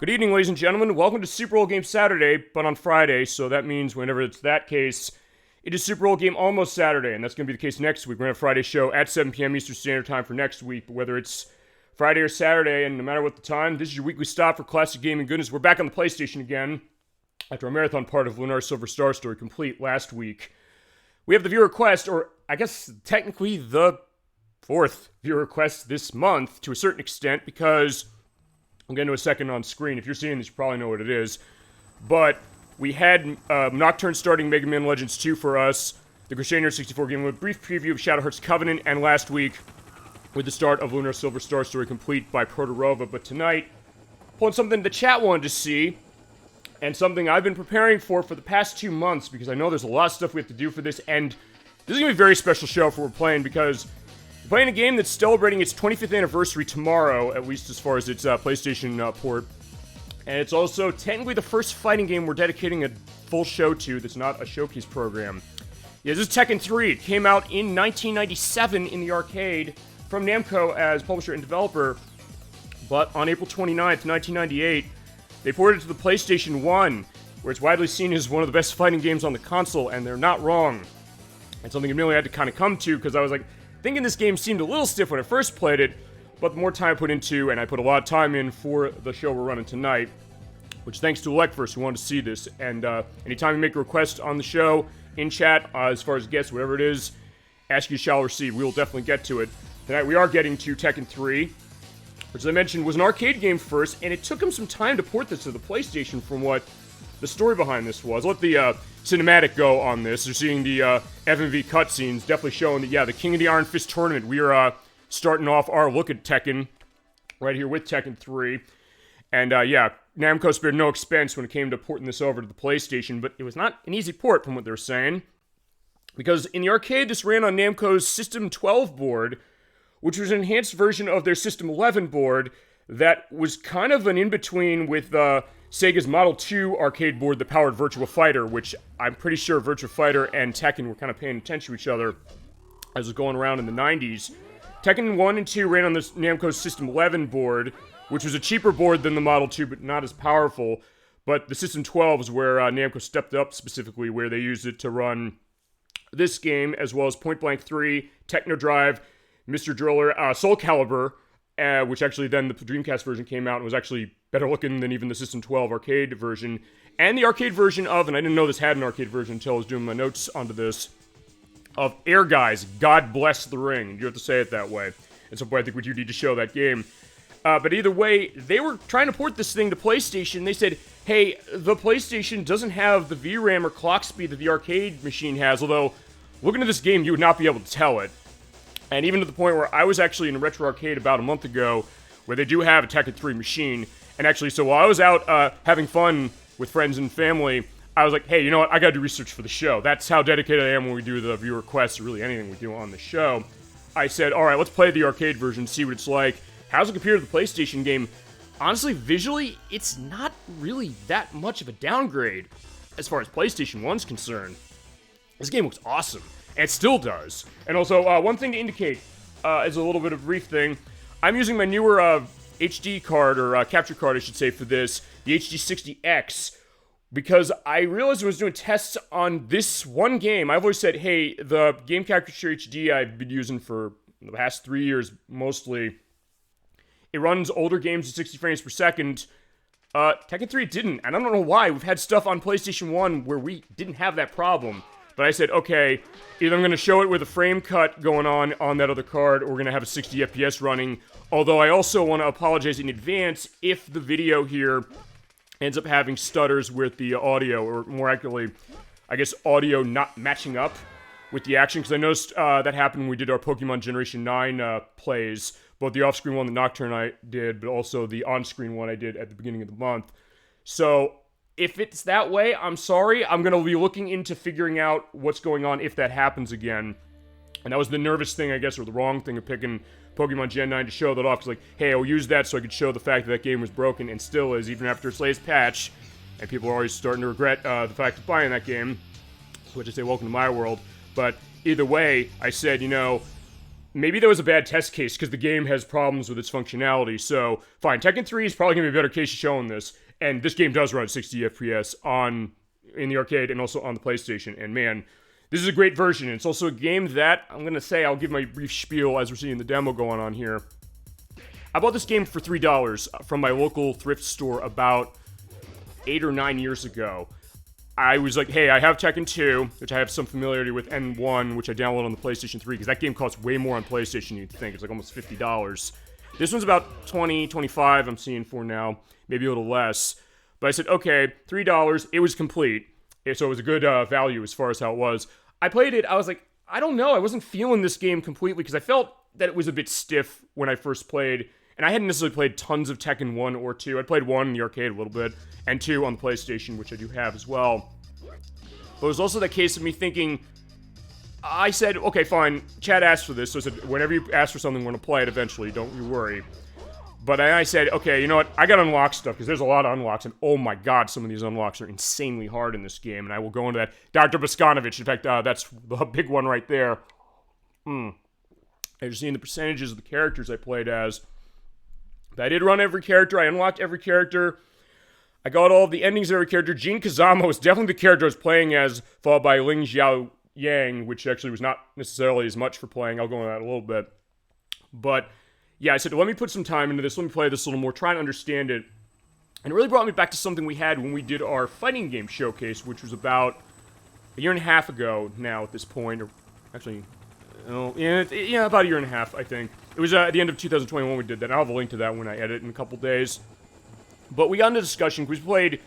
Good evening, ladies and gentlemen. Welcome to Super Bowl Game Saturday, but on Friday, so that means whenever it's that case, it is Super Bowl Game Almost Saturday, and that's going to be the case next week. We're going to have a Friday show at 7 p.m. Eastern Standard Time for next week, but whether it's Friday or Saturday, and no matter what the time, this is your weekly stop for classic gaming goodness. We're back on the PlayStation again, after our marathon part of Lunar Silver Star Story complete last week. We have the viewer request, or I guess technically the fourth viewer request this month, to a certain extent, because I'll get into a second on screen. If you're seeing this, you probably know what it is. But we had Nocturne starting Mega Man Legends 2 for us, the Crusader 64 game with a brief preview of Shadowheart's Covenant, and last week with the start of Lunar Silver Star Story complete by Protorova. But tonight, pulling something the chat wanted to see, and something I've been preparing for the past 2 months, because I know there's a lot of stuff we have to do for this, and this is going to be a very special show for what we're playing, because we're playing a game that's celebrating its 25th anniversary tomorrow, at least as far as its PlayStation port. And it's also technically the first fighting game we're dedicating a full show to that's not a showcase program. Yeah, this is Tekken 3. It came out in 1997 in the arcade from Namco as publisher and developer. But on April 29th, 1998, they ported it to the PlayStation 1, where it's widely seen as one of the best fighting games on the console, and they're not wrong. And something I really had to kind of come to, because I was like, thinking this game seemed a little stiff when I first played it, but the more time I put into, and I put a lot of time in for the show we're running tonight, which thanks to ElecVerse who wanted to see this, and anytime you make a request on the show, in chat, as far as guests, whatever it is, ask you shall receive. We will definitely get to it. Tonight we are getting to Tekken 3, which as I mentioned was an arcade game first, and it took them some time to port this to the PlayStation from what the story behind this was. I'll let the cinematic go on this. You're seeing the FMV cutscenes, definitely showing that, yeah, the King of the Iron Fist tournament. We are starting off our look at Tekken right here with Tekken 3. And yeah, Namco spared no expense when it came to porting this over to the PlayStation, but it was not an easy port from what they were saying. Because in the arcade, this ran on Namco's System 12 board, which was an enhanced version of their System 11 board that was kind of an in-between with Sega's Model 2 arcade board that powered Virtua Fighter, which I'm pretty sure Virtua Fighter and Tekken were kind of paying attention to each other as it was going around in the 90s. Tekken 1 and 2 ran on this Namco's System 11 board, which was a cheaper board than the Model 2, but not as powerful. But the System 12 is where Namco stepped up specifically, where they used it to run this game, as well as Point Blank 3, Techno Drive, Mr. Driller, Soul Calibur, which actually then the Dreamcast version came out and was actually better looking than even the System 12 arcade version, and the arcade version of, and I didn't know this had an arcade version until I was doing my notes onto this, of Air Guys, God Bless the Ring. You have to say it that way. At some point I think we do need to show that game. But either way, they were trying to port this thing to PlayStation. They said, hey, the PlayStation doesn't have the VRAM or clock speed that the arcade machine has, although looking at this game, you would not be able to tell it. And even to the point where I was actually in a retro arcade about a month ago, where they do have a Tekken 3 machine. And actually, so while I was out having fun with friends and family, I was like, hey, you know what? I gotta do research for the show. That's how dedicated I am when we do the viewer requests, or really anything we do on the show. I said, alright, let's play the arcade version, see what it's like. How's it compare to the PlayStation game? Honestly, visually, it's not really that much of a downgrade as far as PlayStation 1's concerned. This game looks awesome. And it still does. And also, one thing to indicate, is a little bit of a brief thing. I'm using my newer HD card, or capture card, I should say, for this, the HD60X, because I realized when I was doing tests on this one game, I've always said, hey, the Game Capture HD I've been using for the past 3 years, mostly, it runs older games at 60 frames per second. Tekken 3 didn't, and I don't know why. We've had stuff on PlayStation 1 where we didn't have that problem. But I said, okay, either I'm going to show it with a frame cut going on that other card, or we're going to have a 60 FPS running. Although I also want to apologize in advance if the video here ends up having stutters with the audio, or more accurately, I guess audio not matching up with the action. Because I noticed that happened when we did our Pokemon Generation 9 plays. Both the off-screen one, the Nocturne I did, but also the on-screen one I did at the beginning of the month. So if it's that way, I'm sorry. I'm going to be looking into figuring out what's going on if that happens again. And that was the nervous thing, I guess, or the wrong thing of picking Pokemon Gen 9 to show that off. Because, like, hey, I'll use that so I could show the fact that game was broken, and still is, even after its latest patch. And people are always starting to regret the fact of buying that game. Which I say, welcome to my world. But either way, I said, you know, maybe that was a bad test case because the game has problems with its functionality. So, fine. Tekken 3 is probably going to be a better case of showing this. And this game does run at 60 FPS in the arcade and also on the PlayStation. And man, this is a great version. It's also a game that, I'm going to say, I'll give my brief spiel as we're seeing the demo going on here. I bought this game for $3 from my local thrift store about 8 or 9 years ago. I was like, hey, I have Tekken 2, which I have some familiarity with, and 1, which I downloaded on the PlayStation 3, because that game costs way more on PlayStation than you'd think. It's like almost $50. This one's about $20, $25 I'm seeing for now, maybe a little less. But I said, okay, $3, it was complete. So it was a good value as far as how it was. I played it, I was like, I don't know, I wasn't feeling this game completely, because I felt that it was a bit stiff when I first played. And I hadn't necessarily played tons of Tekken 1 or 2. I played 1 in the arcade a little bit, and 2 on the PlayStation, which I do have as well. But it was also that case of me thinking, I said, okay, fine, Chad asked for this, so I said, whenever you ask for something, we're going to play it eventually, don't you worry. But I said, okay, you know what, I got to unlock stuff, because there's a lot of unlocks, and oh my god, some of these unlocks are insanely hard in this game, and I will go into that. Dr. Boskanovich, in fact, that's the big one right there. As you're seeing the percentages of the characters I played as. I did run every character, I unlocked every character, I got all of the endings of every character. Jin Kazama was definitely the character I was playing as, followed by Ling Xiao Yang, which actually was not necessarily as much for playing. I'll go into that in a little bit. But, yeah, I said, let me put some time into this, let me play this a little more, try and understand it. And it really brought me back to something we had when we did our fighting game showcase, which was about a year and a half ago now at this point, or actually... about a year and a half, I think. It was at the end of 2021 we did that. I'll have a link to that when I edit in a couple days. But we got into discussion, because we played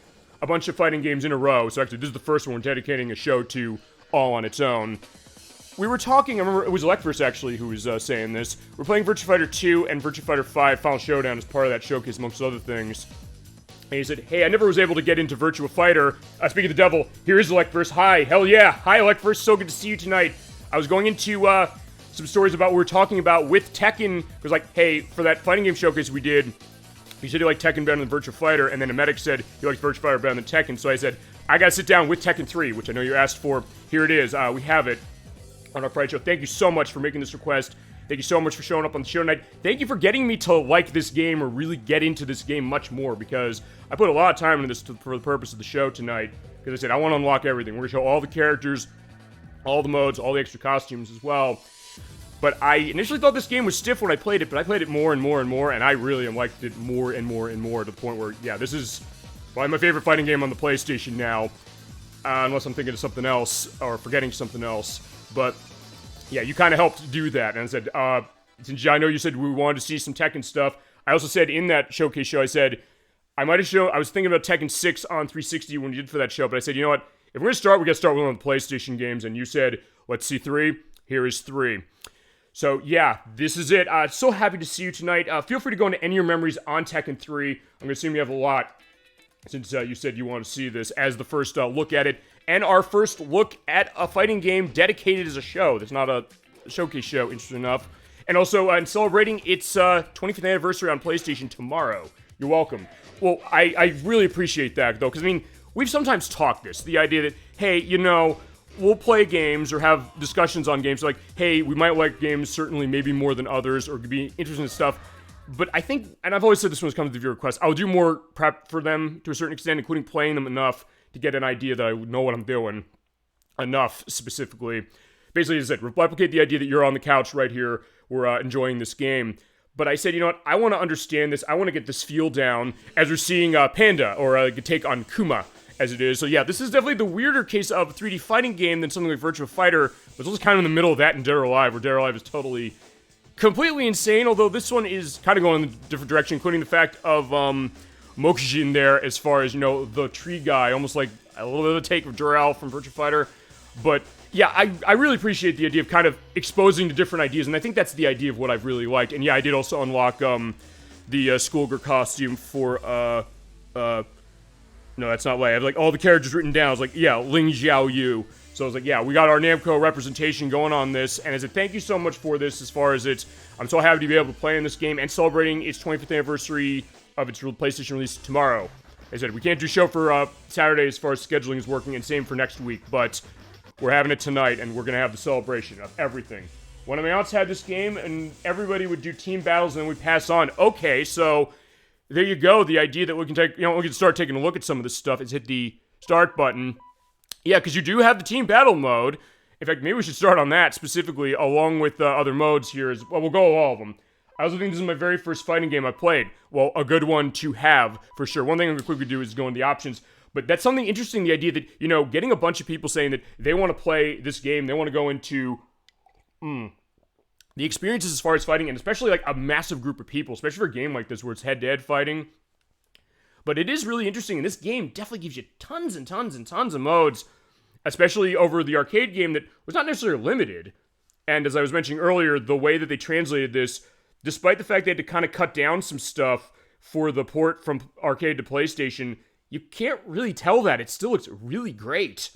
a bunch of fighting games in a row. So actually, this is the first one we're dedicating a show to all on its own. We were talking, I remember it was ElecVerse actually who was saying this. We're playing Virtua Fighter 2 and Virtua Fighter 5 Final Showdown as part of that showcase, amongst other things. And he said, hey, I never was able to get into Virtua Fighter. Speaking of the devil, here is ElecVerse. Hi, hell yeah. Hi, ElecVerse, so good to see you tonight. I was going into, some stories about what we were talking about with Tekken. It was like, hey, for that fighting game showcase we did, you said you like Tekken better than Virtua Fighter, and then a medic said he likes Virtua Fighter better than Tekken, so I said, I gotta sit down with Tekken 3, which I know you asked for. Here it is. We have it on our Friday show. Thank you so much for making this request. Thank you so much for showing up on the show tonight. Thank you for getting me to like this game or really get into this game much more, because I put a lot of time into this for the purpose of the show tonight, because I said, I want to unlock everything. We're gonna show all the characters, all the modes, all the extra costumes as well. But I initially thought this game was stiff when I played it, but I played it more and more and more, and I really liked it more and more and more, to the point where, yeah, this is probably my favorite fighting game on the PlayStation now, unless I'm thinking of something else, or forgetting something else. But, yeah, you kind of helped do that, and I said, since I know you said we wanted to see some Tekken stuff, I also said in that showcase show, I said, I was thinking about Tekken 6 on 360 when you did for that show, but I said, you know what, if we're going to start, we got to start with one of the PlayStation games, and you said, let's see 3, here is 3. So, yeah, this is it. So happy to see you tonight. Feel free to go into any of your memories on Tekken 3. I'm going to assume you have a lot, since you said you want to see this as the first look at it. And our first look at a fighting game dedicated as a show. That's not a showcase show, interesting enough. And also, in celebrating its 25th anniversary on PlayStation tomorrow. You're welcome. Well, I really appreciate that, though, because, I mean, we've sometimes talked this. The idea that, hey, you know, we'll play games or have discussions on games like, hey, we might like games certainly maybe more than others or be interested in stuff. But I think, and I've always said this when it comes to viewer requests, I'll do more prep for them to a certain extent, including playing them enough to get an idea that I know what I'm doing. Enough, specifically. Basically, as I said, replicate the idea that you're on the couch right here, we're enjoying this game. But I said, you know what, I want to understand this, I want to get this feel down as we're seeing Panda, or a take on Kuma, as it is. So yeah, this is definitely the weirder case of a 3D fighting game than something like Virtua Fighter, but it's also kind of in the middle of that and Dead or Alive, where Dead or Alive is totally, completely insane, although this one is kind of going in a different direction, including the fact of Mokujin there, as far as, you know, the tree guy, almost like a little bit of a take of Dural from Virtua Fighter. But yeah, I really appreciate the idea of kind of exposing to different ideas, and I think that's the idea of what I've really liked. And yeah, I did also unlock the schoolgirl costume for no, that's not right. I have like all the characters written down. I was like, yeah, Ling Xiao Yu. So I was like, yeah, we got our Namco representation going on this. And I said, thank you so much for this, as far as I'm so happy to be able to play in this game and celebrating its 25th anniversary of its PlayStation release tomorrow. I said, we can't do show for Saturday as far as scheduling is working, and same for next week, but we're having it tonight, and we're going to have the celebration of everything. One of my aunts had this game, and everybody would do team battles, and then we'd pass on. Okay, so there you go. The idea that we can take, we can start taking a look at some of this stuff is hit the start button. Yeah, because you do have the team battle mode. In fact, maybe we should start on that specifically, along with other modes here. Well, we'll go all of them. I also think this is my very first fighting game I played. Well, a good one to have, for sure. One thing I'm going to quickly do is go into the options. But that's something interesting, the idea that, getting a bunch of people saying that they want to play this game, they want to go into the experiences as far as fighting, and especially like a massive group of people, especially for a game like this where it's head-to-head fighting. But it is really interesting, and this game definitely gives you tons and tons and tons of modes, especially over the arcade game that was not necessarily limited. And as I was mentioning earlier, the way that they translated this, despite the fact they had to kind of cut down some stuff for the port from arcade to PlayStation, you can't really tell that. It still looks really great.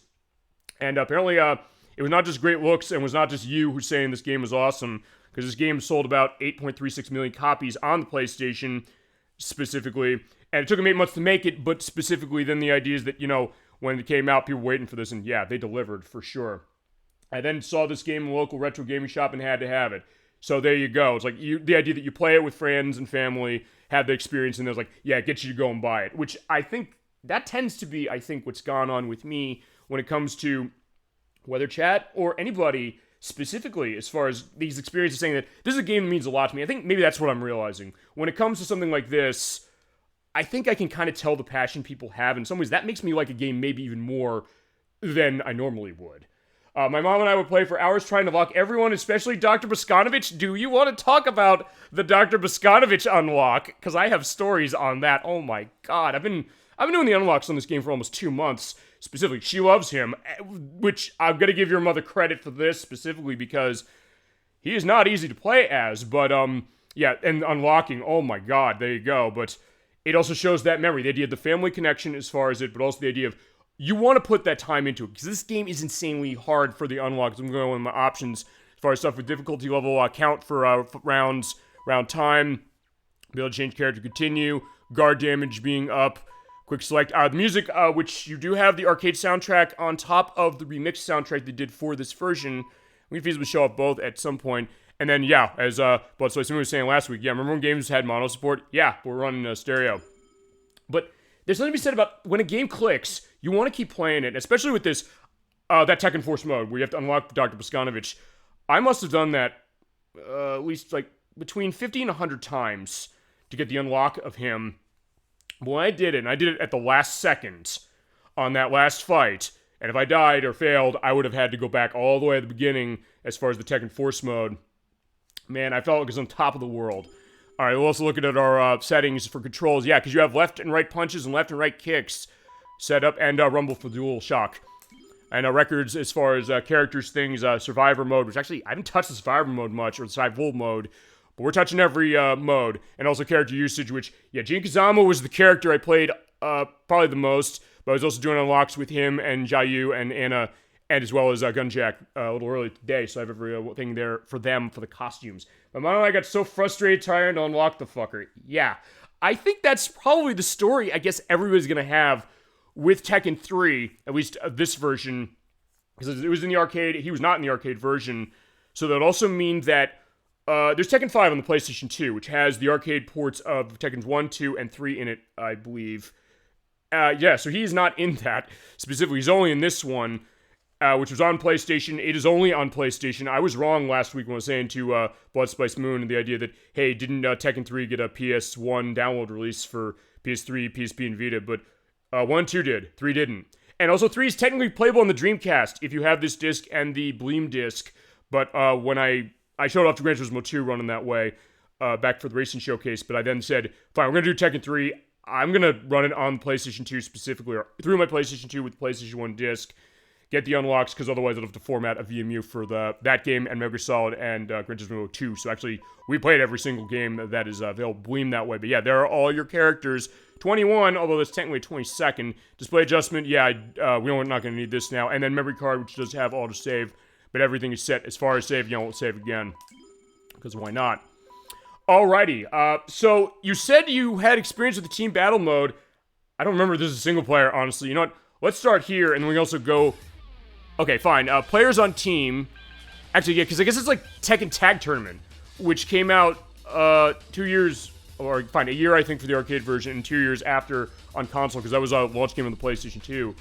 And apparently, it was not just great looks, and was not just you who's saying this game was awesome, because this game sold about 8.36 million copies on the PlayStation, specifically. And it took them 8 months to make it, but specifically then the idea is that, when it came out, people were waiting for this, and yeah, they delivered, for sure. I then saw this game in a local retro gaming shop and had to have it. So there you go. It's like the idea that you play it with friends and family, have the experience, and there's like, yeah, it gets you to go and buy it. Which I think, that tends to be, what's gone on with me when it comes to whether chat or anybody specifically, as far as these experiences saying that this is a game that means a lot to me. I think maybe that's what I'm realizing. When it comes to something like this, I think I can kind of tell the passion people have. In some ways, that makes me like a game maybe even more than I normally would. My mom and I would play for hours trying to lock everyone, especially Dr. Boskanovich. Do you want to talk about the Dr. Boskanovich unlock? Because I have stories on that. Oh my god. I've been doing the unlocks on this game for almost 2 months. Specifically, she loves him, which I'm going to give your mother credit for this specifically because he is not easy to play as. But, yeah, and unlocking, oh my god, there you go. But it also shows that memory, the idea of the family connection as far as it, but also the idea of you want to put that time into it, because this game is insanely hard for the unlocks. I'm going to go in my options as far as stuff with difficulty level, count for rounds, round time, be able to change character, continue, guard damage being up, quick select. The music, which you do have the arcade soundtrack on top of the remixed soundtrack they did for this version. We can feasibly show up both at some point. And then, yeah, as Blood Sweat Smooth was saying last week, yeah, remember when games had mono support? Yeah, we're running stereo. But there's something to be said about when a game clicks, you want to keep playing it, especially with this, that Tekken Force mode, where you have to unlock Dr. Boskanovich. I must have done that at least, like, between 50 and 100 times to get the unlock of him. But when I did it, and I did it at the last second on that last fight, and if I died or failed, I would have had to go back all the way at the beginning as far as the Tekken Force mode. Man, I felt like I was on top of the world. Alright, we'll also look at our settings for controls. Yeah, because you have left and right punches and left and right kicks set up, and rumble for dual shock. And records as far as characters, things, survivor mode, which actually, I haven't touched the survivor mode much, or the survival mode, but we're touching every mode. And also character usage, which, yeah, Jin Kazama was the character I played probably the most, but I was also doing unlocks with him and Jayu and Anna, and as well as Gunjack a little early today, so I have everything there for them for the costumes. My mom and I got so frustrated trying to unlock the fucker. Yeah, I think that's probably the story I guess everybody's going to have with Tekken 3, at least this version, because it was in the arcade, he was not in the arcade version, so that would also mean that there's Tekken 5 on the PlayStation 2, which has the arcade ports of Tekken 1, 2, and 3 in it, I believe. Yeah, so he's not in that specifically, he's only in this one, which was on PlayStation. It is only on PlayStation. I was wrong last week when I was saying to Blood Spice Moon and the idea that, hey, didn't Tekken 3 get a PS1 download release for PS3, PSP, and Vita, but 1, 2 did, 3 didn't. And also 3 is technically playable on the Dreamcast if you have this disc and the Bleem disc, but when I showed off to Gran Turismo 2 running that way, back for the Racing Showcase, but I then said, fine, we're going to do Tekken 3, I'm going to run it on PlayStation 2 specifically, or through my PlayStation 2 with the PlayStation 1 disc, get the unlocks, because otherwise I'd have to format a VMU for that game and Metal Gear Solid and Gran Turismo 2. So actually, we played every single game that is available Bleem that way. But yeah, there are all your characters. 21, although that's technically 22nd. Display adjustment, yeah, we're not going to need this now. And then memory card, which does have auto-save, but everything is set as far as save. Won't save again, because why not? Alrighty, so you said you had experience with the team battle mode. I don't remember if this is a single player, honestly. You know what? Let's start here, and we also go... Okay, fine. Players on team. Actually, yeah, because I guess it's like Tekken Tag Tournament, which came out 2 years, or fine, a year I think for the arcade version, and 2 years after on console, because that was a launch game on the PlayStation 2.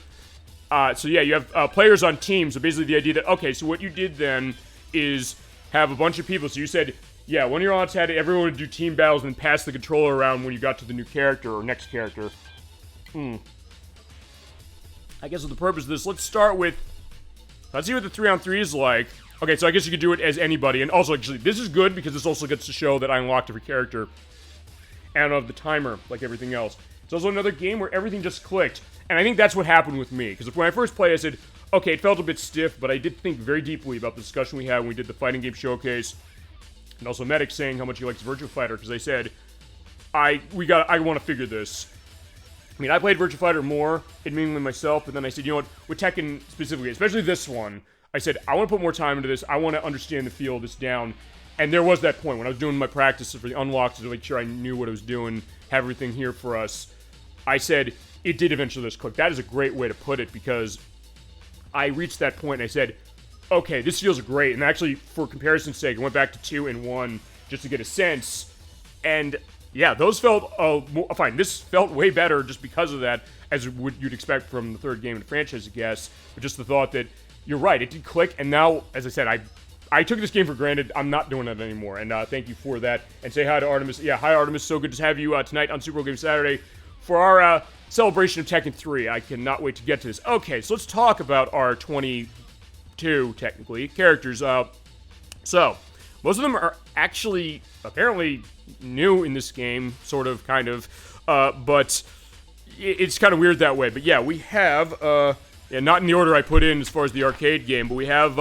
So yeah, you have players on teams. So basically the idea that, okay, so what you did then is have a bunch of people. So you said, yeah, one of your aunts had everyone would do team battles and then pass the controller around when you got to the new character or next character. I guess with the purpose of this, let's start with, let's see what the 3-on-3 is like. Okay, so I guess you could do it as anybody. And also, actually, this is good because this also gets to show that I unlocked every character. And of the timer, like everything else. It's also another game where everything just clicked. And I think that's what happened with me. Because when I first played, I said, okay, it felt a bit stiff, but I did think very deeply about the discussion we had when we did the fighting game showcase. And also Medic saying how much he likes Virtua Fighter, because they said, I want to figure this. I mean, I played Virtua Fighter more, admittingly myself, but then I said, you know what, with Tekken specifically, especially this one, I said, I want to put more time into this, I want to understand the feel of this down. And there was that point when I was doing my practice for the unlocks to make sure I knew what I was doing, have everything here for us. I said, it did eventually just click. That is a great way to put it, because I reached that point and I said, okay, this feels great. And actually, for comparison's sake, I went back to 2 and 1 just to get a sense. And yeah, those felt fine. This felt way better just because of that, as you'd expect from the third game in the franchise, I guess. But just the thought that, you're right, it did click. And now, as I said, I took this game for granted. I'm not doing that anymore. And thank you for that. And say hi to Artemis. Yeah, hi, Artemis. So good to have you tonight on Super Bowl Game Saturday for our celebration of Tekken 3. I cannot wait to get to this. Okay, so let's talk about our 22, technically, characters. So, most of them are actually, apparently, new in this game, sort of, kind of. But it's kind of weird that way. But yeah, we have, yeah, not in the order I put in as far as the arcade game, but we have,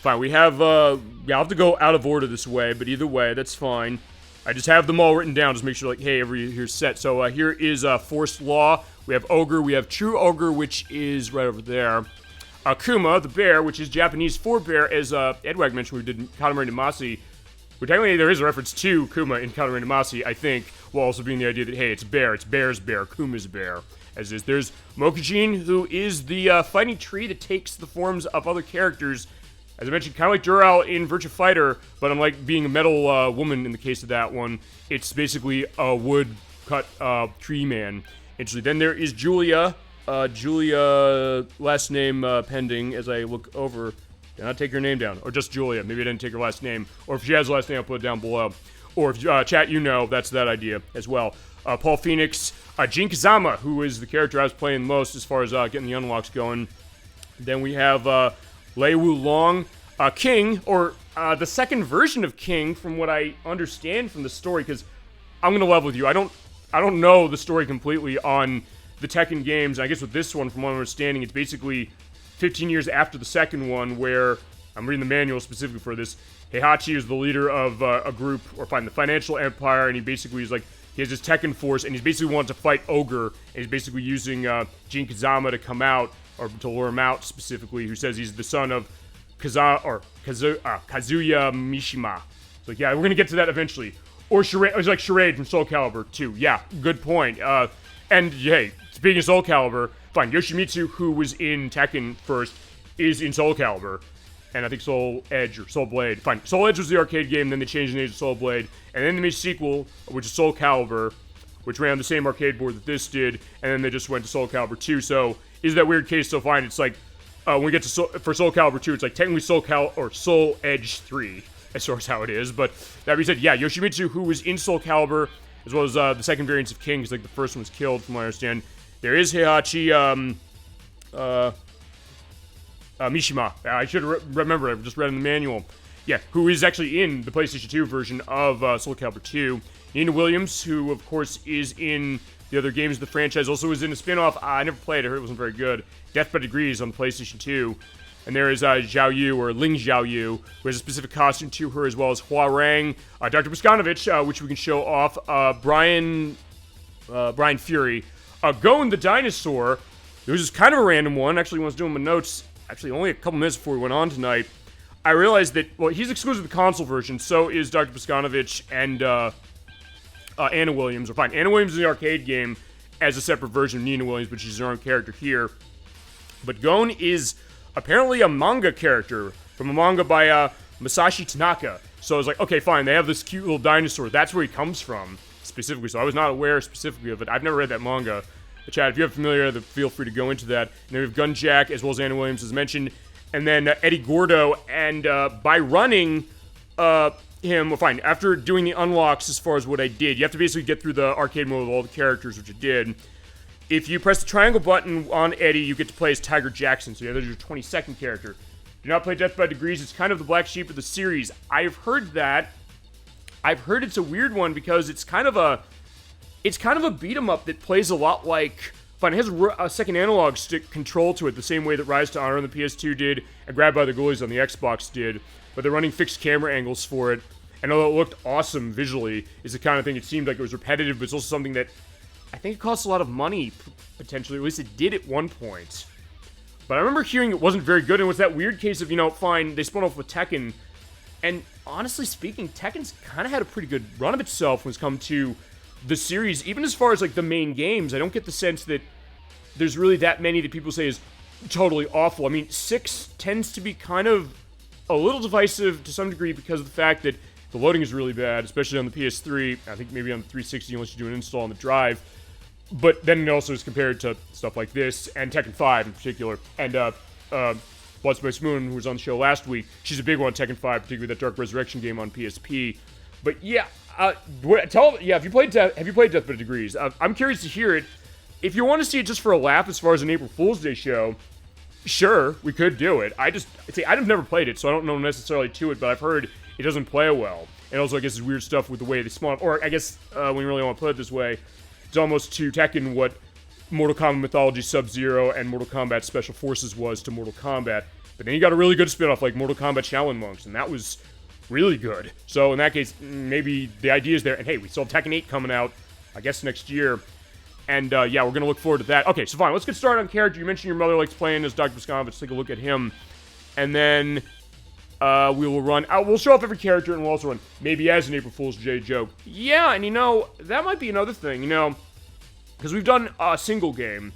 fine, we have, yeah, I'll have to go out of order this way, but either way, that's fine. I just have them all written down, just make sure, like, hey, here's set. So, here is, Forced Law, we have Ogre, we have True Ogre, which is right over there. Kuma, the bear, which is Japanese for bear, as, Edwag mentioned, we did Katamari Damacy, but technically there is a reference to Kuma in Katamari Damacy, I think, while also being the idea that, hey, it's bear's bear, Kuma's bear. As is, there's Mokujin, who is the fighting tree that takes the forms of other characters. As I mentioned, kind of like Dural in Virtua Fighter, but unlike being a metal woman in the case of that one, it's basically a wood-cut tree man. Interesting. Then there is Julia. Julia, last name pending, as I look over. Did I take her name down? Or just Julia. Maybe I didn't take her last name. Or if she has a last name, I'll put it down below. Or if, chat, you know, that's that idea as well. Paul Phoenix, Jin Kazama, who is the character I was playing most as far as getting the unlocks going. Then we have Lei Wu Long, King, or the second version of King, from what I understand from the story, because I'm gonna level with you. I don't know the story completely on the Tekken games. I guess with this one, from what I'm understanding, it's basically 15 years after the second one, where I'm reading the manual specifically for this. Heihachi is the leader of a group, or the financial empire, and he basically is like, he has his Tekken force, and he's basically wanting to fight Ogre, and he's basically using Jin Kazama to come out, or to lure him out specifically, who says he's the son of Kazuya Mishima. It's like, yeah, we're gonna get to that eventually. Or Charade, it was like Charade from Soul Calibur 2. Yeah, good point. And hey, speaking of Soul Calibur, fine, Yoshimitsu, who was in Tekken first, is in Soul Calibur. And I think Soul Edge or Soul Blade. Fine, Soul Edge was the arcade game, then they changed the name to Soul Blade. And then they made a sequel, which is Soul Calibur, which ran on the same arcade board that this did. And then they just went to Soul Calibur 2. So, is that weird case so fine? It's like, when we get to for Soul Calibur 2, it's like technically Soul Edge 3, as far as how it is. But that being said, yeah, Yoshimitsu, who was in Soul Calibur, as well as the second variants of King, because like the first one was killed, from what I understand. There is Heihachi, Mishima. I should remember. I just read in the manual. Yeah, who is actually in the PlayStation 2 version of Soul Calibur 2. Nina Williams, who of course is in the other games of the franchise, also was in a spin-off. I never played. I heard it wasn't very good. Death by Degrees on the PlayStation 2. And there is Zhao Yu, or Ling Zhao Yu, who has a specific costume to her, as well as Hua Rang, Dr. Boskanovich, which we can show off, Brian Fury, Gon the Dinosaur, who's just kind of a random one. Actually, when I was doing my notes, actually only a couple minutes before we went on tonight, I realized that, well, he's exclusive to the console version, so is Dr. Boskanovich and Anna Williams. Or fine, Anna Williams is the arcade game as a separate version of Nina Williams, but she's her own character here. But Gon is apparently a manga character, from a manga by Masashi Tanaka. So I was like, okay, fine, they have this cute little dinosaur. That's where he comes from, specifically. So I was not aware specifically of it. I've never read that manga. But Chad, if you're familiar, feel free to go into that. And then we have Gunjack, as well as Anna Williams, as mentioned. And then Eddie Gordo. And by running him, well, fine, after doing the unlocks as far as what I did, you have to basically get through the arcade mode with all the characters, which I did. If you press the triangle button on Eddie, you get to play as Tiger Jackson. So yeah, there's your 22nd character. Do not play Death by Degrees. It's kind of the black sheep of the series. I've heard that. I've heard it's a weird one because it's kind of a beat 'em up that plays a lot like. Fine, it has a second analog stick control to it, the same way that Rise to Honor on the PS2 did and Grab by the Ghoulies on the Xbox did. But they're running fixed camera angles for it. And although it looked awesome visually, is the kind of thing it seemed like it was repetitive, but it's also something that I think it costs a lot of money, potentially. At least it did at one point. But I remember hearing it wasn't very good, and it was that weird case of, fine, they spun off with Tekken. And honestly speaking, Tekken's kind of had a pretty good run of itself when it's come to the series. Even as far as, like, the main games, I don't get the sense that there's really that many that people say is totally awful. I mean, 6 tends to be kind of a little divisive to some degree because of the fact that the loading is really bad, especially on the PS3. I think maybe on the 360 unless you do an install on the drive. But then it also is compared to stuff like this, and Tekken 5 in particular. And Blood Spice Moon, who was on the show last week, she's a big one on Tekken 5, particularly that Dark Resurrection game on PSP. But yeah, have you played Death by Degrees? I'm curious to hear it. If you want to see it just for a laugh as far as an April Fool's Day show, sure, we could do it. I've never played it, so I don't know necessarily to it, but I've heard it doesn't play well. And also, I guess, there's weird stuff with the way they spawn up. Or, I guess, when you really want to put it this way, it's almost to Tekken what Mortal Kombat Mythology Sub-Zero and Mortal Kombat Special Forces was to Mortal Kombat. But then you got a really good spin-off like Mortal Kombat Shaolin Monks, and that was really good. So in that case, maybe the idea is there. And hey, we still have Tekken 8 coming out, I guess, next year. And yeah, we're going to look forward to that. Okay, so fine, let's get started on character. You mentioned your mother likes playing as Dr. Boscovich. Let's take a look at him. And then we will run. We'll show off every character, and we'll also run maybe as an April Fool's Day joke. Yeah, and that might be another thing, because we've done a single game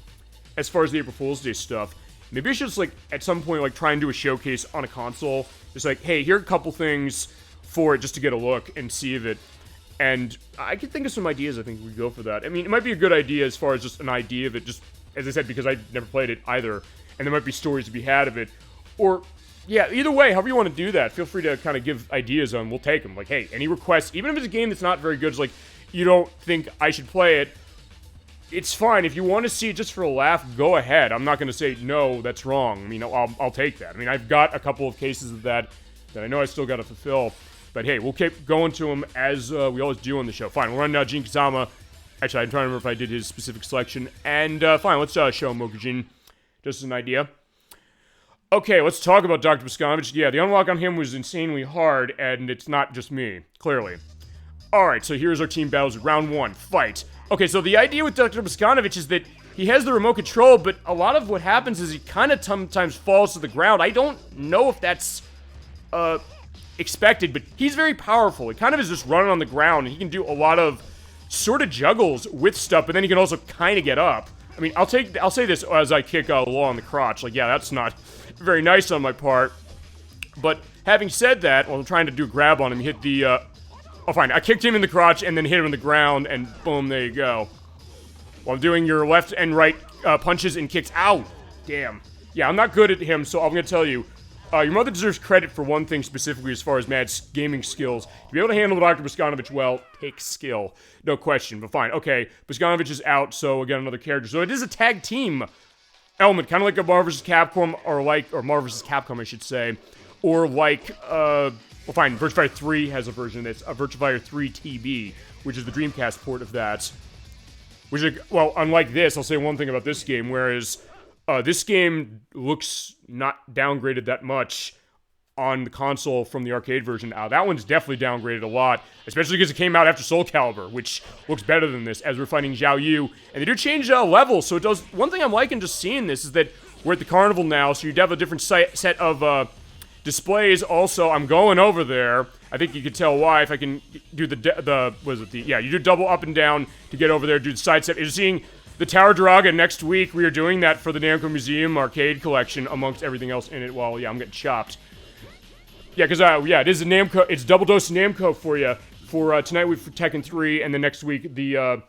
as far as the April Fool's Day stuff. Maybe I should just, like, at some point, like, try and do a showcase on a console. Just like, hey, here are a couple things for it just to get a look and see of it. And I could think of some ideas. I think we go for that. I mean, it might be a good idea as far as just an idea of it, just, as I said, because I never played it either. And there might be stories to be had of it. Or, yeah, either way, however you want to do that, feel free to kind of give ideas on, we'll take them. Like, hey, any requests, even if it's a game that's not very good, it's like, you don't think I should play it, it's fine. If you want to see it just for a laugh, go ahead. I'm not going to say, no, that's wrong. I mean, I'll take that. I mean, I've got a couple of cases of that I know I still got to fulfill. But hey, we'll keep going to them as we always do on the show. Fine, we'll run now Jin Kazama. Actually, I'm trying to remember if I did his specific selection. And fine, let's show Mokujin just as an idea. Okay, let's talk about Dr. Boscovich. Yeah, the unlock on him was insanely hard, and it's not just me, clearly. Alright, so here's our team battles. Round 1, fight. Okay, so the idea with Dr. Boscovich is that he has the remote control, but a lot of what happens is he kind of sometimes falls to the ground. I don't know if that's expected, but he's very powerful. He kind of is just running on the ground, and he can do a lot of sort of juggles with stuff, but then he can also kind of get up. I mean, I'll say this as I kick Law on the crotch. Like, yeah, that's not very nice on my part. But having said that, while I'm trying to do a grab on him, he hit the, oh, fine. I kicked him in the crotch and then hit him in the ground, and boom, there you go. While I'm doing your left and right punches and kicks. Ow! Damn. Yeah, I'm not good at him, so I'm going to tell you. Your mother deserves credit for one thing specifically as far as Matt's gaming skills. To be able to handle Dr. Boscovich well takes skill. No question, but fine. Okay, Boscovich is out, so again, another character. So it is a tag team element, kind of like a Marvel vs. Capcom, or Marvel vs. Capcom, I should say. Or like, well fine, Virtua Fighter 3 has a version that's a Virtua Fighter 3 TB, which is the Dreamcast port of that. Which is, well, unlike this, I'll say one thing about this game, whereas this game looks not downgraded that much on the console from the arcade version. That one's definitely downgraded a lot, especially because it came out after Soul Calibur, which looks better than this, as we're fighting Zhao Yu. And they do change levels, so it does. One thing I'm liking just seeing this is that we're at the carnival now, so you'd have a different set of displays. Also, I'm going over there. I think you can tell why if I can do you do double up and down to get over there, do the side step. You're seeing the Tower Draga next week. We are doing that for the Namco Museum arcade collection, amongst everything else in it. Well, yeah, I'm getting chopped. Yeah, because yeah, it is a Namco. It's double dose Namco for you for tonight for Tekken 3, and then next week the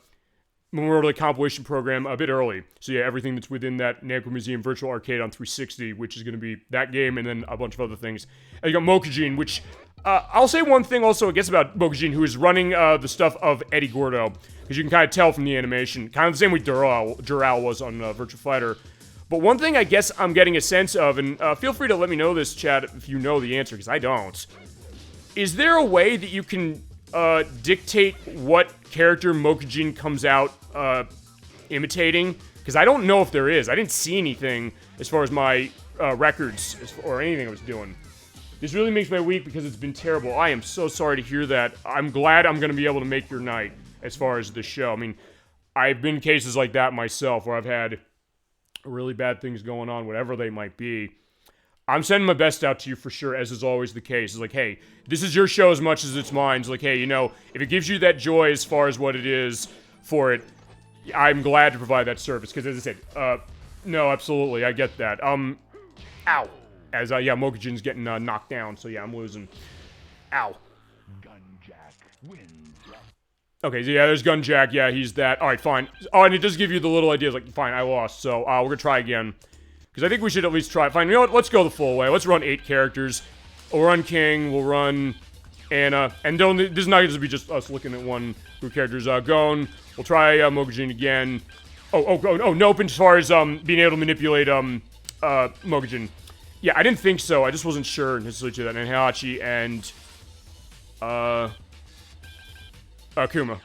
Memorial Day compilation program a bit early. So yeah, everything that's within that Namco Museum Virtual Arcade on 360, which is going to be that game, and then a bunch of other things. And you got Mokujin, which I'll say one thing also, I guess, about Mokujin, who is running the stuff of Eddie Gordo, because you can kind of tell from the animation, kind of the same way Dural was on Virtua Fighter. But one thing I guess I'm getting a sense of, and feel free to let me know this, chat, if you know the answer, because I don't. Is there a way that you can dictate what character Mokujin comes out imitating? Because I don't know if there is. I didn't see anything as far as my records or anything I was doing. This really makes my week because it's been terrible. I am so sorry to hear that. I'm glad I'm going to be able to make your night as far as the show. I mean, I've been in cases like that myself where I've had really bad things going on, whatever they might be. I'm sending my best out to you for sure, as is always the case. It's like, hey, this is your show as much as it's mine. It's like, hey, you know, if it gives you that joy as far as what it is for it, I'm glad to provide that service. Because as I said, no, absolutely, I get that. Ow. As, yeah, Mokujin's getting knocked down, so yeah, I'm losing. Ow. Gunjack wins. Okay, so yeah, there's Gunjack, yeah, he's that. Alright, fine. Oh, and it does give you the little ideas, like, fine, I lost, so we're gonna try again. Because I think we should at least try. Fine, you know what, let's go the full way. Let's run 8 characters. We'll run King, we'll run Anna, and don't, this is not gonna be just us looking at one group of characters. Gon, we'll try Mokujin again. Oh, nope, as far as being able to manipulate Mokujin. Yeah, I didn't think so. I just wasn't sure necessarily to that. And Heihachi and Kuma.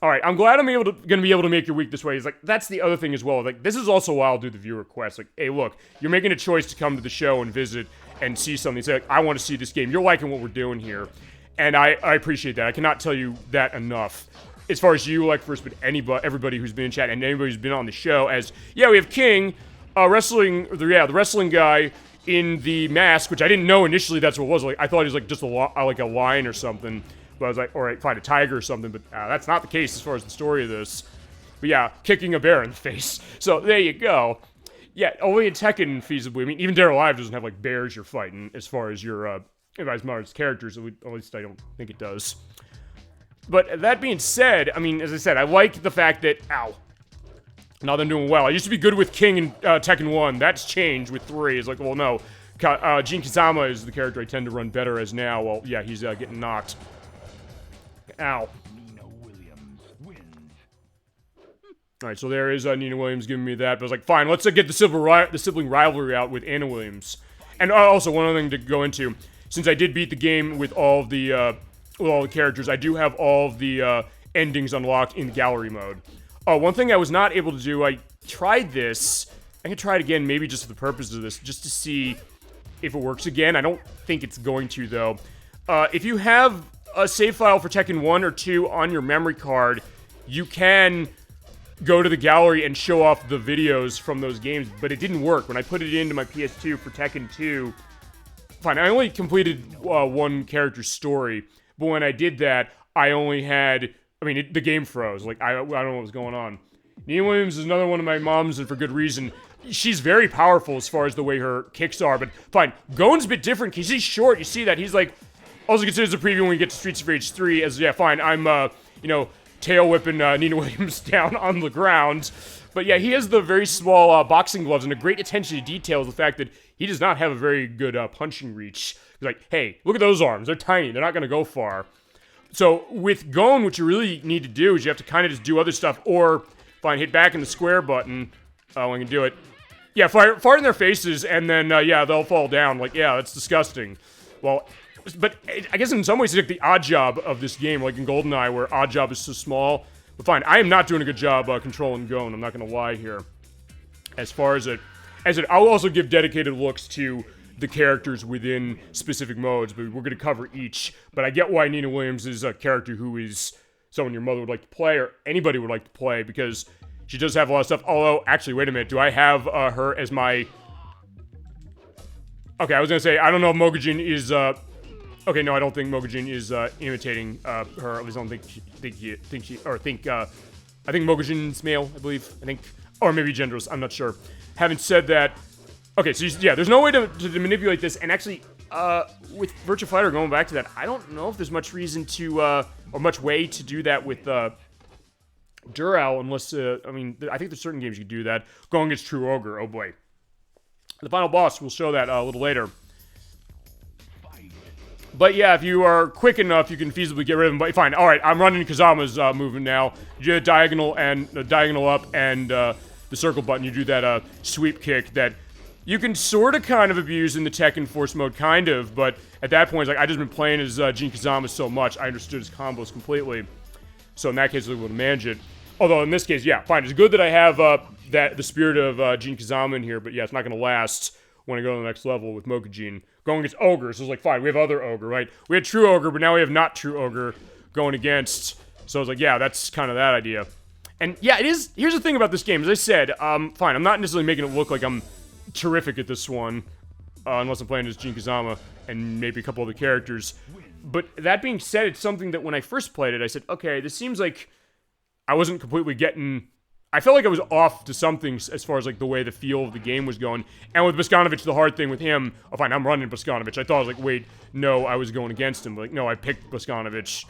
All right, I'm glad I'm gonna be able to make your week this way. It's like, that's the other thing as well. Like, this is also why I'll do the viewer request. Like, hey, look, you're making a choice to come to the show and visit and see something. Say, like, I want to see this game. You're liking what we're doing here, and I appreciate that. I cannot tell you that enough. As far as you, ElecVerse, but everybody who's been in chat and anybody who's been on the show, as yeah, we have King. The wrestling guy in the mask, which I didn't know initially that's what it was. Like, I thought he was like just like a lion or something. But I was like, all right, fine, a tiger or something. But that's not the case as far as the story of this. But yeah, kicking a bear in the face. So there you go. Yeah, only in Tekken feasibly. I mean, even Dead or Alive doesn't have like bears you're fighting as far as your as far as characters. At least I don't think it does. But that being said, I mean, as I said, I like the fact that now they're doing well. I used to be good with King in Tekken 1. That's changed with 3. It's like, well, no. Jin Kazama is the character I tend to run better as now. Well, yeah, he's getting knocked. Ow. Nina Williams wins. Alright, so there is Nina Williams giving me that. But I was like, fine, let's get the sibling rivalry out with Anna Williams. And also, one other thing to go into. Since I did beat the game with all of the characters, I do have all of the endings unlocked in gallery mode. One thing I was not able to do, I tried this. I can try it again, maybe just for the purpose of this, just to see if it works again. I don't think it's going to, though. If you have a save file for Tekken 1 or 2 on your memory card, you can go to the gallery and show off the videos from those games, but it didn't work. When I put it into my PS2 for Tekken 2, fine, I only completed one character's story, but when I did that, I only had... I mean, the game froze. Like, I don't know what was going on. Nina Williams is another one of my moms, and for good reason. She's very powerful as far as the way her kicks are, but fine. Gon's a bit different, because he's short. You see that. He's like, also considered as a preview when we get to Streets of Rage 3, as, yeah, fine, I'm, tail whipping Nina Williams down on the ground. But yeah, he has the very small boxing gloves and a great attention to detail is the fact that he does not have a very good punching reach. He's like, hey, look at those arms. They're tiny. They're not going to go far. So, with Gon, what you really need to do is you have to kind of just do other stuff, or, fine, hit back in the square button. Oh, I can do it. Yeah, fart in their faces, and then, yeah, they'll fall down. Like, yeah, that's disgusting. Well, but I guess in some ways it's like the odd job of this game, like in GoldenEye, where odd job is so small. But fine, I am not doing a good job controlling Gon, I'm not gonna lie here. As far as I'll also give dedicated looks to the characters within specific modes, but we're going to cover each. But I get why Nina Williams is a character who is someone your mother would like to play, or anybody would like to play, because she does have a lot of stuff. Although, actually, wait a minute, do I have her as my... Okay, I was going to say, I don't know if Mokujin is... Okay, no, I don't think Mokujin is imitating her. At least I don't think I think Mokujin's male, I believe. I think... Or maybe genderless, I'm not sure. Having said that... Okay, so yeah, there's no way to manipulate this, and actually, with Virtua Fighter, going back to that, I don't know if there's much reason to, or much way to do that with, Dural, unless, I mean, I think there's certain games you can do that. Going against True Ogre, oh boy. The final boss, we'll show that a little later. But yeah, if you are quick enough, you can feasibly get rid of him. But fine, alright, I'm running Kazama's movement now. You do the diagonal and diagonal up and the circle button. You do that sweep kick that you can sort of kind of abuse in the Tekken Force mode, kind of. But at that point, it's like, I just been playing as Jin Kazama so much, I understood his combos completely. So in that case, I was able to manage it. Although in this case, yeah, fine. It's good that I have the spirit of Jin Kazama in here, but yeah, it's not going to last when I go to the next level with Mokujin. Going against Ogre, so it's like, fine, we have other Ogre, right? We had True Ogre, but now we have not True Ogre going against. So I was like, yeah, that's kind of that idea. And yeah, it is. Here's the thing about this game. As I said, fine, I'm not necessarily making it look like I'm terrific at this one, unless I'm playing as Jin Kazama and maybe a couple other characters. But that being said, it's something that when I first played it, I said, okay, this seems like I wasn't completely getting... I felt like I was off to something as far as, like, the way the feel of the game was going. And with Boskanovich, the hard thing with him... Oh, fine, I'm running Boskanovich. I thought, I was like, wait, no, I was going against him. Like, no, I picked Boskanovich.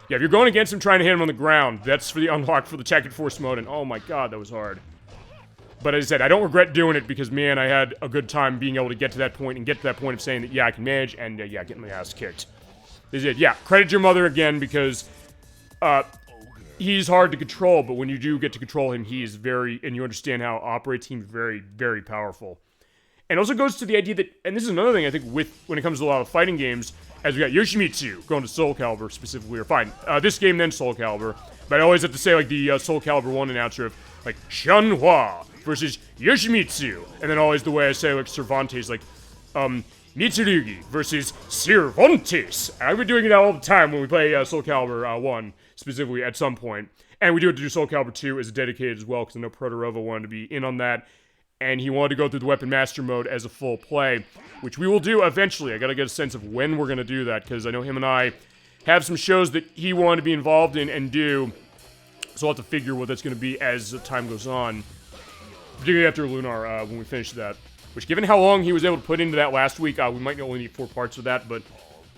Yeah, if you're going against him trying to hit him on the ground, that's for the unlock for the Tekken Force mode, and oh my god, that was hard. But as I said, I don't regret doing it because, man, I had a good time being able to get to that point and get to that point of saying that, yeah, I can manage, and, yeah, getting my ass kicked. This is it. Yeah, credit your mother again because, he's hard to control, but when you do get to control him, he is very, and you understand how it operates, he's very, very powerful. And also goes to the idea that, and this is another thing I think when it comes to a lot of fighting games, as we got Yoshimitsu going to Soul Calibur specifically, or fine, this game then Soul Calibur, but I always have to say like the Soul Calibur 1 announcer of like Shanhua versus Yoshimitsu, and then always the way I say like Cervantes, like Mitsurugi versus Cervantes. I've been doing it all the time when we play Soul Calibur 1 specifically at some point, and we do have to do Soul Calibur 2 as dedicated as well because I know Protorova wanted to be in on that. And he wanted to go through the Weapon Master mode as a full play, which we will do eventually. I gotta get a sense of when we're gonna do that, because I know him and I have some shows that he wanted to be involved in and do, so I'll have to figure what that's gonna be as time goes on. Particularly after Lunar, when we finish that. Which, given how long he was able to put into that last week, we might only need 4 parts of that, but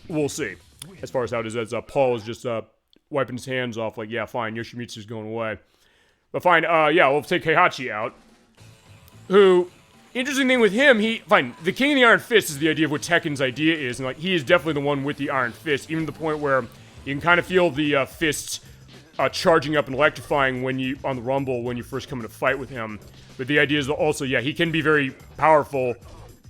we'll see. As far as how it is, as Paul is just wiping his hands off, like, yeah, fine, Yoshimitsu's going away. But fine, yeah, we'll take Heihachi out. Who, interesting thing with him, the King of the Iron Fist is the idea of what Tekken's idea is, and like, he is definitely the one with the Iron Fist, even to the point where you can kind of feel the fists charging up and electrifying on the Rumble when you first come in a fight with him. But the idea is also, yeah, he can be very powerful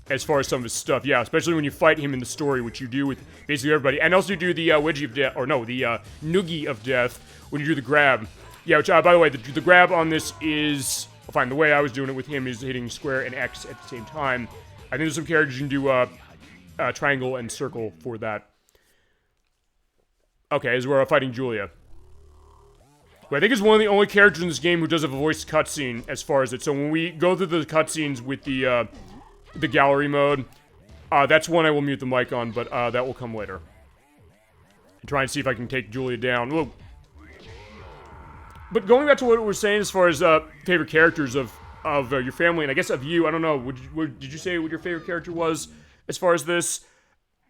as far as some of his stuff, yeah, especially when you fight him in the story, which you do with basically everybody, and also you do the Wedgie of Death, or no, the Noogie of Death, when you do the grab. Yeah, which, by the way, the grab on this is... Fine, the way I was doing it with him is hitting square and X at the same time. I think there's some characters you can do triangle and circle for that. Okay, as we're fighting Julia. Who I think is one of the only characters in this game who does have a voice cutscene as far as it. So when we go through the cutscenes with the gallery mode, that's one I will mute the mic on, but that will come later. And try and see if I can take Julia down. Whoa. But going back to what we were saying as far as favorite characters of your family, and I guess of you, I don't know, did you say what your favorite character was as far as this?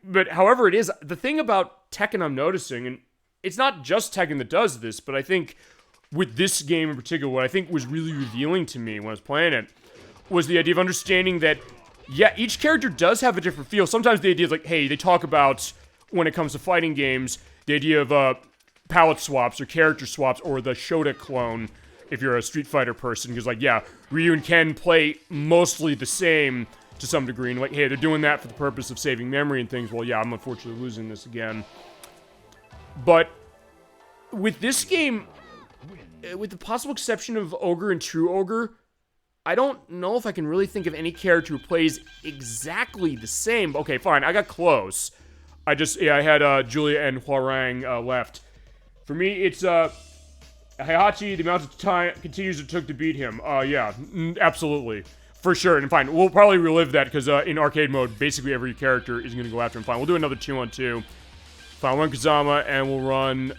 But however it is, the thing about Tekken I'm noticing, and it's not just Tekken that does this, but I think with this game in particular, what I think was really revealing to me when I was playing it, was the idea of understanding that, yeah, each character does have a different feel. Sometimes the idea is like, hey, they talk about, when it comes to fighting games, the idea of, palette swaps or character swaps or the Shota clone if you're a Street Fighter person, because like, yeah, Ryu and Ken play mostly the same to some degree, and like, hey, they're doing that for the purpose of saving memory and things. Well, yeah, I'm unfortunately losing this again. But with this game, with the possible exception of Ogre and True Ogre, I don't know if I can really think of any character who plays exactly the same. Okay, fine, I got close. I had Julia and Huarang left. For me, it's, Heihachi, the amount of time continues it took to beat him. Yeah, absolutely. For sure, and fine, we'll probably relive that, because, in arcade mode, basically every character is gonna go after him. Fine, we'll do another 2-on-2. Fine, we'll run Kazama, and we'll run,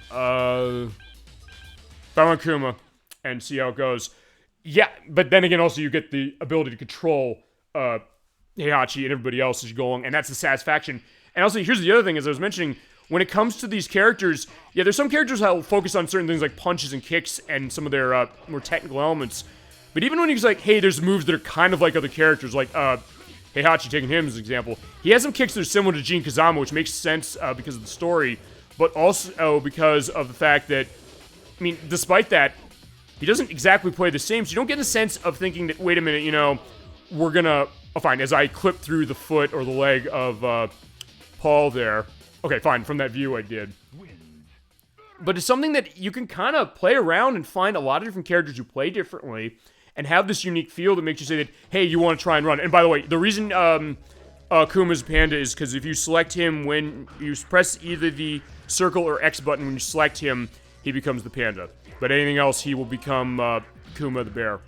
Kuma, and see how it goes. Yeah, but then again, also, you get the ability to control, Heihachi and everybody else is going, and that's the satisfaction. And also, here's the other thing, as I was mentioning, when it comes to these characters, yeah, there's some characters that will focus on certain things like punches and kicks and some of their more technical elements. But even when he's like, hey, there's moves that are kind of like other characters, like Heihachi, taking him as an example, he has some kicks that are similar to Jin Kazama, which makes sense because of the story, but also because of the fact that, I mean, despite that, he doesn't exactly play the same, so you don't get the sense of thinking that, wait a minute, you know, we're gonna, oh, fine, as I clip through the foot or the leg of Paul there. Okay, fine, from that view I did. But it's something that you can kind of play around and find a lot of different characters who play differently and have this unique feel that makes you say that, hey, you want to try and run. And by the way, the reason Kuma's panda is because if you select him when you press either the circle or X button when you select him, he becomes the panda. But anything else, he will become Kuma the bear.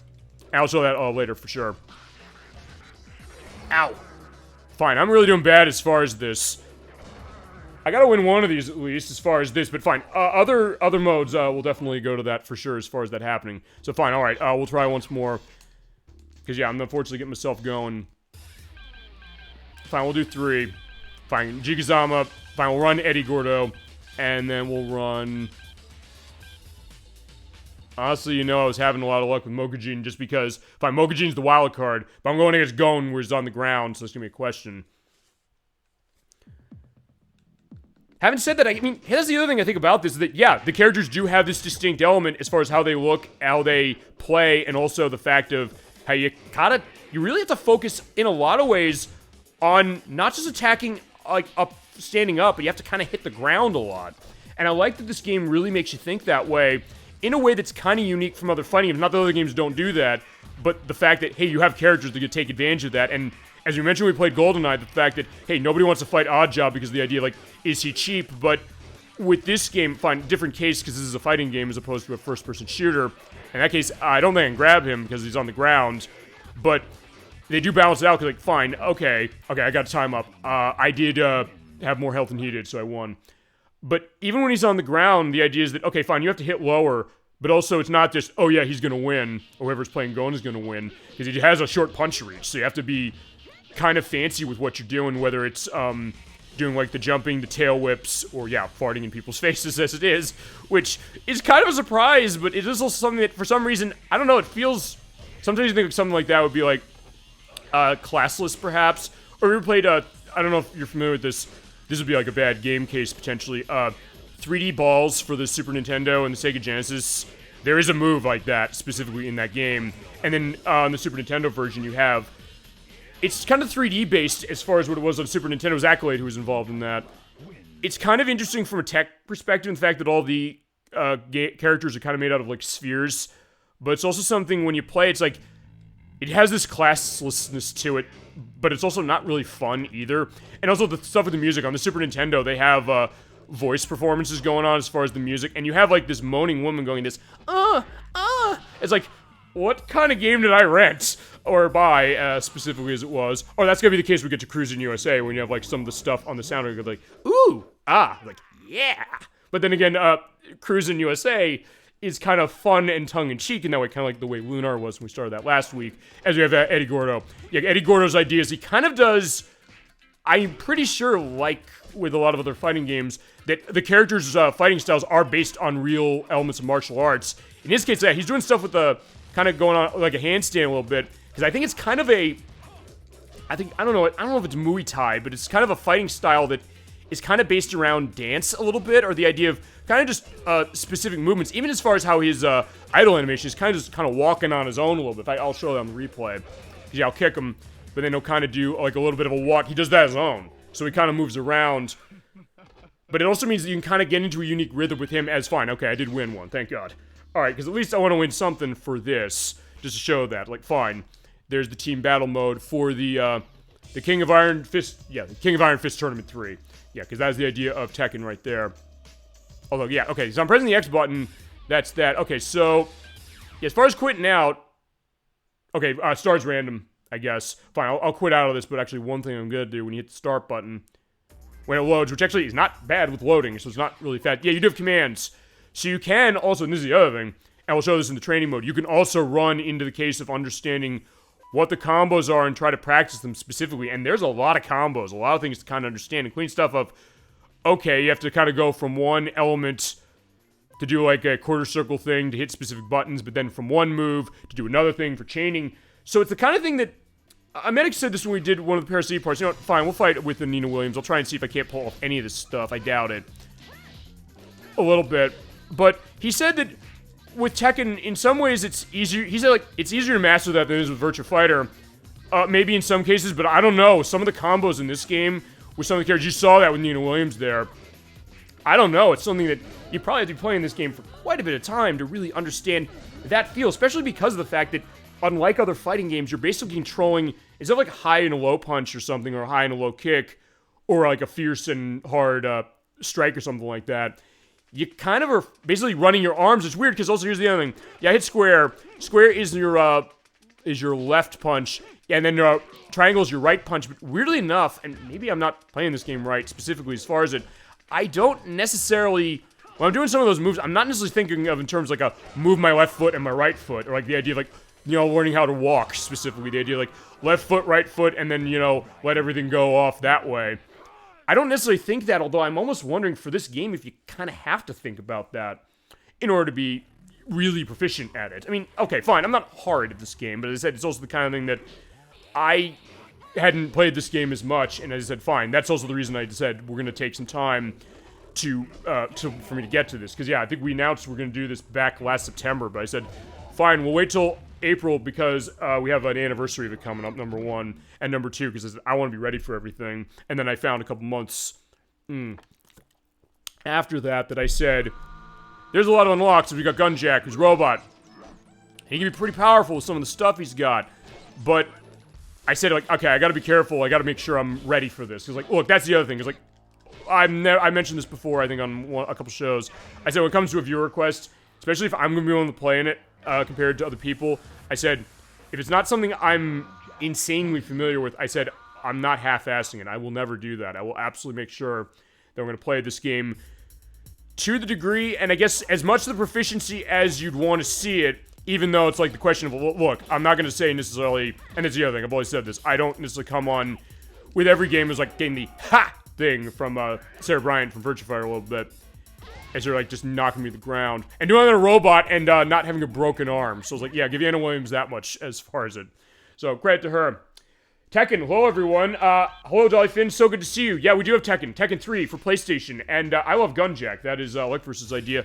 I'll show that later for sure. Ow. Fine, I'm really doing bad as far as this. I gotta win one of these at least, as far as this, but fine. Other modes, we'll definitely go to that for sure, as far as that happening. So fine, alright, we'll try once more. Because, yeah, I'm unfortunately getting myself going. Fine, we'll do 3. Fine, Jigazama. Fine, we'll run Eddie Gordo. And then we'll run... Honestly, you know, I was having a lot of luck with Mokujin just because... Fine, Mokujin's the wild card, but I'm going against Gon, where he's on the ground, so it's gonna be a question. Having said that, I mean, here's the other thing I think about this, is that, yeah, the characters do have this distinct element as far as how they look, how they play, and also the fact of how you really have to focus in a lot of ways on not just attacking, like, standing up, but you have to kind of hit the ground a lot. And I like that this game really makes you think that way, in a way that's kind of unique from other fighting games. Not that other games don't do that, but the fact that, hey, you have characters that can take advantage of that, and as we mentioned, we played GoldenEye, the fact that, hey, nobody wants to fight Oddjob because of the idea, like, is he cheap? But with this game, fine, different case, because this is a fighting game as opposed to a first-person shooter. In that case, I don't think I can grab him because he's on the ground, but they do balance it out, because, like, fine, okay, I got time up. I did have more health than he did, so I won. But even when he's on the ground, the idea is that, okay, fine, you have to hit lower, but also it's not just, oh yeah, he's going to win, or whoever's playing Gon is going to win, because he has a short punch reach, so you have to be kind of fancy with what you're doing, whether it's doing like the jumping, the tail whips, or yeah, farting in people's faces as it is, which is kind of a surprise, but it is also something that for some reason, I don't know, it feels, sometimes you think something like that would be like classless perhaps, or we played, I don't know if you're familiar with this would be like a bad game case potentially, 3D balls for the Super Nintendo and the Sega Genesis. There is a move like that specifically in that game, and then on the Super Nintendo version you have, it's kind of 3D based as far as what it was on Super Nintendo. It was Accolade who was involved in that. It's kind of interesting from a tech perspective, in the fact that all the characters are kind of made out of like spheres, but it's also something when you play, it's like, it has this classlessness to it, but it's also not really fun either. And also the stuff with the music, on the Super Nintendo, they have voice performances going on as far as the music, and you have like this moaning woman going this, it's like, what kind of game did I rent? Or buy, specifically as it was. Or that's gonna be the case when we get to Cruis'n USA, when you have like some of the stuff on the soundtrack, like, ooh, like, yeah. But then again, Cruis'n USA is kind of fun and tongue-in-cheek in that way, kind of like the way Lunar was when we started that last week, as we have Eddie Gordo. Yeah, Eddie Gordo's ideas, he kind of does, I'm pretty sure, like with a lot of other fighting games, that the characters' fighting styles are based on real elements of martial arts. In his case, yeah, he's doing stuff with the, kind of going on like a handstand a little bit, because I think it's kind of a, I don't know if it's Muay Thai, but it's kind of a fighting style that is kind of based around dance a little bit, or the idea of kind of just specific movements, even as far as how his idle animation is kind of walking on his own a little bit. I'll show that on the replay. Yeah, I'll kick him, but then he'll kind of do like a little bit of a walk. He does that on his own, so he kind of moves around. But it also means that you can kind of get into a unique rhythm with him as, fine, okay, I did win one, thank God. Alright, because at least I want to win something for this, just to show that, like, fine. There's the team battle mode for the King of Iron Fist, yeah, the King of Iron Fist Tournament 3. Yeah, because that's the idea of Tekken right there. Although, yeah, okay, so I'm pressing the X button, that's that. Okay, so, yeah, as far as quitting out, okay, starts random, I guess. Fine, I'll quit out of this, but actually one thing I'm gonna do when you hit the start button, when it loads, which actually is not bad with loading, so it's not really fast. Yeah, you do have commands. So you can also, and this is the other thing, and we'll show this in the training mode, you can also run into the case of understanding what the combos are and try to practice them specifically. And there's a lot of combos, a lot of things to kind of understand, including stuff of, okay, you have to kind of go from one element to do like a quarter circle thing to hit specific buttons, but then from one move to do another thing for chaining. So it's the kind of thing that, Medic said this when we did one of the Parasite parts, you know what, fine, we'll fight with the Nina Williams. I'll try and see if I can't pull off any of this stuff. I doubt it. A little bit. But he said that with Tekken, in some ways it's easier, he said like, it's easier to master that than it is with Virtua Fighter. Maybe in some cases, but I don't know. Some of the combos in this game with some of the characters, you saw that with Nina Williams there. I don't know, it's something that you probably have to be playing this game for quite a bit of time to really understand that feel, especially because of the fact that, unlike other fighting games, you're basically controlling, instead of like a high and a low punch or something, or a high and a low kick, or like a fierce and hard strike or something like that, you kind of are basically running your arms. It's weird, because also here's the other thing. Yeah, I hit square. Square is your left punch, and then triangle is your right punch, but weirdly enough, and maybe I'm not playing this game right specifically as far as it, I don't necessarily, when I'm doing some of those moves, I'm not necessarily thinking of in terms like a move my left foot and my right foot, or like the idea of like, you know, learning how to walk specifically. The idea of like left foot, right foot, and then, you know, let everything go off that way. I don't necessarily think that, although I'm almost wondering for this game if you kind of have to think about that in order to be really proficient at it. I mean, okay, fine, I'm not hard at this game, but as I said, it's also the kind of thing that I hadn't played this game as much, and as I said, fine, that's also the reason I said we're going to take some time for me to get to this, because yeah, I think we announced we're going to do this back last September, but I said, fine, we'll wait till April because we have an anniversary of it coming up, number one, and number two, because I want to be ready for everything. And then I found a couple months after that I said, there's a lot of unlocks. We got Gunjack, who's robot. He can be pretty powerful with some of the stuff he's got, but I said, like, okay, I gotta be careful, I gotta make sure I'm ready for this, because, like, look, that's the other thing, is like, I mentioned this before, I think, on a couple shows. I said, when it comes to a viewer request, especially if I'm gonna be willing to play in it, compared to other people, I said, if it's not something I'm insanely familiar with, I said, I'm not half-assing it. I will never do that. I will absolutely make sure that we're going to play this game to the degree, and I guess as much of the proficiency as you'd want to see it, even though it's like the question of, look, I'm not going to say necessarily, and it's the other thing, I've always said this, I don't necessarily come on with every game as like getting the ha thing from Sarah Bryant from Virtua Fighter a little bit, as they're like just knocking me to the ground, and doing it on a robot and not having a broken arm. So I was like, yeah, give Anna Williams that much as far as it. So credit to her. Tekken, hello everyone. Hello Dolly Finn, so good to see you. Yeah, we do have Tekken. Tekken 3 for PlayStation, and I love Gunjack. That is ElecVerse's idea.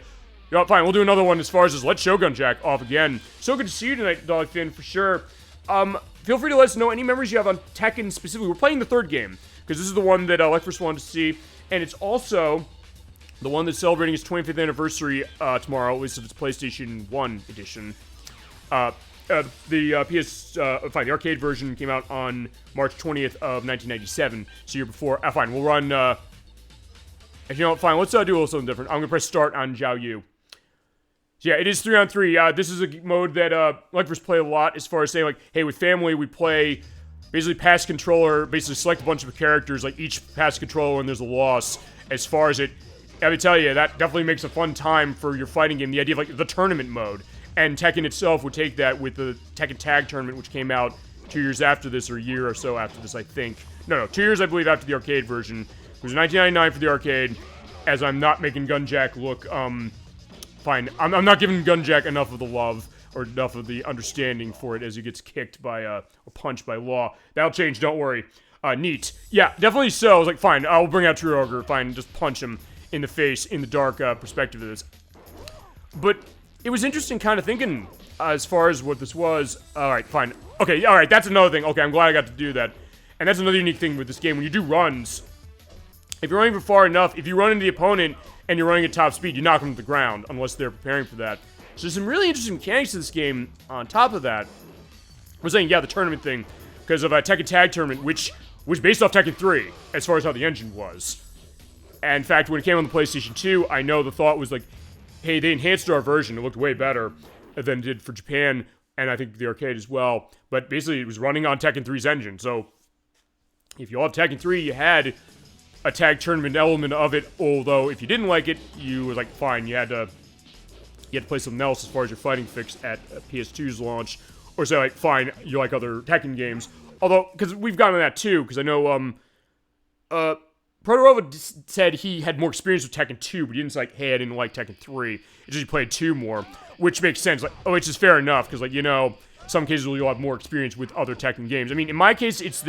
You know, fine, we'll do another one as far as this. Let's show Gunjack off again. So good to see you tonight, Dolly Finn, for sure. Feel free to let us know any memories you have on Tekken specifically. We're playing the third game, because this is the one that ElecVerse wanted to see, and it's also the one that's celebrating its 25th anniversary tomorrow, at least of its PlayStation 1 edition. The arcade version came out on March 20th of 1997, so year before. Fine, we'll run, you know what, fine, let's do a little something different. I'm gonna press start on Zhao Yu. So yeah, it is 3-on-3. This is a mode that ElecVerse play a lot, as far as saying, like, hey, with family, we play basically pass controller, basically select a bunch of characters, like each pass controller, and there's a loss. As far as it, I would tell you, that definitely makes a fun time for your fighting game, the idea of, like, the tournament mode. And Tekken itself would take that with the Tekken Tag Tournament, which came out 2 years after this, or a year or so after this, I think. No, 2 years, I believe, after the arcade version. It was 1999 for the arcade, as I'm not making Gunjack look, fine. I'm not giving Gunjack enough of the love, or enough of the understanding for it as he gets kicked by, or punched by Law. That'll change, don't worry. Neat. Yeah, definitely so. I was like, fine, I'll bring out True Ogre, fine, just punch him in the face, in the dark, perspective of this. But it was interesting kind of thinking, as far as what this was. Alright, fine. Okay, alright, that's another thing. Okay, I'm glad I got to do that. And that's another unique thing with this game. When you do runs, if you're running for far enough, if you run into the opponent and you're running at top speed, you knock them to the ground, unless they're preparing for that. So there's some really interesting mechanics to this game on top of that. I was saying, yeah, the tournament thing, because of a Tekken Tag Tournament, which was based off Tekken 3, as far as how the engine was. And in fact, when it came on the PlayStation 2, I know the thought was like, hey, they enhanced our version. It looked way better than it did for Japan, and I think the arcade as well. But basically, it was running on Tekken 3's engine. So if you all have Tekken 3, you had a tag tournament element of it. Although, if you didn't like it, you were like, fine, you had to play something else as far as your fighting fix at PS2's launch. Or say, like, fine, you like other Tekken games. Although, because we've gotten to that too, because I know, Protorova said he had more experience with Tekken 2, but he didn't say, like, hey, I didn't like Tekken 3. It's just he played 2 more, which makes sense. Like, oh, which is fair enough, because, like, you know, some cases you'll have more experience with other Tekken games. I mean, in my case, it's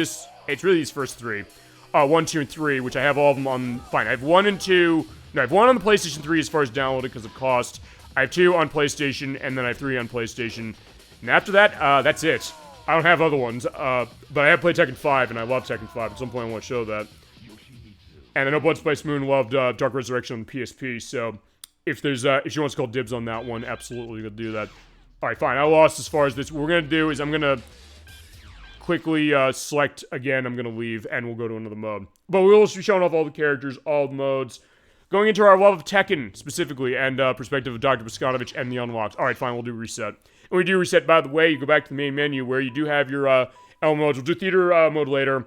really these first 3. 1, 2, and 3, which I have all of them on, fine, I have 1 and 2, no, I have 1 on the PlayStation 3 as far as downloaded because of cost. I have 2 on PlayStation, and then I have 3 on PlayStation. And after that, that's it. I don't have other ones, but I have played Tekken 5, and I love Tekken 5. At some point, I want to show that. And I know Blood Spice Moon loved Dark Resurrection on the PSP, so if she wants to call dibs on that one, absolutely gonna do that. Alright, fine, I lost as far as this. What we're gonna do is I'm gonna quickly select again, I'm gonna leave, and we'll go to another mode. But we will be showing off all the characters, all the modes, going into our love of Tekken, specifically, and perspective of Dr. Boskanovich and the unlocks. Alright, fine, we'll do reset. And we do reset, by the way, you go back to the main menu where you do have your L modes. We'll do theater mode later,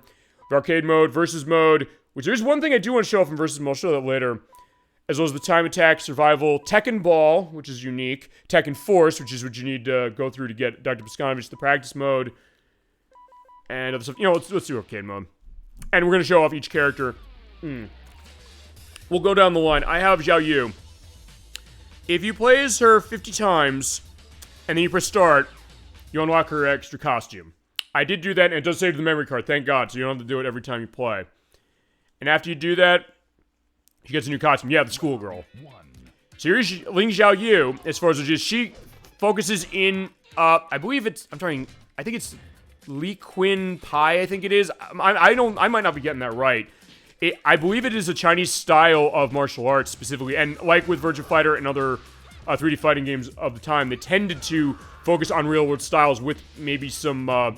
arcade mode, versus mode, which there's one thing I do want to show off in versus mode, I'll show that later, as well as the time attack, survival, Tekken Ball, which is unique, Tekken Force, which is what you need to go through to get Dr. Boskanovich, the practice mode, and other stuff. You know, let's do arcade mode. And we're going to show off each character. We'll go down the line. I have Xiao Yu. If you play as her 50 times, and then you press start, you unlock her extra costume. I did do that, and it does save to the memory card, thank God, so you don't have to do it every time you play. And after you do that, she gets a new costume. Yeah, the schoolgirl. So here's Ling Xiao Yu, as far as it is. She focuses in, I believe it's, I think it's Li Qin Pai, I think it is. I might not be getting that right. I believe it is a Chinese style of martial arts, specifically, and like with Virtua Fighter and other 3D fighting games of the time, they tended to focus on real-world styles with maybe some, I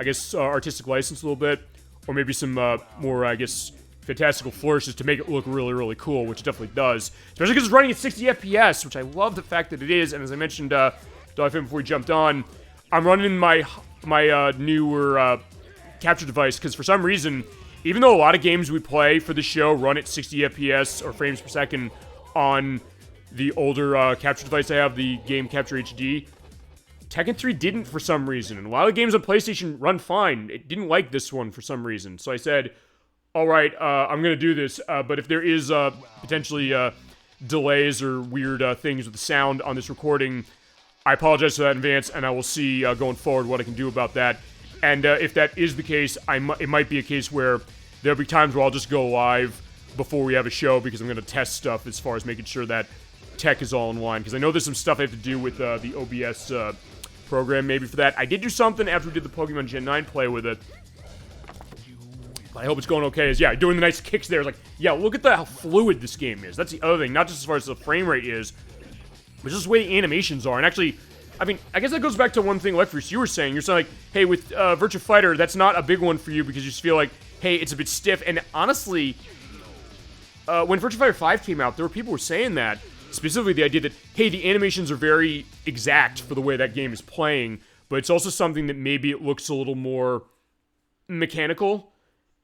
guess, artistic license a little bit, or maybe some more, I guess, fantastical flourishes to make it look really, really cool, which it definitely does. Especially because it's running at 60 FPS, which I love the fact that it is, and as I mentioned, before we jumped on, I'm running my newer capture device, because for some reason, even though a lot of games we play for the show run at 60 FPS, or frames per second, on the older capture device I have, the Game Capture HD, Tekken 3 didn't for some reason. And a lot of games on PlayStation run fine. It didn't like this one for some reason. So I said, alright, I'm going to do this. But if there is potentially delays or weird things with the sound on this recording, I apologize for that in advance, and I will see going forward what I can do about that. And if that is the case, it might be a case where there'll be times where I'll just go live before we have a show, because I'm going to test stuff as far as making sure that tech is all in line, because I know there's some stuff I have to do with the OBS program maybe for that. I did do something after we did the Pokemon Gen 9 play with it. I hope it's going okay. Yeah, doing the nice kicks there. It's like, yeah, look at how fluid this game is. That's the other thing. Not just as far as the frame rate is, but just the way the animations are. And actually, I mean, I guess that goes back to one thing, ElecVerse, you were saying. You're saying, like, hey, with Virtua Fighter, that's not a big one for you because you just feel like, hey, it's a bit stiff. And honestly, when Virtua Fighter 5 came out, there were people who were saying that. Specifically the idea that, hey, the animations are very exact for the way that game is playing, but it's also something that maybe it looks a little more mechanical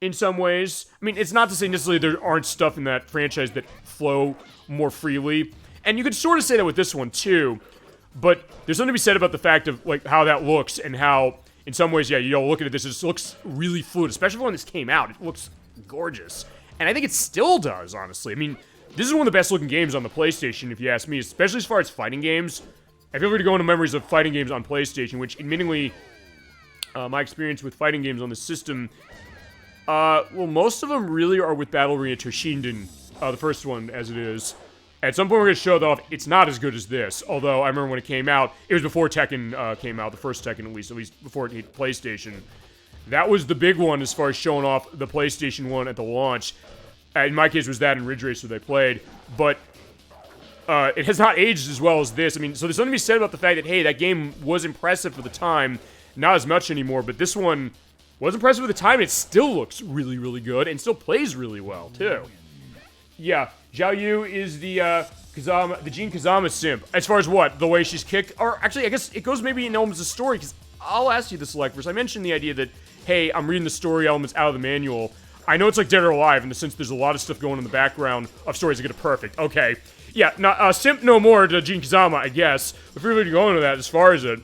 in some ways. I mean, it's not to say necessarily there aren't stuff in that franchise that flow more freely, and you could sort of say that with this one too, but there's something to be said about the fact of, like, how that looks and how, in some ways, yeah, you know, looking at this, it just looks really fluid, especially when this came out. It looks gorgeous, and I think it still does, honestly. I mean, this is one of the best looking games on the PlayStation, if you ask me, especially as far as fighting games. I feel free to go into memories of fighting games on PlayStation, which, admittingly, my experience with fighting games on the system, well, most of them really are with Battle Arena Toshinden, the first one, as it is. At some point, we're going to show that off. It's not as good as this, although I remember when it came out, it was before Tekken came out, the first Tekken at least before it hit PlayStation. That was the big one as far as showing off the PlayStation 1 at the launch. In my case, it was that and Ridge Racer they played, but it has not aged as well as this. I mean, so there's something to be said about the fact that, hey, that game was impressive for the time, not as much anymore, but this one was impressive at the time, and it still looks really, really good, and still plays really well, too. Yeah, Xiao Yu is the Jean Kazama simp. As far as what? The way she's kicked? Or, actually, I guess it goes maybe in elements of story, because I'll ask you this, ElecVerse. I mentioned the idea that, hey, I'm reading the story elements out of the manual. I know it's like Dead or Alive in the sense there's a lot of stuff going on in the background of stories that get it perfect. Okay. Yeah, simp no more to Jean Kazama, I guess. But if we're really going to that as far as it,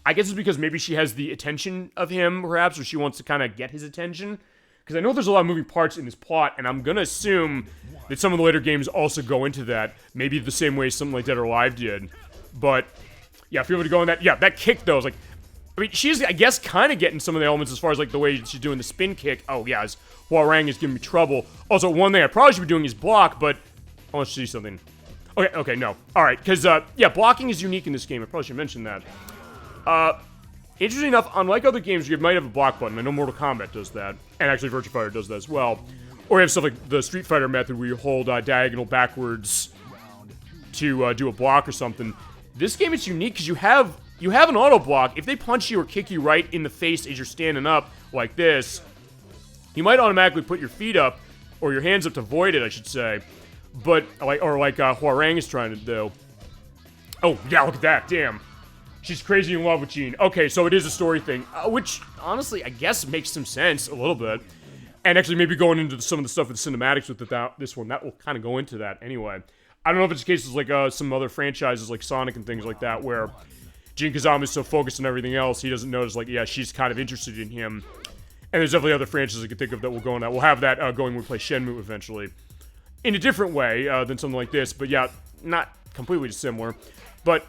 I guess it's because maybe she has the attention of him, perhaps, or she wants to kind of get his attention. Because I know there's a lot of moving parts in this plot, and I'm gonna assume that some of the later games also go into that. Maybe the same way something like Dead or Alive did. But, yeah, feel free to go on that. Yeah, that kick, though, is like... I mean, she's, I guess, kind of getting some of the elements as far as, like, the way she's doing the spin kick. Oh, yeah, Hwoarang is giving me trouble. Also, one thing I probably should be doing is block, but... I want to see something. Okay, no. Alright, because, yeah, blocking is unique in this game. I probably should mention that. Interesting enough, unlike other games, you might have a block button. I know Mortal Kombat does that. And actually, Virtua Fighter does that as well. Or you have stuff like the Street Fighter method where you hold diagonal backwards to do a block or something. This game is unique because you have an auto block. If they punch you or kick you right in the face as you're standing up like this, you might automatically put your feet up, or your hands up to void it, I should say. But, like Hwoarang is trying to do. Oh, yeah, look at that, damn. She's crazy in love with Jean. Okay, so it is a story thing, which, honestly, I guess makes some sense, a little bit. And actually, maybe going into some of the stuff with cinematics with this one, that will kind of go into that anyway. I don't know if it's cases like some other franchises like Sonic and things like that, where Jin Kazama is so focused on everything else, he doesn't notice, like, yeah, she's kind of interested in him. And there's definitely other franchises I can think of that will go on that. We'll have that going when we play Shenmue eventually. In a different way than something like this, but yeah, not completely dissimilar. But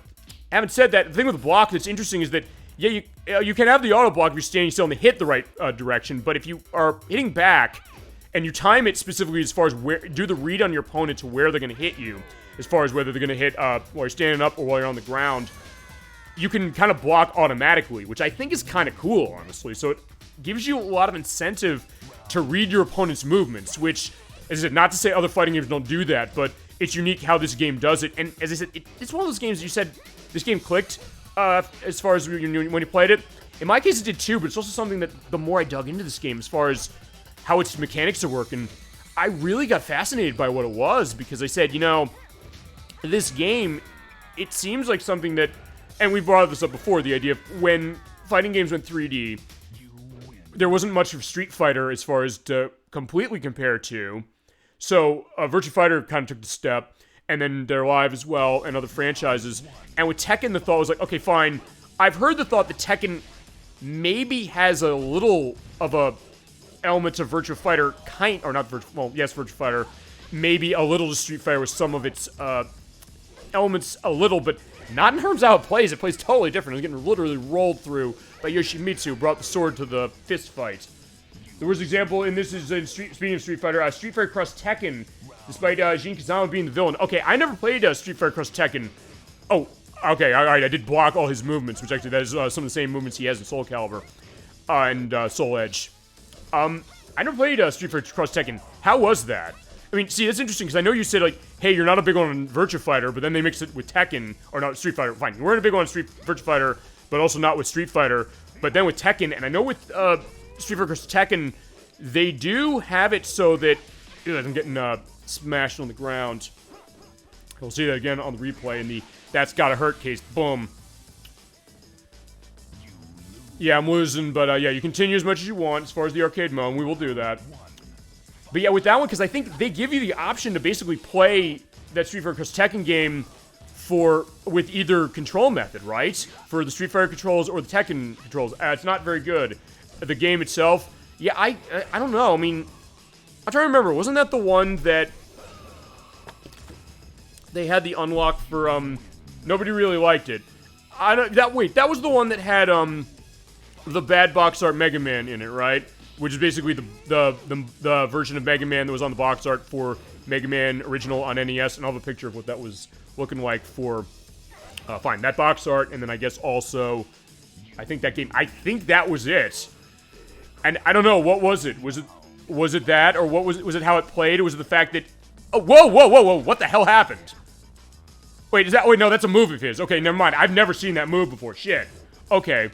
having said that, the thing with the block that's interesting is that, yeah, you can have the auto block if you're standing still and they hit the right direction, but if you are hitting back and you time it specifically as far as do the read on your opponent to where they're going to hit you, as far as whether they're going to hit while you're standing up or while you're on the ground, you can kind of block automatically, which I think is kind of cool, honestly. So it gives you a lot of incentive to read your opponent's movements, which, as I said, not to say other fighting games don't do that, but it's unique how this game does it. And as I said, it's one of those games you said this game clicked as far as when you played it. In my case, it did too, but it's also something that the more I dug into this game as far as how its mechanics are working, I really got fascinated by what it was, because I said, you know, this game, it seems like something that, and we brought this up before, the idea of when fighting games went 3D, there wasn't much of Street Fighter as far as to completely compare to. So, Virtua Fighter kind of took the step, and then Dead or Alive as well, and other franchises. And with Tekken, the thought was like, okay, fine. I've heard the thought that Tekken maybe has a little of a element of Virtua Fighter, Virtua Fighter, maybe a little to Street Fighter with some of its elements a little, but not in terms of how it plays. It plays totally different. It's getting literally rolled through by Yoshimitsu, who brought the sword to the fist fight. There was an example, and this is in speaking of Street Fighter, Street Fighter Cross Tekken, despite Jin Kazama being the villain. Okay, I never played Street Fighter Cross Tekken. Oh, okay, alright, I did block all his movements, which actually that is some of the same movements he has in Soul Calibur and Soul Edge. I never played Street Fighter Cross Tekken. How was that? I mean, see, that's interesting, because I know you said, like, hey, you're not a big one on Virtua Fighter, but then they mix it with Tekken, or not, Street Fighter, fine. You weren't a big one on Virtua Fighter, but also not with Street Fighter, but then with Tekken, and I know with Street Fighter Cross Tekken, they do have it so that, I'm getting smashed on the ground. We'll see that again on the replay in the that's gotta hurt case. Boom. Yeah, I'm losing, but yeah, you continue as much as you want as far as the arcade mode, and we will do that. But yeah, with that one, because I think they give you the option to basically play that Street Fighter Cross Tekken game with either control method, right? For the Street Fighter controls or the Tekken controls. It's not very good. The game itself, yeah, I don't know. I mean, I'm trying to remember. Wasn't that the one that they had the unlock for? Nobody really liked it. That was the one that had the bad box art Mega Man in it, right? Which is basically the version of Mega Man that was on the box art for Mega Man original on NES, and I'll have a picture of what that was looking like for, fine, that box art, and then I guess also, I think that game, I think that was it. And I don't know, what was it? Was it that, or what was it how it played, or was it the fact that, oh, whoa, what the hell happened? Wait, no, that's a move of his. Okay, never mind, I've never seen that move before, shit. Okay.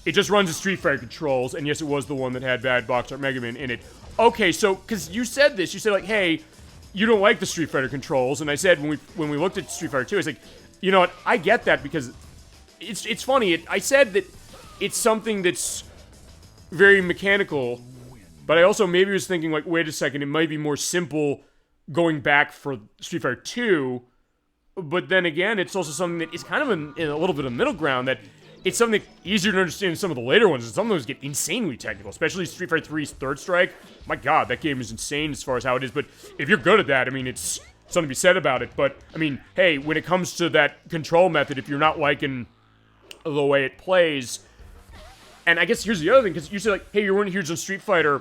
It just runs the Street Fighter controls, and yes, it was the one that had bad box art Mega Man in it. Okay, so, because you said this, you said, like, hey, you don't like the Street Fighter controls, and I said, when we looked at Street Fighter 2, I was like, you know what, I get that, because it's funny, I said that it's something that's very mechanical, but I also maybe was thinking, like, wait a second, it might be more simple going back for Street Fighter 2, but then again, it's also something that is kind of in a little bit of middle ground, that it's something easier to understand than some of the later ones, and some of those get insanely technical, especially Street Fighter 3's Third Strike. My god, that game is insane as far as how it is, but if you're good at that, I mean, it's something to be said about it, but, I mean, hey, when it comes to that control method, if you're not liking the way it plays, and I guess here's the other thing, because you say, like, hey, you're one huge on Street Fighter,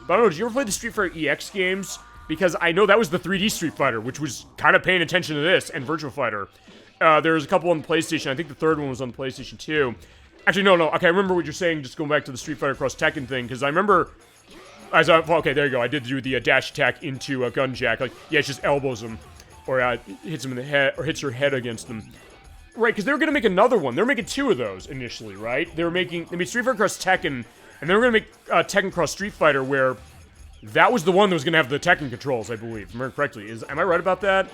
but I don't know, did you ever play the Street Fighter EX games? Because I know that was the 3D Street Fighter, which was kind of paying attention to this, and Virtua Fighter. There's a couple on the PlayStation. I think the third one was on the PlayStation 2. Actually, no. Okay, I remember what you're saying, just going back to the Street Fighter Cross Tekken thing, because I remember... okay, there you go. I did do the dash attack into a gun jack. Like, yeah, it just elbows him, or hits him in the head, or hits her head against him. Right, because they were going to make another one. They were making 2 of those initially, right? They made Street Fighter Cross Tekken, and they were going to make Tekken Cross Street Fighter, where that was the one that was going to have the Tekken controls, I believe, if I remember correctly. Am I right about that?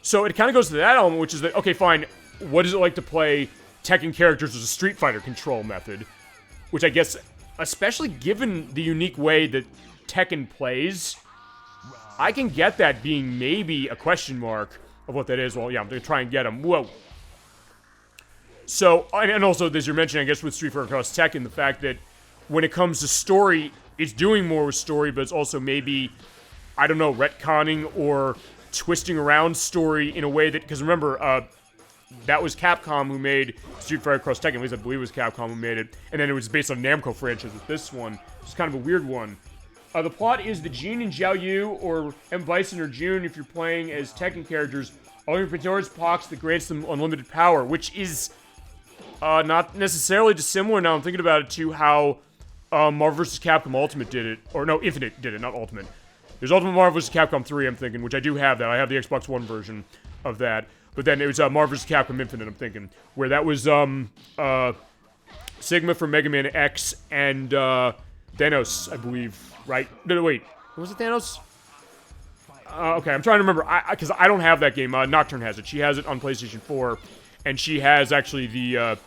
So it kind of goes to that element, which is that, okay, fine, what is it like to play Tekken characters as a Street Fighter control method? Which I guess, especially given the unique way that Tekken plays, I can get that being maybe a question mark of what that is. Well, yeah, I'm going to try and get him. Whoa. So, and also, as you're mentioning, I guess with Street Fighter Cross Tekken, the fact that when it comes to story, it's doing more with story, but it's also maybe, I don't know, retconning or twisting around story in a way that, because remember, that was Capcom who made Street Fighter Cross Tekken, at least I believe it was Capcom who made it, and then it was based on Namco franchise with this one. It's kind of a weird one. The plot is that Jin and Xiao Yu, or M. Bison or Jun, if you're playing as Tekken characters, all your Pandora's Box that grants them unlimited power, which is not necessarily dissimilar, now I'm thinking about it, to how Marvel vs. Capcom Ultimate did it, or no, Infinite did it, not Ultimate. There's Ultimate Marvel vs. Capcom 3, I'm thinking, which I do have that. I have the Xbox One version of that. But then it was Marvel vs. Capcom Infinite, I'm thinking, where that was Sigma from Mega Man X and Thanos, I believe, right? No, wait, was it Thanos? Okay, I'm trying to remember, because I don't have that game. Nocturne has it. She has it on PlayStation 4, and she has actually the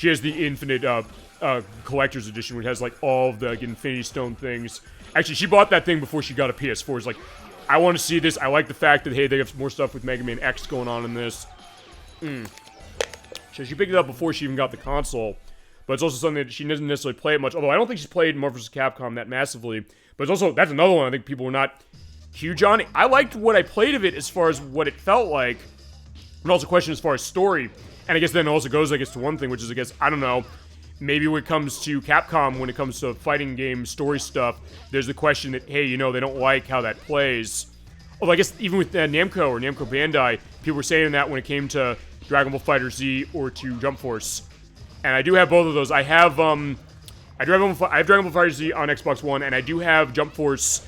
Infinite Collector's Edition, which has like all of the Infinity Stone things. Actually, she bought that thing before she got a PS4. It's like, I want to see this. I like the fact that, hey, they have more stuff with Mega Man X going on in this. So she picked it up before she even got the console. But it's also something that she doesn't necessarily play it much. Although I don't think she's played Marvel vs. Capcom that massively. But it's also, that's another one I think people were not huge on. I liked what I played of it as far as what it felt like. And also a question as far as story. And I guess then it also goes, I guess, to one thing, which is, I guess, I don't know, maybe when it comes to Capcom, when it comes to fighting game story stuff, there's the question that, hey, you know, they don't like how that plays. Although I guess even with Namco or Namco Bandai, people were saying that when it came to Dragon Ball FighterZ or to Jump Force. And I do have both of those. I have Dragon Ball FighterZ on Xbox One, and I do have Jump Force.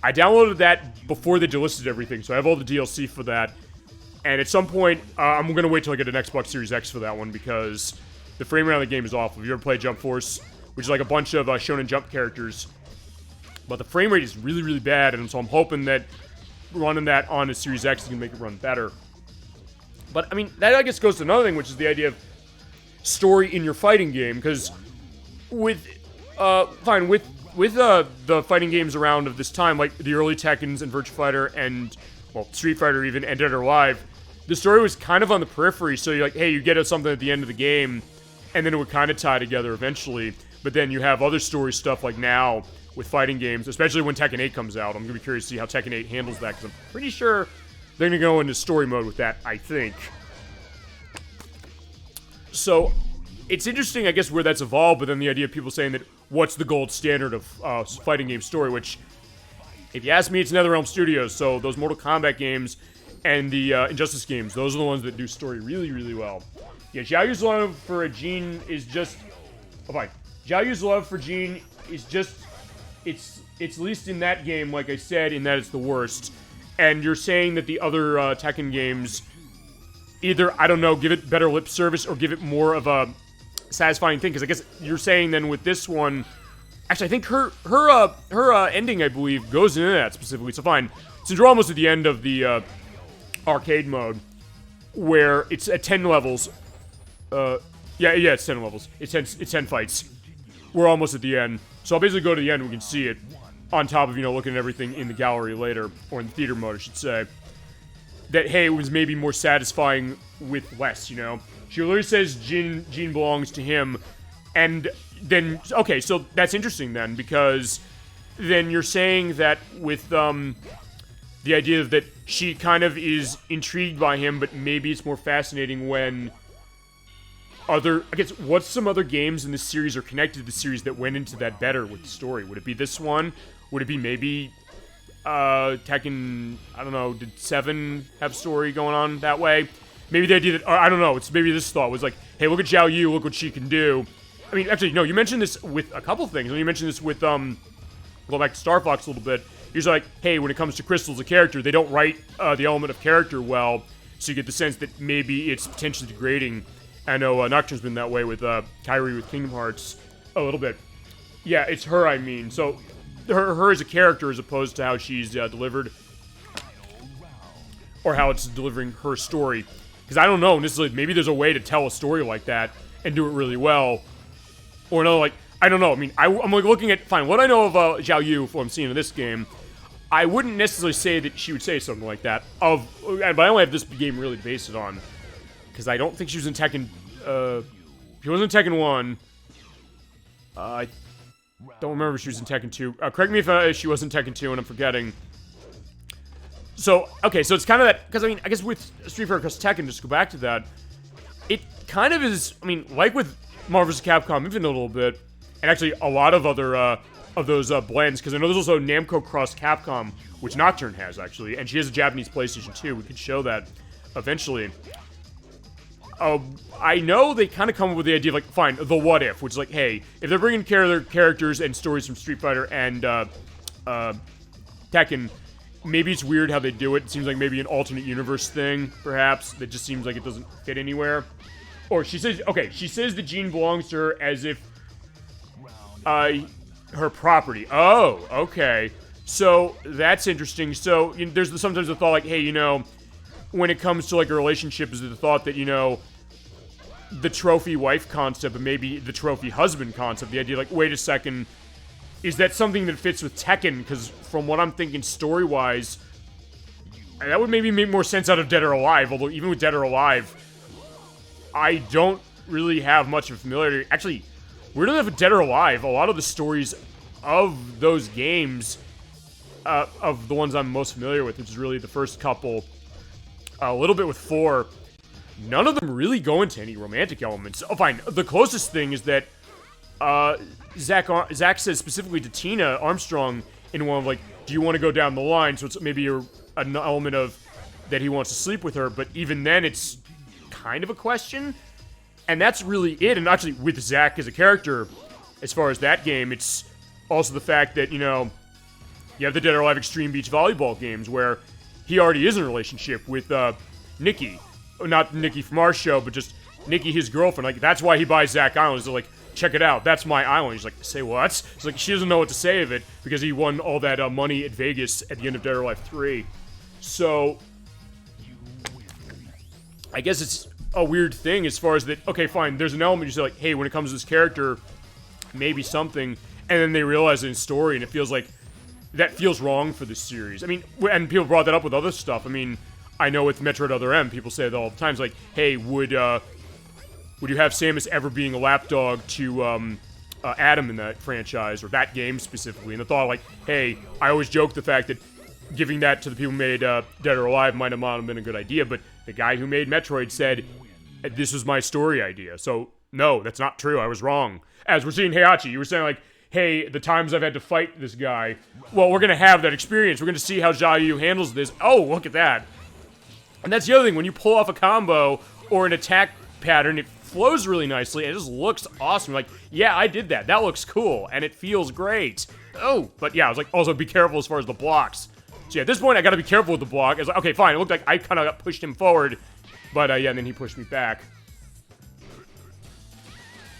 I downloaded that before they delisted everything, so I have all the DLC for that. And at some point, I'm going to wait till I get an Xbox Series X for that one, because the frame rate on the game is awful. If you ever played Jump Force, which is like a bunch of Shonen Jump characters, but the frame rate is really, really bad, and so I'm hoping that running that on a Series X is going to make it run better. But, I mean, that I guess goes to another thing, which is the idea of story in your fighting game, because with the fighting games around of this time, like the early Tekkens and Virtua Fighter and, well, Street Fighter even, and Dead or Alive, the story was kind of on the periphery, so you're like, hey, you get something at the end of the game, and then it would kind of tie together eventually, but then you have other story stuff like now with fighting games, especially when Tekken 8 comes out. I'm going to be curious to see how Tekken 8 handles that, because I'm pretty sure they're going to go into story mode with that, I think. So, it's interesting, I guess, where that's evolved, but then the idea of people saying that what's the gold standard of fighting game story, which, if you ask me, it's NetherRealm Studios, so those Mortal Kombat games and the Injustice games, those are the ones that do story really, really well. Yeah, Xiao Yu's love for Jean is just... Oh, fine. Xiao Yu's love for Jean is just... It's at least in that game, like I said, in that it's the worst. And you're saying that the other Tekken games either, I don't know, give it better lip service or give it more of a satisfying thing. Because I guess you're saying then with this one... Actually, I think her ending, I believe, goes into that specifically. So fine. Since we're almost at the end of the arcade mode, where it's at 10 levels... Yeah, it's 10 levels. It's 10 fights. We're almost at the end. So I'll basically go to the end and we can see it. On top of, you know, looking at everything in the gallery later. Or in the theater mode, I should say. That, hey, it was maybe more satisfying with less, you know? She literally says Jin belongs to him, and then, okay, so that's interesting then, because then you're saying that with, the idea that she kind of is intrigued by him, but maybe it's more fascinating when I guess, what's some other games in this series or connected to the series that went into that better with the story? Would it be this one? Would it be maybe, Tekken, I don't know, did 7 have story going on that way? Maybe the idea that, or I don't know, it's maybe this thought was like, hey, look at Xiao Yu, look what she can do. I mean, actually, no, you mentioned this with a couple things. You mentioned this with, go back to Star Fox a little bit. You're like, hey, when it comes to Crystal as a character, they don't write the element of character well, so you get the sense that maybe it's potentially degrading. I know Nocturne's been that way with Kyrie with Kingdom Hearts a little bit. Yeah, it's her, I mean. So, her as a character as opposed to how she's delivered, or how it's delivering her story. Because I don't know, maybe there's a way to tell a story like that and do it really well. Or another, like, I don't know. I mean, I'm like looking at, fine, what I know of Xiao Yu, what I'm seeing in this game, I wouldn't necessarily say that she would say something like that. But I only have this game really to base it on. Because I don't think she was in Tekken, she wasn't in Tekken 1. I don't remember if she was in Tekken 2. Correct me if she was in Tekken 2 and I'm forgetting. So, okay, so it's kind of that, because I mean, I guess with Street Fighter Cross Tekken, just to go back to that, it kind of is, I mean, like with Marvel vs. Capcom Infinite a little bit, and actually a lot of other, of those blends, because I know there's also Namco Cross Capcom, which Nocturne has, actually, and she has a Japanese PlayStation 2. We could show that eventually. I know they kind of come up with the idea of, like, fine, the what if, which is like, hey, if they're bringing characters and stories from Street Fighter and, Tekken, maybe it's weird how they do it. It seems like maybe an alternate universe thing, perhaps, that just seems like it doesn't fit anywhere. Or she says, okay, she says that Jean belongs to her as if, her property. Oh, okay. So, that's interesting. So, there's sometimes the thought, like, hey, when it comes to, like, a relationship, is the thought that, the trophy wife concept, but maybe the trophy husband concept, the idea, like, wait a second, is that something that fits with Tekken? Because from what I'm thinking story-wise, that would maybe make more sense out of Dead or Alive, although even with Dead or Alive, I don't really have much of familiarity. Actually, weird enough with Dead or Alive, a lot of the stories of those games, of the ones I'm most familiar with, which is really the first couple, a little bit with 4, none of them really go into any romantic elements. Oh, fine. The closest thing is that Zach says specifically to Tina Armstrong in one of, like, do you want to go down the line? So it's maybe an element of that he wants to sleep with her, but even then it's kind of a question. And that's really it. And actually, with Zach as a character, as far as that game, it's also the fact that, you have the Dead or Alive Extreme Beach Volleyball games where he already is in a relationship with Nikki. Not Nikki from our show, but just Nikki, his girlfriend. Like, that's why he buys Zack Island. He's like, check it out, that's my island. He's like, say what? It's like, she doesn't know what to say of it because he won all that money at Vegas at the end of Dead or Alive 3. So, I guess it's a weird thing as far as that, okay, fine, there's an element you say, like, hey, when it comes to this character, maybe something, and then they realize it in story, and it feels like that feels wrong for this series. I mean, and people brought that up with other stuff. I mean, I know with Metroid Other M, people say that all the time. It's like, hey, would you have Samus ever being a lapdog to Adam in that franchise, or that game specifically? And the thought, like, hey, I always joke the fact that giving that to the people who made Dead or Alive might not have been a good idea, but the guy who made Metroid said, this was my story idea. So, no, that's not true. I was wrong. As we're seeing Heihachi, you were saying, like, hey, the times I've had to fight this guy, well, we're going to have that experience. We're going to see how Xiao Yu handles this. Oh, look at that. And that's the other thing. When you pull off a combo or an attack pattern, it flows really nicely, and it just looks awesome. Like, yeah, I did that. That looks cool, and it feels great. Oh, but yeah, I was like, also be careful as far as the blocks. So yeah, at this point, I got to be careful with the block. I was like, okay, fine. It looked like I kind of pushed him forward, but yeah, and then he pushed me back.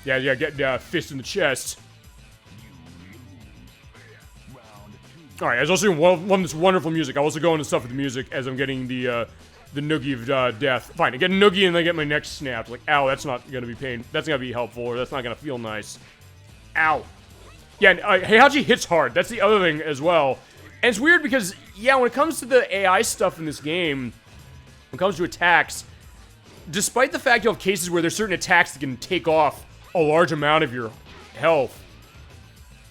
Yeah, get fist in the chest. Alright, I was also doing this wonderful music. I'll also go into stuff with the music as I'm getting the noogie of death. Fine, I get a noogie and then I get my neck snapped. Like, ow, that's not gonna be pain. That's gonna be helpful, or that's not gonna feel nice. Ow. Yeah, and, Heihachi hits hard. That's the other thing as well. And it's weird because, yeah, when it comes to the AI stuff in this game, when it comes to attacks, despite the fact you have cases where there's certain attacks that can take off a large amount of your health,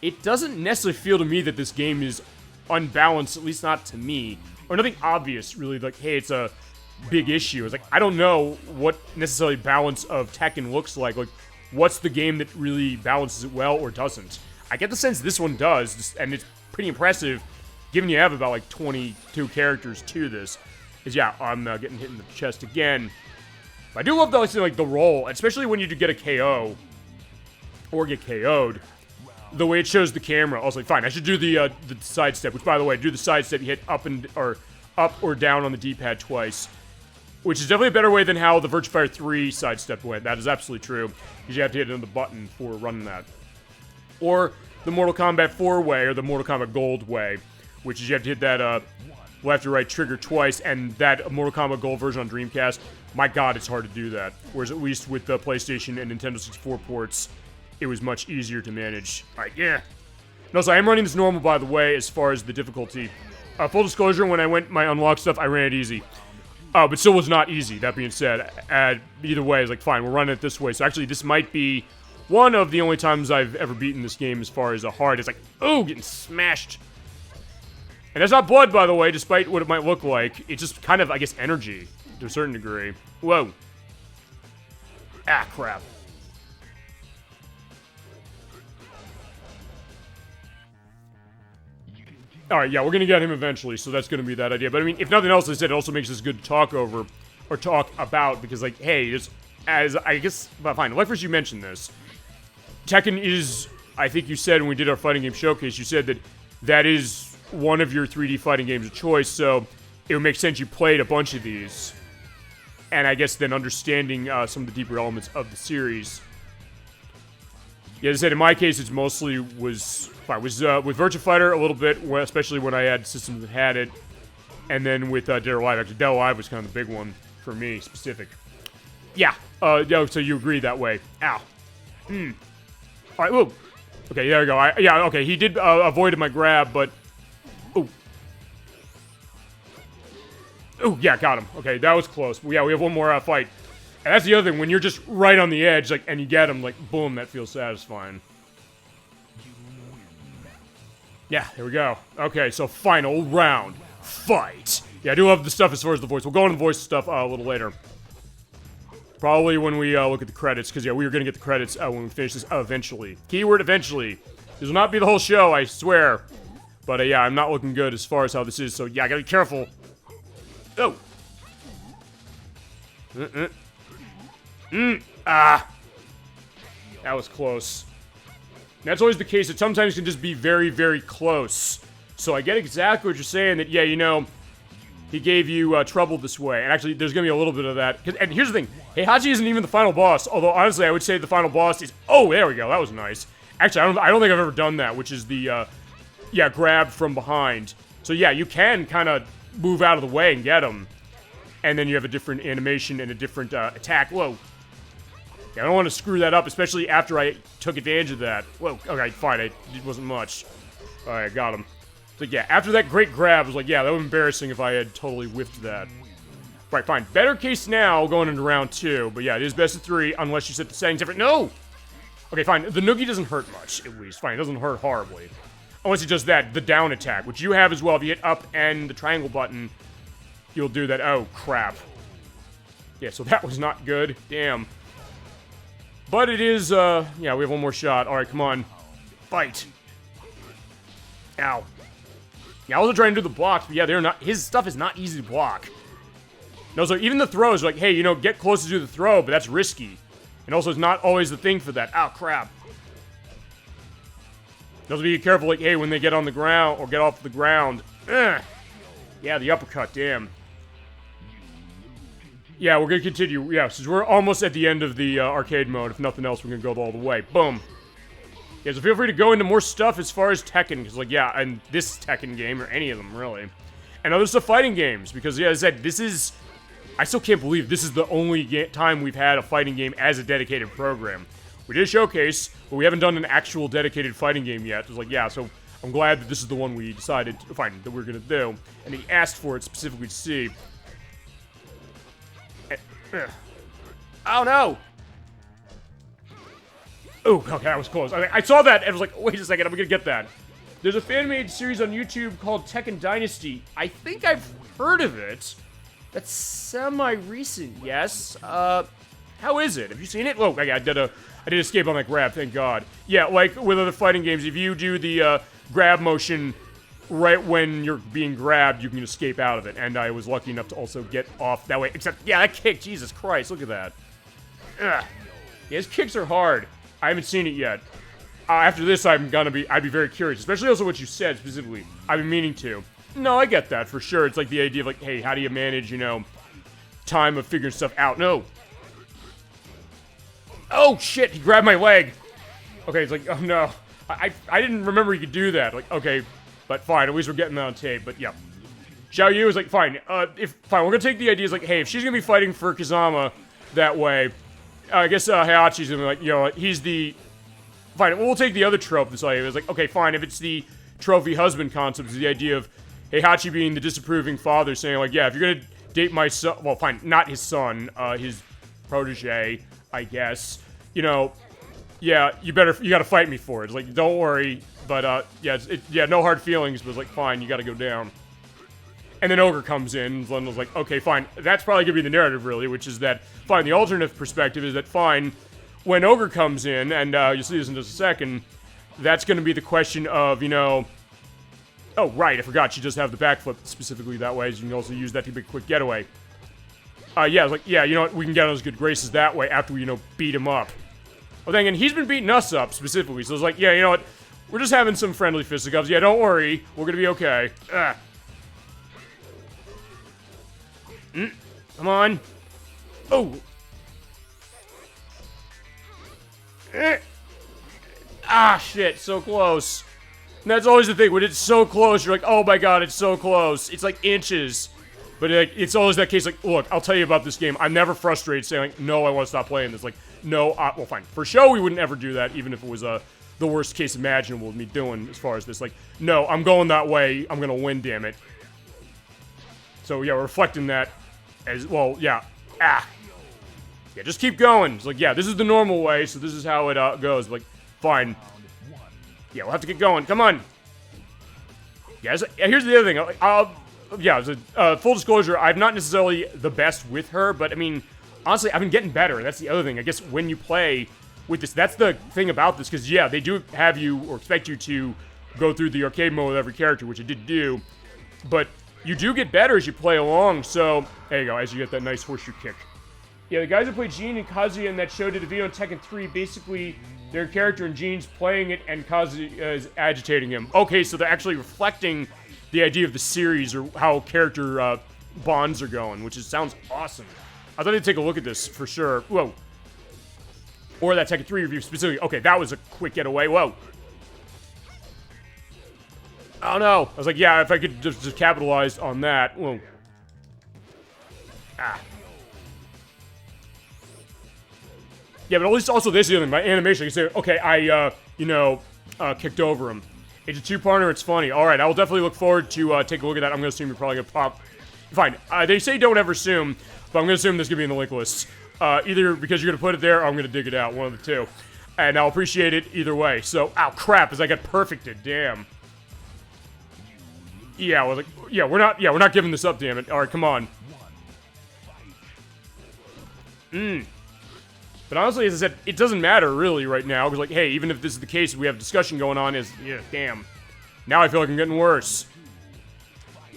it doesn't necessarily feel to me that this game is unbalanced, at least not to me. Or nothing obvious, really, like, hey, it's a big issue. It's like, I don't know what necessarily balance of Tekken looks like. Like, what's the game that really balances it well or doesn't? I get the sense this one does, and it's pretty impressive, given you have about, like, 22 characters to this. Is yeah, I'm getting hit in the chest again. But I do love, like, the roll, especially when you do get a KO, or get KO'd. The way it shows the camera. Also, like, fine, I should do the side step, which, by the way, do the side step, you hit up or down on the D-pad twice. Which is definitely a better way than how the Virtua Fighter 3 sidestep went. That is absolutely true. Because you have to hit another button for running that. Or the Mortal Kombat 4 way, or the Mortal Kombat Gold way. Which is you have to hit that left or right trigger twice, and that Mortal Kombat Gold version on Dreamcast, my god, it's hard to do that. Whereas at least with the PlayStation and Nintendo 64 ports, it was much easier to manage. Alright, yeah. No, so I am running this normal, by the way, as far as the difficulty. Full disclosure, when I went my unlock stuff, I ran it easy. But still was not easy, that being said. Either way, it's like, fine, we're running it this way. So actually, this might be one of the only times I've ever beaten this game as far as a hard. It's like, oh, getting smashed. And that's not blood, by the way, despite what it might look like. It's just kind of, I guess, energy, to a certain degree. Whoa. Ah, crap. Alright, yeah, we're gonna get him eventually, so that's gonna be that idea. But I mean, if nothing else, I said, it also makes this good to talk over, or talk about, because, like, hey, there's, as, I guess, but fine, ElecVerse, you mentioned this. Tekken is, I think you said when we did our fighting game showcase, you said that that is one of your 3D fighting games of choice, so it would make sense you played a bunch of these. And I guess then understanding some of the deeper elements of the series. Yeah, as I said, in my case, it's mostly was with Virtua Fighter a little bit, especially when I had systems that had it, and then with Dead or Alive. Actually, Dead or Alive was kind of the big one for me, specific. Yeah, yeah, so you agree that way. Ow. All right, whoa. Okay, there we go. Yeah, okay, he did avoid my grab, but ooh. Ooh, yeah, got him. Okay, that was close. Yeah, we have one more fight. And that's the other thing, when you're just right on the edge, like, and you get him, like, boom, that feels satisfying. Yeah, there we go. Okay, so final round. Fight! Yeah, I do love the stuff as far as the voice. We'll go into the voice stuff a little later. Probably when we look at the credits, because, yeah, we are going to get the credits when we finish this eventually. Keyword eventually. This will not be the whole show, I swear. But, yeah, I'm not looking good as far as how this is, so, yeah, I gotta be careful. Oh! Ah! That was close. That's always the case. It sometimes can just be very, very close. So I get exactly what you're saying, that, yeah, you know, he gave you trouble this way. And actually, there's going to be a little bit of that. And here's the thing. Heihachi isn't even the final boss. Although, honestly, I would say the final boss is... Oh, there we go. That was nice. Actually, I don't think I've ever done that, which is the, yeah, grab from behind. So, yeah, you can kind of move out of the way and get him. And then you have a different animation and a different attack. Whoa. Yeah, I don't want to screw that up, especially after I took advantage of that. Whoa, okay, fine, it wasn't much. Alright, I got him. So yeah, after that great grab, I was like, yeah, that would be embarrassing if I had totally whiffed that. Right, fine. Better case now, going into round 2. But yeah, it is best of 3, unless you set the settings different. No! Okay, fine. The noogie doesn't hurt much, at least. Fine, it doesn't hurt horribly. Unless he does that, the down attack, which you have as well. If you hit up and the triangle button, you'll do that. Oh, crap. Yeah, so that was not good. Damn. But it is, yeah, we have one more shot. Alright, come on. Fight. Ow. Yeah, I wasn't trying to do the blocks, but yeah, they're not, his stuff is not easy to block. No, so even the throws, like, hey, you know, get close to do the throw, but that's risky. And also, it's not always the thing for that. Ow, crap. Also, be careful, like, hey, when they get on the ground, or get off the ground. Yeah, the uppercut, damn. Yeah, we're gonna continue. Yeah, since we're almost at the end of the arcade mode, if nothing else, we're gonna go all the way. Boom. Yeah, so feel free to go into more stuff as far as Tekken, because, like, yeah, and this Tekken game, or any of them, really. And other stuff fighting games, because, yeah, as I said, this is... I still can't believe this is the only time we've had a fighting game as a dedicated program. We did a showcase, but we haven't done an actual dedicated fighting game yet. It was like, yeah, so I'm glad that this is the one we decided, fine, that we're gonna do. And he asked for it specifically to see. Oh, no! Oh, okay, that was close. I saw that and I was like, wait a second, I'm gonna get that. There's a fan-made series on YouTube called Tekken Dynasty. I think I've heard of it. That's semi-recent, yes. How is it? Have you seen it? Oh, okay, I did escape on that grab, thank God. Yeah, like with other fighting games, if you do the grab motion right when you're being grabbed, you can escape out of it. And I was lucky enough to also get off that way. Except, yeah, that kick, Jesus Christ, look at that. Ugh. Yeah, his kicks are hard. I haven't seen it yet. After this, I'd be very curious, especially also what you said specifically. I've been meaning to. No, I get that for sure. It's like the idea of like, hey, how do you manage, you know, time of figuring stuff out? No. Oh shit! He grabbed my leg. Okay, it's like, oh no, I didn't remember he could do that. Like, okay, but fine. At least we're getting that on tape. But yeah, Xiao Yu is like, fine. Fine, we're gonna take the idea. Is like, hey, if she's gonna be fighting for Kazama that way. I guess Heihachi's gonna be like, you know, he's the... Fine, we'll take the other trope this idea. It's like, okay, fine, if it's the trophy husband concept, it's the idea of Heihachi being the disapproving father, saying like, yeah, if you're gonna date my son... Well, fine, not his son, his protege, I guess. You know, yeah, you gotta fight me for it. It's like, don't worry, but, yeah, no hard feelings, but it's like, fine, you gotta go down. And then Ogre comes in, and London's like, okay, fine. That's probably gonna be the narrative, really, which is that, fine, the alternate perspective is that, fine, when Ogre comes in, and you'll see this in just a second, that's gonna be the question of, you know... Oh, right, I forgot, she does have the backflip specifically that way, so you can also use that to make a quick getaway. Yeah, it's like, yeah, you know what, we can get on his good graces that way after we, you know, beat him up. Well, then again, he's been beating us up, specifically, so it's like, yeah, you know what, we're just having some friendly fisticuffs. Yeah, don't worry, we're gonna be okay. Come on. Oh. Ah, shit. So close. And that's always the thing. When it's so close, you're like, oh my god, it's so close. It's like inches. But it's always that case, like, look, I'll tell you about this game. I'm never frustrated saying, like, no, I want to stop playing this. Like, no, well, fine. For show, we would never do that, even if it was the worst case imaginable of me doing as far as this. Like, no, I'm going that way. I'm going to win, damn it. So, yeah, reflecting that as, well, yeah. Yeah, just keep going. It's like, yeah, this is the normal way, so this is how it goes. Like, fine. Yeah, we'll have to get going. Come on. Yeah, here's the other thing. Yeah, full disclosure, I'm not necessarily the best with her, but, I mean, honestly, I've been getting better. That's the other thing. I guess when you play with this, that's the thing about this, because, yeah, they do have you, or expect you to go through the arcade mode with every character, which I did do, but you do get better as you play along, so there you go, as you get that nice horseshoe kick. Yeah, the guys that played Jean and Kazuya in that show did a video on Tekken 3, basically their character and Jean's playing it and Kazuya is agitating him. Okay, so they're actually reflecting the idea of the series or how character bonds are going, which sounds awesome. I thought I'd take a look at this for sure. Whoa. Or that Tekken 3 review specifically. Okay, that was a quick getaway. Whoa. Oh no. I was like, yeah, if I could just capitalize on that. Whoa. Ah. Yeah, but at least also this is the other thing. My animation, I can say, okay, I kicked over him. It's a two-parter, it's funny. Alright, I will definitely look forward to take a look at that. I'm gonna assume you're probably gonna pop. Fine. They say don't ever assume, but I'm gonna assume this is gonna be in the link list. Either because you're gonna put it there, or I'm gonna dig it out. One of the two. And I'll appreciate it either way. So, ow, crap, as I got perfected. Damn. Yeah, well, like, yeah, we're not giving this up, damn it. Alright, come on. But honestly, as I said, it doesn't matter really right now, because like, hey, even if this is the case, we have discussion going on, yeah, damn. Now I feel like I'm getting worse.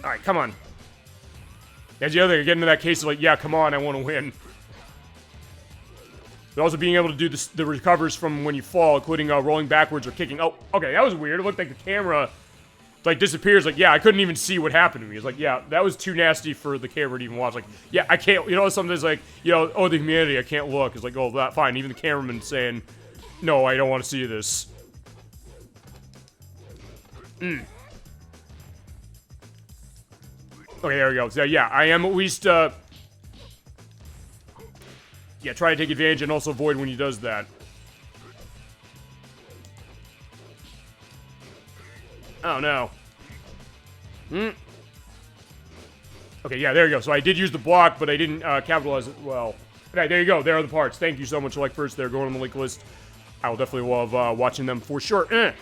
Alright, come on. That's the other thing, I get into that case of like, yeah, come on, I want to win. But also being able to do the recovers from when you fall, including rolling backwards or kicking. Oh, okay, that was weird. It looked like the camera like disappears. Like, yeah, I couldn't even see what happened to me. It's like, yeah, that was too nasty for the camera to even watch. Like, yeah, I can't, you know, sometimes like, you know, oh, the humanity, I can't look. It's like, oh, that, fine. Even the cameraman saying, no, I don't want to see this. Okay, there we go. So, yeah, I am at least, yeah, try to take advantage and also avoid when he does that. Oh, no. Okay, yeah, there you go. So I did use the block, but I didn't capitalize it well. Right, there you go. There are the parts. Thank you so much, ElecVerse. They're going on the link list. I will definitely love watching them for sure. And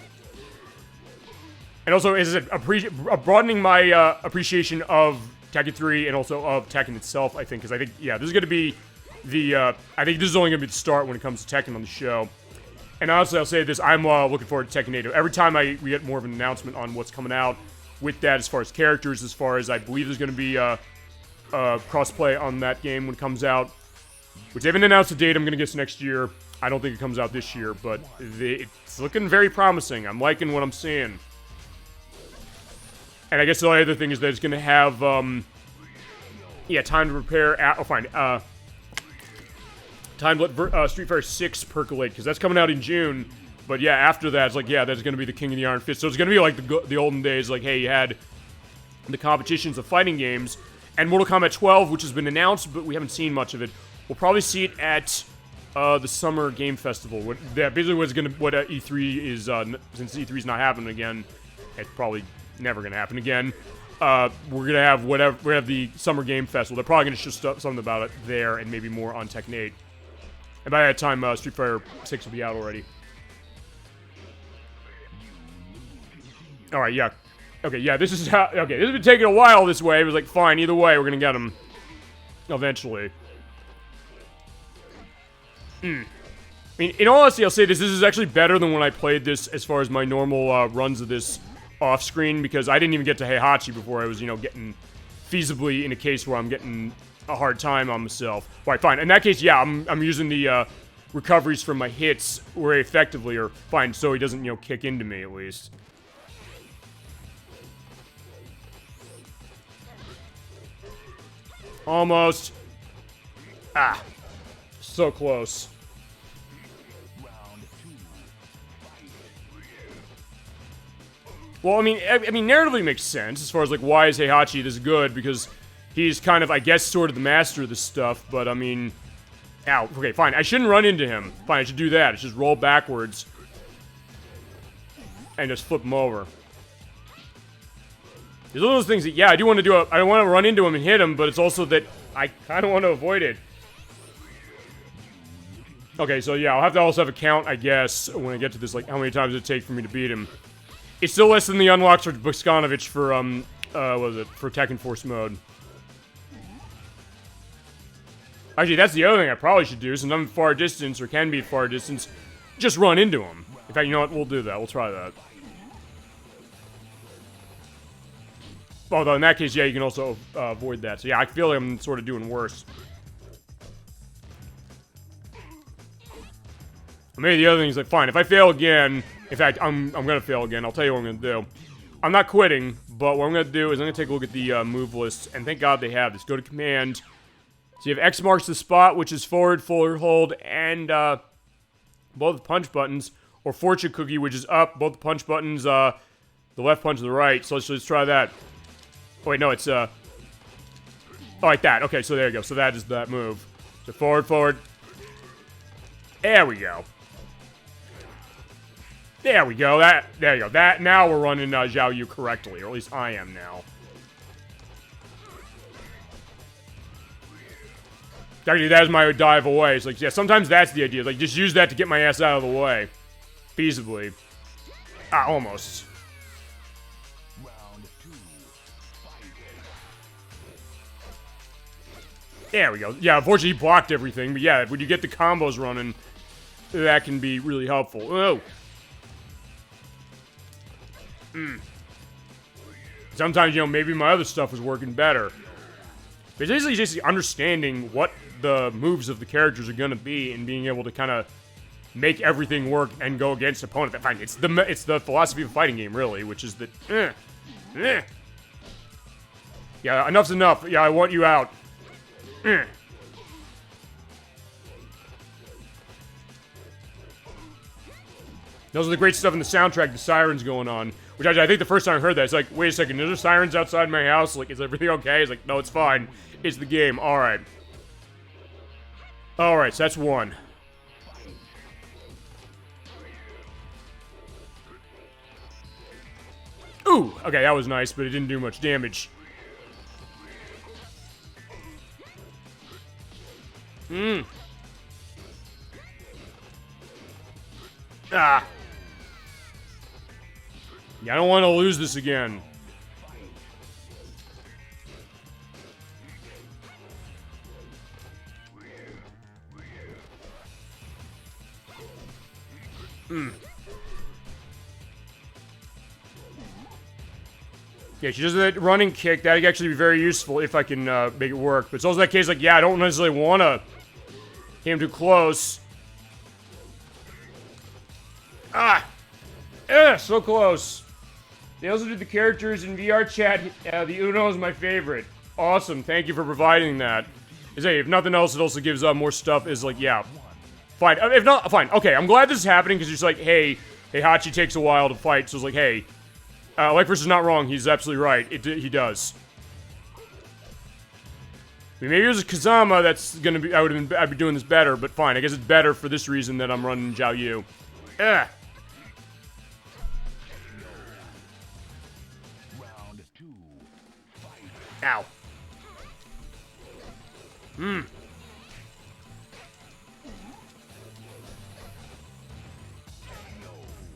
also, as I said, broadening my appreciation of Tekken 3 and also of Tekken itself, I think, because I think, yeah, this is going to be the, I think this is only going to be the start when it comes to Tekken on the show. And honestly, I'll say this, I'm looking forward to Tekken 8. Every time we get more of an announcement on what's coming out with that, as far as characters, as far as I believe there's going to be cross-play on that game when it comes out, which they haven't announced a date. I'm going to guess next year. I don't think it comes out this year, but it's looking very promising. I'm liking what I'm seeing. And I guess the only other thing is that it's going to have, yeah, time to prepare. Time to let Street Fighter 6 percolate, because that's coming out in June. But yeah, after that, it's like, yeah, that's going to be the King of the Iron Fist. So it's going to be like the olden days, like, hey, you had the competitions of fighting games. And Mortal Kombat 12, which has been announced, but we haven't seen much of it. We'll probably see it at the Summer Game Festival. Basically what E3 is, since E3 is not happening again, it's probably never going to happen again. We're going to have the Summer Game Festival. They're probably going to show something about it there and maybe more on Tekken 8. And by that time, Street Fighter 6 will be out already. Alright, yeah. Okay, yeah, this is how... Okay, this has been taking a while this way. It was like, fine, either way, we're going to get them. Eventually. I mean, in all honesty, I'll say this is actually better than when I played this as far as my normal runs of this off-screen, because I didn't even get to Heihachi before I was, you know, getting feasibly in a case where I'm getting a hard time on myself. Right, fine. In that case, yeah, I'm using the recoveries from my hits very effectively, or fine, so he doesn't, you know, kick into me at least. Almost. Ah. So close. Well, I mean, narratively makes sense as far as, like, why is Heihachi this good? Because he's kind of, I guess, sort of the master of this stuff, but, I mean... Ow. Okay, fine. I shouldn't run into him. Fine, I should do that. I should just roll backwards. And just flip him over. There's all those things that, yeah, I do want to do I don't want to run into him and hit him, but it's also that I kind of want to avoid it. Okay, so yeah, I'll have to also have a count, I guess, when I get to this, like, how many times it take for me to beat him. It's still less than the unlocks for Bogdanovich for, what was it, for Tekken Force mode. Actually, that's the other thing I probably should do, since I'm far distance, or can be far distance, just run into him. In fact, you know what, we'll do that, we'll try that. Although, in that case, yeah, you can also avoid that. So yeah, I feel like I'm sort of doing worse. Maybe the other thing is, like, fine, if I fail again, in fact, I'm gonna fail again, I'll tell you what I'm gonna do. I'm not quitting, but what I'm gonna do is I'm gonna take a look at the move list, and thank God they have this. Go to command. So you have X marks the spot, which is forward, hold, and both punch buttons, or fortune cookie, which is up, both punch buttons, the left punch and the right. So let's try that. Oh wait, no, it's oh, like that. Okay, so there you go. So that is that move. So forward. There we go. There we go. There you go. That, now we're running Zhao Yu correctly, or at least I am now. Actually, that is my dive away. It's like, yeah, sometimes that's the idea. Like, just use that to get my ass out of the way. Feasibly. Ah, almost. There we go. Yeah, unfortunately, he blocked everything. But yeah, when you get the combos running, that can be really helpful. Oh. Sometimes, you know, maybe my other stuff was working better. But it's basically just understanding what the moves of the characters are going to be and being able to kind of make everything work and go against opponent. Fine, it's the philosophy of a fighting game, really, which is that... Yeah, enough's enough. Yeah, I want you out. Those are the great stuff in the soundtrack, the sirens going on. Which I think the first time I heard that, it's like, wait a second, are there sirens outside my house? Like, is everything okay? It's like, no, it's fine. It's the game. Alright. Alright, so that's one. Ooh! Okay, that was nice, but it didn't do much damage. Ah. Yeah, I don't want to lose this again. Yeah, she does that running kick. That would actually be very useful if I can make it work. But it's also that case, like, yeah, I don't necessarily want to came too close. Ah! So close. They also did the characters in VR chat. The Uno is my favorite. Awesome. Thank you for providing that. Hey, if nothing else, it also gives more stuff. Is like, yeah. Fine. If not, fine. Okay, I'm glad this is happening because it's like, hey, Heihachi takes a while to fight. So it's like, hey, ElecVerse is not wrong. He's absolutely right. He does. I mean, maybe it was Kazama that's gonna be. I'd be doing this better, but fine. I guess it's better for this reason that I'm running Zhao Yu. Ugh. Round 2. Fight. Ow.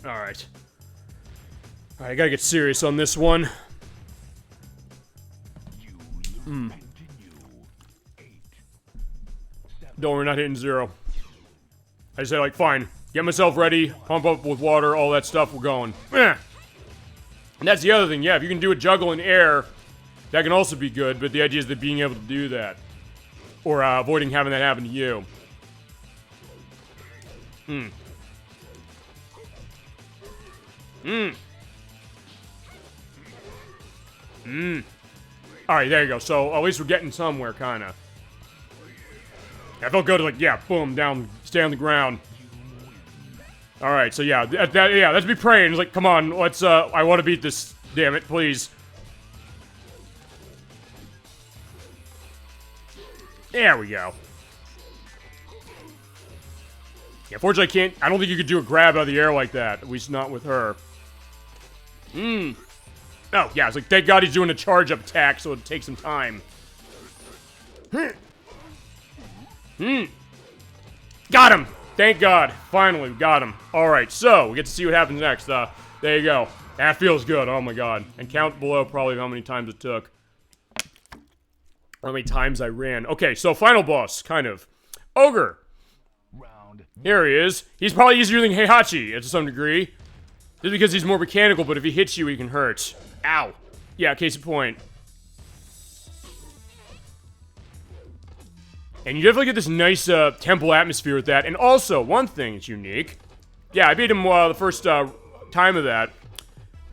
Alright. Alright, I gotta get serious on this one. Don't worry, not hitting 0. I just say, like, fine. Get myself ready, pump up with water, all that stuff, we're going. And that's the other thing, yeah, if you can do a juggle in air, that can also be good, but the idea is that being able to do that. Or avoiding having that happen to you. Alright, there you go. So, at least we're getting somewhere, kinda. I felt good, like, yeah, boom, down, stay on the ground. Alright, so yeah, yeah, let's be praying. It's like, come on, let's, I want to beat this, damn it, please. There we go. Yeah, fortunately I don't think you could do a grab out of the air like that, at least not with her. Oh, yeah, it's like, thank God he's doing a charge-up attack, so it takes some time. Got him! Thank God. Finally, got him. Alright, so, we get to see what happens next. There you go. That feels good, oh my God. And count below probably how many times it took. How many times I ran. Okay, so final boss, kind of. Ogre. Here he is. He's probably easier than Heihachi, to some degree. Just because he's more mechanical, but if he hits you, he can hurt. Ow. Yeah, case in point. And you definitely get this nice temple atmosphere with that. And also, one thing that's unique. Yeah, I beat him the first time of that.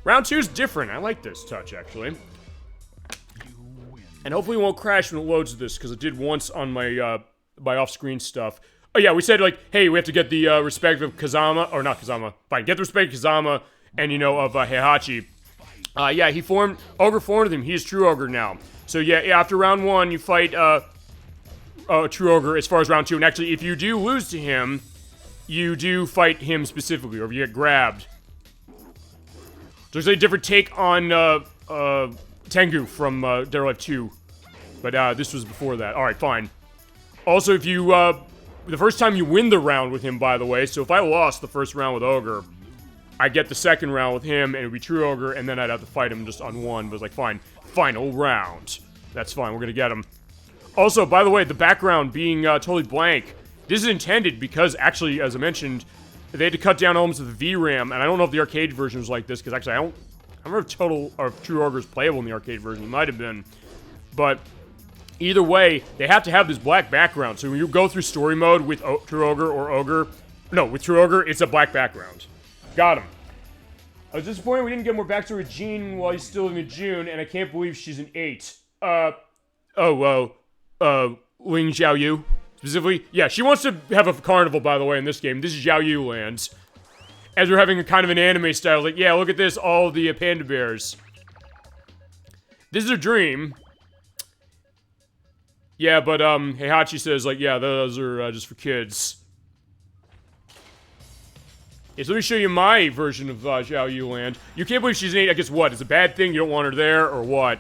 Round 2 is different. I like this touch, actually. And hopefully it won't crash when it loads this, because it did once on my my off-screen stuff. Oh yeah, we said, like, hey, we have to get the respect of Kazama, or not Kazama, fine, get the respect of Kazama, and, you know, of Heihachi. Yeah, Ogre formed with him, he is True Ogre now. So yeah, after round 1, you fight, True Ogre as far as round 2, and actually, if you do lose to him, you do fight him specifically, or if you get grabbed. There's a different take on, Tengu from, Dead or Alive 2, but, this was before that. Alright, fine. Also, if you, the first time you win the round with him, by the way, so if I lost the first round with Ogre, I get the second round with him, and it would be True Ogre, and then I'd have to fight him just on one, but it's like, fine, final round. That's fine, we're gonna get him. Also, by the way, the background being totally blank, this is intended because, actually, as I mentioned, they had to cut down elements of the VRAM, and I don't know if the arcade version was like this, because actually, I don't remember if True Ogre is playable in the arcade version, it might have been, but either way, they have to have this black background. So when you go through story mode with True Ogre or Ogre... No, with True Ogre, it's a black background. Got him. I was disappointed we didn't get more backstory with Jean while he's still in the June, and I can't believe she's an 8. Ling Xiaoyu. Specifically, yeah, she wants to have a carnival, by the way, in this game. This is Xiaoyu Lands. As we're having a kind of an anime style, like, yeah, look at this, all the panda bears. This is a dream. Yeah, but, Heihachi says, like, yeah, those are, just for kids. Yeah, so let me show you my version of, Xiaoyu Land. You can't believe she's an 8, I guess what? It's a bad thing, you don't want her there, or what?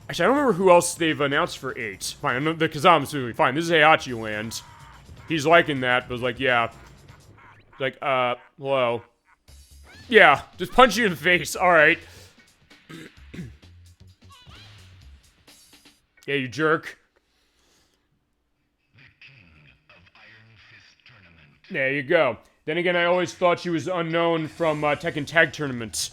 Actually, I don't remember who else they've announced for 8. Fine, the Kazama specifically. Fine, this is Heihachi Land. He's liking that, but it's like, yeah. Like, hello. Yeah, just punch you in the face. Alright. Yeah, you jerk. There you go. Then again, I always thought she was unknown from Tekken Tag Tournaments.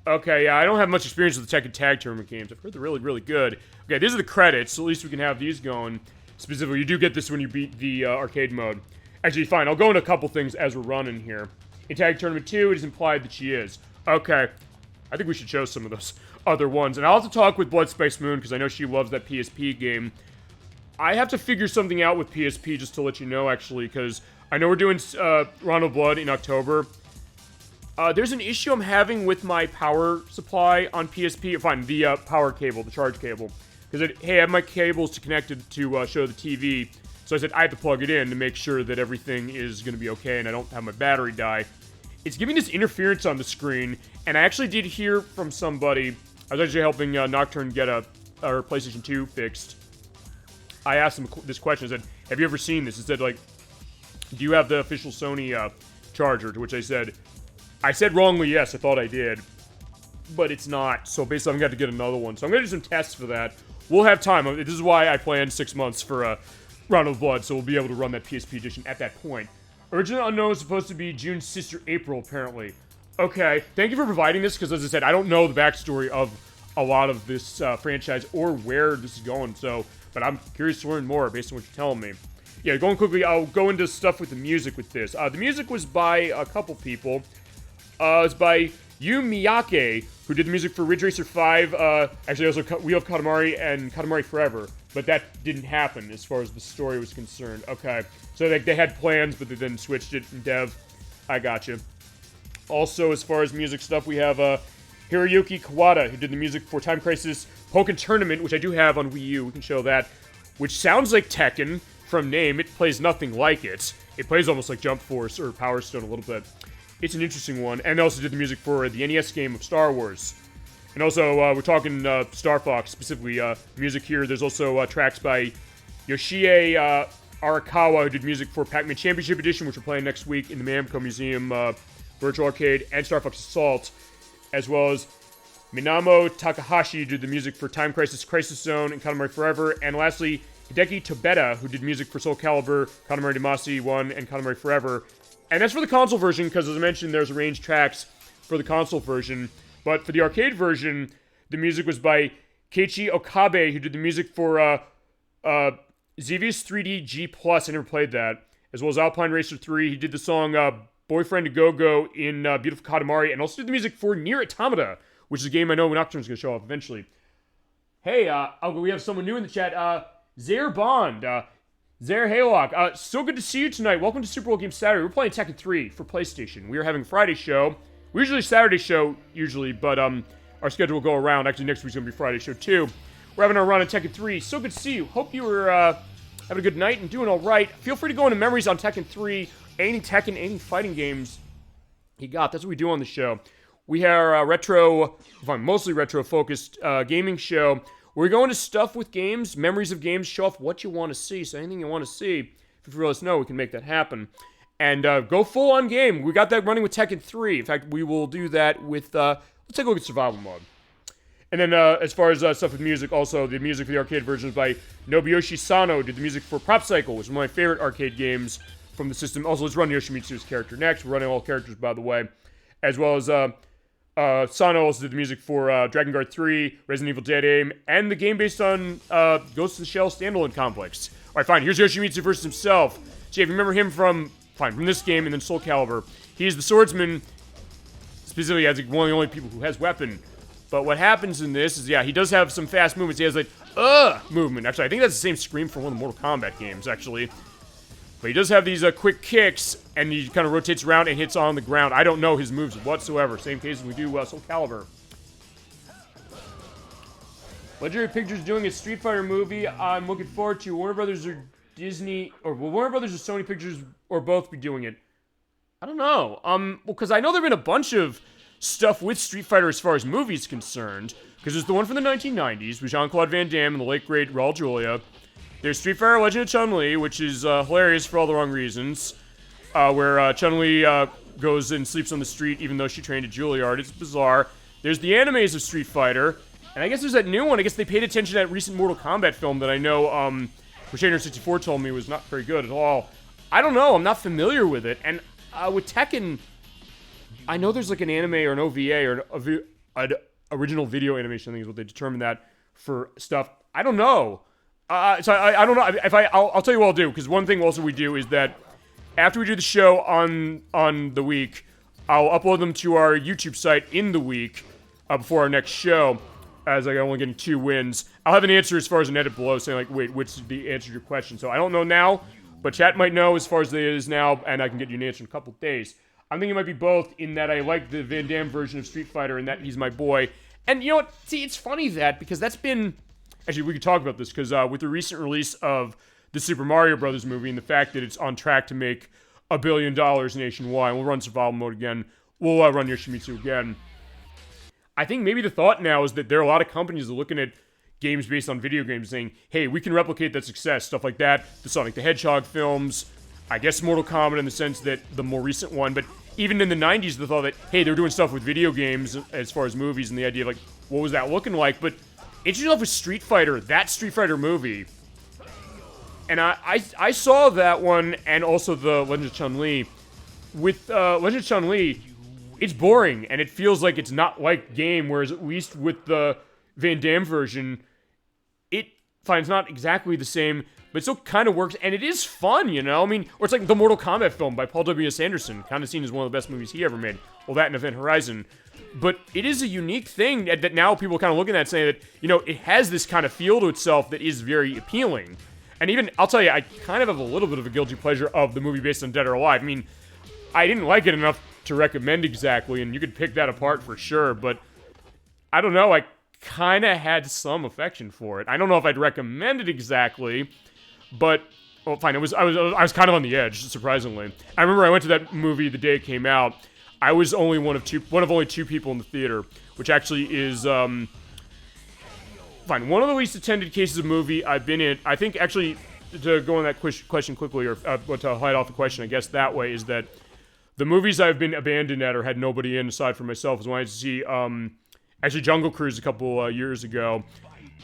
Okay, yeah, I don't have much experience with the Tekken Tag Tournament games. I've heard they're really, really good. Okay, these are the credits, so at least we can have these going. Specifically, you do get this when you beat the arcade mode. Actually, fine, I'll go into a couple things as we're running here. In Tag Tournament 2, it is implied that she is. Okay, I think we should show some of those other ones. And I'll have to talk with Blood Spice Moon, because I know she loves that PSP game. I have to figure something out with PSP, just to let you know, actually, because I know we're doing Rondo Blood in October. There's an issue I'm having with my power supply on PSP. Fine, the power cable, the charge cable. Because, hey, I have my cables to connect it to show the TV. So I said I have to plug it in to make sure that everything is going to be okay and I don't have my battery die. It's giving this interference on the screen. And I actually did hear from somebody. I was actually helping Nocturne get our PlayStation 2 fixed. I asked him this question. I said, have you ever seen this? It said, like, do you have the official Sony charger? To which I said wrongly, yes, I thought I did. But it's not. So basically, I'm going to get another one. So I'm going to do some tests for that. We'll have time. This is why I planned 6 months for Round of Blood. So we'll be able to run that PSP edition at that point. Original Unknown is supposed to be June's sister April, apparently. Okay. Thank you for providing this, because as I said, I don't know the backstory of a lot of this franchise or where this is going. So, but I'm curious to learn more based on what you're telling me. Yeah, going quickly, I'll go into stuff with the music with this. The music was by a couple people. It's by Yu Miyake, who did the music for Ridge Racer 5, actually also Wheel of Katamari and Katamari Forever, but that didn't happen as far as the story was concerned. Okay, so they had plans, but they then switched it in dev. I gotcha. Also, as far as music stuff, we have Hiroyuki Kawada, who did the music for Time Crisis Pokken Tournament, which I do have on Wii U. We can show that, which sounds like Tekken from name. It plays nothing like it. It plays almost like Jump Force or Power Stone a little bit. It's an interesting one. And they also did the music for the NES game of Star Wars. And also, we're talking Star Fox, specifically music here. There's also tracks by Yoshie Arakawa, who did music for Pac-Man Championship Edition, which we're playing next week in the Namco Museum Virtual Arcade, and Star Fox Assault, as well as Minamo Takahashi, who did the music for Time Crisis, Crisis Zone, and Katamari Forever. And lastly, Hideki Tobeta, who did music for Soul Calibur, Katamari Damacy 1, and Katamari Forever. And that's for the console version, because as I mentioned, there's arranged tracks for the console version. But for the arcade version, the music was by Keiichi Okabe, who did the music for Xevious 3D G+, I never played that, as well as Alpine Racer 3. He did the song Boyfriend to Go-Go in Beautiful Katamari, and also did the music for Nier Automata, which is a game I know Nocturne's going to show off eventually. Hey, we have someone new in the chat. Zaire Bond. Zaire Haylock. So good to see you tonight. Welcome to Super Bowl Game Saturday. We're playing Tekken 3 for PlayStation. We are having a Friday show. We usually Saturday show, but our schedule will go around. Actually, next week's going to be Friday show, too. We're having our run on Tekken 3. So good to see you. Hope you were having a good night and doing all right. Feel free to go into memories on Tekken 3. Any Tekken, any fighting games you got. That's what we do on the show. We have a mostly retro-focused gaming show. We're going to stuff with games, memories of games, show off what you want to see. So anything you want to see, if you let us know, we can make that happen. And go full on game. We got that running with Tekken 3. In fact, we will do that with, let's take a look at survival mode. And then as far as stuff with music, also the music for the arcade version is by Nobuyoshi Sano, did the music for Prop Cycle, which is one of my favorite arcade games from the system. Also, let's run Yoshimitsu's character next. We're running all characters, by the way. As well as Sano also did the music for Dragon Guard 3, Resident Evil Dead Aim, and the game based on Ghost of the Shell standalone complex. Alright, fine. Here's Yoshimitsu versus himself. So if you remember him from this game and then Soul Calibur, he's the swordsman, specifically as one of the only people who has weapon. But what happens in this is, he does have some fast movements. He has like, movement. Actually, I think that's the same scream from one of the Mortal Kombat games, actually. But he does have these quick kicks, and he kind of rotates around and hits on the ground. I don't know his moves whatsoever. Same case as we do Soul Calibur. Legendary Pictures doing a Street Fighter movie. I'm looking forward to. Warner Brothers or Disney, or will Warner Brothers or Sony Pictures, or both be doing it? I don't know. Because I know there've been a bunch of stuff with Street Fighter as far as movies concerned. Because there's the one from the 1990s with Jean-Claude Van Damme and the late great Raul Julia. There's Street Fighter Legend of Chun-Li, which is hilarious for all the wrong reasons. where Chun-Li goes and sleeps on the street even though she trained at Juilliard. It's bizarre. There's the animes of Street Fighter, and I guess there's that new one. I guess they paid attention to that recent Mortal Kombat film that I know Crusader64 told me was not very good at all. I don't know. I'm not familiar with it. And with Tekken, I know there's like an anime or an OVA or an original video animation, I think is what they determined that for stuff. I don't know. So I don't know. I'll tell you what I'll do, because one thing also we do is that after we do the show on the week, I'll upload them to our YouTube site in the week before our next show, as I'm only getting 2 wins. I'll have an answer as far as an edit below saying, like, wait, which is the answer to your question. So I don't know now, but chat might know as far as it is now, and I can get you an answer in a couple days. I'm thinking it might be both, in that I like the Van Damme version of Street Fighter and that he's my boy. And you know what? See, it's funny that, because that's been... Actually, we could talk about this, because with the recent release of the Super Mario Brothers movie and the fact that it's on track to make $1 billion nationwide, we'll run survival mode again, we'll run Yoshimitsu again. I think maybe the thought now is that there are a lot of companies that are looking at games based on video games saying, hey, we can replicate that success, stuff like that, the Sonic the Hedgehog films, I guess Mortal Kombat in the sense that the more recent one, but even in the 90s, the thought that, hey, they're doing stuff with video games as far as movies, and the idea of, like, what was that looking like? But interesting enough with Street Fighter, that Street Fighter movie, and I saw that one, and also the Legend of Chun-Li. With Legend of Chun-Li, it's boring, and it feels like it's not like game, whereas at least with the Van Damme version, it's not exactly the same, but it still kind of works, and it is fun, you know? I mean, or it's like the Mortal Kombat film by Paul W.S. Anderson, kind of seen as one of the best movies he ever made. Well, that and Event Horizon. But it is a unique thing that now people are kind of looking at, saying that, you know, it has this kind of feel to itself that is very appealing. And even, I'll tell you, I kind of have a little bit of a guilty pleasure of the movie based on Dead or Alive. I mean, I didn't like it enough to recommend exactly, and you could pick that apart for sure, but I don't know, I kind of had some affection for it. I don't know if I'd recommend it exactly, but, well, fine, I was kind of on the edge, surprisingly. I remember I went to that movie the day it came out. I was only one of only 2 people in the theater, which actually is, fine, one of the least attended cases of movie I've been in. I think, actually, to go on that question quickly, or to hide off the question, I guess that way, is that the movies I've been abandoned at or had nobody in aside from myself was when I went to see, actually, Jungle Cruise a couple years ago,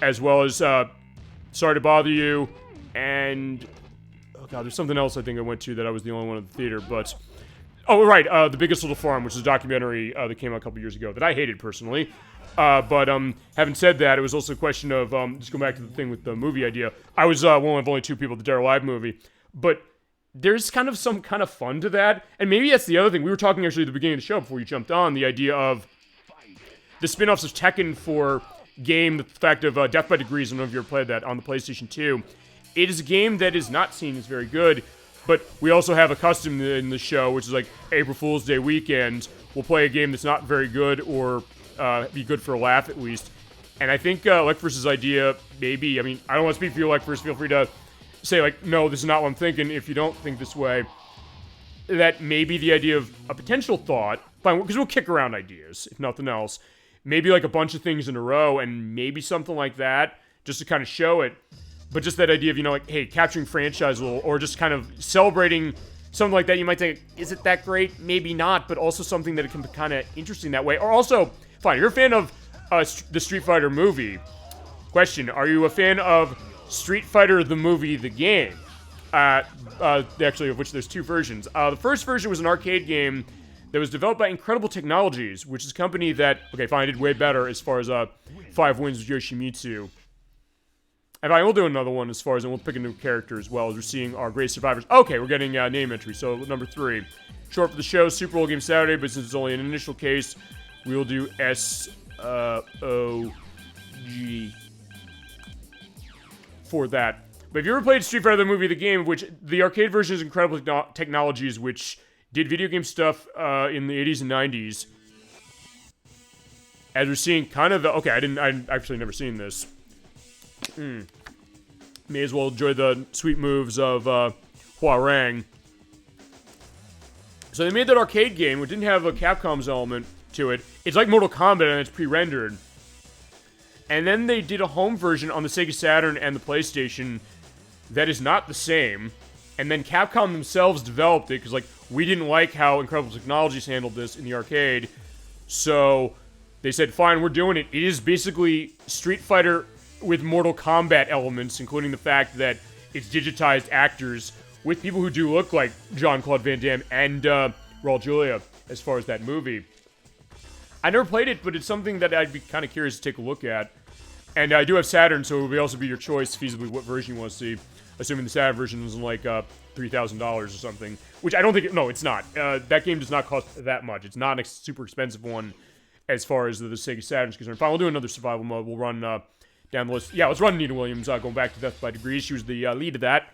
as well as Sorry to Bother You, and, oh god, there's something else I think I went to that I was the only one in the theater, but... Oh, right, The Biggest Little Farm, which is a documentary that came out a couple years ago that I hated personally. But having said that, it was also a question of, just going back to the thing with the movie idea, I was one of only 2 people at the Dead or Alive movie, but there's kind of some kind of fun to that, and maybe that's the other thing. We were talking actually at the beginning of the show before you jumped on, the idea of the spin-offs of Tekken for game, the fact of Death by Degrees, I don't know if you ever played that on the PlayStation 2. It is a game that is not seen as very good, but we also have a custom in the show, which is like April Fool's Day weekend. We'll play a game that's not very good, or be good for a laugh at least. And I think ElecVerse's idea, maybe, I mean, I don't want to speak for you, ElecVerse, feel free to say, like, no, this is not what I'm thinking, if you don't think this way. That maybe the idea of a potential thought, fine, because we'll kick around ideas, if nothing else. Maybe like a bunch of things in a row, and maybe something like that, just to kind of show it. But just that idea of, you know, like, hey, capturing franchise, or just kind of celebrating something like that. You might think, is it that great? Maybe not, but also something that it can be kind of interesting that way. Or also, fine, you're a fan of the Street Fighter movie. Question, are you a fan of Street Fighter the movie, the game? Actually, of which there's 2 versions. The first version was an arcade game that was developed by Incredible Technologies, which is a company that, okay, fine, did way better as far as 5 wins with Yoshimitsu. And I will do another one as far as, and we'll pick a new character as well, as we're seeing our great survivors. Okay, we're getting name entry, so number 3. Short for the show, Super Bowl Game Saturday, but since it's only an initial case, we will do S-O-G for that. But if you ever played Street Fighter the movie, the game, which the arcade version is Incredible Technologies, which did video game stuff in the 80s and 90s. As we're seeing kind of the... Okay, I've actually never seen this. May as well enjoy the sweet moves of Huarang. So they made that arcade game, which didn't have a Capcom's element to it. It's like Mortal Kombat, and it's pre-rendered. And then they did a home version on the Sega Saturn and the PlayStation that is not the same. And then Capcom themselves developed it, because, like, we didn't like how Incredible Technologies handled this in the arcade, so they said, fine, we're doing it. It is basically Street Fighter with Mortal Kombat elements, including the fact that it's digitized actors with people who do look like Jean-Claude Van Damme and Raul Julia, as far as that movie. I never played it, but it's something that I'd be kind of curious to take a look at. And I do have Saturn, so it would also be your choice, feasibly, what version you want to see. Assuming the Saturn version is like $3,000 or something. Which I don't think... No, it's not. That game does not cost that much. It's not a super expensive one as far as the Sega Saturn is concerned. Fine, we'll do another survival mode. We'll run down the list. Yeah, let's run Nina Williams, going back to Death by Degrees. She was the lead of that.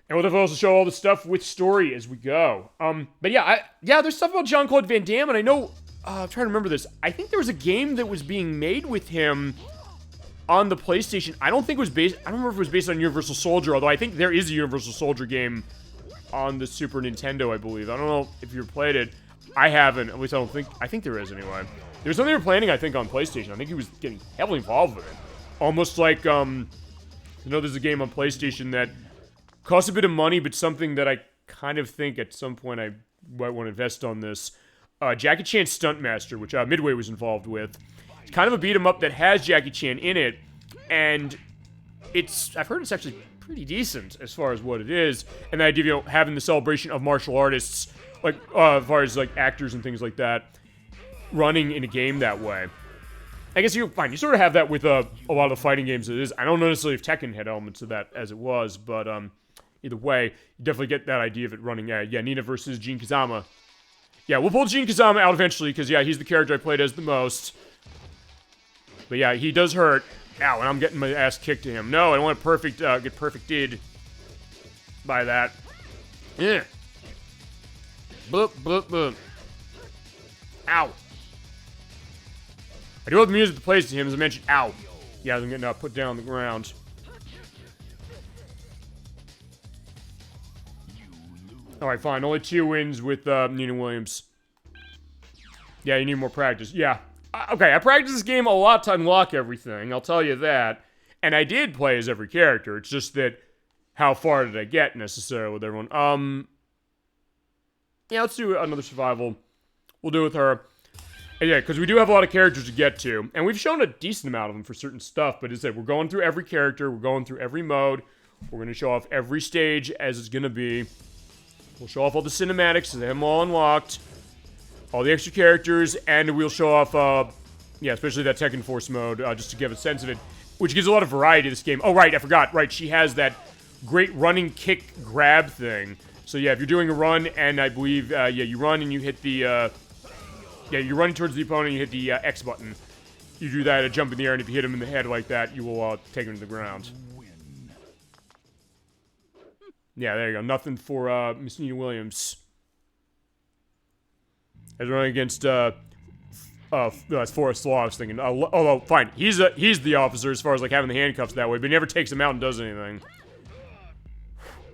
And we'll definitely also show all the stuff with story as we go. But yeah, there's stuff about Jean-Claude Van Damme, and I know... I'm trying to remember this. I think there was a game that was being made with him on the PlayStation. I don't think it was based... I don't remember if it was based on Universal Soldier, although I think there is a Universal Soldier game on the Super Nintendo, I believe. I don't know if you've played it. I haven't. At least I don't think... I think there is, anyway. There's something they were planning, I think, on PlayStation. I think he was getting heavily involved with it. Almost like, there's a game on PlayStation that costs a bit of money, but something that I kind of think at some point I might want to invest on this. Jackie Chan Stuntmaster, which Midway was involved with. It's kind of a beat-em-up that has Jackie Chan in it, and I've heard it's actually pretty decent as far as what it is, and the idea of, having the celebration of martial artists, like, as far as, like, actors and things like that, running in a game that way. I guess you sort of have that with a lot of the fighting games it is. I don't know necessarily if Tekken had elements of that as it was, but either way, you definitely get that idea of it running. Yeah, Nina versus Jin Kazama. Yeah, we'll pull Jin Kazama out eventually, because, yeah, he's the character I played as the most. But, yeah, he does hurt. Ow, and I'm getting my ass kicked to him. No, I don't want to get perfected by that. Yeah. Boop, boop, boop. Ow. I do love the music that plays to him, as I mentioned. Ow. Yeah, I'm getting put down on the ground. Alright, fine. Only 2 wins with Nina Williams. Yeah, you need more practice. Yeah. Okay, I practiced this game a lot to unlock everything, I'll tell you that. And I did play as every character. It's just that, how far did I get, necessarily, with everyone? Yeah, let's do another survival. We'll do it with her. And yeah, because we do have a lot of characters to get to. And we've shown a decent amount of them for certain stuff, but as I said, we're going through every character, we're going through every mode. We're going to show off every stage as it's going to be. We'll show off all the cinematics, so they have them all unlocked. All the extra characters, and we'll show off, yeah, especially that Tekken Force mode, just to give a sense of it. Which gives a lot of variety to this game. Oh, right, I forgot. Right, she has that great running kick grab thing. So, yeah, if you're doing a run, and I believe, yeah, you run and you hit the, yeah, you're running towards the opponent and you hit the X button. You do that, jump in the air, and if you hit him in the head like that, you will take him to the ground. Yeah, there you go. Nothing for Miss Nina Williams. As running against that's Forrest Law, I was thinking. Although, fine, he's the officer as far as like having the handcuffs that way, but he never takes them out and does anything.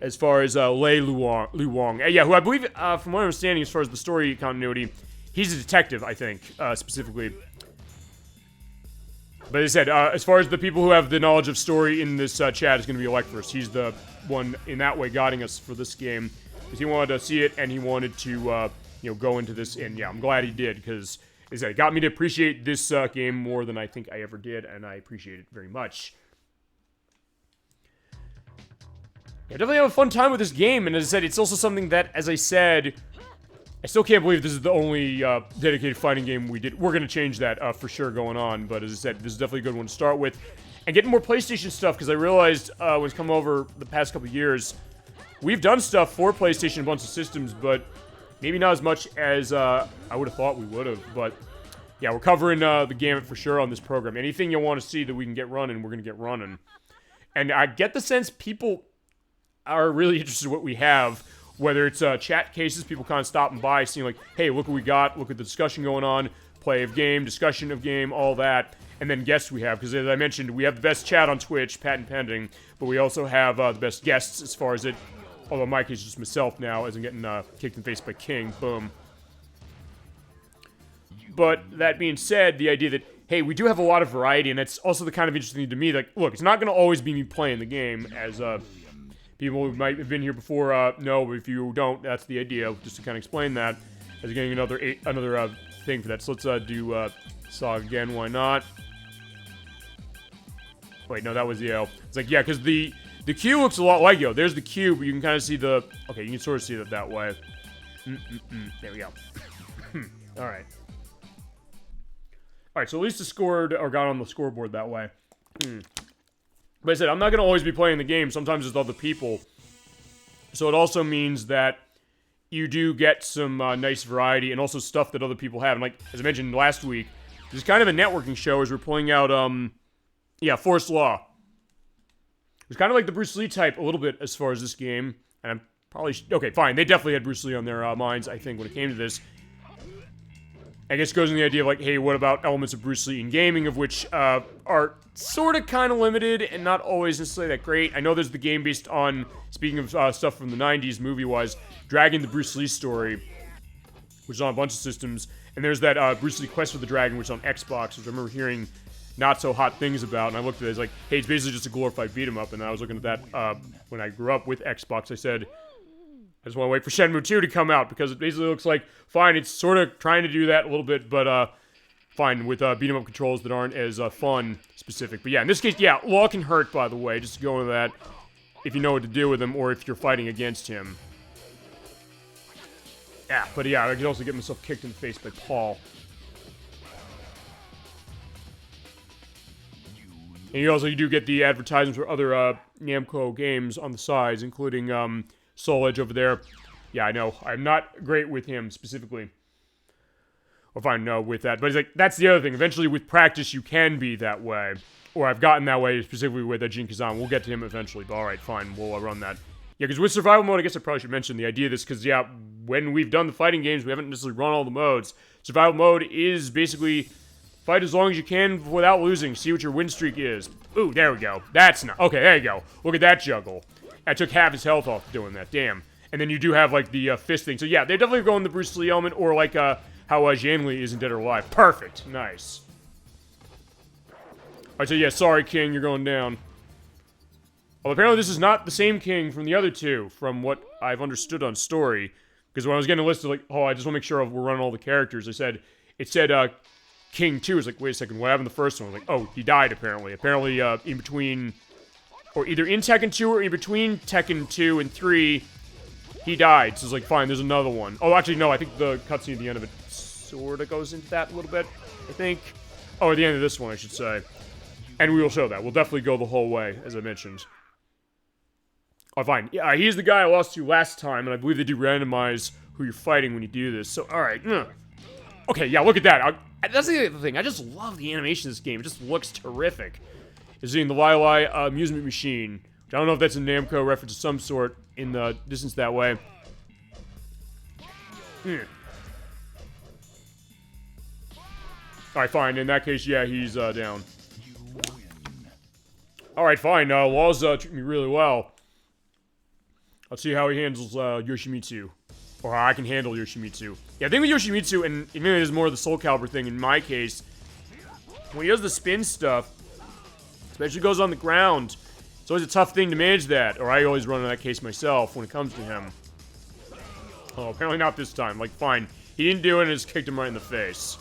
As far as Lei Lu Wong, yeah, who I believe, from what I'm understanding, as far as the story continuity, he's a detective, I think, specifically. But as I said, as far as the people who have the knowledge of story in this chat is going to be ElecVerse. He's the one in that way guiding us for this game, because he wanted to see it and he wanted to, go into this. And yeah, I'm glad he did, because as I said, it got me to appreciate this game more than I think I ever did, and I appreciate it very much. Yeah, definitely have a fun time with this game, and as I said, it's also something that, as I said, I still can't believe this is the only dedicated fighting game we did. We're going to change that for sure going on, but as I said, this is definitely a good one to start with. And getting more PlayStation stuff, because I realized when it's come over the past couple of years, we've done stuff for PlayStation, a bunch of systems, but maybe not as much as I would have thought we would have. But yeah, we're covering the gamut for sure on this program. Anything you want to see that we can get running, we're going to get running. And I get the sense people are really interested in what we have. Whether it's chat cases, people kind of stopping by, seeing like, hey, look what we got, look at the discussion going on, play of game, discussion of game, all that, and then guests we have, because as I mentioned, we have the best chat on Twitch, patent pending, but we also have the best guests as far as it, although my case is just myself now, as I'm getting kicked in the face by King, boom. But that being said, the idea that, hey, we do have a lot of variety, and it's also the kind of interesting to me, like, look, it's not going to always be me playing the game, as People who might have been here before know, but if you don't, that's the idea. Just to kind of explain that, as getting another thing for that. So let's do Sog again. Why not? Wait, no, that was the L. It's like, yeah, because the Q looks a lot like Yo. There's the Q, but you can kind of see the... Okay, you can sort of see that way. There we go. Alright. Alright, so at least it scored, or got on the scoreboard that way. But I said, I'm not going to always be playing the game. Sometimes it's other people. So it also means that you do get some nice variety and also stuff that other people have. And like, as I mentioned last week, this is kind of a networking show as we're pulling out, Forced Law. It's kind of like the Bruce Lee type a little bit as far as this game. And I'm probably... Okay, fine. They definitely had Bruce Lee on their minds, I think, when it came to this. I guess it goes in the idea of like, hey, what about elements of Bruce Lee in gaming, of which are sort of kind of limited and not always necessarily that great. I know there's the game based on, speaking of stuff from the 90s movie-wise, Dragon the Bruce Lee story, which is on a bunch of systems. And there's that Bruce Lee Quest for the Dragon, which is on Xbox, which I remember hearing not so hot things about. And I looked at it as like, hey, it's basically just a glorified beat-em-up. And I was looking at that when I grew up with Xbox. I said... I just want to wait for Shenmue 2 to come out, because it basically looks like, fine, it's sort of trying to do that a little bit, but, fine, with, beat-em-up controls that aren't as, fun specific. But yeah, in this case, yeah, Law can hurt, by the way, just to go into that, if you know what to do with him, or if you're fighting against him. Yeah, but yeah, I can also get myself kicked in the face by Paul. And you do get the advertisements for other, Namco games on the sides, including, Soul Edge over there. Yeah, I know. I'm not great with him, specifically. Or fine, no, with that. But it's like, that's the other thing. Eventually, with practice, you can be that way. Or I've gotten that way, specifically with Jin Kazama. We'll get to him eventually, but alright, fine. We'll run that. Yeah, because with survival mode, I guess I probably should mention the idea of this, because, yeah, when we've done the fighting games, we haven't necessarily run all the modes. Survival mode is basically fight as long as you can without losing. See what your win streak is. Ooh, there we go. That's not... Okay, there you go. Look at that juggle. I took half his health off doing that, damn. And then you do have, like, the fist thing. So, yeah, they're definitely going the Bruce Lee element, or, like, how Jian Li is in Dead or Alive. Perfect. Nice. Alright, so, yeah, sorry, King, you're going down. Well, apparently this is not the same King from the other two, from what I've understood on story. Because when I was getting a list of, like, oh, I just want to make sure we're running all the characters, it said, King 2. I was like, wait a second, what happened to the first one? I was like, oh, he died, apparently. Apparently, in between... Or either in Tekken 2 or in between Tekken 2 and 3, he died. So it's like, fine, there's another one. Oh, actually, no, I think the cutscene at the end of it sort of goes into that a little bit, I think. Oh, at the end of this one, I should say. And we will show that. We'll definitely go the whole way, as I mentioned. Oh, fine. Yeah, he's the guy I lost to last time, and I believe they do randomize who you're fighting when you do this. So, alright. Okay, yeah, look at that. That's the other thing. I just love the animation of this game. It just looks terrific. Is seeing the Lai amusement machine. I don't know if that's a Namco reference of some sort in the distance that way. Alright, fine. In that case, yeah, he's down. Alright, fine. Law's treating me really well. Let's see how he handles Yoshimitsu. Or how I can handle Yoshimitsu. Yeah, the thing with Yoshimitsu, and maybe there's more of the Soul Calibur thing in my case, when he does the spin stuff, especially goes on the ground, it's always a tough thing to manage that, or I always run in that case myself when it comes to him. Oh, apparently not this time. Like, fine. He didn't do it and just kicked him right in the face.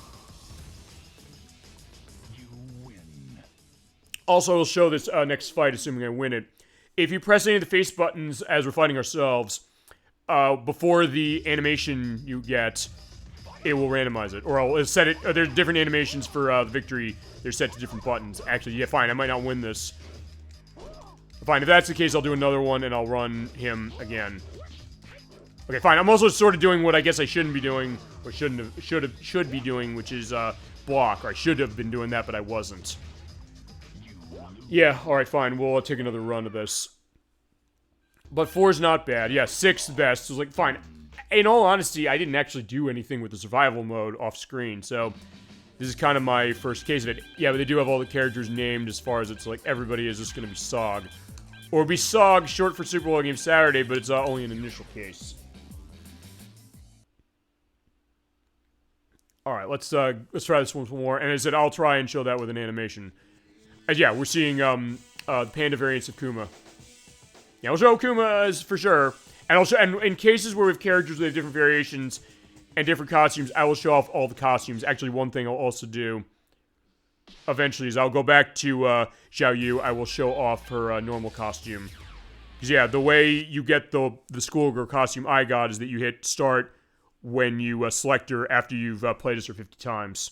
Also, we'll show this next fight, assuming I win it. If you press any of the face buttons as we're fighting ourselves, before the animation you get, it will randomize it. Or I'll set it... there's different animations for the victory. They're set to different buttons. Actually, yeah, fine. I might not win this. Fine, if that's the case, I'll do another one, and I'll run him again. Okay, fine. I'm also sort of doing what I guess I shouldn't be doing, or should be doing, which is, block. Or I should have been doing that, but I wasn't. Yeah, alright, fine. We'll take another run of this. But 4's not bad. Yeah, 6's best. So, like, fine. In all honesty, I didn't actually do anything with the survival mode off screen, so... This is kind of my first case of it. Yeah, but they do have all the characters named as far as it's like everybody is just going to be SOG. Or be SOG, short for Super Bowl Game Saturday, but it's only an initial case. Alright, let's try this one more. And as I said, I'll try and show that with an animation. Yeah, we're seeing the panda variants of Kuma. Yeah, we'll show Kuma's for sure. And also, and in cases where we have characters with different variations and different costumes, I will show off all the costumes. Actually, one thing I'll also do eventually is I'll go back to Xiao Yu. I will show off her normal costume. Because, yeah, the way you get the schoolgirl costume I got is that you hit start when you select her after you've played as her 50 times.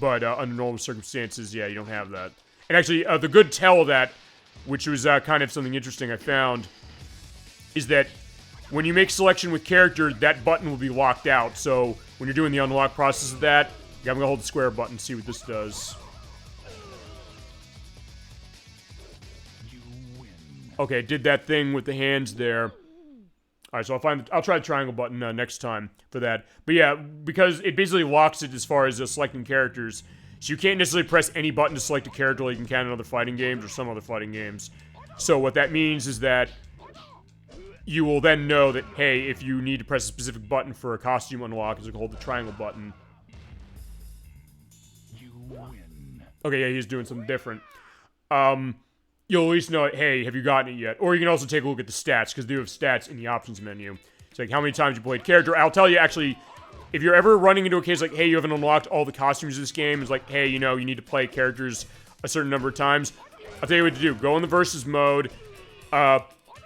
But under normal circumstances, yeah, you don't have that. And actually, the good tell of that, which was kind of something interesting I found, is that when you make selection with character, that button will be locked out. So when you're doing the unlock process of that, I'm gonna hold the square button and see what this does. Okay, did that thing with the hands there. Alright, so I'll try the triangle button next time for that. But yeah, because it basically locks it as far as selecting characters. So you can't necessarily press any button to select a character like you can in other fighting games or some other fighting games. So what that means is that you will then know that, hey, if you need to press a specific button for a costume unlock, you can hold the triangle button. Okay, yeah, he's doing something different. You'll at least know, hey, have you gotten it yet? Or you can also take a look at the stats, because they do have stats in the options menu. It's like how many times you played character. I'll tell you, actually, if you're ever running into a case like, hey, you haven't unlocked all the costumes of this game, it's like, hey, you know, you need to play characters a certain number of times. I'll tell you what to do. Go in the versus mode,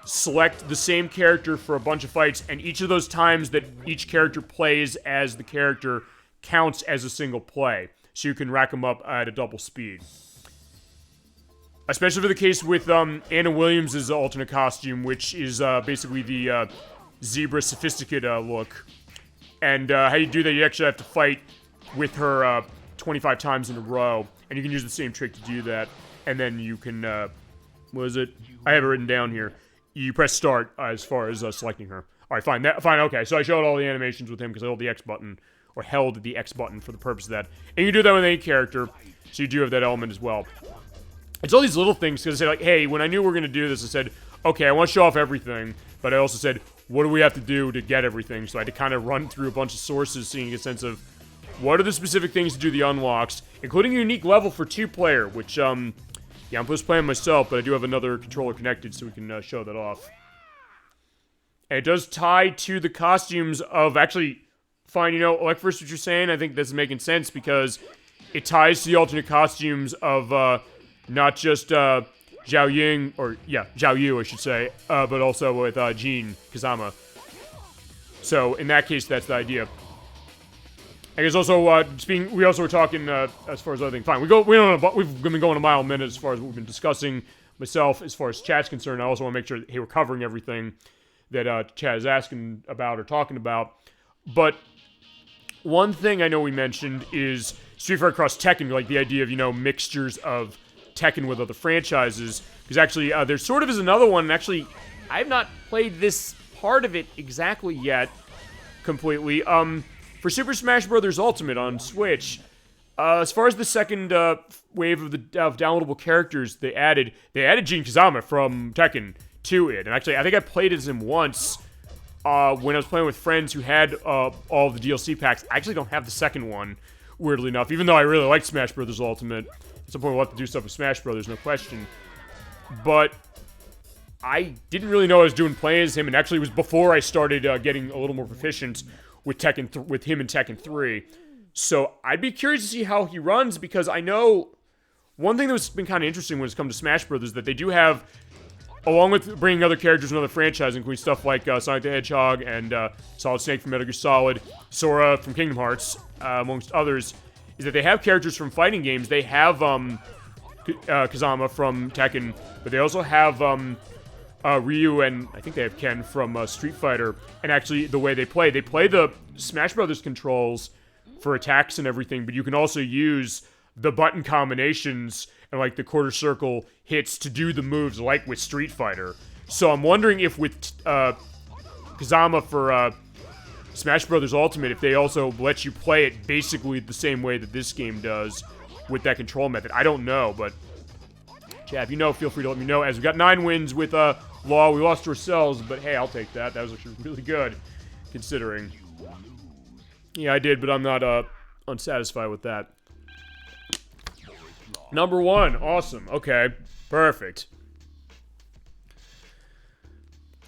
select the same character for a bunch of fights, and each of those times that each character plays as the character counts as a single play. So you can rack them up at a double speed. Especially for the case with Anna Williams' alternate costume, which is basically the zebra sophisticate look. And how you do that, you actually have to fight with her 25 times in a row. And you can use the same trick to do that. And then you can, what is it? I have it written down here. You press start as far as selecting her. Alright, fine, okay. So I showed all the animations with him because I held the X button, or held the X button for the purpose of that. And you do that with any character, so you do have that element as well. It's all these little things, because I say, like, hey, when I knew we were going to do this, I said, okay, I want to show off everything, but I also said, what do we have to do to get everything? So I had to kind of run through a bunch of sources, seeing a sense of what are the specific things to do the unlocks, including a unique level for 2-player, which, yeah, I'm supposed to play myself, but I do have another controller connected, so we can show that off. And it does tie to the costumes of, actually, fine, you know, ElecVerse, what you're saying, I think that's making sense, because it ties to the alternate costumes of, not just, Zhao Ying, or, yeah, Zhao Yu, I should say, but also with, Jean Kazama. So, in that case, that's the idea. I guess also, we also were talking, as far as other things. Fine, we've been going a mile a minute as far as what we've been discussing myself, as far as chat's concerned. I also want to make sure that, hey, we're covering everything that, chat is asking about or talking about. But one thing I know we mentioned is Street Fighter Cross Tekken, like the idea of, you know, mixtures of Tekken with other franchises. Because actually, there sort of is another one, and actually, I have not played this part of it exactly yet, completely. For Super Smash Bros. Ultimate on Switch, as far as the second wave of downloadable characters they added Jin Kazama from Tekken to it. And actually, I think I played as him once when I was playing with friends who had all of the DLC packs. I actually don't have the second one, weirdly enough, even though I really liked Smash Bros. Ultimate. At some point, we'll have to do stuff with Smash Bros., no question. But I didn't really know I was doing playing as him, and actually it was before I started getting a little more proficient with with him in Tekken 3. So I'd be curious to see how he runs, because I know one thing that's been kind of interesting when it's come to Smash Bros. Is that they do have, along with bringing other characters from other franchises, including stuff like Sonic the Hedgehog and Solid Snake from Metal Gear Solid, Sora from Kingdom Hearts, amongst others, is that they have characters from fighting games. They have Kazama from Tekken, but they also have Ryu, and I think they have Ken from Street Fighter. And actually, the way they play the Smash Brothers controls for attacks and everything, but you can also use the button combinations and like the quarter circle hits to do the moves like with Street Fighter. So I'm wondering if with Kazama for Smash Bros. Ultimate, if they also let you play it basically the same way that this game does with that control method. I don't know, but chat, if you know, feel free to let me know. As we got 9 wins with Law, we lost to ourselves, but hey, I'll take that. That was actually really good, considering. Yeah, I did, but I'm not unsatisfied with that. Number 1, awesome. Okay, perfect.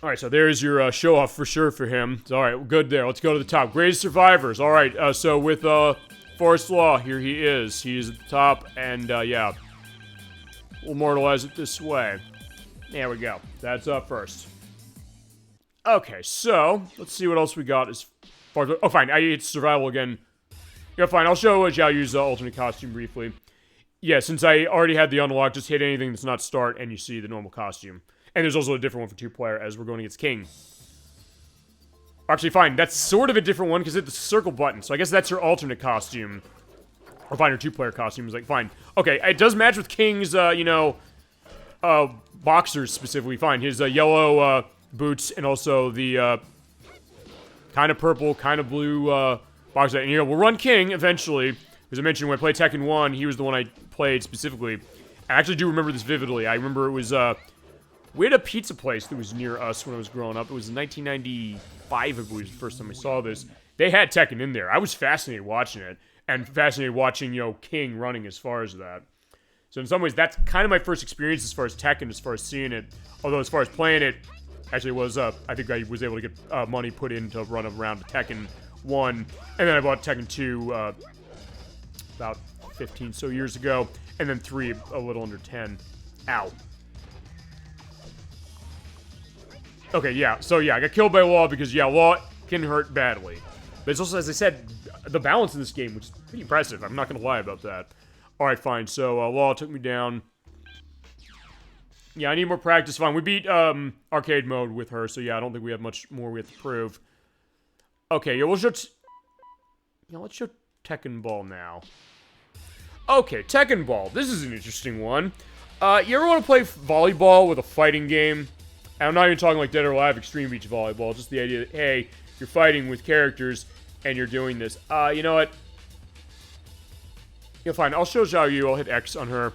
All right, so there's your show-off for sure for him. All right, good there. Let's go to the top. Greatest survivors. All right, so with Forest Law, here he is. He's at the top, and yeah. We'll immortalize it this way. There we go. That's up first. Okay, so let's see what else we got as far as... Oh, fine. It's survival again. Yeah, fine. I'll show Zhao Yu's alternate costume briefly. Yeah, since I already had the unlock, just hit anything that's not start, and you see the normal costume. And there's also a different one for 2-player as we're going against King. Actually, fine. That's sort of a different one because it's the circle button. So I guess that's her alternate costume. Or fine, her 2-player costume is like, fine. Okay, it does match with King's, you know, boxers specifically. Fine, his yellow boots and also the kind of purple, kind of blue boxer. And, you know, we'll run King eventually. As I mentioned, when I played Tekken 1, he was the one I played specifically. I actually do remember this vividly. I remember it was, we had a pizza place that was near us when I was growing up. It was in 1995, I believe, was the first time I saw this. They had Tekken in there. I was fascinated watching it. And fascinated watching, you know, King running as far as that. So in some ways, that's kind of my first experience as far as Tekken, as far as seeing it. Although as far as playing it, actually was, I think I was able to get money put in to run around Tekken 1. And then I bought Tekken 2 about 15 so years ago. And then 3 a little under 10. Ow. Okay, yeah. So yeah, I got killed by Law because, yeah, Law can hurt badly. But it's also, as I said, the balance in this game, which is pretty impressive. I'm not going to lie about that. Alright, fine. So, Law took me down. Yeah, I need more practice. Fine. We beat, arcade mode with her, so yeah, I don't think we have much more we have to prove. Okay, yeah, we'll show... Yeah, let's show Tekken Ball now. Okay, Tekken Ball. This is an interesting one. You ever want to play volleyball with a fighting game? And I'm not even talking like Dead or Alive Extreme Beach Volleyball, just the idea that, hey, you're fighting with characters... and you're doing this. You know what? Yeah, fine. I'll show Zhao Yu. I'll hit X on her.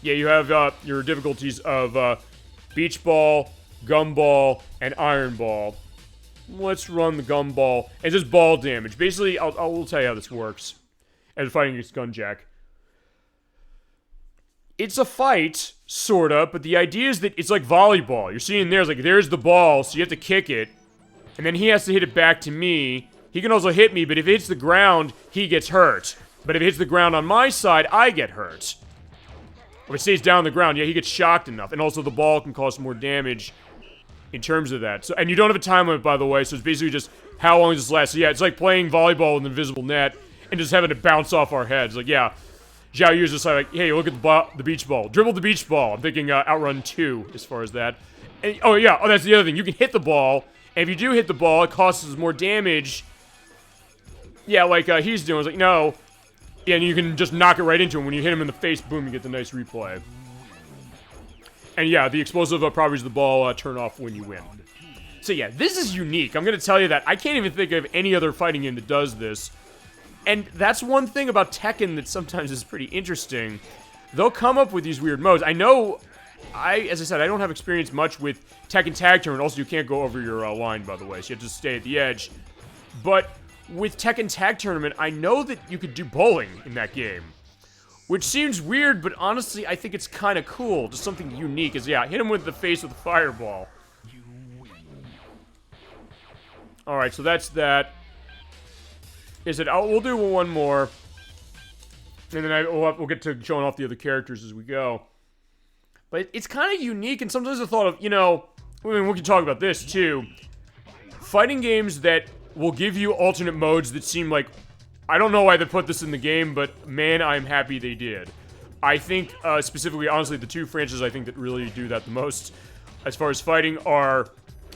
Yeah, you have your difficulties of Beach Ball, Gumball, and Iron Ball. Let's run the Gumball. And just ball damage. Basically, I'll tell you how this works. As fighting against Gunjack. It's a fight, sorta, but the idea is that it's like volleyball. You're seeing there's like, there's the ball, so you have to kick it. And then he has to hit it back to me. He can also hit me, but if it hits the ground, he gets hurt. But if it hits the ground on my side, I get hurt. If it stays down on the ground, yeah, he gets shocked enough. And also the ball can cause more damage in terms of that. So, and you don't have a time limit, by the way, so it's basically just how long does this last? So yeah, it's like playing volleyball with an invisible net and just having it bounce off our heads. Like, yeah, Zhao Yu's just like, hey, look at the beach ball. Dribble the beach ball. I'm thinking Outrun 2 as far as that. And, oh, yeah, that's the other thing. You can hit the ball. And if you do hit the ball, it causes more damage. Yeah, like he's doing. It's like, no. Yeah, and you can just knock it right into him. When you hit him in the face, boom, you get the nice replay. And yeah, the explosive properties of the ball turn off when you win. So yeah, this is unique. I'm going to tell you that. I can't even think of any other fighting game that does this. And that's one thing about Tekken that sometimes is pretty interesting. They'll come up with these weird modes. I know... as I said, I don't have experience much with Tekken Tag Tournament. Also, you can't go over your line, by the way, so you have to stay at the edge. But with Tekken Tag Tournament, I know that you could do bowling in that game. Which seems weird, but honestly, I think it's kind of cool. Just something unique is, yeah, hit him with the face with a fireball. Alright, so that's that. We'll do one more. And then we'll get to showing off the other characters as we go. But it's kind of unique, and sometimes I thought of, you know, I mean, we can talk about this, too. Fighting games that will give you alternate modes that seem like, I don't know why they put this in the game, but man, I'm happy they did. I think, specifically, honestly, the two franchises I think that really do that the most, as far as fighting, are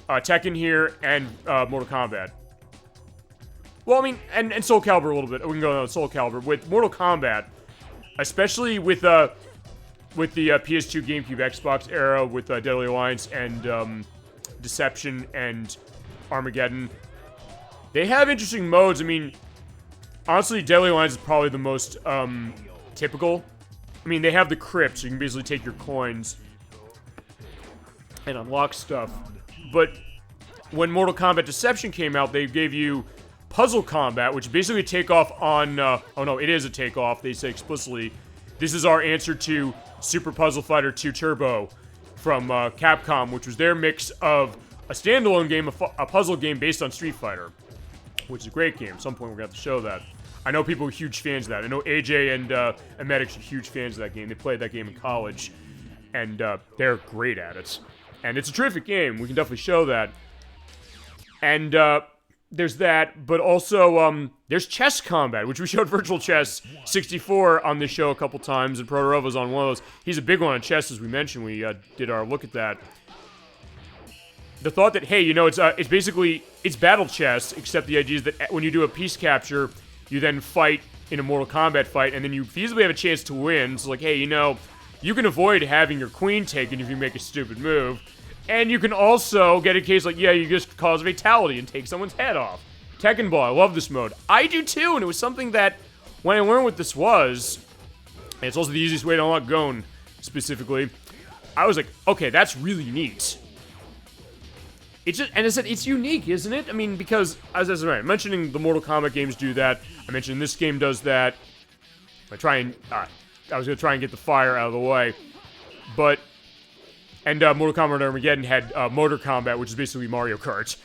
Tekken here and Mortal Kombat. Well, I mean, and Soul Calibur a little bit. We can go on Soul Calibur. With Mortal Kombat, especially with the PS2, GameCube, Xbox era, with Deadly Alliance and Deception and Armageddon, they have interesting modes. I mean, honestly, Deadly Alliance is probably the most typical. I mean, they have the crypt, so you can basically take your coins and unlock stuff. But when Mortal Kombat Deception came out, they gave you Puzzle Combat, which basically a takeoff on... oh no, it is a takeoff, they say explicitly. This is our answer to Super Puzzle Fighter 2 Turbo. from Capcom, which was their mix of a standalone game, a puzzle game based on Street Fighter, which is a great game. At some point, we're going to have to show that. I know people are huge fans of that. I know AJ and Medics are huge fans of that game. They played that game in college, and they're great at it. And it's a terrific game. We can definitely show that. And there's that, but also there's chess combat, which we showed Virtual Chess 64 on this show a couple times, and Protorova's on one of those. He's a big one on chess, as we mentioned. We did our look at that. The thought that, hey, you know, it's basically, it's battle chess, except the idea is that when you do a piece capture, you then fight in a Mortal Kombat fight, and then you feasibly have a chance to win. So, like, hey, you know, you can avoid having your queen taken if you make a stupid move. And you can also get a case like, yeah, you just cause a fatality and take someone's head off. Tekken Ball, I love this mode. I do too, and it was something that, when I learned what this was, and it's also the easiest way to unlock Gon, specifically, I was like, okay, that's really neat. It's just, and I said, it's unique, isn't it? I mean, because, as I was mentioning, the Mortal Kombat games do that. I mentioned this game does that. I was going to try and get the fire out of the way. But, and Mortal Kombat Armageddon had Motor Combat, which is basically Mario Kart,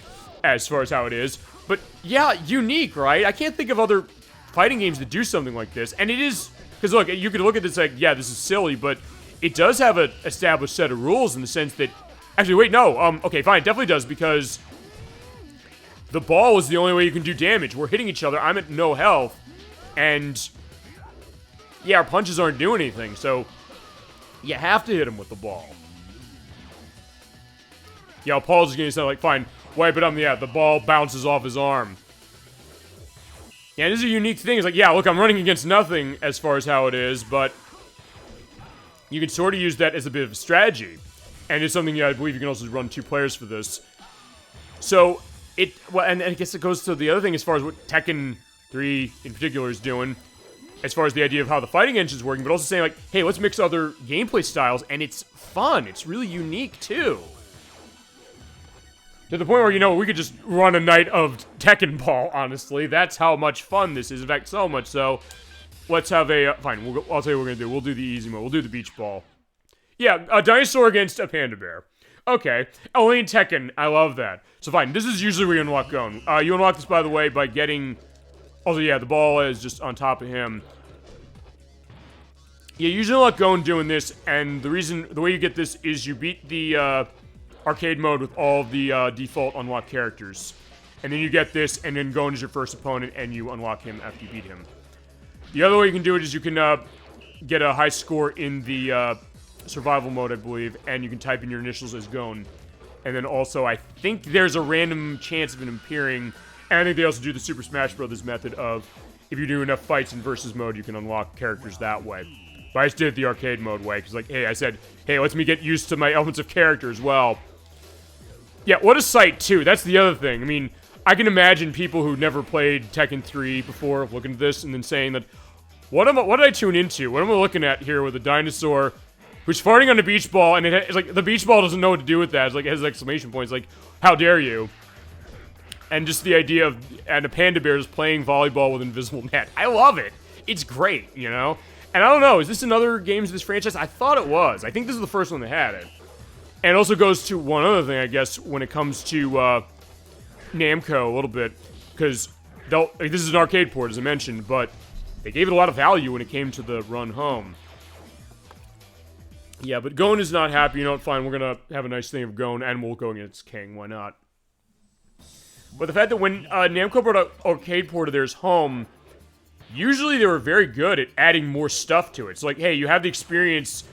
as far as how it is. But, yeah, unique, right? I can't think of other fighting games that do something like this. And it is, because look, you could look at this like, yeah, this is silly, but it does have an established set of rules in the sense that, actually, wait, no, okay, fine, it definitely does, because the ball is the only way you can do damage. We're hitting each other, I'm at no health, and, yeah, our punches aren't doing anything, so you have to hit him with the ball. Yeah, Paul's just gonna say, like, fine, wipe it up, yeah, the ball bounces off his arm. Yeah, this is a unique thing, it's like, yeah, look, I'm running against nothing as far as how it is, but you can sort of use that as a bit of a strategy. And it's something, yeah, I believe you can also run 2 players for this. So, well, and I guess it goes to the other thing as far as what Tekken 3 in particular is doing, as far as the idea of how the fighting engine's working, but also saying, like, hey, let's mix other gameplay styles, and it's fun. It's really unique, too. To the point where, you know, we could just run a night of Tekken Ball, honestly. That's how much fun this is. In fact, so much so. Let's have a, fine, I'll tell you what we're going to do. We'll do the easy mode. We'll do the beach ball. Yeah, a dinosaur against a panda bear. Okay. Only in Tekken. I love that. So fine, this is usually where you unlock Gon. You unlock this, by the way, by getting... Also, yeah, the ball is just on top of him. Yeah, you usually unlock Gon doing this, and the way you get this is you beat the arcade mode with all the default unlocked characters. And then you get this, and then Gon is your first opponent, and you unlock him after you beat him. The other way you can do it is you can get a high score in the... survival mode, I believe, and you can type in your initials as Gon. And then also, I think there's a random chance of it appearing, and I think they also do the Super Smash Bros. Method of, if you do enough fights in versus mode, you can unlock characters that way. But I just did it the arcade mode way, because, like, hey, I said, hey, let me get used to my elements of character as well. Yeah, what a sight, too. That's the other thing. I mean, I can imagine people who never played Tekken 3 before looking at this and then saying that, what did I tune into? What am I looking at here with a dinosaur who's farting on a beach ball, and it's like, the beach ball doesn't know what to do with that. It's like, it has exclamation points, like, how dare you? And just the idea of, and a panda bear is playing volleyball with an invisible net. I love it. It's great, you know? And I don't know, is this another games of this franchise? I thought it was. I think this is the first one that had it. And it also goes to one other thing, I guess, when it comes to, Namco a little bit, because this is an arcade port, as I mentioned, but they gave it a lot of value when it came to the run home. Yeah, but Gon is not happy. You know what? Fine, we're gonna have a nice thing of Gon, and we'll go against King. Why not? But the fact that when Namco brought an arcade port of theirs home, usually they were very good at adding more stuff to it. It's like, hey, you have the experience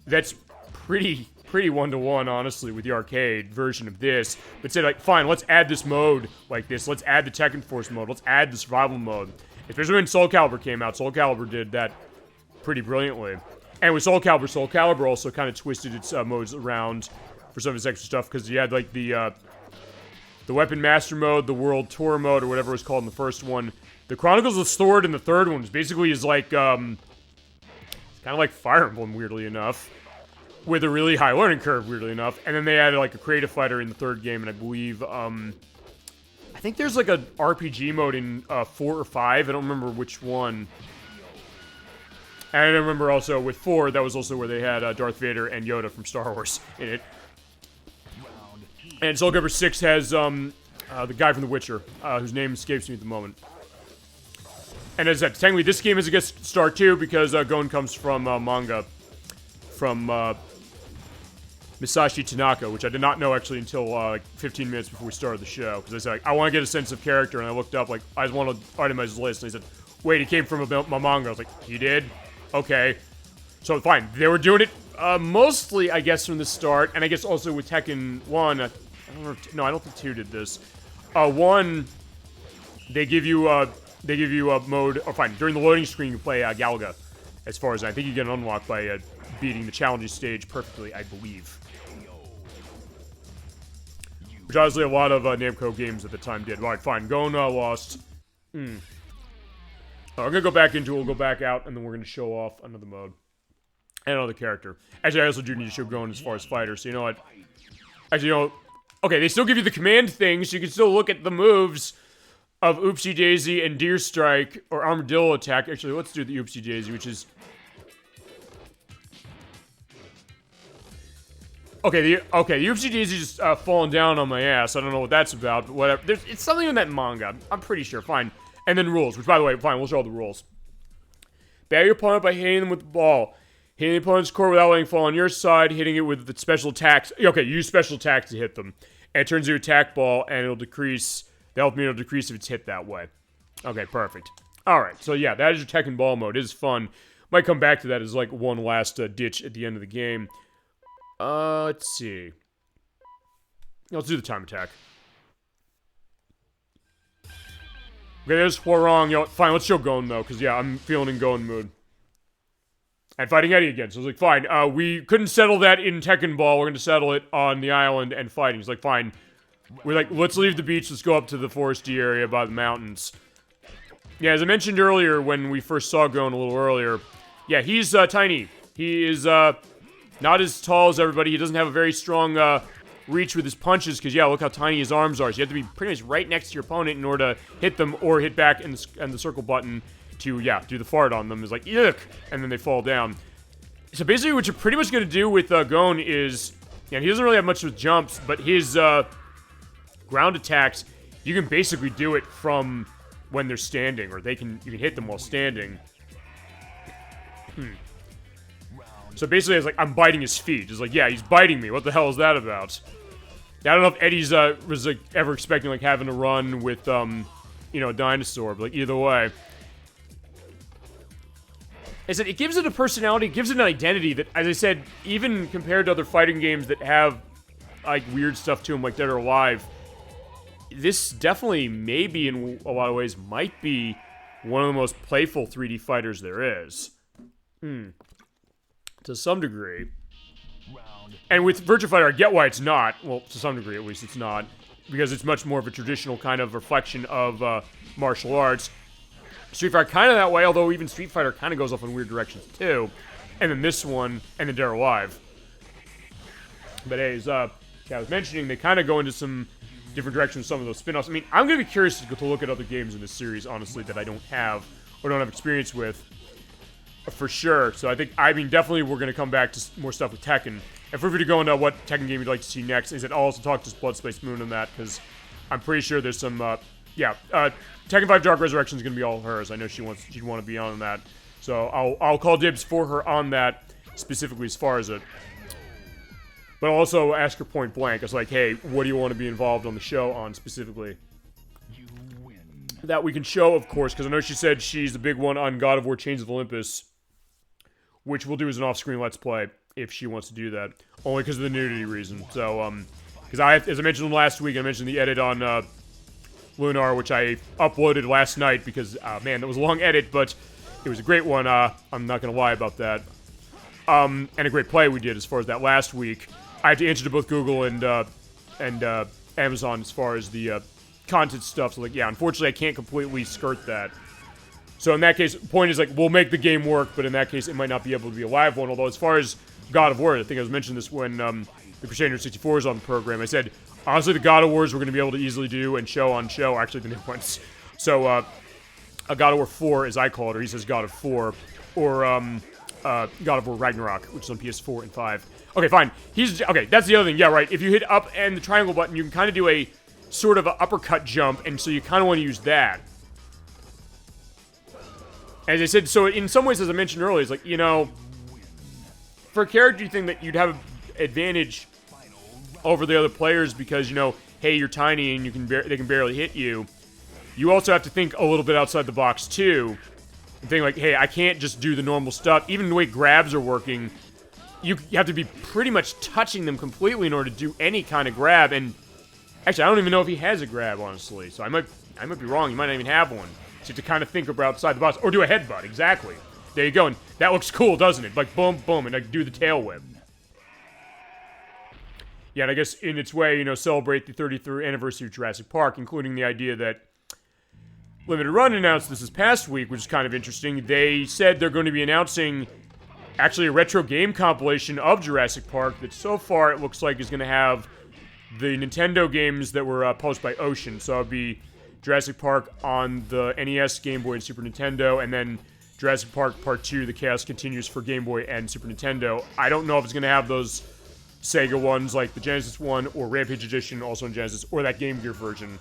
that's pretty one-to-one, honestly, with the arcade version of this. But say, like, fine, let's add this mode like this. Let's add the Tekken Force mode. Let's add the survival mode. Especially when Soul Calibur came out. Soul Calibur did that pretty brilliantly. And with Soul Calibur also kind of twisted its modes around for some of its extra stuff, because you had, like, the Weapon Master mode, the World Tour mode, or whatever it was called in the first one. The Chronicles of Sword in the third one, which basically is like, it's kind of like Fire Emblem, weirdly enough, with a really high learning curve, weirdly enough. And then they added, like, a creative fighter in the third game, and I believe, I think there's, like, an RPG mode in 4 or 5, I don't remember which one. And I remember also with 4, that was also where they had Darth Vader and Yoda from Star Wars in it. And Soul Calibur 6 has the guy from The Witcher, whose name escapes me at the moment. And as I said, technically this game is a guest star too, because Gon comes from manga from Masashi Tanaka, which I did not know actually until like 15 minutes before we started the show. Because I said, like, I want to get a sense of character, and I looked up, like, I just want to itemize his list, and he said, wait, he came from a manga. I was like, he did? Okay. So, fine. They were doing it mostly, I guess, from the start, and I guess also with Tekken 1. I don't think 2 did this. 1, they give you a mode, or fine, during the loading screen you play Galga, as far as I think you get an unlock by beating the challenging stage perfectly, I believe. Which honestly a lot of Namco games at the time did. Alright, fine, Gon lost. I'm gonna go back into it, we'll go back out, and then we're gonna show off another mode. And another character. Actually, I also do need to show Gon as far as fighter, so you know what? Actually, you know, okay, they still give you the command things, so you can still look at the moves of Oopsie Daisy and Deer Strike, or Armadillo Attack. Actually, let's do the Oopsie Daisy, which is... Okay, the Oopsie Daisy just falling down on my ass. I don't know what that's about, but whatever. It's something in that manga. I'm pretty sure. Fine. And then rules, which, by the way, fine, we'll show all the rules. Batter your opponent by hitting them with the ball. Hitting the opponent's core without letting it fall on your side. Hitting it with the special attacks. Okay, use special attacks to hit them. And it turns your attack ball, and it'll decrease... The health meter will decrease if it's hit that way. Okay, perfect. Alright, so yeah, that is your Tekken Ball mode. It is fun. Might come back to that as like one last ditch at the end of the game. Let's see. Let's do the time attack. Okay, there's 4 wrong. You know, fine, let's show Gon though, because yeah, I'm feeling in Gon mood. And fighting Eddie again, so I was like, fine. We couldn't settle that in Tekken Ball. We're going to settle it on the island and fighting. He's like, fine. We're like, let's leave the beach, let's go up to the foresty area by the mountains. Yeah, as I mentioned earlier, when we first saw Gon a little earlier, yeah, he's tiny. He is not as tall as everybody. He doesn't have a very strong reach with his punches, because, yeah, look how tiny his arms are. So you have to be pretty much right next to your opponent in order to hit them, or hit back and the circle button to, yeah, do the fart on them. It's like, yuck, and then they fall down. So basically what you're pretty much going to do with Gon is, yeah, he doesn't really have much with jumps, but his ground attacks, you can basically do it from when they're standing, or you can hit them while standing. So basically, it's like, I'm biting his feet. It's like, yeah, he's biting me. What the hell is that about? I don't know if Eddie's was like ever expecting like having to run with you know, a dinosaur, but like either way. Is that it gives it a personality, it gives it an identity that, as I said, even compared to other fighting games that have like weird stuff to them, like Dead or Alive, this definitely, maybe in a lot of ways, might be one of the most playful 3D fighters there is. To some degree. And with Virtua Fighter, I get why it's not. Well, to some degree, at least, it's not. Because it's much more of a traditional kind of reflection of martial arts. Street Fighter kind of that way, although even Street Fighter kind of goes off in weird directions, too. And then this one, and then Dead or Alive. But hey, as I was mentioning, they kind of go into some different directions with some of those spin-offs. I mean, I'm going to be curious to look at other games in this series, honestly, that I don't have, or don't have experience with, for sure. So I mean, definitely we're going to come back to more stuff with Tekken. And feel free to go into what Tekken game you'd like to see next. Is that I'll also talk to Blood Space Moon on that, because I'm pretty sure there's some, Tekken 5 Dark Resurrection is going to be all hers. I know she'd want to be on that. So I'll call dibs for her on that, specifically as far as it. But I'll also ask her point blank. I was like, hey, what do you want to be involved on the show on specifically? You win. That we can show, of course, because I know she said she's the big one on God of War Chains of Olympus, which we'll do as an off-screen Let's Play if she wants to do that. Only because of the nudity reason. So, because as I mentioned last week, I mentioned the edit on Lunar, which I uploaded last night because, man, that was a long edit, but it was a great one. I'm not going to lie about that. And a great play we did as far as that last week. I had to answer to both Google and Amazon as far as the content stuff. So, like, yeah, unfortunately, I can't completely skirt that. So in that case, the point is, like, we'll make the game work, but in that case, it might not be able to be a live one. Although, as far as God of War, I think I was mentioning this when the Crusader 64 was on the program. I said, honestly, the God of Wars we're going to be able to easily do and show on show, actually the new ones. So, God of War 4, as I call it, or he says God of 4, or God of War Ragnarok, which is on PS4 and 5. Okay, fine. Okay, that's the other thing. Yeah, right. If you hit up and the triangle button, you can kind of do a sort of an uppercut jump, and so you kind of want to use that. As I said, so in some ways, as I mentioned earlier, it's like, you know, for a character, you think that you'd have an advantage over the other players because, you know, hey, you're tiny and they can barely hit you. You also have to think a little bit outside the box, too. And think like, hey, I can't just do the normal stuff. Even the way grabs are working, you have to be pretty much touching them completely in order to do any kind of grab. And actually, I don't even know if he has a grab, honestly. So I might be wrong. He might not even have one. So you have to kind of think about outside the box. Or do a headbutt, exactly. There you go. And that looks cool, doesn't it? Like, boom, boom, and like do the tail whip. Yeah, and I guess in its way, you know, celebrate the 33rd anniversary of Jurassic Park, including the idea that Limited Run announced this past week, which is kind of interesting. They said they're going to be announcing actually a retro game compilation of Jurassic Park that so far it looks like is going to have the Nintendo games that were published by Ocean. So it'll be Jurassic Park on the NES, Game Boy, and Super Nintendo, and then Jurassic Park Part 2, The Chaos Continues for Game Boy and Super Nintendo. I don't know if it's going to have those Sega ones like the Genesis one or Rampage Edition, also in Genesis, or that Game Gear version.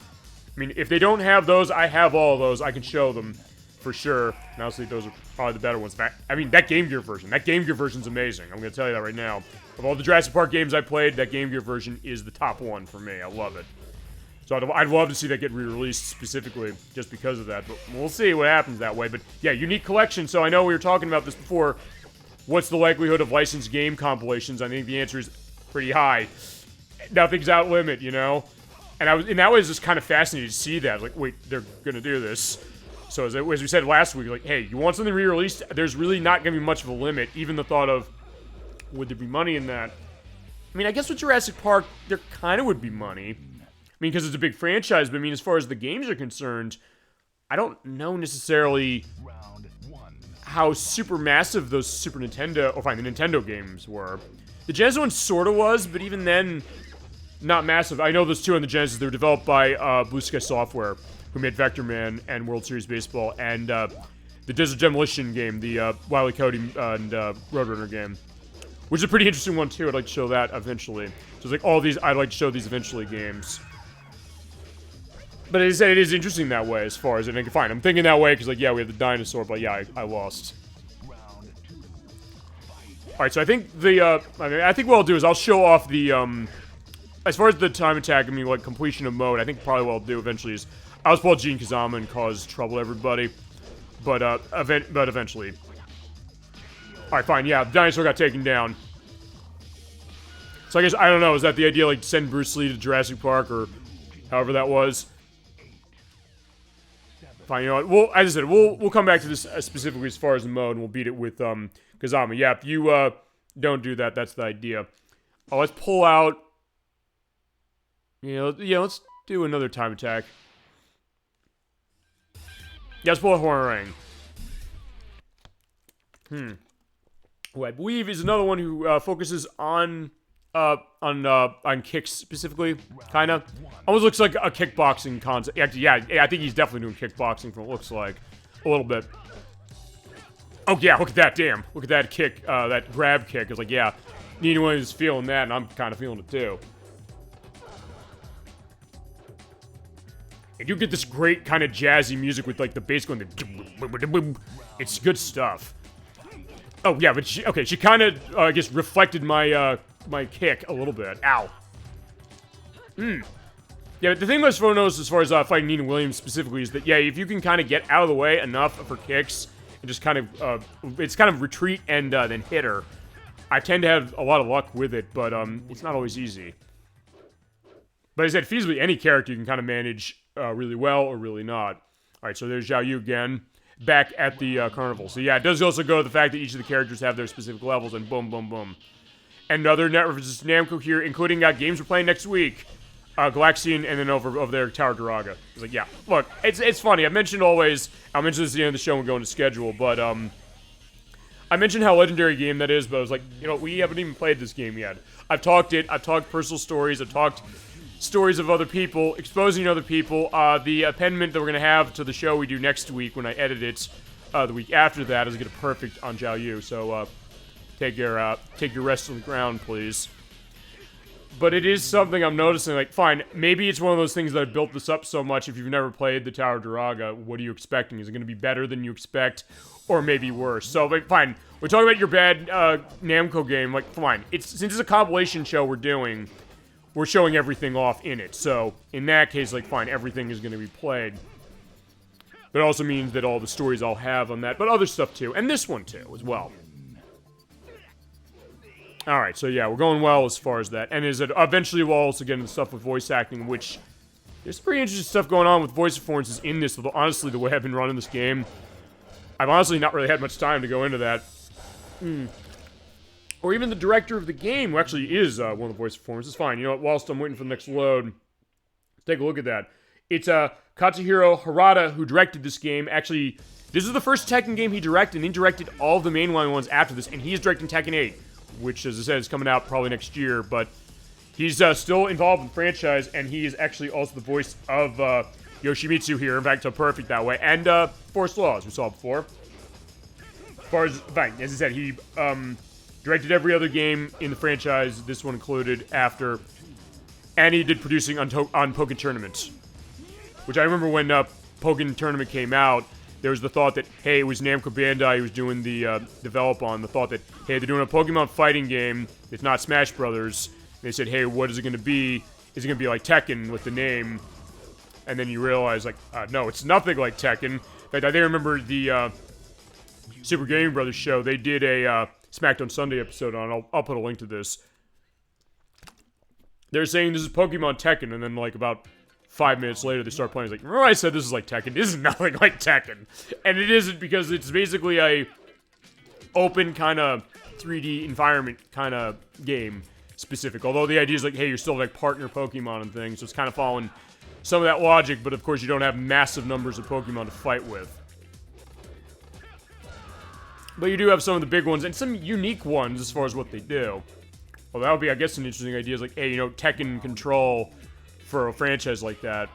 I mean, if they don't have those, I have all of those. I can show them for sure. And honestly, those are probably the better ones. I mean, that Game Gear version's amazing. I'm going to tell you that right now. Of all the Jurassic Park games I played, that Game Gear version is the top one for me. I love it. So I'd love to see that get re-released specifically just because of that. But we'll see what happens that way. But yeah, unique collection. So I know we were talking about this before. What's the likelihood of licensed game compilations? I think the answer is pretty high. Nothing's out limit, you know? And that was just kind of fascinating to see that. Like, wait, they're going to do this. So as we said last week, like, hey, you want something re-released? There's really not going to be much of a limit. Even the thought of, would there be money in that? I mean, I guess with Jurassic Park, there kind of would be money. I mean, because it's a big franchise, but I mean, as far as the games are concerned, I don't know necessarily how super massive those Super Nintendo, the Nintendo games were. The Genesis one sort of was, but even then, not massive. I know those two on the Genesis, they were developed by Blue Sky Software, who made Vector Man and World Series Baseball, and the Desert Demolition game, the Wile E. Coyote and Roadrunner game, which is a pretty interesting one, too. I'd like to show that eventually. So it's like all these, I'd like to show these eventually games. But as I said, it is interesting that way as far as, and fine, I'm thinking that way because, like, yeah, we have the dinosaur, but yeah, I lost. Alright, so I think I think what I'll do is I'll show off the, as far as the time attack, I mean, like, completion of mode, I think probably what I'll do eventually is I'll just pull Gene Kazama and cause trouble to everybody. But eventually. Alright, fine, yeah, the dinosaur got taken down. So I guess, I don't know, is that the idea, like, send Bruce Lee to Jurassic Park, or however that was? Fine, you know what, well, as I said, we'll come back to this specifically as far as the mode, and we'll beat it with, Kazama. Yeah, if you, don't do that, that's the idea. Oh, let's pull out... Yeah, let's do another time attack. Yeah, let's pull a Hornerang. Who I believe is another one who focuses on kicks specifically, kind of. Almost looks like a kickboxing concept. Actually, yeah, I think he's definitely doing kickboxing from what it looks like. A little bit. Oh, yeah, look at that, damn. Look at that kick, that grab kick. It's like, yeah, anyone who's feeling that, and I'm kind of feeling it too. And you get this great kind of jazzy music with, like, the bass going, it's good stuff. Oh, yeah, but she kind of, I guess, reflected my, my kick a little bit. Ow. Yeah, but the thing most everyone knows as far as fighting Nina Williams specifically is that, yeah, if you can kind of get out of the way enough of her kicks and just kind of, it's kind of retreat and then hit her, I tend to have a lot of luck with it, but it's not always easy. But as I said, feasibly, any character you can kind of manage really well or really not. Alright, so there's Zhao Yu again, back at the carnival. So yeah, it does also go to the fact that each of the characters have their specific levels, and boom, boom, boom. And other net references to Namco here, including games we're playing next week. Galaxian, and then over there, Tower Duraga. It's like, yeah, look, it's funny. I'll mention this at the end of the show when we go into schedule, but, I mentioned how legendary a game that is, but I was like, you know, we haven't even played this game yet. I've talked personal stories, I've talked stories of other people, exposing other people. The appendment that we're going to have to the show we do next week when I edit it, the week after that, is going to get a perfect on Zhao Yu. So take your rest on the ground, please. But it is something I'm noticing, like, fine, maybe it's one of those things that have built this up so much. If you've never played the Tower of Duraga, what are you expecting? Is it going to be better than you expect, or maybe worse? So, like, fine, we're talking about your bad Namco game, like, fine. Since it's a compilation show we're showing everything off in it. So, in that case, like, fine, everything is going to be played. But it also means that all the stories I'll have on that, but other stuff too, and this one too, as well. Alright, so yeah, we're going well as far as that. And eventually we'll also get into stuff with voice acting, which there's pretty interesting stuff going on with voice performances in this, although honestly, the way I've been running this game, I've honestly not really had much time to go into that. Or even the director of the game, who actually is one of the voice performances. Fine, you know what, whilst I'm waiting for the next load, let's take a look at that. It's Katsuhiro Harada who directed this game. Actually, this is the first Tekken game he directed, and he directed all of the mainline ones after this, and he is directing Tekken 8. Which, as I said, is coming out probably next year, but he's still involved in the franchise, and he is actually also the voice of Yoshimitsu here, in fact, perfect that way, and Forest Law, as we saw before. As far as, fine, as I said, he directed every other game in the franchise, this one included, after, and he did producing on Pokken Tournament, which I remember when Pokken Tournament came out, there was the thought that, hey, it was Namco Bandai who was doing the develop on, the thought that, hey, they're doing a Pokemon fighting game, it's not Smash Brothers. They said, hey, what is it going to be? Is it going to be like Tekken with the name? And then you realize, like, no, it's nothing like Tekken. In fact, I remember the Super Gaming Brothers show, they did a Smackdown Sunday episode on it. I'll put a link to this. They're saying this is Pokemon Tekken, and then, like, about 5 minutes later, they start playing. It's like, remember I said this is like Tekken? This is nothing like Tekken. And it isn't, because it's basically a open kind of 3D environment kind of game specific. Although the idea is like, hey, you're still like partner Pokemon and things, so it's kind of following some of that logic, but of course you don't have massive numbers of Pokemon to fight with. But you do have some of the big ones, and some unique ones as far as what they do. Well, that would be, I guess, an interesting idea. Is like, hey, you know, Tekken control for a franchise like that.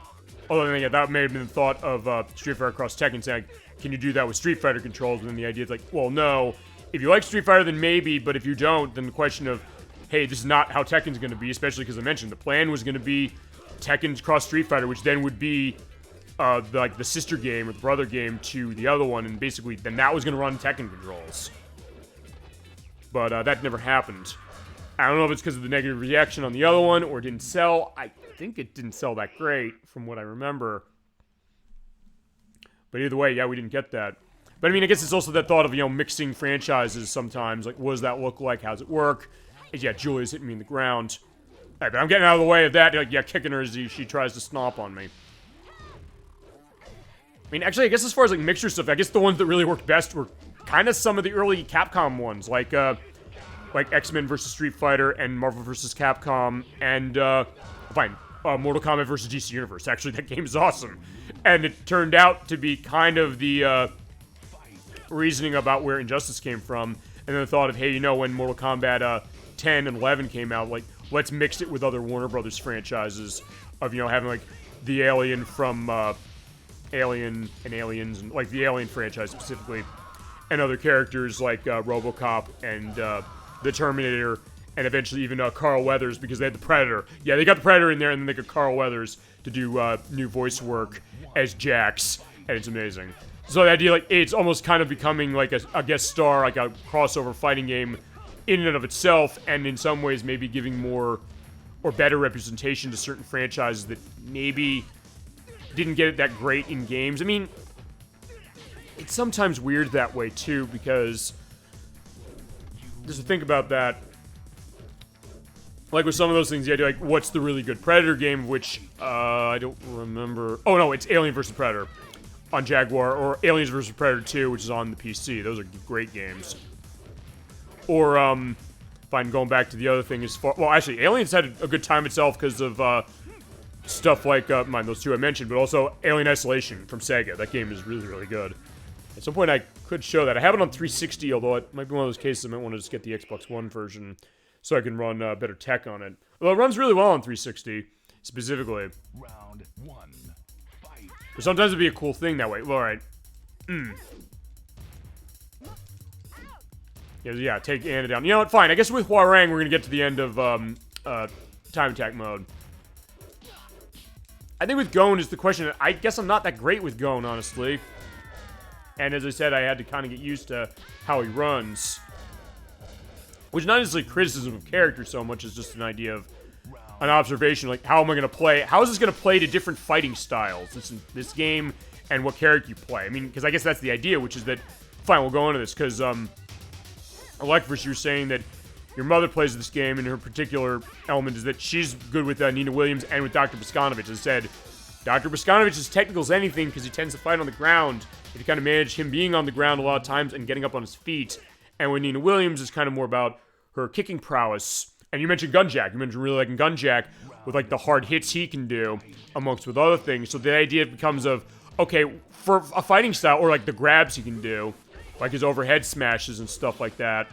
Although, yeah, that may have been the thought of Street Fighter Cross Tekken, saying, can you do that with Street Fighter controls? And then the idea is like, well, no. If you like Street Fighter, then maybe, but if you don't, then the question of, hey, this is not how Tekken's going to be, especially because I mentioned the plan was going to be Tekken's Cross Street Fighter, which then would be the sister game or the brother game to the other one, and basically then that was going to run Tekken controls. But that never happened. I don't know if it's because of the negative reaction on the other one or it didn't sell. I think it didn't sell that great from what I remember. But either way, yeah, we didn't get that. But I mean, I guess it's also that thought of, you know, mixing franchises sometimes. Like, what does that look like? How's it work? Yeah, Julia's hitting me in the ground. All right, but I'm getting out of the way of that. Like, yeah, kicking her as she tries to stomp on me. I mean, actually, I guess as far as, like, mixture stuff, I guess the ones that really worked best were kind of some of the early Capcom ones. Like X-Men vs. Street Fighter and Marvel vs. Capcom and, Mortal Kombat vs. DC Universe. Actually, that game is awesome. And it turned out to be kind of the reasoning about where Injustice came from. And then the thought of, hey, you know, when Mortal Kombat 10 and 11 came out, like, let's mix it with other Warner Brothers franchises of, you know, having, like, the Alien from Alien and Aliens, and, like, the Alien franchise specifically, and other characters like RoboCop and the Terminator, and eventually even Carl Weathers, because they had the Predator. Yeah, they got the Predator in there, and then they got Carl Weathers to do new voice work as Jax, and it's amazing. So the idea, like, it's almost kind of becoming like a guest star, like a crossover fighting game in and of itself, and in some ways maybe giving more or better representation to certain franchises that maybe didn't get it that great in games. I mean, it's sometimes weird that way too, because just to think about that, like with some of those things, the idea, like, what's the really good Predator game, which, I don't remember. Oh, no, it's Alien vs. Predator on Jaguar, or Aliens vs. Predator 2, which is on the PC. Those are great games. Or, fine, going back to the other thing, well, actually, Aliens had a good time itself because of, stuff like, those two I mentioned, but also Alien Isolation from Sega. That game is really, really good. At some point, I could show that. I have it on 360, although it might be one of those cases I might want to just get the Xbox One version so I can run better tech on it. Although it runs really well on 360. specifically. Round 1. Fight. But sometimes it'd be a cool thing that way. Alright. Yeah, take Anna down. You know what? Fine. I guess with Hwoarang, we're gonna get to the end of time attack mode. I think with Gon is the question. I guess I'm not that great with Gon, honestly. And as I said, I had to kind of get used to how he runs. Which is not necessarily criticism of character so much as just an idea of an observation. Like, how am I going to play? How is this going to play to different fighting styles? This game and what character you play. I mean, because I guess that's the idea, which is that... Fine, we'll go into this, because, ElecVerse, you were saying that your mother plays this game, and her particular element is that she's good with Nina Williams and with Dr. Boskonovich. As I said, Dr. Boskonovich is technical as anything because he tends to fight on the ground. You kind of manage him being on the ground a lot of times and getting up on his feet. And with Nina Williams, it's kind of more about her kicking prowess. And you mentioned Gunjack. You mentioned really liking Gunjack with, like, the hard hits he can do, amongst with other things. So the idea becomes of, okay, for a fighting style, or, like, the grabs he can do, like his overhead smashes and stuff like that.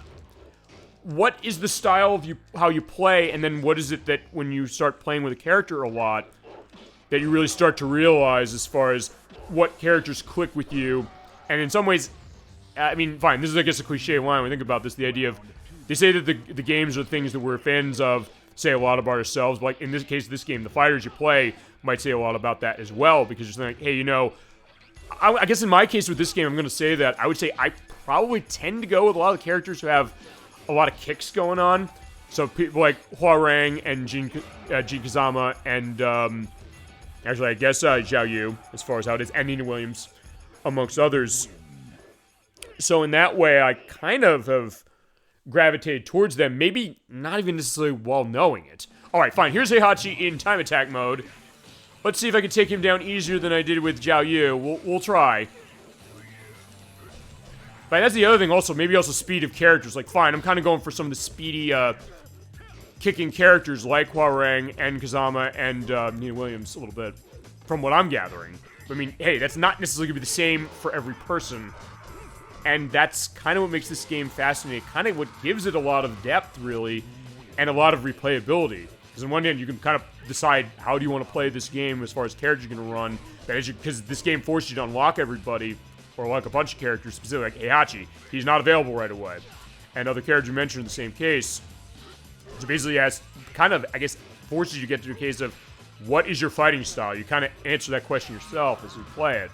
What is the style of how you play, and then what is it that when you start playing with a character a lot, that you really start to realize as far as what characters click with you? And in some ways, I mean, fine, this is, I guess, a cliche line when we think about this, the idea of, they say that the games are things that we're fans of, say a lot about ourselves, but like in this case, this game, the fighters you play might say a lot about that as well, because you're like, hey, you know, I guess in my case with this game, I'm going to say that I would say I probably tend to go with a lot of characters who have a lot of kicks going on. So people like Hwoarang and Jin Kazama and, actually, I guess Zhao Yu, as far as how it is, and Nina Williams, amongst others. So in that way, I kind of have gravitated towards them, maybe not even necessarily while knowing it. Alright, fine, here's Heihachi in time attack mode. Let's see if I can take him down easier than I did with Zhao Yu. We'll try. But that's the other thing also, maybe also speed of characters. Like, fine, I'm kind of going for some of the speedy, kicking characters like Hwoarang and Kazama and Nina Williams a little bit, from what I'm gathering. I mean, hey, that's not necessarily going to be the same for every person. And that's kind of what makes this game fascinating. Kind of what gives it a lot of depth, really, and a lot of replayability. Because on one hand, you can kind of decide how do you want to play this game as far as characters you're going to run. Because this game forces you to unlock everybody, or unlock a bunch of characters, specifically like Heihachi. He's not available right away. And other characters you mentioned in the same case. So basically, has kind of, I guess, forces you to get to a case of what is your fighting style? You kind of answer that question yourself as you play it.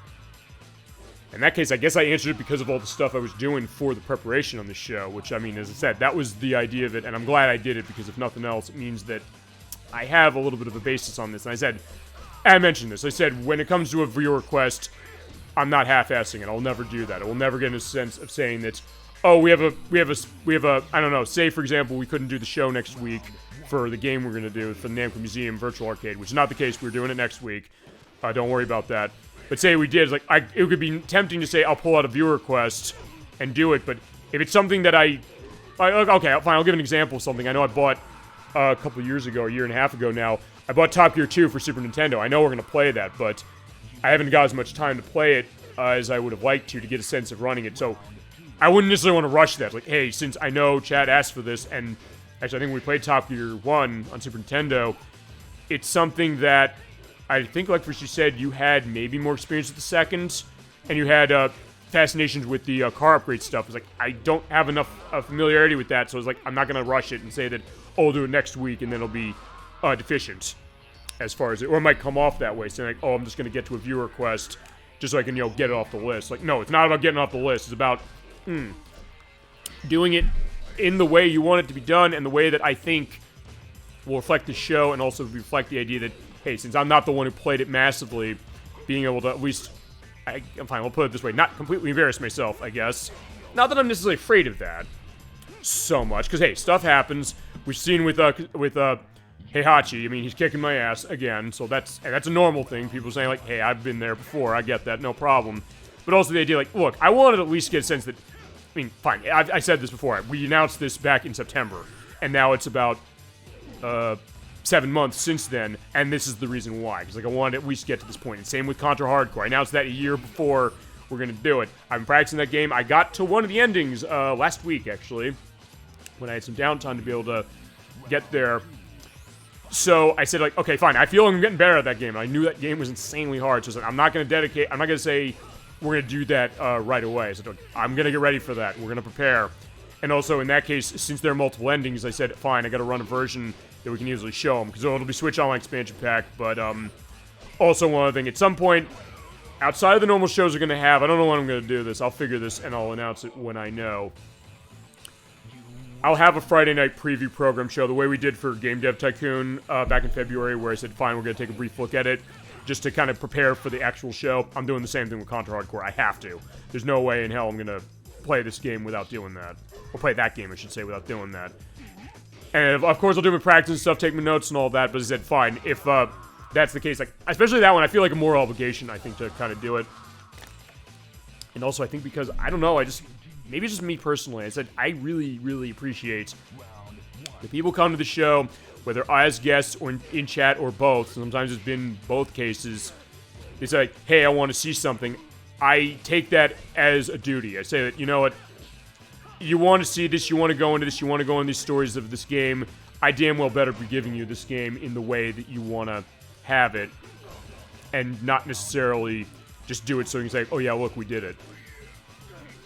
In that case, I guess I answered it because of all the stuff I was doing for the preparation on the show, which, I mean, as I said, that was the idea of it, and I'm glad I did it, because if nothing else, it means that I have a little bit of a basis on this. And I mentioned this, I said, when it comes to a viewer request, I'm not half-assing it. I'll never do that. I will never get in a sense of saying that, oh, we have a, I don't know, say, for example, we couldn't do the show next week for the game we're going to do for the Namco Museum Virtual Arcade, which is not the case. We're doing it next week. Don't worry about that. But say we did, like, it would be tempting to say I'll pull out a viewer request and do it, but if it's something that okay, fine, I'll give an example of something. I know I bought a couple of years ago, a year and a half ago now, I bought Top Gear 2 for Super Nintendo. I know we're going to play that, but I haven't got as much time to play it as I would have liked to get a sense of running it, so I wouldn't necessarily want to rush that. Like, hey, since I know Chad asked for this, and actually I think when we played Top Gear 1 on Super Nintendo, it's something that I think, like you said, you had maybe more experience with the second, and you had fascinations with the car upgrade stuff. It's like, I don't have enough familiarity with that, so it's like, I'm not going to rush it and say that, oh, I'll do it next week, and then it'll be deficient as far as it, or it might come off that way, saying like, oh, I'm just going to get to a viewer request just so I can, get it off the list. Like, no, it's not about getting off the list. It's about doing it in the way you want it to be done, and the way that I think will reflect the show, and also reflect the idea that, hey, since I'm not the one who played it massively, being able to at least, I'm fine, I'll put it this way, not completely embarrass myself, I guess. Not that I'm necessarily afraid of that so much, because, hey, stuff happens. We've seen with Heihachi, I mean, he's kicking my ass again, so that's a normal thing. People saying, like, hey, I've been there before, I get that, no problem. But also the idea, like, look, I wanted to at least get a sense that, I mean, fine, I said this before, we announced this back in September, and now it's about, 7 months since then, and this is the reason why. Because, like, I wanted to at least get to this point. And same with Contra Hardcore. I announced that a year before we're going to do it. I've been practicing that game. I got to one of the endings last week, actually, when I had some downtime to be able to get there. So I said, like, okay, fine. I feel I'm getting better at that game. I knew that game was insanely hard. So I was like, I'm not going to say we're going to do that right away. So I'm going to get ready for that. We're going to prepare. And also, in that case, since there are multiple endings, I said, fine, I got to run a version that we can easily show them. Because it'll be Switch Online Expansion Pack. But also, one other thing. At some point, outside of the normal shows we're going to have, I don't know when I'm going to do this. I'll figure this and I'll announce it when I know. I'll have a Friday night preview program show the way we did for Game Dev Tycoon back in February, where I said, fine, we're going to take a brief look at it just to kind of prepare for the actual show. I'm doing the same thing with Contra Hardcore. I have to. There's no way in hell I'm going to play this game without doing that. Or play that game, I should say, without doing that. And, of course, I'll do my practice and stuff, take my notes and all that, but I said, fine, if that's the case, like, especially that one, I feel like a moral obligation, I think, to kind of do it. And also, I think because, I don't know, maybe it's just me personally. I said, I really, really appreciate the people come to the show, whether as guests or in chat or both. Sometimes it's been both cases. They say, like, hey, I want to see something. I take that as a duty. I say that, you know what, you want to see this, you want to go into this, you want to go into these stories of this game. I damn well better be giving you this game in the way that you want to have it, and not necessarily just do it so you can say, oh yeah, look, we did it.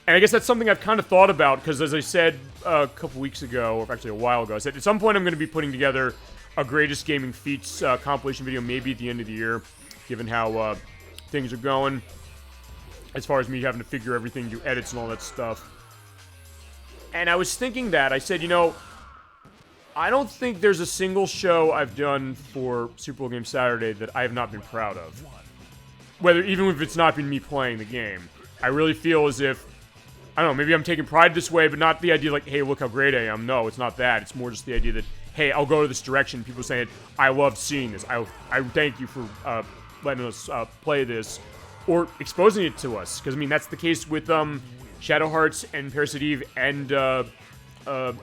And I guess that's something I've kind of thought about, because as I said a couple weeks ago, or actually a while ago, I said at some point I'm going to be putting together a Greatest Gaming Feats compilation video, maybe at the end of the year, given how things are going, as far as me having to figure everything, do edits and all that stuff. And I was thinking that, I said, you know, I don't think there's a single show I've done for Super Bowl Game Saturday that I have not been proud of. Even if it's not been me playing the game. I really feel as if, I don't know, maybe I'm taking pride this way, but not the idea like, hey, look how great I am. No, it's not that. It's more just the idea that, hey, I'll go to this direction. People saying, I loved seeing this. I thank you for letting us play this, or exposing it to us. Because, I mean, that's the case with Shadow Hearts and Parasite Eve and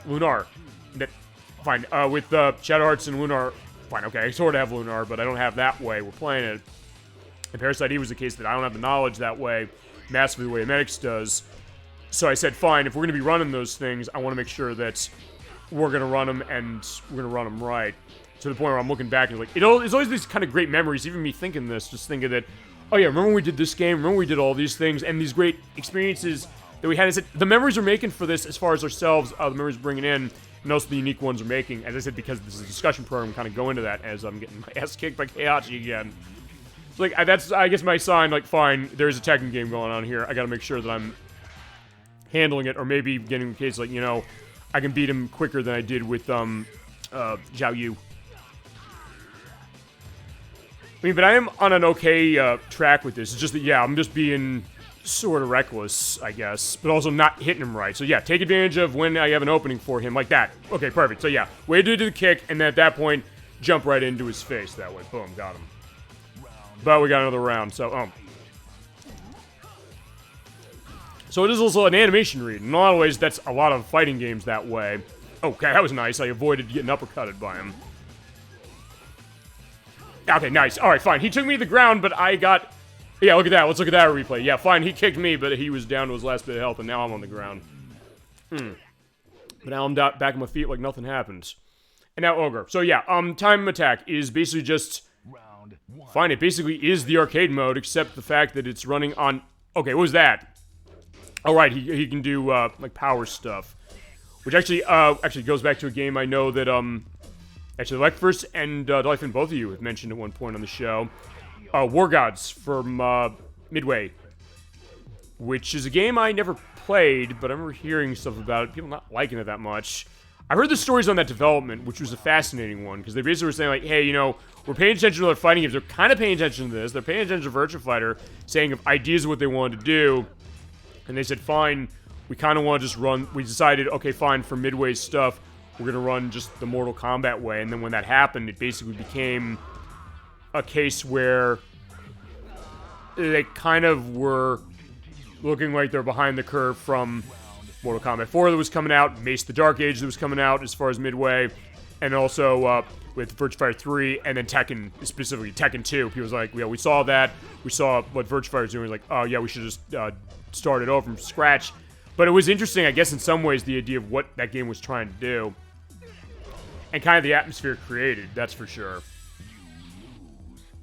Lunar. Fine, with Shadow Hearts and Lunar, fine, okay, I sort of have Lunar, but I don't have that way. We're playing it. And Parasite Eve was the case that I don't have the knowledge that way, massively the way Medics does. So I said, fine, if we're going to be running those things, I want to make sure that we're going to run them, and we're going to run them right. To the point where I'm looking back and like, it's always these kind of great memories, even me thinking this, just thinking that, oh yeah, remember when we did this game, remember when we did all these things, and these great experiences that we had. I said, the memories we're making for this, as far as ourselves, the memories we're bringing in, and also the unique ones we're making. As I said, because this is a discussion program, kind of go into that as I'm getting my ass kicked by Keihachi again. So, like, that's, I guess, my sign, like, fine, there's a Tekken game going on here. I gotta make sure that I'm handling it, or maybe getting the case, like, you know, I can beat him quicker than I did with, Zhao Yu. I mean, but I am on an okay, track with this. It's just that, yeah, I'm just being sort of reckless, I guess, but also not hitting him right. So yeah, take advantage of when I have an opening for him, like that. Okay, perfect. So yeah, way to do the kick, and then at that point, jump right into his face that way. Boom, got him. But we got another round, so, So it is also an animation read. In a lot of ways, that's a lot of fighting games that way. Okay, that was nice. I avoided getting uppercutted by him. Okay, nice. Alright, fine. He took me to the ground, but I got... Yeah, look at that. Let's look at that replay. Yeah, fine. He kicked me, but he was down to his last bit of health, and now I'm on the ground. But now I'm back on my feet like nothing happened. And now Ogre. So yeah, time attack is basically just... Fine, it basically is the arcade mode, except the fact that it's running on... Okay, what was that? Alright, he can do, like, power stuff. Which actually goes back to a game I know that, actually, ElecVerse and Dolphin, both of you have mentioned at one point on the show. War Gods from Midway, which is a game I never played, but I remember hearing stuff about it, people not liking it that much. I heard the stories on that development, which was a fascinating one, because they basically were saying, like, hey, you know, we're paying attention to their fighting games, they're kind of paying attention to this, they're paying attention to Virtua Fighter, saying of ideas of what they wanted to do, and they said, fine, we kind of want to just run, we decided, okay, fine, for Midway's stuff, we're going to run just the Mortal Kombat way, and then when that happened, it basically became a case where they kind of were looking like they're behind the curve from Mortal Kombat 4 that was coming out, Mace the Dark Age that was coming out as far as Midway, and also with Virtua Fighter 3, and then Tekken, specifically Tekken 2. People was like, yeah, we saw that, we saw what Virtua Fighter was doing, like, oh yeah, we should just start it over from scratch. But it was interesting, I guess, in some ways, the idea of what that game was trying to do. and kind of the atmosphere created, that's for sure.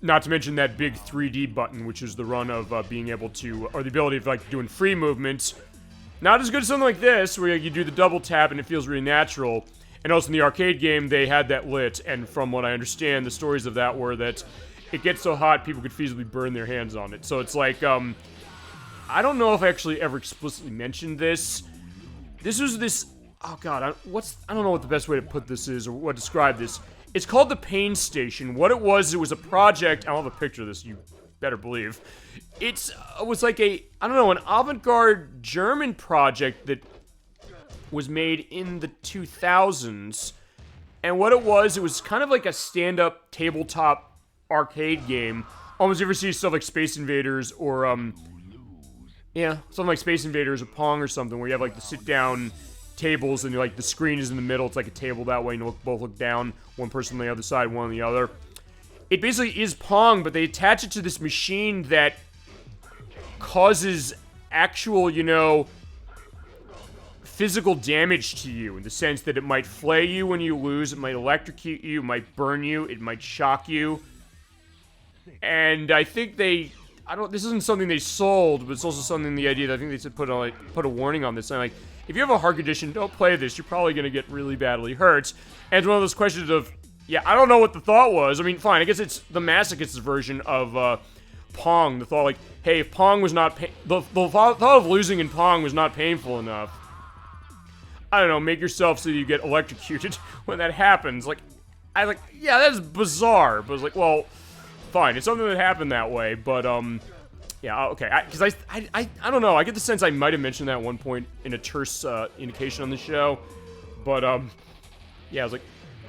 Not to mention that big 3D button, which is the run of being able to, or the ability of like doing free movements. Not as good as something like this, where you do the double tap and it feels really natural. And also in the arcade game, they had that lit, and from what I understand, the stories of that were that it gets so hot people could feasibly burn their hands on it. So it's like, I don't know if I actually ever explicitly mentioned this. This was this, oh god, I don't know what the best way to put this is, or what to describe this. It's called the Pain Station. What it was a project, I don't have a picture of this, you better believe. It was like a, I don't know, an avant-garde German project that was made in the 2000s. And what it was kind of like a stand-up tabletop arcade game. Almost you ever see stuff like Space Invaders or, yeah, something like Space Invaders or Pong or something, where you have like the sit-down tables and like the screen is in the middle. It's like a table that way, and you both look down. One person on the other side, one on the other. It basically is Pong, but they attach it to this machine that causes actual, you know, physical damage to you, in the sense that it might flay you when you lose, it might electrocute you, it might burn you, it might shock you. And I think this isn't something they sold, but it's also something, the idea that I think they said put a warning on this. And like, if you have a heart condition, don't play this, you're probably gonna get really badly hurt. And it's one of those questions of, yeah, I don't know what the thought was. I mean, fine, I guess it's the masochist's version of, Pong. The thought, like, hey, if Pong was not the thought of losing in Pong was not painful enough, I don't know, make yourself so you get electrocuted when that happens. Like, yeah, that's bizarre. But it's like, well, fine, it's something that happened that way. But, yeah, okay. Because I don't know, I get the sense I might have mentioned that at one point in a terse indication on the show. But, yeah, I was like,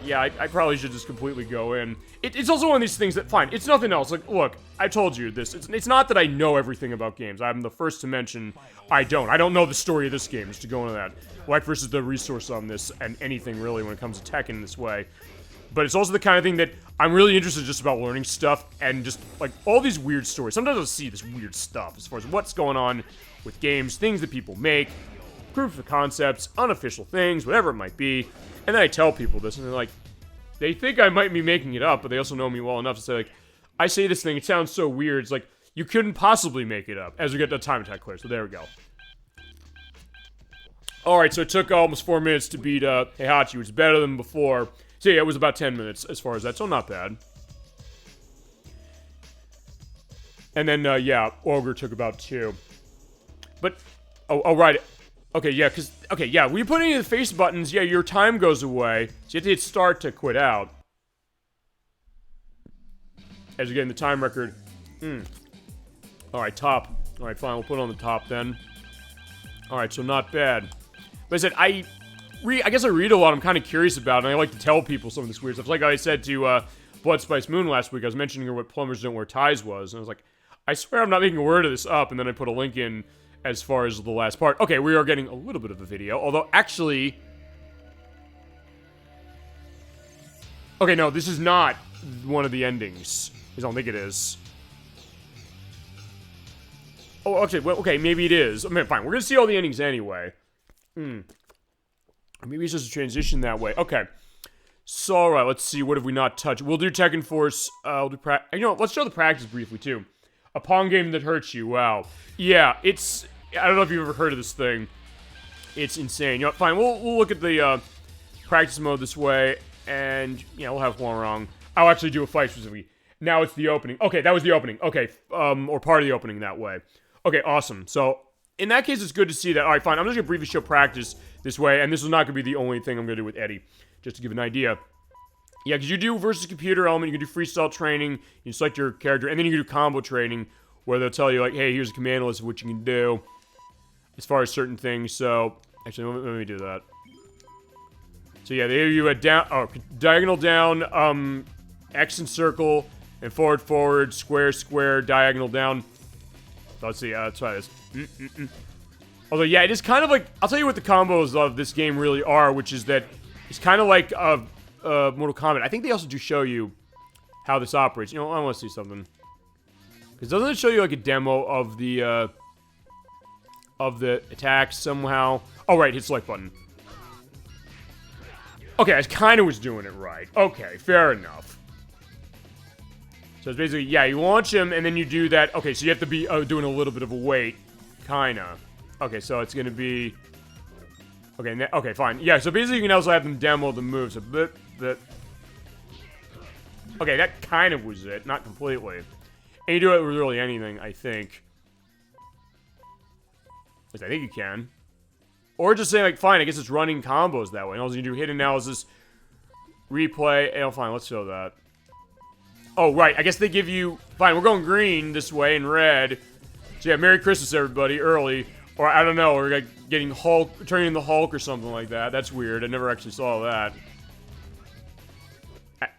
yeah, I probably should just completely go in. It's also one of these things that, fine, it's nothing else. Like, look, I told you this. It's not that I know everything about games. I'm the first to mention I don't. I don't know the story of this game, just to go into that. ElecVerse is the resource on this, and anything, really, when it comes to Tekken in this way. But it's also the kind of thing that I'm really interested just about learning stuff, and just, like, all these weird stories. Sometimes I'll see this weird stuff, as far as what's going on with games, things that people make, proof of concepts, unofficial things, whatever it might be. And then I tell people this, and they're like, they think I might be making it up, but they also know me well enough to say, like, I say this thing, it sounds so weird, it's like, you couldn't possibly make it up, as we get the time attack clear, so there we go. Alright, so it took almost 4 minutes to beat, Heihachi, which is better than before. So yeah, it was about 10 minutes as far as that, so not bad. And then, yeah, Ogre took about 2. But, oh, right. Okay, yeah, when you put any of the face buttons, yeah, your time goes away. So you have to hit start to quit out. As you're getting the time record. Alright, top. Alright, fine, we'll put it on the top then. Alright, so not bad. But I said, I guess I read a lot I'm kind of curious about, and I like to tell people some of this weird stuff. Like I said to, Blood Spice Moon last week, I was mentioning her what Plumbers Don't Wear Ties was, and I was like, I swear I'm not making a word of this up, and then I put a link in as far as the last part. Okay, we are getting a little bit of a video, although actually... Okay, no, this is not one of the endings. I don't think it is. Oh, okay, well, okay, maybe it is. I mean, fine, we're gonna see all the endings anyway. Maybe it's just a transition that way. Okay. So, alright, let's see, what have we not touched? We'll do Tekken Force, we'll do you know, let's show the practice briefly, too. A Pong game that hurts you, wow. Yeah, it's... I don't know if you've ever heard of this thing. It's insane. You know, fine, we'll look at the, practice mode this way, and, yeah, we'll have one wrong. I'll actually do a fight specifically. Now it's the opening. Okay, that was the opening. Okay, or part of the opening that way. Okay, awesome. So, in that case, it's good to see that. Alright, fine, I'm just gonna briefly show practice this way, and this is not gonna be the only thing I'm gonna do with Eddie. Just to give an idea. Yeah, because you do versus computer element, you can do freestyle training, you select your character, and then you can do combo training, where they'll tell you, like, hey, here's a command list of what you can do, as far as certain things, so, actually, let me do that. So yeah, there you down, diagonal down, X and circle, and forward, square, diagonal down. So let's see, let's try this. Although, yeah, it is kind of like, I'll tell you what the combos of this game really are, which is that it's kind of like, Mortal Kombat. I think they also do show you how this operates. You know, I want to see something. Because doesn't it show you, like, a demo of the attacks somehow? Oh, right, hit select button. Okay, I kind of was doing it right. Okay, fair enough. So it's basically, yeah, you launch him, and then you do that. Okay, so you have to be doing a little bit of a wait. Kinda. Okay, so it's gonna be... Okay, okay, fine. Yeah, so basically you can also have them demo the moves. So okay, that kind of was it. Not completely. And you do it with really anything, I think. At least I think you can. Or just say, like, fine, I guess it's running combos that way. And all you do hit analysis, replay. Oh, fine, let's show that. Oh, right, I guess they give you... Fine, we're going green this way and red. So yeah, Merry Christmas, everybody, early. Or, I don't know, we're like getting Hulk, turning into Hulk or something like that. That's weird, I never actually saw that.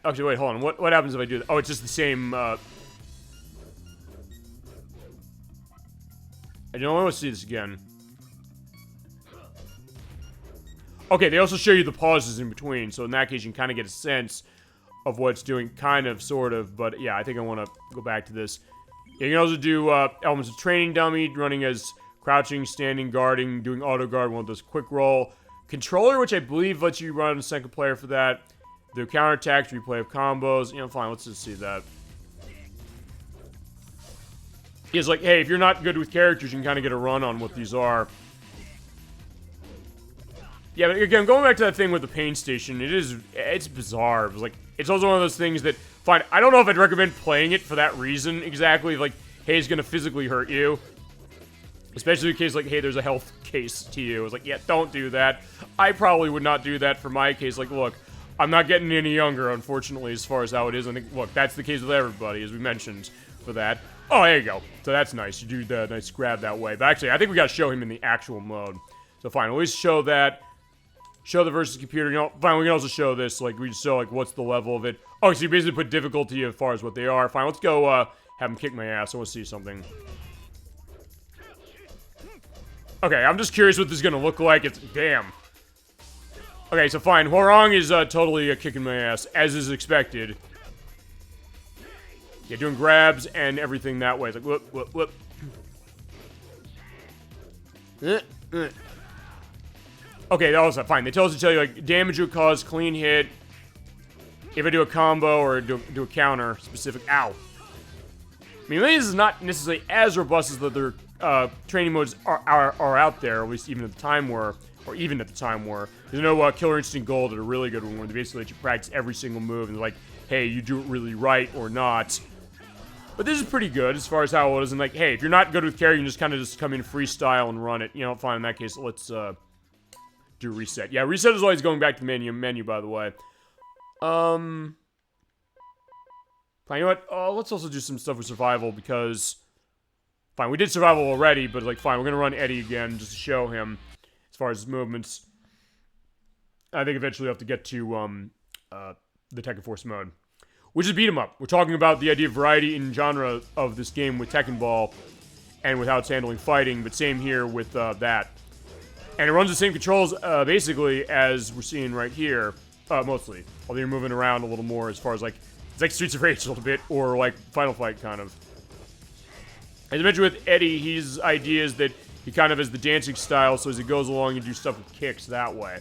Actually, wait, hold on. What happens if I do that? Oh, it's just the same, I don't want to see this again. Okay, they also show you the pauses in between, so in that case you can kind of get a sense of what it's doing, kind of, sort of, but yeah, I think I want to go back to this. Yeah, you can also do elements of training dummy, running as crouching, standing, guarding, doing auto guard, one of those quick roll. Controller, which I believe lets you run a second player for that. Do counterattacks, replay of combos. You know, fine, let's just see that. It's like, hey, if you're not good with characters, you can kind of get a run on what these are. Yeah, but again, going back to that thing with the pain station, it's bizarre. It's also one of those things that, fine, I don't know if I'd recommend playing it for that reason exactly. Like, hey, it's gonna physically hurt you. Especially in case, like, hey, there's a health case to you. It's like, yeah, don't do that. I probably would not do that for my case. Like, look, I'm not getting any younger, unfortunately, as far as how it is. I think, look, that's the case with everybody, as we mentioned for that. Oh, there you go. So that's nice. You do the nice grab that way. But actually, I think we gotta show him in the actual mode. So fine, always show that. Show the versus computer. You know, fine, we can also show this. Like, we just show, like, what's the level of it. Oh, so you basically put difficulty as far as what they are. Fine, let's go, have him kick my ass. I want to see something. Okay, I'm just curious what this is gonna look like. It's... Damn. Okay, so fine. Hwoarang is, totally kicking my ass, as is expected. Yeah, doing grabs and everything that way. It's like, whoop, whoop, whoop. Okay, that was fine. They tell us to tell you, like, damage would cause, clean hit. If I do a combo or do a counter, specific. Ow. I mean, this is not necessarily as robust as the other training modes are out there, at least even at the time were. Or even at the time were. There's no Killer Instinct Gold did a really good one where they basically let you practice every single move and like, hey, you do it really right or not. But this is pretty good as far as how it is. And like, hey, if you're not good with carry, you can just kind of just come in freestyle and run it. You know, fine, in that case, let's do reset. Yeah, reset is always going back to the menu, by the way. Fine, you know what? Let's also do some stuff with survival because... Fine, we did survival already, but like, fine, we're gonna run Eddie again just to show him as far as his movements. I think eventually we'll have to get to the Tekken Force mode, which is beat 'em up. We're talking about the idea of variety in genre of this game with Tekken Ball and with how it's handling fighting, but same here with that. And it runs the same controls, basically, as we're seeing right here, mostly. Although you're moving around a little more as far as, like, it's like Streets of Rage a little bit, or, like, Final Fight, kind of. As I mentioned with Eddie, his idea is that he kind of has the dancing style, so as he goes along, you do stuff with kicks that way.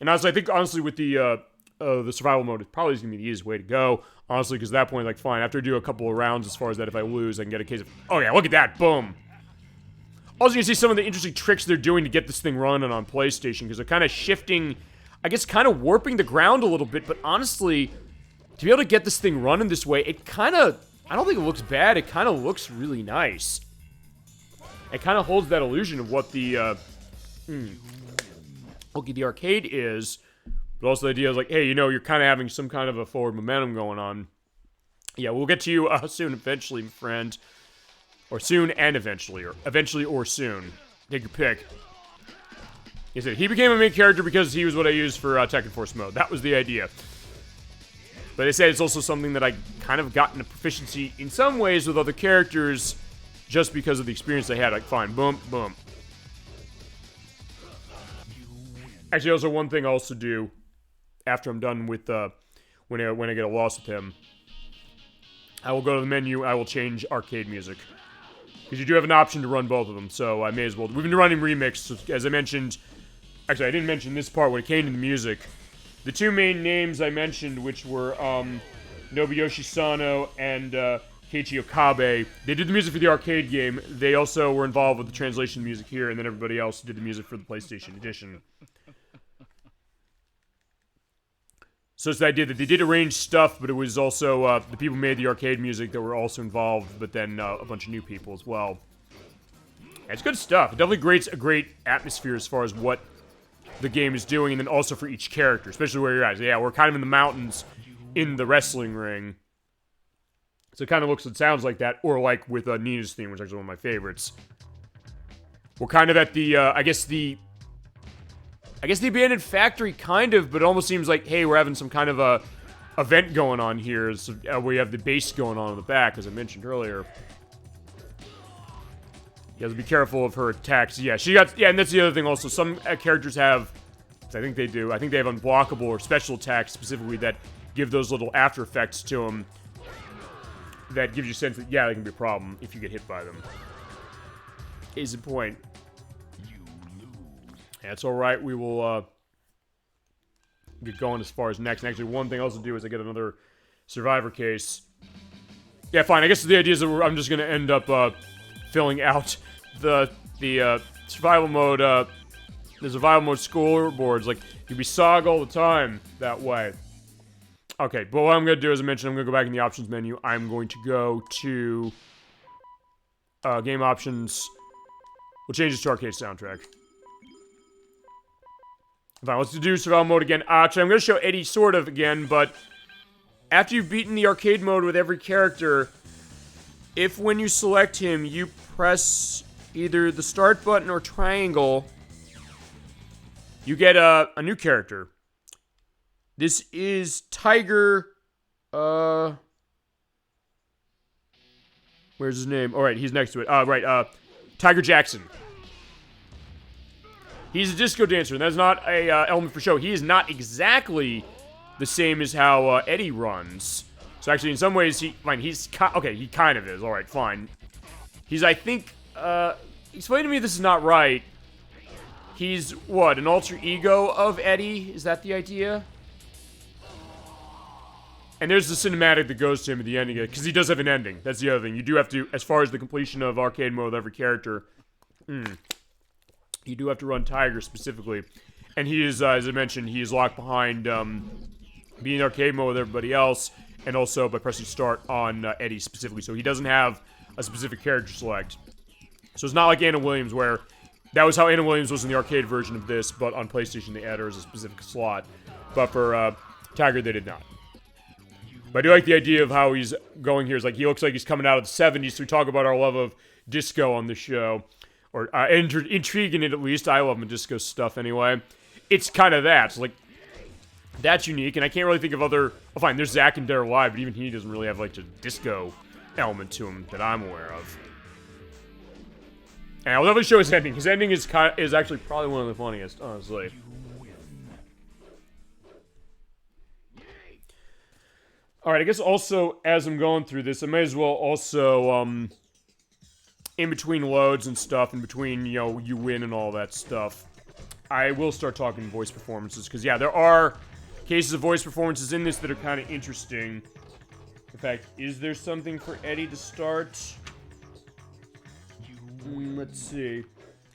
And honestly, I think, honestly, with the survival mode, it probably is going to be the easiest way to go. Honestly, because at that point, like, fine, after I do a couple of rounds, as far as that, if I lose, I can get a case of... Oh, yeah, look at that. Boom. Also, you can see some of the interesting tricks they're doing to get this thing running on PlayStation, because they're kind of shifting... I guess kind of warping the ground a little bit, but honestly, to be able to get this thing running this way, it kind of... I don't think it looks bad. It kind of looks really nice. It kind of holds that illusion of what the, okay, the arcade is... But also the idea is like, hey, you know, you're kind of having some kind of a forward momentum going on. Yeah, we'll get to you soon, eventually, my friend. Or soon and eventually. Or eventually or soon. Take your pick. He said, he became a main character because he was what I used for Tekken Force mode. That was the idea. But they said it's also something that I kind of gotten a proficiency in some ways with other characters just because of the experience I had. Like, fine, boom, boom. Actually, also one thing I'll also do after I'm done with, when I get a loss with him, I will go to the menu, I will change arcade music. Because you do have an option to run both of them, so I may as well. We've been running Remix, so as I mentioned. Actually, I didn't mention this part when it came to the music. The two main names I mentioned, which were Nobuyoshi Sano and Keiichi Okabe, they did the music for the arcade game. They also were involved with the translation of the music here, and then everybody else did the music for the PlayStation edition. So it's the idea that they did arrange stuff, but it was also the people who made the arcade music that were also involved, but then a bunch of new people as well. Yeah, it's good stuff. It definitely creates a great atmosphere as far as what the game is doing, and then also for each character, especially where you're at. Yeah, we're kind of in the mountains in the wrestling ring. So it kind of looks and sounds like that, or like with Nina's theme, which is actually one of my favorites. We're kind of at the, I guess the abandoned factory, kind of, but it almost seems like, hey, we're having some kind of a event going on here. So, we have the base going on in the back, as I mentioned earlier. You have to be careful of her attacks. Yeah, and that's the other thing also. Some characters have, I think they do, I think they have unblockable or special attacks specifically that give those little after effects to them. That gives you a sense that, yeah, they can be a problem if you get hit by them. Is the point. That's alright, we will get going as far as next. And actually, one thing else to do is I get another survivor case. Yeah, fine, I guess the idea is that I'm just going to end up filling out the survival mode, the survival mode scoreboards. Like, you'd be SOG all the time that way. Okay, but what I'm going to do, as I mentioned, I'm going to go back in the options menu. I'm going to go to game options. We'll change this to arcade soundtrack. Fine, let's do survival mode again. Actually, I'm going to show Eddie sort of again, but after you've beaten the arcade mode with every character, if when you select him, you press either the start button or triangle, you get a new character. This is Tiger, where's his name? Alright, he's next to it. Tiger Jackson. He's a disco dancer, and that's not a element for show. He is not exactly the same as how Eddie runs. So actually, in some ways, he kind of is. All right, fine. He's, I think, explain to me if this is not right. He's, what, an alter ego of Eddie? Is that the idea? And there's the cinematic that goes to him at the ending, because he does have an ending. That's the other thing. You do have to, as far as the completion of arcade mode with every character, you do have to run Tiger specifically. And he is, as I mentioned, he is locked behind being arcade mode with everybody else, and also by pressing start on Eddie specifically. So he doesn't have a specific character select. So it's not like Anna Williams, where that was how Anna Williams was in the arcade version of this, but on PlayStation they added her as a specific slot. But for Tiger, they did not. But I do like the idea of how he's going here. It's like he looks like he's coming out of the 70s, so we talk about our love of disco on the show. Or intrigue in it, at least. I love my disco stuff anyway. It's kind of that. It's like, that's unique, and I can't really think of other... Oh, fine, there's Zack and Dare Live, but even he doesn't really have, like, a disco element to him that I'm aware of. And I'll definitely show his ending. His ending is actually probably one of the funniest, honestly. Alright, I guess also, as I'm going through this, I may as well also, in between loads and stuff, in between, you know, you win and all that stuff, I will start talking voice performances, because, yeah, there are cases of voice performances in this that are kind of interesting. In fact, is there something for Eddie to start? Let's see.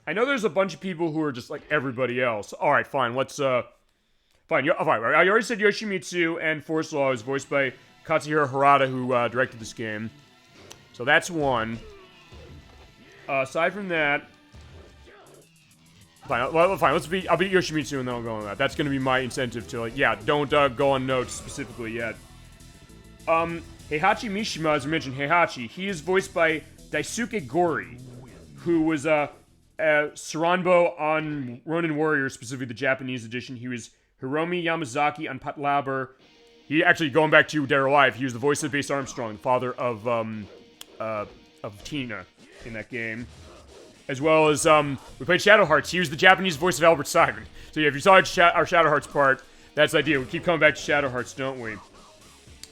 I know there's a bunch of people who are just like everybody else. Alright, fine, let's, fine, fine. I already said Yoshimitsu, and Force Law is voiced by Katsuhiro Harada, who directed this game. So that's one. Aside from that, fine. I'll beat Yoshimitsu and then I'll go on that. That's gonna be my incentive to, like, yeah, don't go on notes specifically yet. Heihachi Mishima, as I mentioned, Heihachi, he is voiced by Daisuke Gori, who was Saranbo on Ronin Warrior, specifically the Japanese edition. He was Hiromi Yamazaki on Patlabor. He actually, going back to Dead or Alive, he was the voice of Base Armstrong, father of Tina in that game. As well as, we played Shadow Hearts. He was the Japanese voice of Albert Simon. So yeah, if you saw our Shadow Hearts part, that's the idea. We keep coming back to Shadow Hearts, don't we?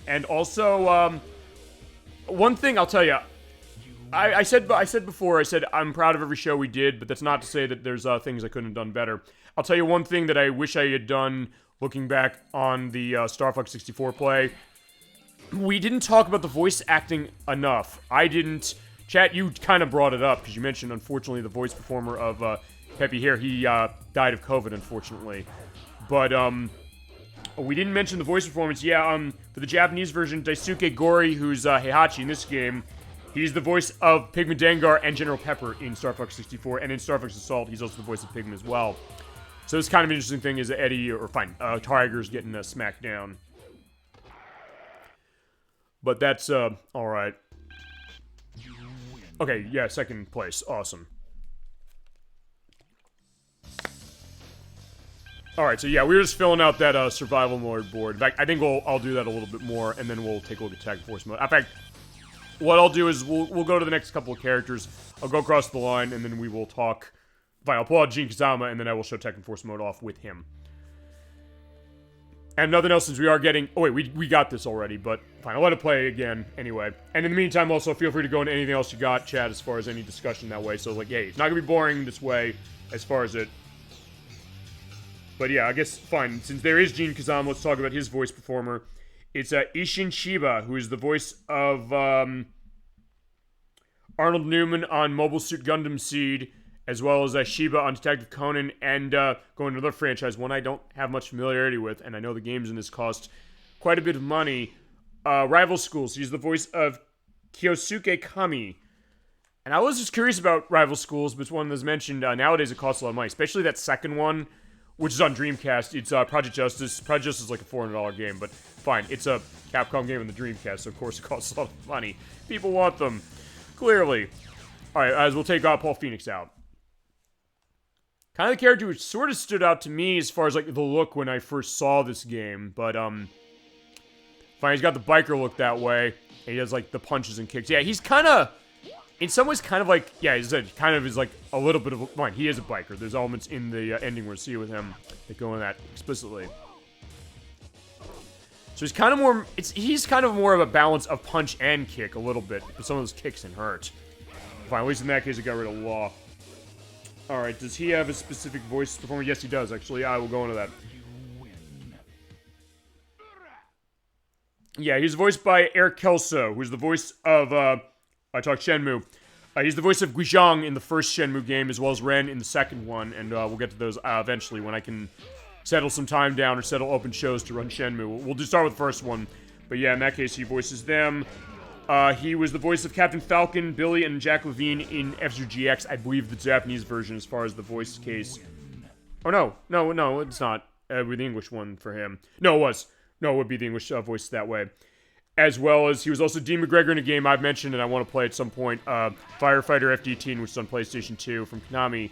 And also, one thing I'll tell you, I said before, I said I'm proud of every show we did, but that's not to say that there's things I couldn't have done better. I'll tell you one thing that I wish I had done looking back on the Star Fox 64 play. We didn't talk about the voice acting enough. I didn't. Chat, you kind of brought it up because you mentioned, unfortunately, the voice performer of Peppy here. He died of COVID, unfortunately. But we didn't mention the voice performance. Yeah, for the Japanese version, Daisuke Gori, who's Heihachi in this game, he's the voice of Pigman Dengar and General Pepper in Star Fox 64, and in Star Fox Assault, he's also the voice of Pigman as well. So it's kind of an interesting thing is that Eddie, or fine, Tiger's getting a smackdown. But that's, alright. Okay, yeah, second place. Awesome. Alright, so yeah, we were just filling out that survival mode board. In fact, I think I'll do that a little bit more, and then we'll take a look at Tag Force mode. In fact, what I'll do is we'll go to the next couple of characters. I'll go across the line, and then we will talk. Fine, I'll pull out Gene Kazama, and then I will show Tekken Force mode off with him. And nothing else since we are getting... Oh, wait, we got this already, but fine. I'll let it play again anyway. And in the meantime, also, feel free to go into anything else you got, chat, as far as any discussion that way. So, like, hey, it's not going to be boring this way as far as it... But yeah, I guess, fine. Since there is Gene Kazama, let's talk about his voice performer. It's Ishin Shiba, who is the voice of Arnold Newman on Mobile Suit Gundam Seed, as well as Shiba on Detective Conan, and going to another franchise, one I don't have much familiarity with, and I know the games in this cost quite a bit of money. Rival Schools, he's the voice of Kyosuke Kami. And I was just curious about Rival Schools, but it's one that's mentioned, nowadays it costs a lot of money, especially that second one, which is on Dreamcast. It's Project Justice. Project Justice is like a $400 game, but fine, it's a Capcom game on the Dreamcast, so of course it costs a lot of money. People want them, clearly. Alright, as we'll take Paul Phoenix out. Kind of the character which sort of stood out to me as far as, like, the look when I first saw this game. But, fine, he's got the biker look that way. And he does, like, the punches and kicks. Yeah, he's kind of, in some ways, kind of like, yeah, he's kind of is, like, a little bit of a, fine, he is a biker. There's elements in the ending we'll see with him that go in that explicitly. So he's kind of more, he's kind of more of a balance of punch and kick a little bit. But some of those kicks can hurt. Fine, at least in that case, it got rid of Law. Alright, does he have a specific voice performer? Yes, he does, actually. I will go into that. Yeah, he's voiced by Eric Kelso, who's the voice of, I talked Shenmue. He's the voice of Guizhang in the first Shenmue game, as well as Ren in the second one, and we'll get to those eventually when I can settle some time down or settle open shows to run Shenmue. We'll just start with the first one. But yeah, in that case, he voices them. He was the voice of Captain Falcon, Billy, and Jack Levine in F-Zero GX, I believe the Japanese version as far as the voice case. Oh, no, it's not. With the English one for him. No, it was. No, it would be the English voice that way. As well as, he was also Dean McGregor in a game I've mentioned and I want to play at some point, Firefighter FD-18, which is on PlayStation 2 from Konami.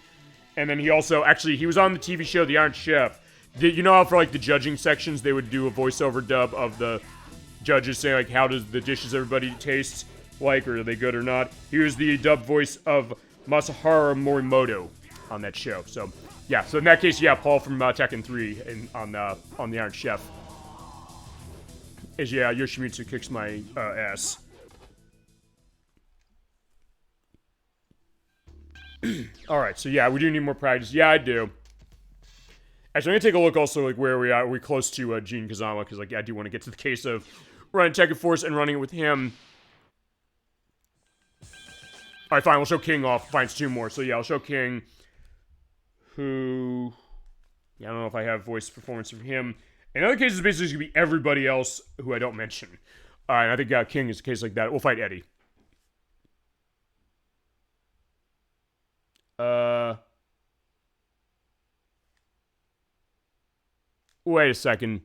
And then he also, actually, he was on the TV show The Iron Chef. You know how for, like, the judging sections, they would do a voiceover dub of the judges saying, like, how does the dishes everybody taste like, or are they good or not? He was the dub voice of Masahara Morimoto on that show. So, yeah. So in that case, yeah, Paul from Tekken 3 on the Iron Chef. Is, yeah, Yoshimitsu kicks my ass. Alright, so yeah, we do need more practice. Yeah, I do. Actually, I'm gonna take a look also, like, where we are. Are we close to Gene Kazama? Because, like, I do want to get to the case of running Tekken Force and running it with him. Alright, fine, we'll show King off. Fine, it's two more. So, yeah, I'll show King. Who... Yeah, I don't know if I have voice performance from him. In other cases, basically, it's gonna be everybody else who I don't mention. And I think King is a case like that. We'll fight Eddie. Wait a second.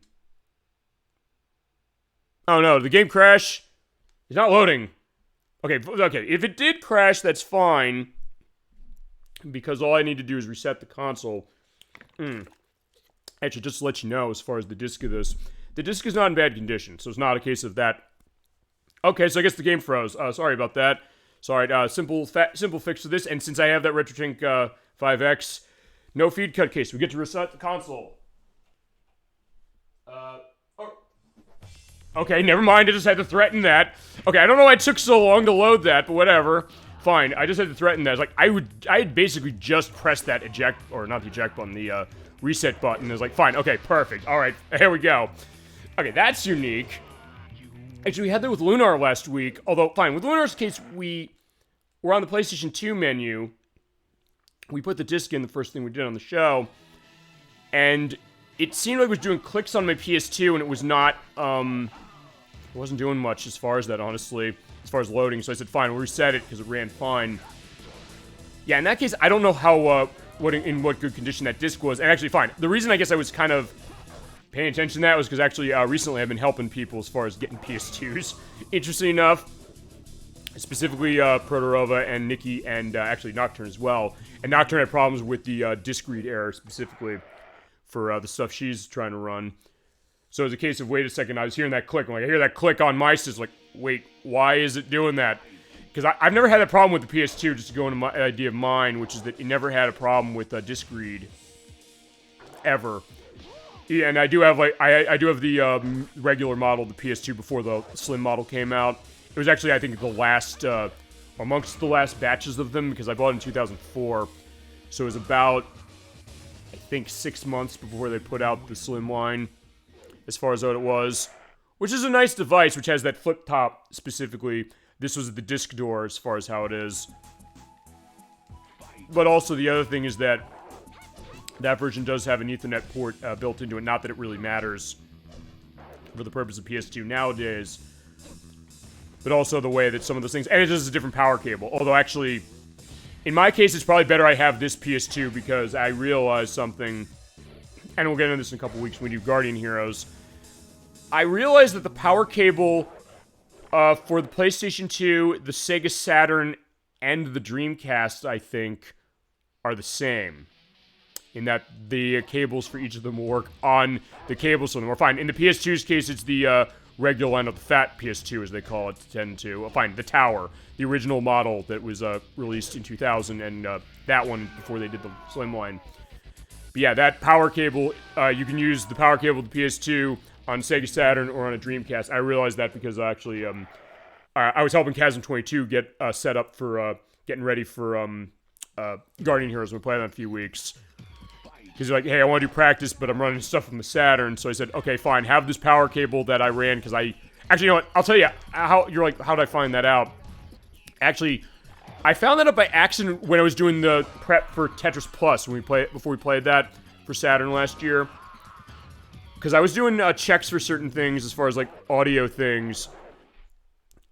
Oh no, the game crashed. It's not loading. Okay, if it did crash, that's fine. Because all I need to do is reset the console. Actually, just to let you know, as far as the disc of this, the disc is not in bad condition, so it's not a case of that. Okay, so I guess the game froze. Sorry about that. Sorry, simple fix to this, and since I have that RetroTink 5X, no feed cut case, we get to reset the console. Okay, never mind, I just had to threaten that. Okay, I don't know why it took so long to load that, but whatever. Fine, I just had to threaten that. It's like, I had basically just pressed that eject, or not the eject button, the reset button. It's like, fine, okay, perfect. Alright, here we go. Okay, that's unique. Actually, we had that with Lunar last week, although, fine, with Lunar's case, we were on the PlayStation 2 menu. We put the disc in, the first thing we did on the show, and it seemed like it was doing clicks on my PS2, and it was not, it wasn't doing much as far as that, honestly, as far as loading, so I said, fine, we'll reset it, because it ran fine. Yeah, in that case, I don't know how, in what good condition that disc was, and actually, fine, the reason I guess I was kind of paying attention to that was because actually, recently I've been helping people as far as getting PS2s, interesting enough, specifically, Protorova and Nikki, and, actually Nocturne as well, and Nocturne had problems with the, disc read error, specifically, for, the stuff she's trying to run. So it was a case of, wait a second, I was hearing that click. I'm like, I hear that click on my system. Like, wait, why is it doing that? Because I've never had a problem with the PS2, just to go into my idea of mine, which is that it never had a problem with disc read. Ever. Yeah, and I do have, like, I do have the regular model of the PS2 before the Slim model came out. It was actually, I think, the last, amongst the last batches of them, because I bought it in 2004. So it was about, I think, 6 months before they put out the Slim line, as far as what it was, which is a nice device, which has that flip top specifically. This was the disc door as far as how it is. But also the other thing is that that version does have an Ethernet port built into it. Not that it really matters for the purpose of PS2 nowadays, but also the way that some of those things, and it is a different power cable. Although actually, in my case, it's probably better I have this PS2 because I realized something, and we'll get into this in a couple weeks when we do Guardian Heroes. I realized that the power cable for the PlayStation 2, the Sega Saturn, and the Dreamcast, I think, are the same. In that the cables for each of them will work on the cables, so they're fine. In the PS2's case, it's the regular line of the fat PS2, as they call it, fine, the Tower, the original model that was released in 2000, and that one before they did the Slim line. But yeah, that power cable, you can use the power cable of the PS2 on Sega Saturn or on a Dreamcast. I realized that because actually, I was helping Chasm22 get set up for getting ready for Guardian Heroes. We'll play that in a few weeks. Because he's like, hey, I want to do practice, but I'm running stuff from the Saturn. So I said, okay, fine, have this power cable that I ran, because I... Actually, you know what? I'll tell you how... You're like, how did I find that out? Actually, I found that out by accident when I was doing the prep for Tetris Plus, before we played that for Saturn last year. Because I was doing checks for certain things as far as, like, audio things.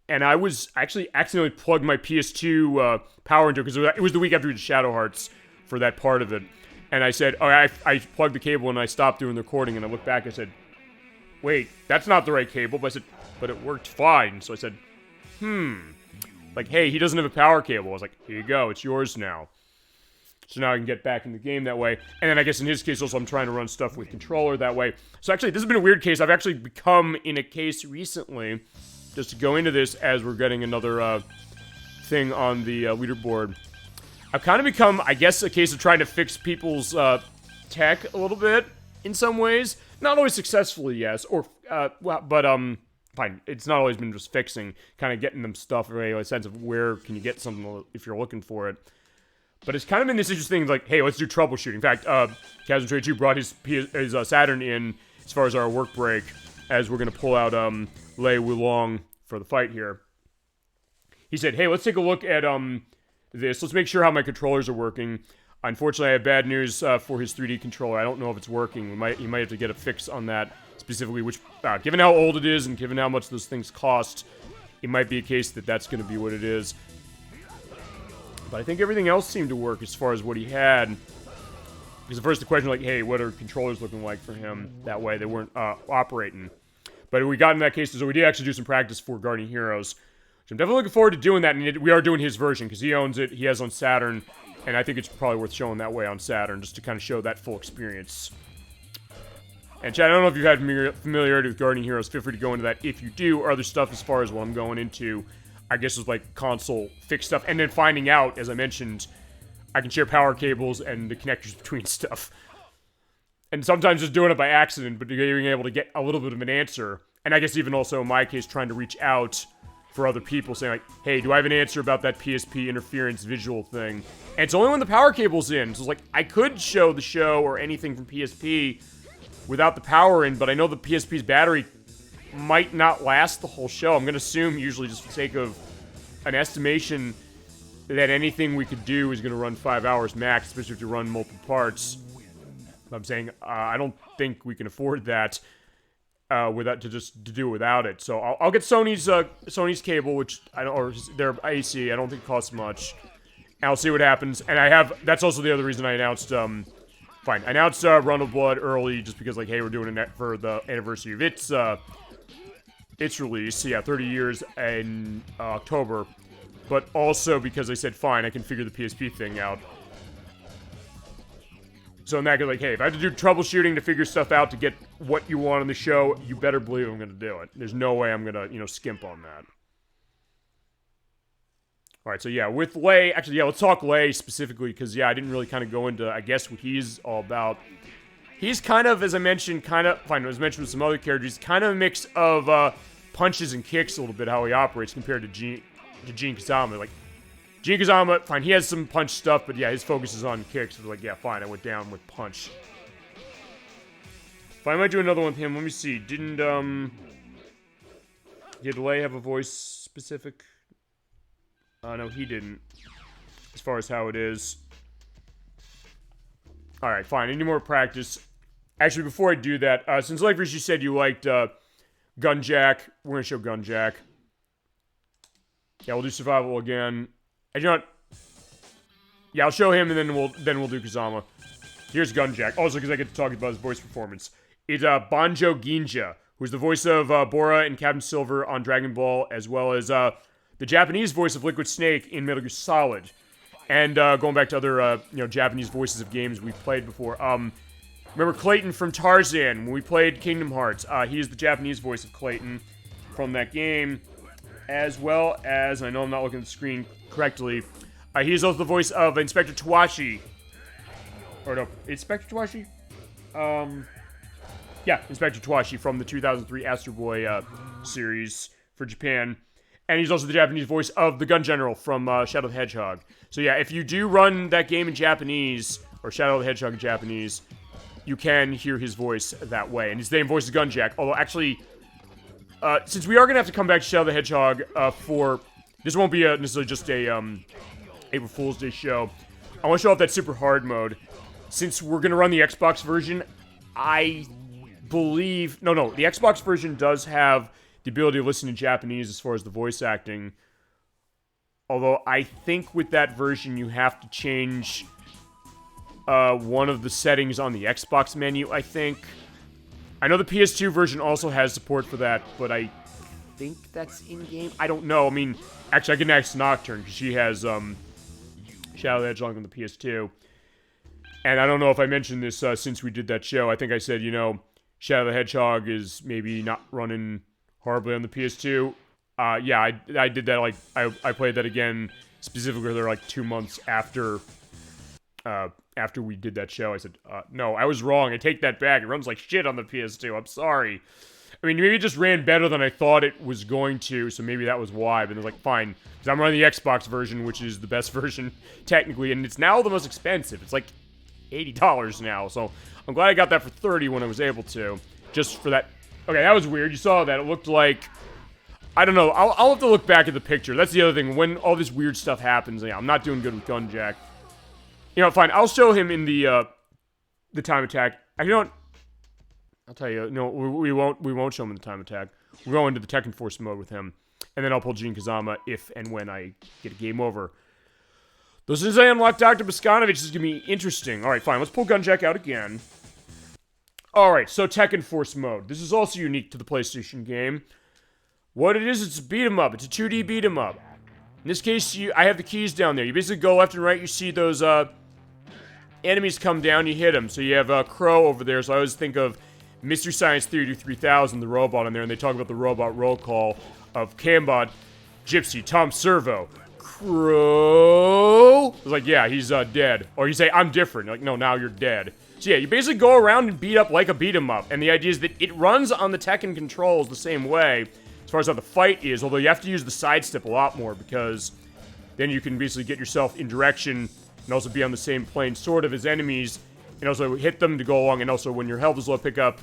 And I was actually accidentally plugged my PS2 power into it, because it was the week after we did Shadow Hearts for that part of it. And I said, oh, I plugged the cable and I stopped doing the recording, and I looked back and I said, wait, that's not the right cable. But I said, but it worked fine. So I said, like, hey, he doesn't have a power cable. I was like, here you go, it's yours now. So now I can get back in the game that way. And then I guess in his case also I'm trying to run stuff with controller that way. So actually, this has been a weird case. I've actually become in a case recently, just to go into this as we're getting another thing on the leaderboard. I've kind of become, I guess, a case of trying to fix people's tech a little bit, in some ways. Not always successfully, yes, or, fine. It's not always been just fixing, kind of getting them stuff, or a sense of where can you get something if you're looking for it. But it's kind of been this interesting thing, like, hey, let's do troubleshooting. In fact, Kazuma22 brought his Saturn in as far as our work break, as we're going to pull out Lei Wulong for the fight here. He said, hey, let's take a look at this. Let's make sure how my controllers are working. Unfortunately, I have bad news for his 3D controller. I don't know if it's working. You might have to get a fix on that specifically, which, given how old it is and given how much those things cost, it might be a case that that's going to be what it is. But I think everything else seemed to work as far as what he had. Because at first the question was like, hey, what are controllers looking like for him? That way they weren't operating. But we got in that case, so we did actually do some practice for Guardian Heroes. So I'm definitely looking forward to doing that, and we are doing his version, because he owns it, he has on Saturn, and I think it's probably worth showing that way on Saturn, just to kind of show that full experience. And Chad, I don't know if you've had familiarity with Guardian Heroes, feel free to go into that if you do, or other stuff as far as what I'm going into, I guess is like console fix stuff, and then finding out, as I mentioned, I can share power cables and the connectors between stuff. And sometimes just doing it by accident, but being able to get a little bit of an answer And I guess even also in my case, trying to reach out for other people, saying like, hey, do I have an answer about that PSP interference visual thing? And it's only when the power cable's in. So it's like, I could show the show or anything from PSP without the power in, but I know the PSP's battery might not last the whole show. I'm going to assume, usually just for the sake of an estimation, that anything we could do is going to run 5 hours max, especially if you run multiple parts. I'm saying I don't think we can afford that to do it without it. So I'll get Sony's cable, which I don't, or their AC. I don't think it costs much. And I'll see what happens. And that's also the other reason I announced I announced Run of Blood early just because, like, hey, we're doing it for the anniversary of its release. So yeah, 30 years in October. But also because I said, fine, I can figure the PSP thing out. So in that, like, hey, if I have to do troubleshooting to figure stuff out to get what you want on the show, you better believe I'm going to do it. There's no way I'm going to, skimp on that. All right, so yeah, with Lei, actually, yeah, let's talk Lei specifically, because, yeah, I didn't really kind of go into, I guess, what he's all about. He's kind of, as I mentioned, as mentioned with some other characters, kind of a mix of punches and kicks a little bit, how he operates compared to Gene Kazama. Like, Gene Kazama, fine, he has some punch stuff, but yeah, his focus is on kicks. So like, yeah, fine, I went down with punch. Fine, I might do another one with him. Let me see. Did Lei have a voice specific? No, he didn't. As far as how it is. Alright, fine. Any more practice? Actually, before I do that, since ElecVerse, you said you liked Gunjack, we're going to show Gunjack. Yeah, we'll do Survival again. And you know what? Yeah, I'll show him, and then we'll do Kazama. Here's Gunjack. Also, because I get to talk about his voice performance. It's Banjo Ginja, who's the voice of Bora and Captain Silver on Dragon Ball, as well as the Japanese voice of Liquid Snake in Metal Gear Solid. And going back to other, Japanese voices of games we've played before. Remember Clayton from Tarzan, when we played Kingdom Hearts. He is the Japanese voice of Clayton from that game. As well as, I know I'm not looking at the screen correctly, he is also the voice of Inspector Tawashi. Or no, Inspector Tawashi? Yeah, Inspector Tawashi from the 2003 Astro Boy series for Japan. And he's also the Japanese voice of the Gun General from Shadow the Hedgehog. So yeah, if you do run that game in Japanese, or Shadow the Hedgehog in Japanese, you can hear his voice that way. And his name voice is Gunjack. Although, actually, since we are going to have to come back to Shadow the Hedgehog for... This won't be necessarily just a April Fool's Day show. I want to show off that super hard mode. Since we're going to run the Xbox version, I believe... No, the Xbox version does have the ability to listen in Japanese as far as the voice acting. Although I think with that version you have to change one of the settings on the Xbox menu, I think. I know the PS2 version also has support for that, but I think that's in-game. I don't know. I mean, actually, I can ask Nocturne, because she has Shadow the Hedgehog on the PS2. And I don't know if I mentioned this since we did that show. I think I said, Shadow the Hedgehog is maybe not running horribly on the PS2. Yeah, I did that, like, I played that again, specifically there, like, 2 months after we did that show. I said, no, I was wrong, I take that back, it runs like shit on the PS2, I'm sorry. I mean, maybe it just ran better than I thought it was going to, so maybe that was why, but it was like, fine, because I'm running the Xbox version, which is the best version, technically, and it's now the most expensive. It's like $80 now, so I'm glad I got that for $30 when I was able to, just for that. Okay, that was weird, you saw that, it looked like, I don't know, I'll have to look back at the picture. That's the other thing, when all this weird stuff happens, yeah, I'm not doing good with Gunjack. Fine, I'll show him in the time attack. I'll tell you, no, we won't show him in the time attack. We'll go into the Tekken Force mode with him, and then I'll pull Gene Kazama if and when I get a game over. Though since I unlocked Dr. Boskanovich, this is going to be interesting. Alright, fine, let's pull Gunjack out again. Alright, so Tekken Force mode. This is also unique to the PlayStation game. What it is, it's a beat-em-up. It's a 2D beat-em-up. In this case, I have the keys down there. You basically go left and right, you see those, enemies come down, you hit them. So you have Crow over there, so I always think of Mystery Science Theater 3000, the robot on there, and they talk about the robot roll call of Cambot, Gypsy, Tom Servo, Crew. It's like, yeah, he's dead. Or you say, I'm different. You're like, no, now you're dead. So yeah, you basically go around and beat up like a beat 'em up. And the idea is that it runs on the Tekken controls the same way as far as how the fight is, although you have to use the sidestep a lot more because then you can basically get yourself in direction and also be on the same plane sort of as enemies and also hit them to go along, and also when your health is low, pick up.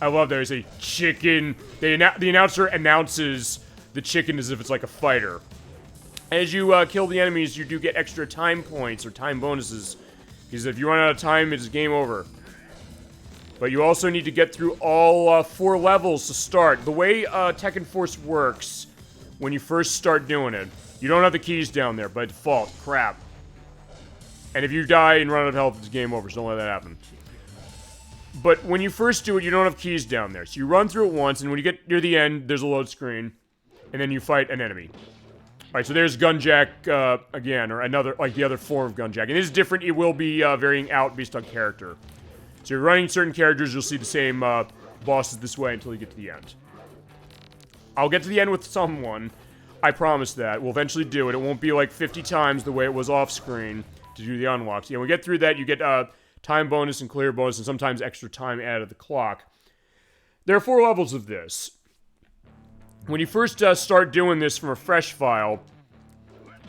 I love there's a chicken. The announcer announces the chicken as if it's like a fighter. As you kill the enemies, you do get extra time points or time bonuses. Because if you run out of time, it's game over. But you also need to get through all 4 levels to start. The way Tekken Force works, when you first start doing it, you don't have the keys down there by default. Crap. And if you die and run out of health, it's game over, so don't let that happen. But when you first do it, you don't have keys down there. So you run through it once, and when you get near the end, there's a load screen. And then you fight an enemy. Alright, so there's Gunjack again, or another, like the other form of Gunjack. And it is different, it will be varying out based on character. So you're running certain characters, you'll see the same bosses this way until you get to the end. I'll get to the end with someone, I promise that. We'll eventually do it. It won't be like 50 times the way it was off-screen to do the unlocks. Yeah, when we get through that, you get time bonus and clear bonus, and sometimes extra time added to the clock. There are 4 levels of this. When you first start doing this from a fresh file,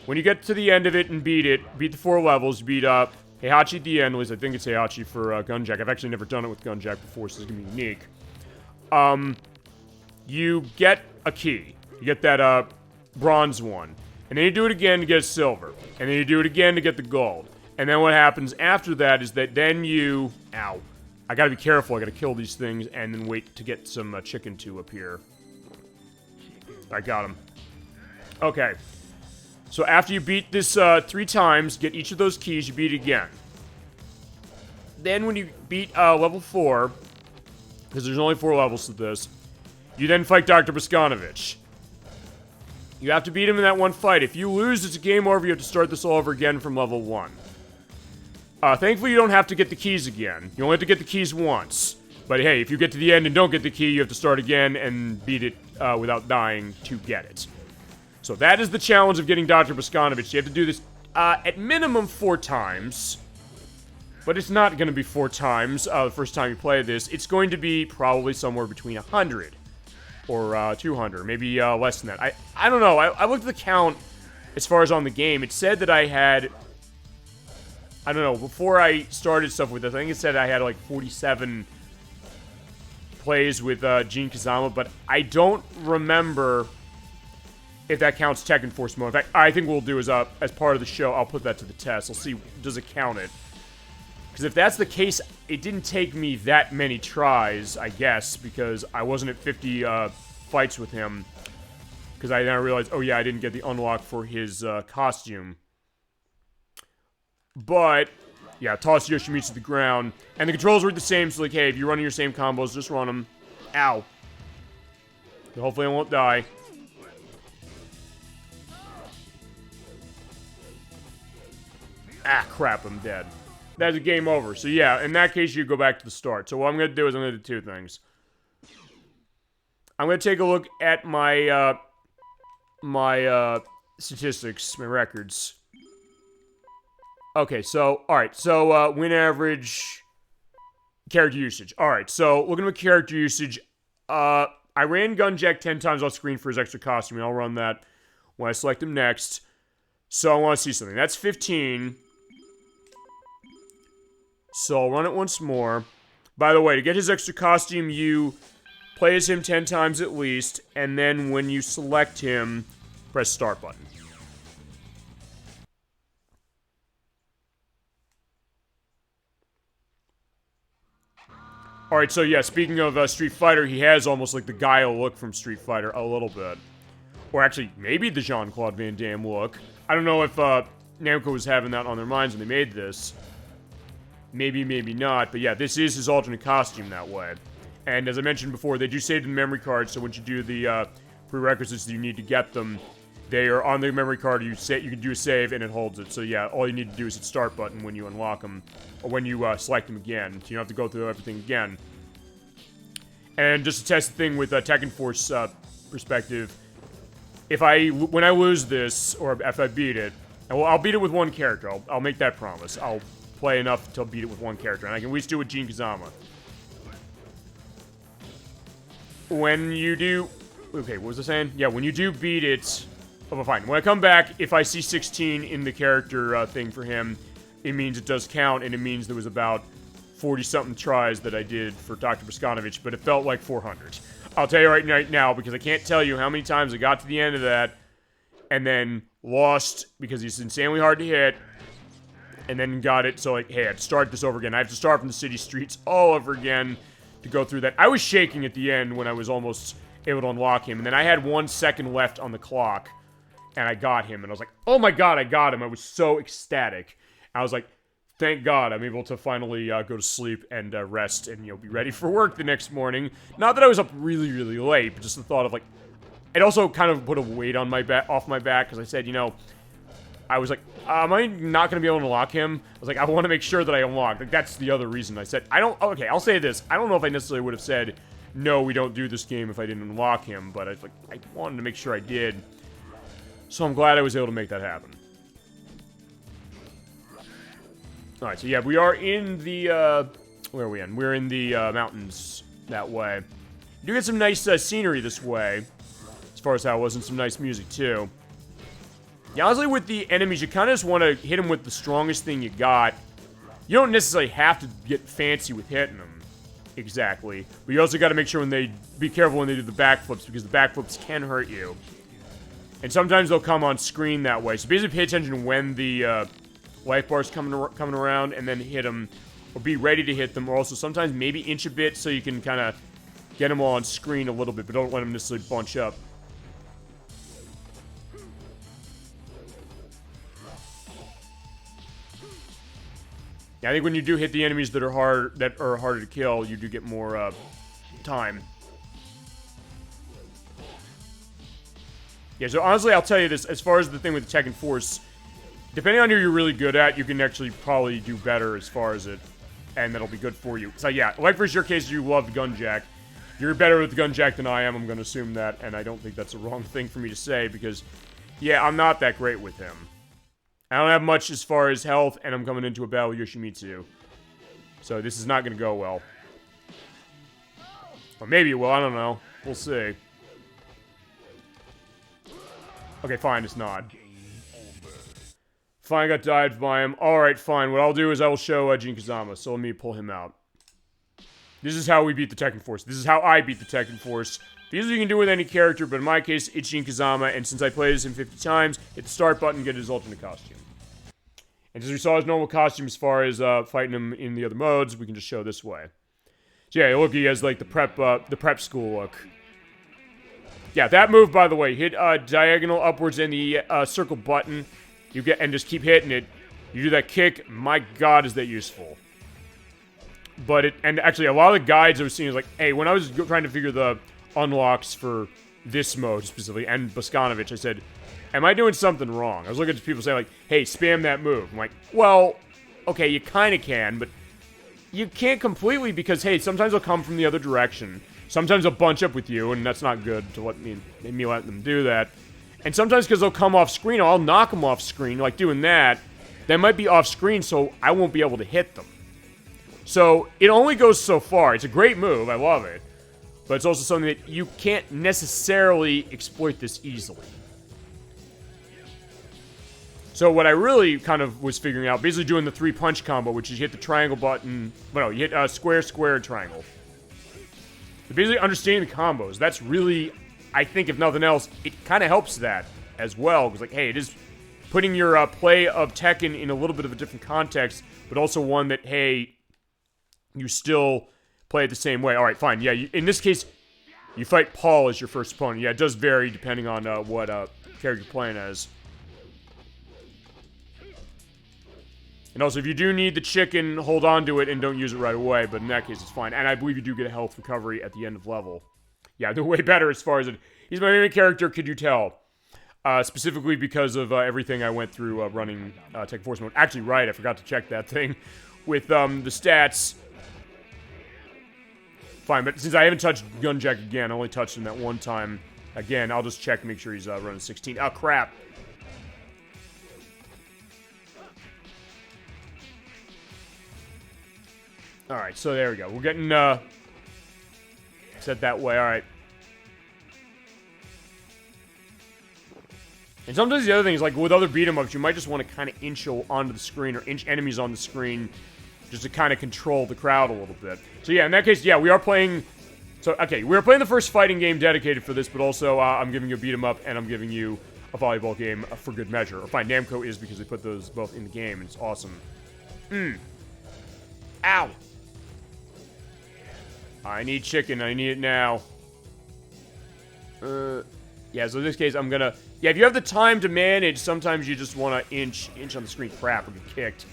when you get to the end of it and beat the 4 levels, beat up Heihachi at the end, at least I think it's Heihachi for Gunjack. I've actually never done it with Gunjack before, so it's gonna be unique. You get a key. You get that bronze one. And then you do it again to get a silver. And then you do it again to get the gold. And then what happens after that is that then you... Ow. I gotta be careful, I gotta kill these things and then wait to get some chicken to appear. I got him. Okay. So after you beat this 3 times, get each of those keys, you beat it again. Then when you beat level 4, because there's only 4 levels to this, you then fight Dr. Boskanovich. You have to beat him in that one fight. If you lose, it's a game over. You have to start this all over again from level 1. Thankfully, you don't have to get the keys again. You only have to get the keys once. But hey, if you get to the end and don't get the key, you have to start again and beat it without dying to get it. So that is the challenge of getting Dr. Boskanovich. You have to do this at minimum 4 times. But it's not going to be 4 times the first time you play this. It's going to be probably somewhere between 100 or 200, maybe less than that. I don't know. I looked at the count as far as on the game. It said that I had... I don't know. Before I started stuff with this, I think it said I had like 47... plays with Gene Kazama, but I don't remember if that counts Tekken Force mode. In fact, I think what we'll do is, as part of the show, I'll put that to the test. I'll see, does it count it? Because if that's the case, it didn't take me that many tries, I guess, because I wasn't at 50 fights with him. Because I then realized, oh yeah, I didn't get the unlock for his costume. But... yeah, toss Yoshimitsu to the ground. And the controls were the same, so like, hey, if you're running your same combos, just run them. Ow. Hopefully I won't die. Ah, crap, I'm dead. That's a game over. So yeah, in that case, you go back to the start. So what I'm going to do is I'm going to do 2 things. I'm going to take a look at my, statistics, my records. Okay, so, alright, so, win average, character usage. Alright, so, looking at character usage, I ran Gunjack 10 times off screen for his extra costume, and I'll run that when I select him next. So, I want to see something. That's 15. So, I'll run it once more. By the way, to get his extra costume, you play as him 10 times at least, and then when you select him, press start button. Alright, so yeah, speaking of Street Fighter, he has almost like the Guile look from Street Fighter, a little bit. Or actually, maybe the Jean-Claude Van Damme look. I don't know if Namco was having that on their minds when they made this. Maybe, maybe not, but yeah, this is his alternate costume that way. And as I mentioned before, they do save the memory card, so once you do the prerequisites that you need to get them, they are on the memory card. You can do a save, and it holds it. So yeah, all you need to do is hit start button when you unlock them, or when you select them again. So you don't have to go through everything again. And just to test the thing with Tekken Force perspective, when I lose this, or if I beat it, I'll beat it with one character. I'll make that promise. I'll play enough to beat it with one character, and I can at least do it with Gene Kazama. When you do... Okay, what was I saying? Yeah, when you do beat it... Oh, fine. When I come back, if I see 16 in the character thing for him, it means it does count, and it means there was about 40-something tries that I did for Dr. Boskanovich, but it felt like 400. I'll tell you right now, because I can't tell you how many times I got to the end of that, and then lost, because he's insanely hard to hit, and then got it, so like, hey, I have to start this over again. I have to start from the city streets all over again to go through that. I was shaking at the end when I was almost able to unlock him, and then I had 1 second left on the clock, and I got him, and I was like, oh my god, I got him. I was so ecstatic. I was like, thank God I'm able to finally go to sleep and rest and, be ready for work the next morning. Not that I was up really, really late, but just the thought of, like, it also kind of put a weight on my off my back, because I said, I was like, am I not going to be able to unlock him? I was like, I want to make sure that I unlock. Like, that's the other reason I said, okay, I'll say this. I don't know if I necessarily would have said, no, we don't do this game if I didn't unlock him, but I wanted to make sure I did. So I'm glad I was able to make that happen. Alright, so yeah, we are in the, where are we in? We're in the, mountains that way. You do get some nice, scenery this way, as far as how it was, and some nice music, too. Yeah, honestly, with the enemies, you kind of just want to hit them with the strongest thing you got. You don't necessarily have to get fancy with hitting them, exactly. But you also got to make sure be careful when they do the backflips, because the backflips can hurt you. And sometimes they'll come on screen that way. So basically pay attention when the life bar's coming around, and then hit them, or be ready to hit them, or also sometimes maybe inch a bit so you can kind of get them all on screen a little bit, but don't let them necessarily bunch up. Yeah, I think when you do hit the enemies that are harder to kill, you do get more time. Yeah, so honestly, I'll tell you this, as far as the thing with the Tekken Force, depending on who you're really good at, you can actually probably do better as far as it, and that'll be good for you. So yeah, like for your case, you love the Gunjack. You're better with the Gunjack than I am, I'm going to assume that, and I don't think that's a wrong thing for me to say, because, yeah, I'm not that great with him. I don't have much as far as health, and I'm coming into a battle with Yoshimitsu. So this is not going to go well. Or maybe it will, I don't know. We'll see. Okay, fine, it's not. Fine, I got dived by him. Alright, fine. What I'll do is I will show Gene Kazama, so let me pull him out. This is how we beat the Tekken Force. This is how I beat the Tekken Force. These you can do with any character, but in my case, it's Gene Kazama, and since I played as him 50 times, hit the start button, get his alternate costume. And since we saw his normal costume as far as fighting him in the other modes, we can just show this way. So yeah, look, he has like the prep school look. Yeah, that move, by the way, hit diagonal upwards and the circle button. And just keep hitting it. You do that kick. My God, is that useful. And actually, a lot of the guides I was seeing is like, hey, when I was trying to figure the unlocks for this mode specifically, and Boskanovich, I said, am I doing something wrong? I was looking at people saying like, hey, spam that move. I'm like, well, okay, you kind of can, but you can't completely because, hey, sometimes they'll come from the other direction. Sometimes they'll bunch up with you, and that's not good to let me let them do that. And sometimes because they'll come off screen, I'll knock them off screen, like doing that. They might be off screen, so I won't be able to hit them. So it only goes so far. It's a great move. I love it. But it's also something that you can't necessarily exploit this easily. So what I really kind of was figuring out, basically doing the 3-punch combo, which is you hit the triangle button. Well, no, you hit square, square, triangle. So basically understanding the combos. That's really, I think, if nothing else, it kind of helps that as well. Because, like, hey, it is putting your play of Tekken in a little bit of a different context, but also one that, hey, you still play it the same way. All right, fine. Yeah, in this case, you fight Paul as your first opponent. Yeah, it does vary depending on what character you're playing as. And also, if you do need the chicken, hold on to it and don't use it right away, but in that case, it's fine. And I believe you do get a health recovery at the end of level. Yeah, they're way better as far as it. He's my favorite character, could you tell? Specifically because of everything I went through running Tekken Force mode. Actually, right, I forgot to check that thing. With the stats. Fine, but since I haven't touched Gunjack again, I only touched him that one time. Again, I'll just check, make sure he's running 16. Oh, crap. Alright, so there we go. We're getting, set that way. Alright. And sometimes the other thing is, like, with other beat-em-ups, you might just want to kind of inch onto the screen or inch enemies on the screen just to kind of control the crowd a little bit. So, yeah, in that case, yeah, we are playing... So, okay, we are playing the first fighting game dedicated for this, but also I'm giving you a beat-em-up and I'm giving you a volleyball game for good measure. Or fine, Namco is because they put those both in the game, and it's awesome. Ow! I need chicken. I need it now. Yeah, so in this case, I'm gonna... Yeah, if you have the time to manage, sometimes you just want to inch on the screen. Crap, or get kicked.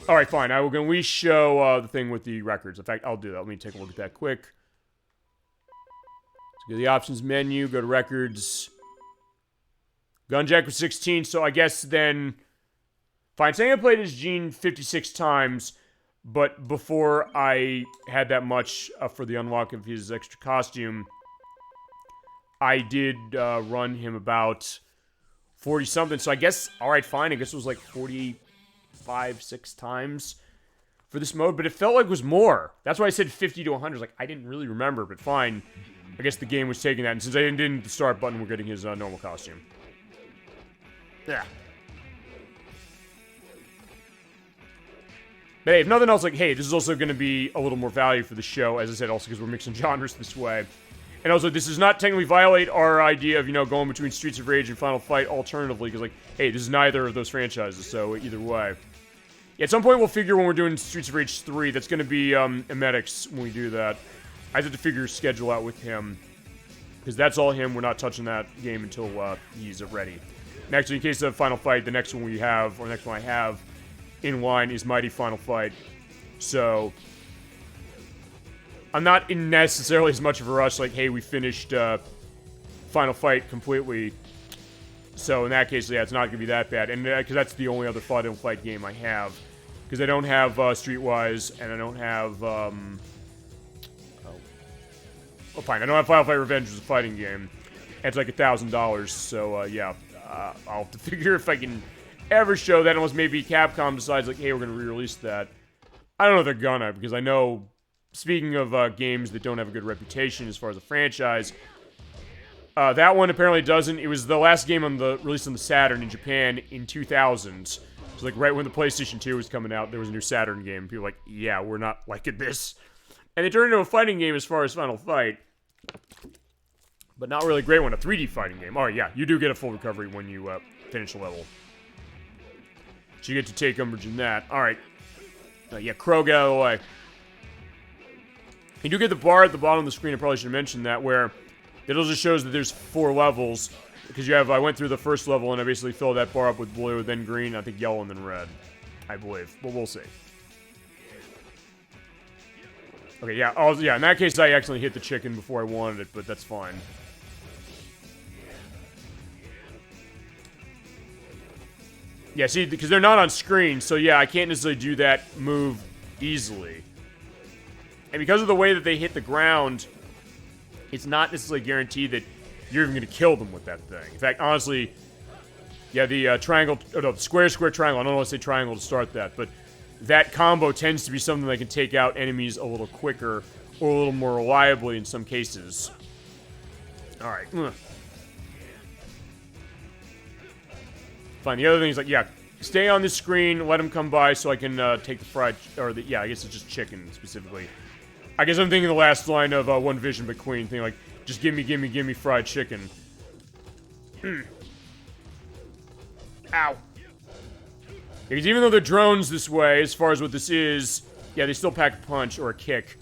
Alright, fine. I will go and show the thing with the records. In fact, I'll do that. Let me take a look at that quick. Let's go to the options menu, go to records. Gunjack was 16, so I guess then... Fine, saying I played as Gene 56 times, but before I had that much for the unlock of his extra costume, I did run him about 40-something, so I guess, alright, fine, I guess it was like 45, 6 times for this mode, but it felt like it was more. That's why I said 50 to 100, like, I didn't really remember, but fine. I guess the game was taking that, and since I didn't hit the start button, we're getting his normal costume. Yeah. But hey, if nothing else, like, hey, this is also going to be a little more value for the show, as I said, also because we're mixing genres this way. And also, this does not technically violate our idea of, you know, going between Streets of Rage and Final Fight alternatively, because, like, hey, this is neither of those franchises, so either way. Yeah, at some point we'll figure when we're doing Streets of Rage 3, that's going to be Emetics when we do that. I have to figure his schedule out with him, because that's all him. We're not touching that game until he's ready. And actually, in case of Final Fight, the next one we have, or the next one I have in line is Mighty Final Fight. So I'm not in necessarily as much of a rush, like, hey, we finished Final Fight completely. So in that case, yeah, it's not going to be that bad. And because that's the only other Final Fight game I have. Because I don't have Streetwise, and I don't have, oh, fine, I don't have Final Fight Revenge, which is a fighting game. And it's like $1,000, so, yeah. I'll have to figure if I can ever show that, unless maybe Capcom decides, like, hey, we're going to re-release that. I don't know if they're gonna, because I know, speaking of games that don't have a good reputation as far as a franchise, that one apparently doesn't. It was the last game released on the Saturn in Japan in 2000. So, like, right when the PlayStation 2 was coming out, there was a new Saturn game. People were like, yeah, we're not liking this. And it turned into a fighting game as far as Final Fight. But not really a great one, a 3D fighting game. Alright, yeah, you do get a full recovery when you finish a level. So you get to take umbrage in that. Alright. Yeah, Crow, get out of the way. You do get the bar at the bottom of the screen, I probably should have mentioned that, where it also shows that there's 4 levels. Because you have, I went through the first level and I basically filled that bar up with blue, then green, I think yellow, and then red. I believe. But we'll see. Okay, yeah, yeah, in that case I accidentally hit the chicken before I wanted it, but that's fine. Yeah, see, because they're not on screen, so yeah, I can't necessarily do that move easily. And because of the way that they hit the ground, it's not necessarily guaranteed that you're even going to kill them with that thing. In fact, honestly, yeah, the triangle, no, square, triangle, I don't want to say triangle to start that, but that combo tends to be something that can take out enemies a little quicker, or a little more reliably in some cases. Alright. Fine, the other thing is, like, yeah, stay on this screen, let him come by so I can take the fried, or the, yeah, I guess it's just chicken, specifically. I guess I'm thinking the last line of One Vision but Queen, thing like, just gimme fried chicken. Ow. Because even though they're drones this way, as far as what this is, yeah, they still pack a punch or a kick.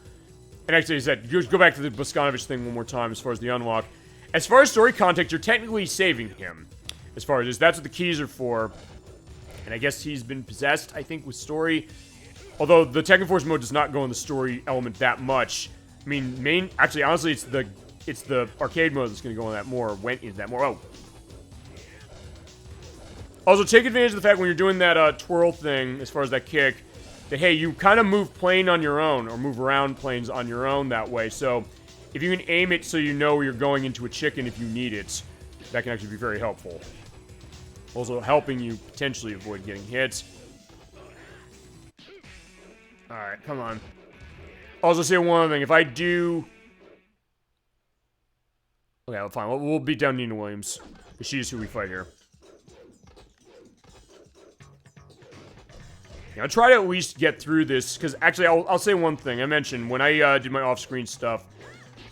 And actually, I said, just go back to the Boskanovich thing one more time as far as the unlock. As far as story context, you're technically saving him. As far as this, that's what the keys are for. And I guess he's been possessed, I think, with story. Although the Tekken Force mode does not go in the story element that much. I mean, actually, honestly, it's the arcade mode that's going to go on that more, went into that more. Oh. Also, take advantage of the fact when you're doing that twirl thing, as far as that kick, that, hey, you kind of move plane on your own, or move around planes on your own that way. So, if you can aim it so you know you're going into a chicken if you need it, that can actually be very helpful. Also helping you potentially avoid getting hit. Alright, come on. Also say one other thing, if I do... Okay, well, fine, we'll beat down Nina Williams. She's who we fight here. Yeah, I'll try to at least get through this, because actually, I'll say one thing. I mentioned, when I did my off-screen stuff,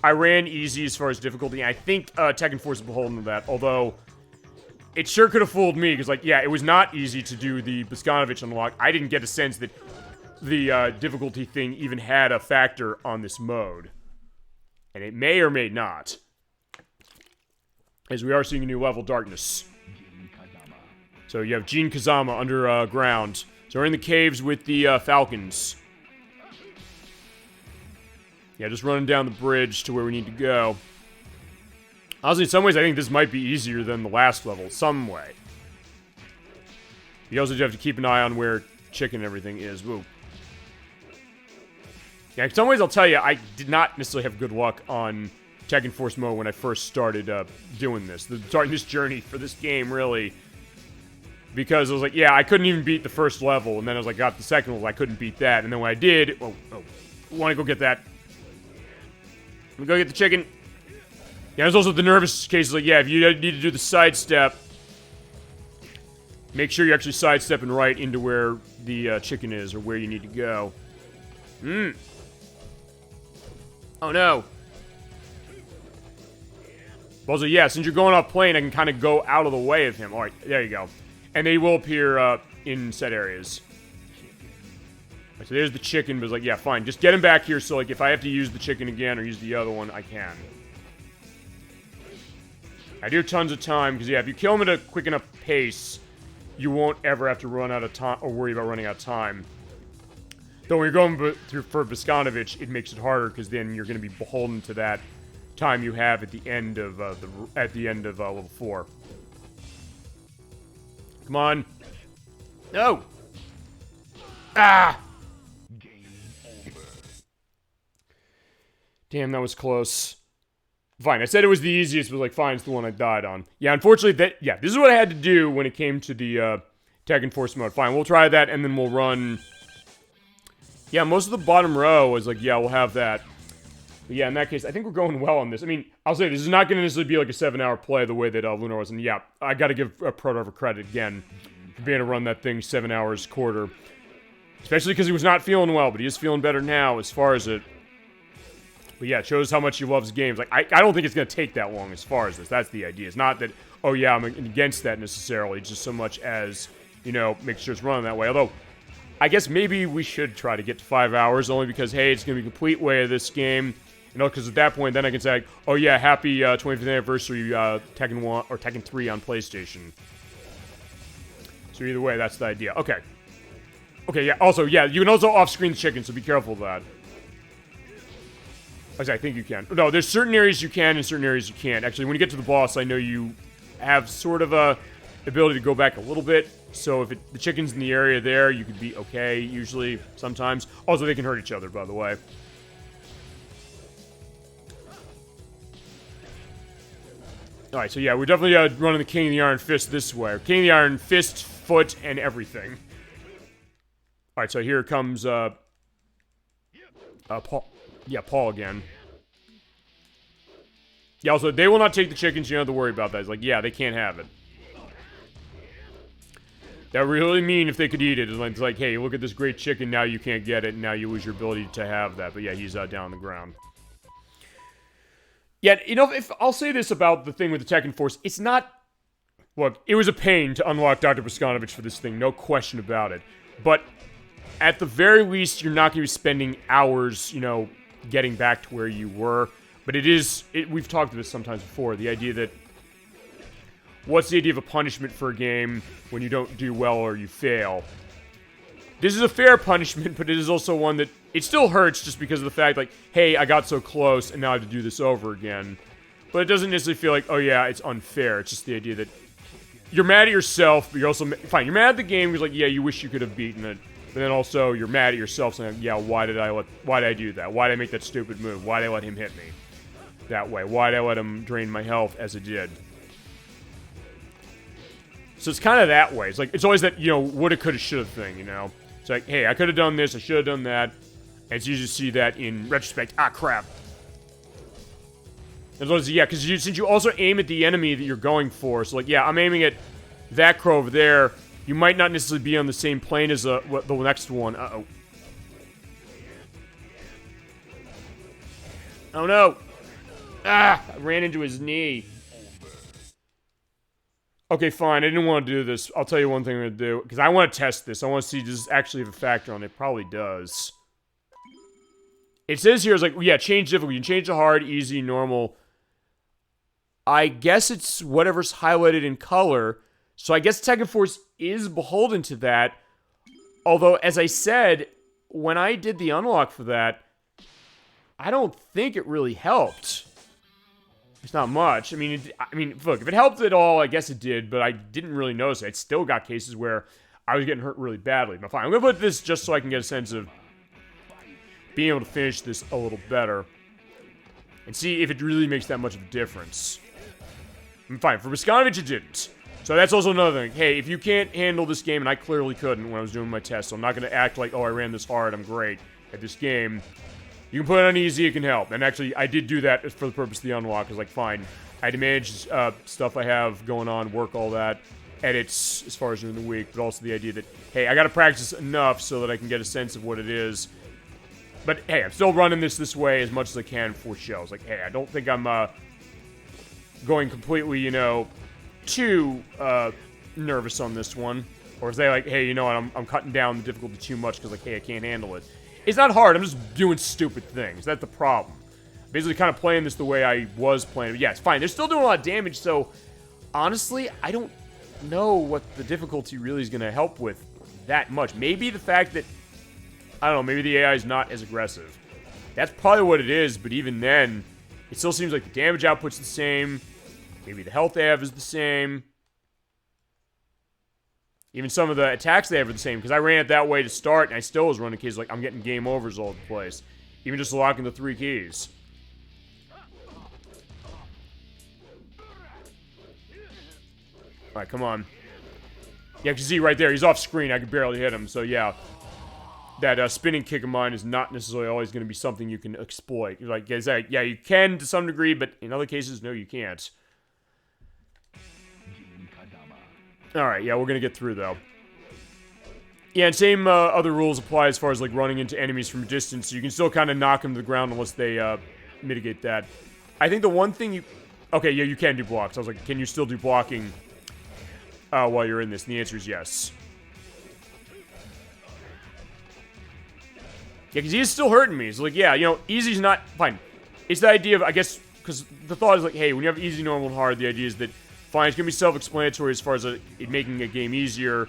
I ran easy as far as difficulty. I think Tekken Force is beholden to that, although it sure could have fooled me, because, like, yeah, it was not easy to do the Bogdanovich unlock. I didn't get a sense that the difficulty thing even had a factor on this mode. And it may or may not. As we are seeing a new level, Darkness. So you have Gene Kazama underground. So we're in the caves with the Falcons. Yeah, just running down the bridge to where we need to go. Honestly, in some ways, I think this might be easier than the last level. Some way. You also do have to keep an eye on where chicken and everything is. Woo. Yeah, in some ways, I'll tell you, I did not necessarily have good luck on Tekken Force mode when I first started doing this. The Darkness journey for this game, really. Because I was like, yeah, I couldn't even beat the first level. And then I was like, got the second level, I couldn't beat that. And then when I did, want to go get that. Let me go get the chicken. Yeah, there's also the nervous case. Like, yeah, if you need to do the sidestep, make sure you're actually sidestepping right into where the chicken is or where you need to go. Oh, no. Also, yeah, since you're going off plane, I can kind of go out of the way of him. All right, there you go. And they will appear in set areas. Right, so there's the chicken, but it's like, yeah, fine. Just get him back here so, like, if I have to use the chicken again or use the other one, I can. I do tons of time, because, yeah, if you kill him at a quick enough pace, you won't ever have to run out of time or worry about running out of time. Though when you're going through for Bogdanovich, it makes it harder, because then you're going to be beholden to that time you have at the end of level 4. Come on. No. Ah. Damn, that was close. Fine, I said it was the easiest, but like, fine, it's the one I died on. Yeah, unfortunately, this is what I had to do when it came to the Tekken Force mode. Fine, we'll try that, and then we'll run. Yeah, most of the bottom row is like, yeah, we'll have that. But yeah, in that case, I think we're going well on this. I mean, I'll say this is not going to necessarily be like a 7-hour play the way that Lunar was. And yeah, I got to give Prodriver credit again for being able to run that thing 7 hours quarter. Especially because he was not feeling well, but he is feeling better now as far as it. But yeah, it shows how much he loves games. Like, I don't think it's going to take that long as far as this. That's the idea. It's not that, oh yeah, I'm against that necessarily. Just so much as, you know, make sure it's running that way. Although, I guess maybe we should try to get to 5 hours only because, hey, it's going to be a complete way of this game. You know, because at that point, then I can say, oh yeah, happy 25th anniversary Tekken 1 or Tekken 3 on PlayStation. So either way, that's the idea. Okay. Okay, yeah. Also, yeah, you can also off-screen the chicken, so be careful of that. I think you can. No, there's certain areas you can and certain areas you can't. Actually, when you get to the boss, I know you have sort of a ability to go back a little bit. So if the chicken's in the area there, you could be okay, usually, sometimes. Also, they can hurt each other, by the way. Alright, so yeah, we're definitely running the King of the Iron Fist this way. King of the Iron Fist, foot, and everything. Alright, so here comes, Paul. Yeah, Paul again. Yeah, also, they will not take the chickens, you don't have to worry about that. It's like, yeah, they can't have it. That would really mean if they could eat it. It's like, hey, look at this great chicken, now you can't get it, and now you lose your ability to have that. But yeah, he's down on the ground. Yet, you know, if I'll say this about the thing with the Tekken Force, it's not... Look, it was a pain to unlock Dr. Bogdanovich for this thing, no question about it. But, at the very least, you're not going to be spending hours, you know, getting back to where you were. But we've talked about this sometimes before, the idea that... What's the idea of a punishment for a game when you don't do well or you fail? This is a fair punishment, but it is also one that... It still hurts just because of the fact, like, hey, I got so close, and now I have to do this over again. But it doesn't necessarily feel like, oh yeah, it's unfair. It's just the idea that you're mad at yourself, but you're also... Fine, you're mad at the game, because, like, yeah, you wish you could have beaten it. But then also, you're mad at yourself, saying, yeah, why did I do that? Why did I make that stupid move? Why did I let him hit me? that way. Why'd I let him drain my health as it did? So it's kind of that way. It's like, it's always that, you know, woulda, coulda, shoulda thing, you know? It's like, hey, I could have done this, I should have done that. And it's easy to see that in retrospect. Ah, crap. As long as, yeah, because since you also aim at the enemy that you're going for, so like, yeah, I'm aiming at that crow over there. You might not necessarily be on the same plane as the next one. Uh-oh. Oh, no. Ah, I ran into his knee. Okay, fine. I didn't want to do this. I'll tell you one thing I'm going to do. Because I want to test this. I want to see does this actually have a factor on it. It probably does. It says here, it's like, yeah, change difficulty. You can change to hard, easy, normal. I guess it's whatever's highlighted in color. So I guess Tekken Force is beholden to that. Although, as I said, when I did the unlock for that, I don't think it really helped. It's not much. I mean, look, if it helped at all, I guess it did, but I didn't really notice it. I still got cases where I was getting hurt really badly. But fine, I'm going to put this just so I can get a sense of being able to finish this a little better. And see if it really makes that much of a difference. I'm fine. For Miskanovich, it didn't. So that's also another thing. Hey, if you can't handle this game, and I clearly couldn't when I was doing my test, so I'm not going to act like, oh, I ran this hard, I'm great at this game. You can put it on easy, it can help. And actually, I did do that for the purpose of the unlock. I was like, fine. I had to manage stuff I have going on, work all that, edits as far as during the week, but also the idea that, hey, I got to practice enough so that I can get a sense of what it is. But, hey, I'm still running this way as much as I can for shows. Like, hey, I don't think I'm going completely, you know, too nervous on this one. Or say, like, hey, you know what, I'm cutting down the difficulty too much because, like, hey, I can't handle it. It's not hard, I'm just doing stupid things. That's the problem. Basically kind of playing this the way I was playing it. Yeah, it's fine. They're still doing a lot of damage, so honestly, I don't know what the difficulty really is going to help with that much. Maybe the fact that, I don't know, maybe the AI is not as aggressive. That's probably what it is, but even then, it still seems like the damage output's the same. Maybe the health they have is the same. Even some of the attacks they have are the same, because I ran it that way to start, and I still was running keys like I'm getting game overs all over the place. Even just locking the 3 keys. Alright, come on. Yeah, because see right there, he's off screen, I could barely hit him, so yeah. That spinning kick of mine is not necessarily always going to be something you can exploit. Like, yeah, you can to some degree, but in other cases, no, you can't. Alright, yeah, we're gonna get through, though. Yeah, and same other rules apply as far as, like, running into enemies from a distance. So you can still kind of knock them to the ground unless they mitigate that. I think the one thing you... Okay, yeah, you can do blocks. I was like, can you still do blocking while you're in this? And the answer is yes. Yeah, because he is still hurting me. It's like, yeah, you know, easy's not... Fine. It's the idea of, I guess... Because the thought is like, hey, when you have easy, normal, and hard, the idea is that... Fine, it's going to be self-explanatory as far as it making a game easier.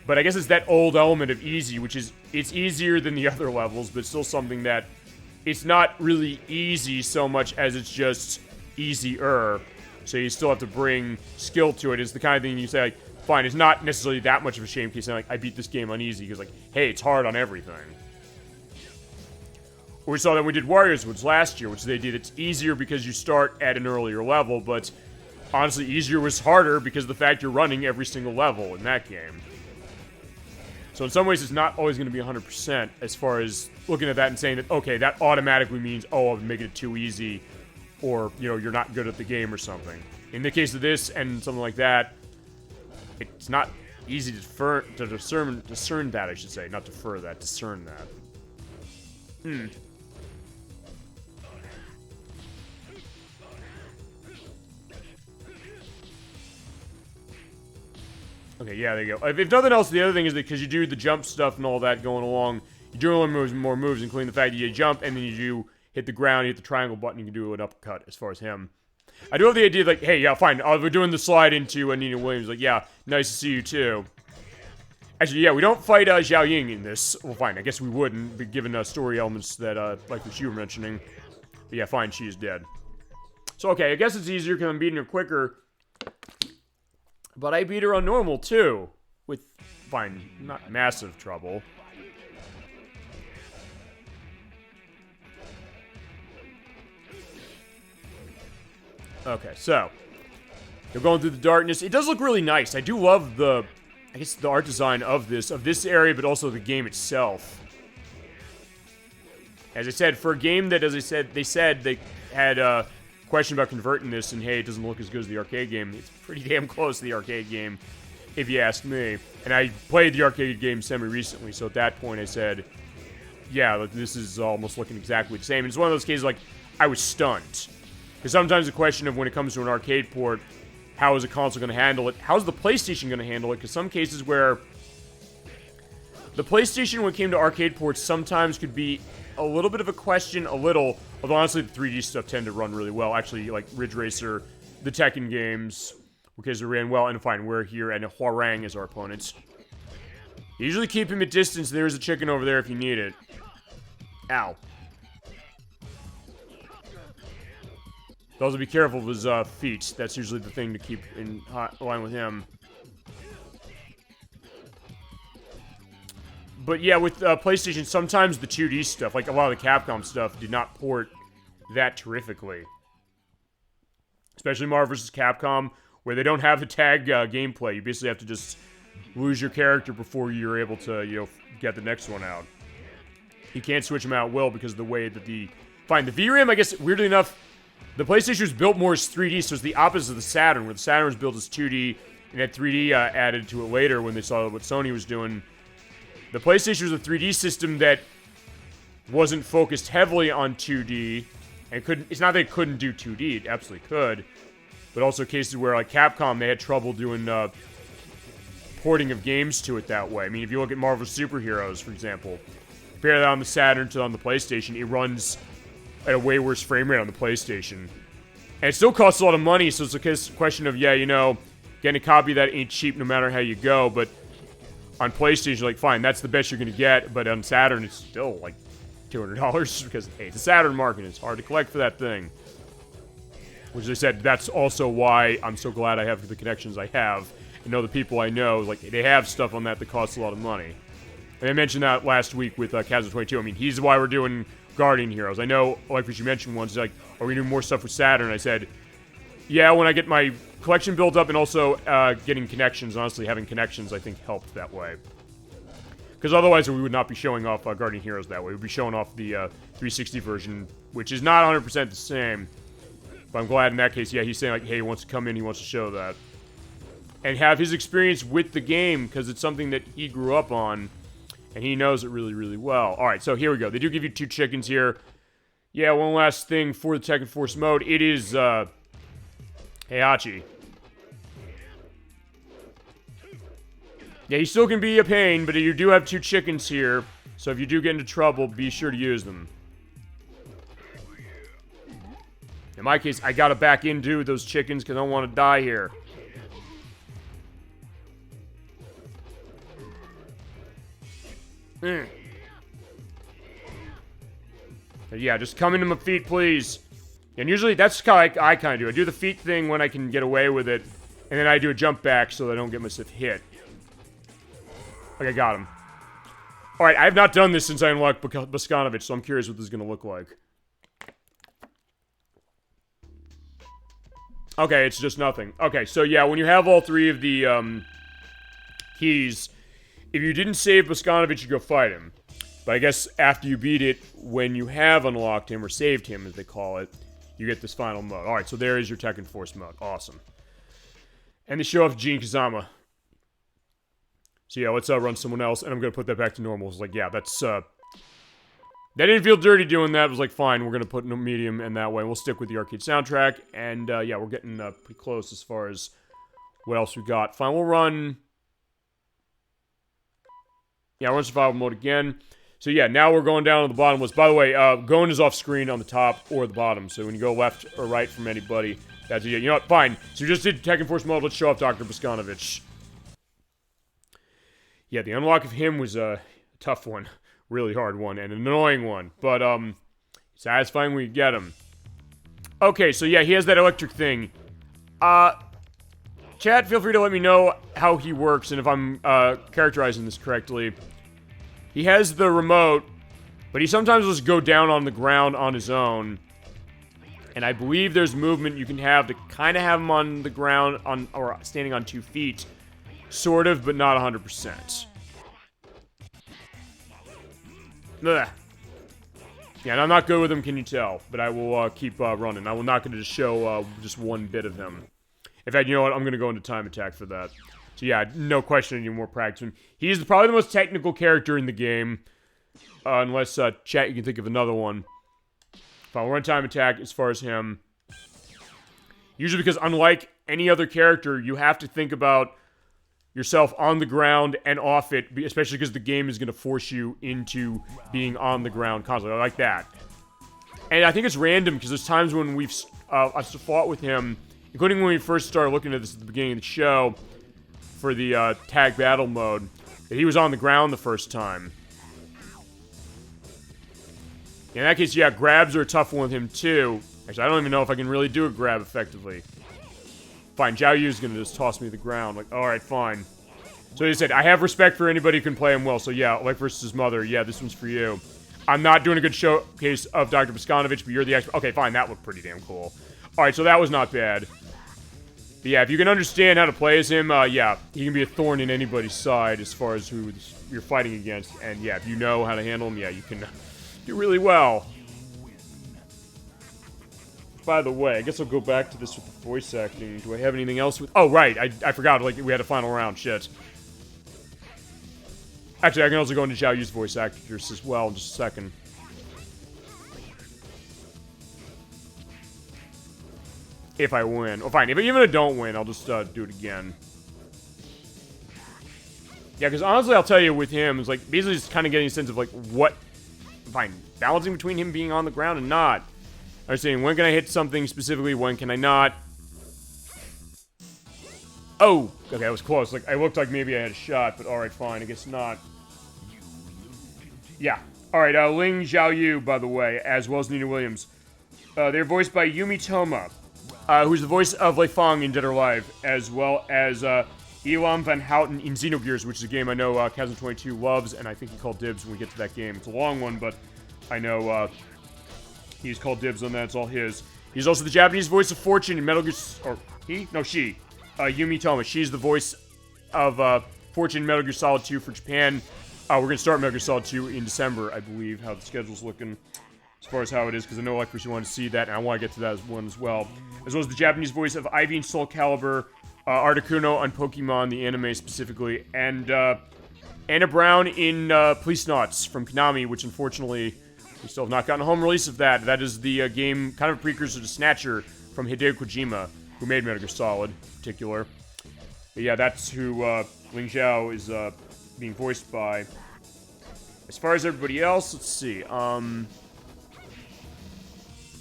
But I guess it's that old element of easy, which is, it's easier than the other levels, but still something that, it's not really easy so much as it's just easier. So you still have to bring skill to it. It's the kind of thing you say, like, fine, it's not necessarily that much of a shame case saying, like, I beat this game on easy, because, like, hey, it's hard on everything. We saw that when we did Warriors Woods last year, which is the idea that it's easier because you start at an earlier level, but... Honestly, easier was harder because of the fact you're running every single level in that game. So in some ways, it's not always going to be 100% as far as looking at that and saying that, okay, that automatically means, oh, I'm making it too easy, or, you know, you're not good at the game or something. In the case of this and something like that, it's not easy to discern that, I should say. Not defer that, discern that. Okay, yeah, there you go. If nothing else, the other thing is that because you do the jump stuff and all that going along, you do more moves, including the fact that you jump and then you do hit the ground, you hit the triangle button, you can do an uppercut as far as him. I do have the idea like, hey, yeah, fine, we're doing the slide into Nina Williams. Like, yeah, nice to see you too. Actually, yeah, we don't fight Zhao Ying in this. Well, fine, I guess we wouldn't, but given story elements that, like what you were mentioning. But yeah, fine, she is dead. So, okay, I guess it's easier because I'm beating her quicker. But I beat her on normal, too. With, fine, not massive trouble. Okay, so they're going through the darkness. It does look really nice. I do love the art design of this area, but also the game itself. As I said, for a game that, as I said, they said they had a question about converting this, and hey, it doesn't look as good as the arcade game. It's pretty damn close to the arcade game, if you ask me. And I played the arcade game semi-recently, so at that point I said, yeah, this is almost looking exactly the same. And it's one of those cases, like, I was stunned. Because sometimes the question of when it comes to an arcade port, how is a console going to handle it? How's the PlayStation going to handle it? Because some cases where the PlayStation, when it came to arcade ports, sometimes could be a little bit of a question, although honestly the 3D stuff tend to run really well. Actually, like Ridge Racer, the Tekken games, because they ran well. And fine, we're here, and Hwarang is our opponent. Usually keep him at distance. There's a chicken over there if you need it. Ow. Also be careful of his feet. That's usually the thing to keep in line with him. But yeah, with PlayStation, sometimes the 2D stuff, like a lot of the Capcom stuff, did not port that terrifically. Especially Marvel vs. Capcom, where they don't have the tag gameplay. You basically have to just lose your character before you're able to, get the next one out. You can't switch them out well because of the way that the VRAM, I guess, weirdly enough, the PlayStation was built more as 3D, so it's the opposite of the Saturn, where the Saturn was built as 2D, and had 3D added to it later when they saw what Sony was doing. The PlayStation was a 3D system that wasn't focused heavily on 2D, and it's not that it couldn't do 2D, it absolutely could, but also cases where, like Capcom, they had trouble doing porting of games to it that way. I mean, if you look at Marvel Superheroes, for example, compare that on the Saturn to on the PlayStation, it runs at a way worse frame rate on the PlayStation. And it still costs a lot of money, so it's a question of, getting a copy of that ain't cheap no matter how you go, but on PlayStation, like, fine, that's the best you're going to get, but on Saturn, it's still, like, $200, because, hey, it's a Saturn market, it's hard to collect for that thing. Which, as I said, that's also why I'm so glad I have the connections I have, and know the people I know, like, they have stuff on that costs a lot of money. And I mentioned that last week with Kazuya 22. I mean, he's why we're doing Guardian Heroes. I know, like what you mentioned once, like, are we doing more stuff with Saturn? I said, yeah, when I get my collection built up and also getting connections. Honestly, having connections, I think, helped that way. Because otherwise, we would not be showing off Guardian Heroes that way. We'd be showing off the 360 version, which is not 100% the same. But I'm glad in that case, yeah, he's saying, like, hey, he wants to come in, he wants to show that. And have his experience with the game, because it's something that he grew up on. And he knows it really, really well. Alright, so here we go. They do give you 2 chickens here. Yeah, one last thing for the Tekken Force mode. It is, Heihachi. Yeah, he still can be a pain, but you do have 2 chickens here. So if you do get into trouble, be sure to use them. In my case, I gotta back into those chickens because I don't want to die here. Yeah, just come into my feet, please. And usually that's how I kind of do. I do the feet thing when I can get away with it, and then I do a jump back so that I don't get myself hit. Okay, got him. Alright, I have not done this since I unlocked Bosconovich, so I'm curious what this is going to look like. Okay, it's just nothing. Okay, so yeah, when you have all 3 of the, keys, if you didn't save Bosconovich, you go fight him. But I guess after you beat it, when you have unlocked him, or saved him, as they call it, you get this final mode. Alright, so there is your Tekken Force mode. Awesome. And they show off Gene Kazama. So yeah, let's run someone else, and I'm gonna put that back to normal. It's like, yeah, that's, that didn't feel dirty doing that. It was like, fine, we're gonna put no medium in that way. We'll stick with the arcade soundtrack, and, yeah, we're getting, pretty close as far as what else we got. Fine, we'll run... Yeah, we're in survival mode again. So yeah, now we're going down to the bottom list. By the way, going is off screen on the top or the bottom. So when you go left or right from anybody, that's it. You know what? Fine. So we just did Tekken Force mode. Let's show off Dr. Bosconovich. Yeah, the unlock of him was a tough one. Really hard one and an annoying one. But, satisfying when you get him. Okay, so yeah, he has that electric thing. Chat, feel free to let me know how he works and if I'm characterizing this correctly. He has the remote, but he sometimes will just go down on the ground on his own. And I believe there's movement you can have to kind of have him on the ground or standing on 2 feet. Sort of, but not 100%. Ugh. Yeah, and I'm not good with him, can you tell? But I will keep running. I will not going to just show just one bit of him. In fact, you know what? I'm going to go into time attack for that. So yeah, no question any more practice him. He's probably the most technical character in the game. Unless, chat, you can think of another one. If I run time attack as far as him. Usually because unlike any other character, you have to think about yourself on the ground and off it, especially because the game is going to force you into being on the ground constantly. I like that. And I think it's random, because there's times when we've I've fought with him, including when we first started looking at this at the beginning of the show, for the tag battle mode, that he was on the ground the first time. In that case, yeah, grabs are a tough one with him, too. Actually, I don't even know if I can really do a grab effectively. Fine, Zhao Yu's gonna just toss me to the ground. Like, alright, fine. So he said, I have respect for anybody who can play him well. So yeah, ElecVerse his mother. Yeah, this one's for you. I'm not doing a good showcase of Dr. Boskanovich, but you're the expert. Okay, fine, that looked pretty damn cool. Alright, so that was not bad. But yeah, if you can understand how to play as him, yeah, he can be a thorn in anybody's side as far as who you're fighting against. And yeah, if you know how to handle him, yeah, you can do really well. By the way, I guess I'll go back to this with the voice acting. Do I have anything else with... Oh, right. I forgot, like, we had a final round. Shit. Actually, I can also go into Zhao Yu's voice actors as well in just a second. If I win. Oh, fine. Even if I don't win, I'll just do it again. Yeah, because honestly, I'll tell you with him, it's like, basically just kind of getting a sense of, like, what... Fine. Balancing between him being on the ground and not. I was saying, when can I hit something specifically, when can I not? Oh! Okay, that was close. Like, I looked like maybe I had a shot, but alright, fine, I guess not. Yeah. Alright, Ling Xiaoyu, by the way, as well as Nina Williams. They're voiced by Yumi Toma, who's the voice of Lei Fong in Dead or Alive, as well as Elam Van Houten in Xenogears, which is a game I know Kazam22 loves, and I think he called dibs when we get to that game. It's a long one, but I know... He's called dibs on that. It's all his. He's also the Japanese voice of Fortune in Metal Gear... Or, he? No, she. Yumi Toma. She's the voice of Fortune in Metal Gear Solid 2 for Japan. We're going to start Metal Gear Solid 2 in December, I believe, how the schedule's looking as far as how it is, because I know ElecVerse, you want to see that, and I want to get to that one as well. As well as the Japanese voice of Ivy in Soul Calibur, Articuno on Pokemon, the anime specifically, and Anna Brown in Policenauts from Konami, which unfortunately... We still have not gotten a home release of that. That is the game, kind of a precursor to Snatcher from Hideo Kojima, who made Metal Gear Solid, in particular. But yeah, that's who Ling Xiao is being voiced by. As far as everybody else, let's see. Fine,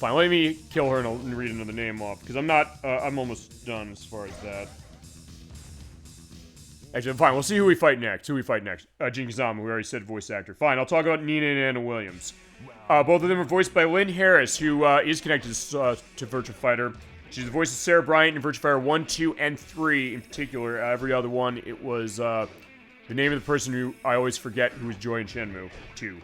let me kill her and read another name off, because I'm not, I'm almost done as far as that. Actually, fine, we'll see who we fight next. Jin Kazama, we already said voice actor. Fine, I'll talk about Nina and Anna Williams. Both of them are voiced by Lynn Harris, who is connected to Virtua Fighter. She's the voice of Sarah Bryant in Virtua Fighter 1, 2, and 3 in particular. Every other one, it was the name of the person who I always forget, who was Joy in Shenmue 2.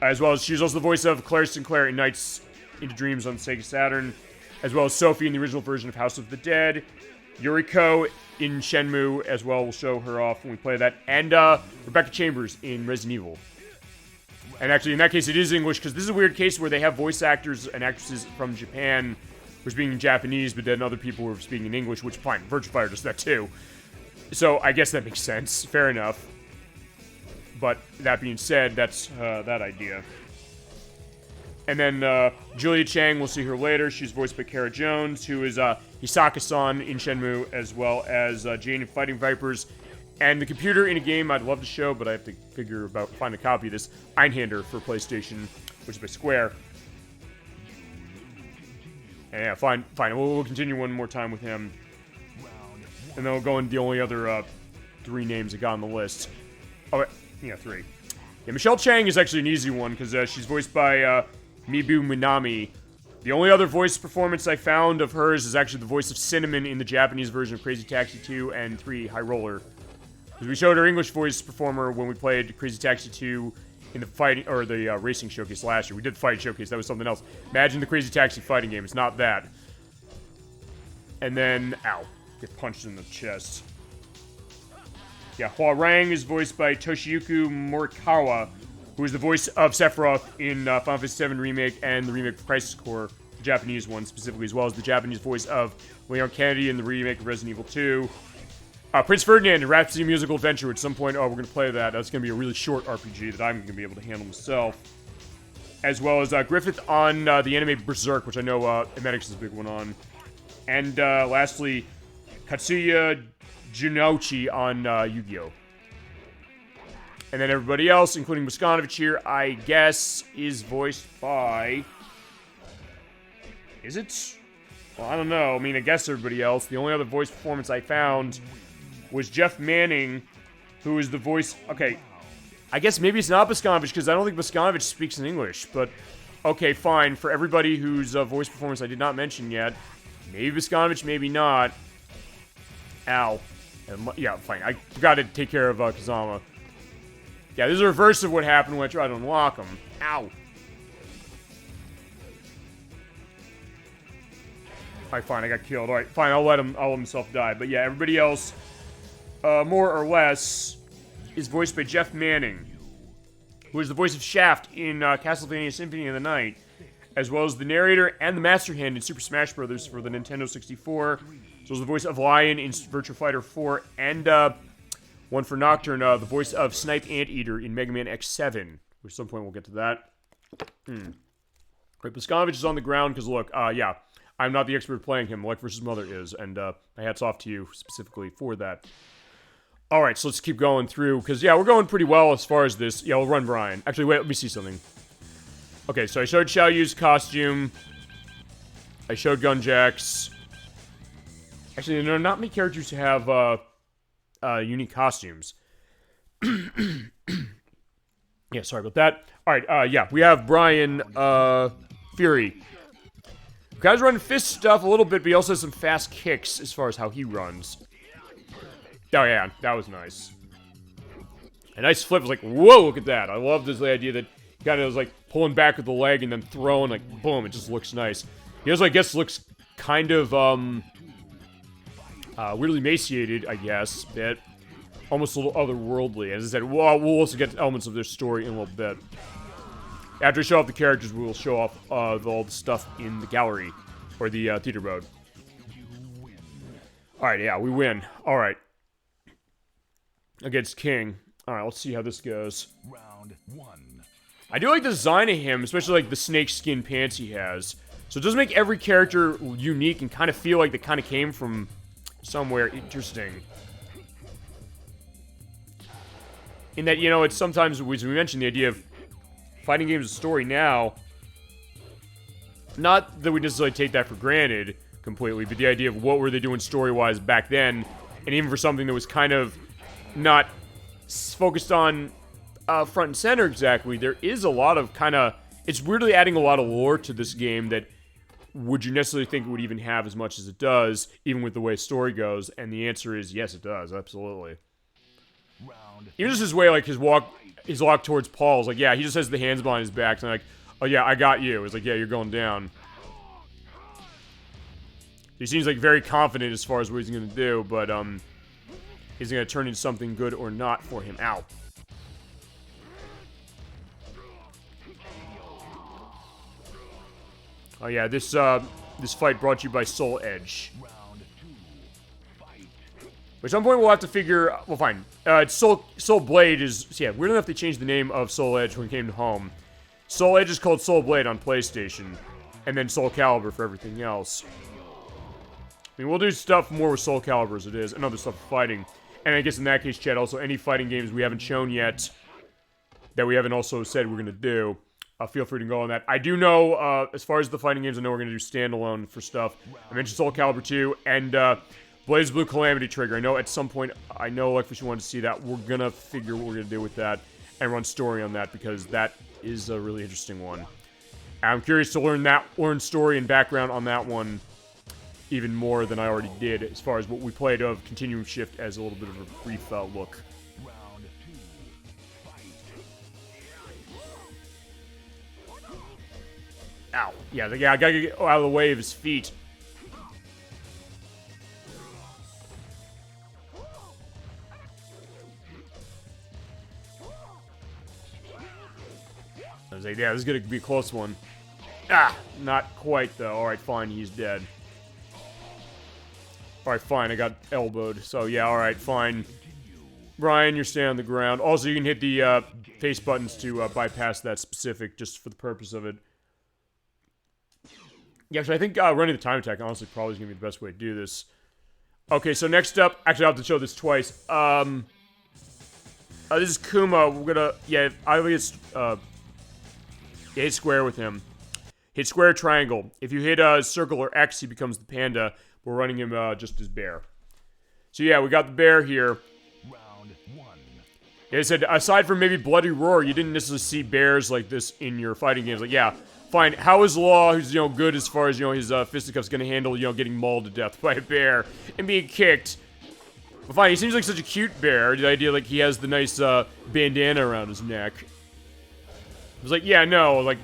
As well as, she's also the voice of Claire Sinclair in Nights into Dreams on Sega Saturn. As well as Sophie in the original version of House of the Dead. Yuriko in Shenmue as well. We'll show her off when we play that. And Rebecca Chambers in Resident Evil. And actually, in that case, it is English, because this is a weird case where they have voice actors and actresses from Japan who are speaking in Japanese, but then other people who are speaking in English, which, fine, Virtua Fighter does that too. So, I guess that makes sense. Fair enough. But, that being said, that's that idea. And then, Julia Chang, we'll see her later. She's voiced by Kara Jones, who is Hisaka-san in Shenmue, as well as Jane in Fighting Vipers. And the computer in a game I'd love to show, but I have to find a copy of this. Einhander for PlayStation, which is by Square. And yeah, fine. We'll continue one more time with him. And then we'll go into the only other 3 names that got on the list. Oh, yeah, 3. Yeah, Michelle Chang is actually an easy one, because she's voiced by Mibu Minami. The only other voice performance I found of hers is actually the voice of Cinnamon in the Japanese version of Crazy Taxi 2 and 3 High Roller. Because we showed our English voice performer when we played Crazy Taxi 2 in the fighting or the racing showcase last year. We did the fighting showcase. That was something else. Imagine the Crazy Taxi fighting game. It's not that. And then, ow, get punched in the chest. Yeah, Huarang is voiced by Toshiyuki Morikawa, who is the voice of Sephiroth in Final Fantasy VII Remake and the remake of Crisis Core, the Japanese one specifically, as well as the Japanese voice of Leon Kennedy in the remake of Resident Evil 2. Prince Ferdinand and Rhapsody Musical Adventure. At some point, we're going to play that. That's going to be a really short RPG that I'm going to be able to handle myself. As well as Griffith on the anime Berserk, which I know Emetics is a big one on. And lastly, Katsuya Junouchi on Yu-Gi-Oh! And then everybody else, including Boskanovich here, I guess, is voiced by... Is it? Well, I don't know. I mean, I guess everybody else. The only other voice performance I found was Jeff Manning, who is the voice... Okay, I guess maybe it's not Boskanovich, because I don't think Boskanovich speaks in English. But, okay, fine. For everybody whose voice performance I did not mention yet, maybe Boskanovich, maybe not. Ow. Yeah, fine. I forgot to take care of Kazama. Yeah, this is a reverse of what happened when I tried to unlock him. Ow. Alright, fine, I got killed. Alright, fine, I'll let himself die. But yeah, everybody else, more or less, is voiced by Jeff Manning, who is the voice of Shaft in Castlevania Symphony of the Night, as well as the narrator and the master hand in Super Smash Bros. For the Nintendo 64, as well as the voice of Lion in Virtua Fighter 4, and one for Nocturne, the voice of Snipe Anteater in Mega Man X7. At some point we'll get to that. Right, Boskanovich is on the ground because, look, yeah, I'm not the expert playing him. ElecVerse's mother is, and my hat's off to you specifically for that. All right, so let's keep going through, because, yeah, we're going pretty well as far as this. Yeah, we'll run Brian. Actually, wait, let me see something. Okay, so I showed Xiao Yu's costume. I showed Gunjack's. Actually, there are not many characters who have unique costumes. Yeah, sorry about that. All right, yeah, we have Brian Fury. Guy's running fist stuff a little bit, but he also has some fast kicks as far as how he runs. Oh, yeah, that was nice. A nice flip. I was like, whoa, look at that. I love this idea that he kind of was like pulling back with the leg and then throwing, like, boom, it just looks nice. He also, I guess, looks kind of, weirdly emaciated, I guess, bit. Almost a little otherworldly. As I said, we'll also get elements of their story in a little bit. After we show off the characters, we will show off all the stuff in the gallery, or the theater mode. Alright, yeah, we win. Alright. Against King. Alright, let's see how this goes. Round one. I do like the design of him, especially like the snake skin pants he has. So it does make every character unique and kind of feel like they kind of came from somewhere interesting. In that, you know, it's sometimes, as we mentioned, the idea of fighting games with story now, not that we necessarily take that for granted completely, but the idea of what were they doing story-wise back then, and even for something that was kind of not focused on front and center exactly, there is a lot of kind of, it's weirdly adding a lot of lore to this game that would you necessarily think it would even have as much as it does, even with the way story goes, and the answer is yes, it does, absolutely. Even just his way, like, his walk towards Paul is like, yeah, he just has the hands behind his back, and like, oh yeah, I got you. It's like, yeah, you're going down. He seems like very confident as far as what he's gonna do, but is it gonna turn into something good or not for him? Ow. Oh yeah, this fight brought to you by Soul Edge. At some point we'll have to figure... Well, fine. Soul Blade is... So yeah, weird enough they changed the name of Soul Edge when it came to home. Soul Edge is called Soul Blade on PlayStation. And then Soul Calibur for everything else. I mean, we'll do stuff more with Soul Calibur as it is. And other stuff for fighting. And I guess in that case, Chad, also any fighting games we haven't shown yet... that we haven't also said we're going to do... feel free to go on that. I do know, as far as the fighting games, I know we're going to do standalone for stuff. I mentioned Soul Calibur 2, and BlazBlue Calamity Trigger. I know at some point, I know if you want to see that, we're going to figure what we're going to do with that and run story on that, because that is a really interesting one. I'm curious to learn story and background on that one even more than I already did, as far as what we played of Continuum Shift as a little bit of a brief look. Ow. Yeah, I gotta get out of the way of his feet. I was like, yeah, this is gonna be a close one. Ah, not quite though. Alright, fine, he's dead. Alright, fine, I got elbowed. So yeah, alright, fine. Brian, you're staying on the ground. Also, you can hit the face buttons to bypass that specific, just for the purpose of it. Yeah, so I think running the time attack, honestly, probably is going to be the best way to do this. Okay, so next up, actually, I'll have to show this twice. This is Kuma. We're gonna, yeah, I think it's, hit square with him. Hit square, triangle. If you hit circle or X, he becomes the panda. We're running him just as bear. So yeah, we got the bear here. Round 1. Yeah, I said, aside from maybe Bloody Roar, you didn't necessarily see bears like this in your fighting games. Like, yeah, fine. How is Law, who's, good as far as, his fisticuffs, gonna handle, getting mauled to death by a bear and being kicked? Well, fine, he seems like such a cute bear. The idea, like, he has the nice, bandana around his neck. I was like, yeah, no, like...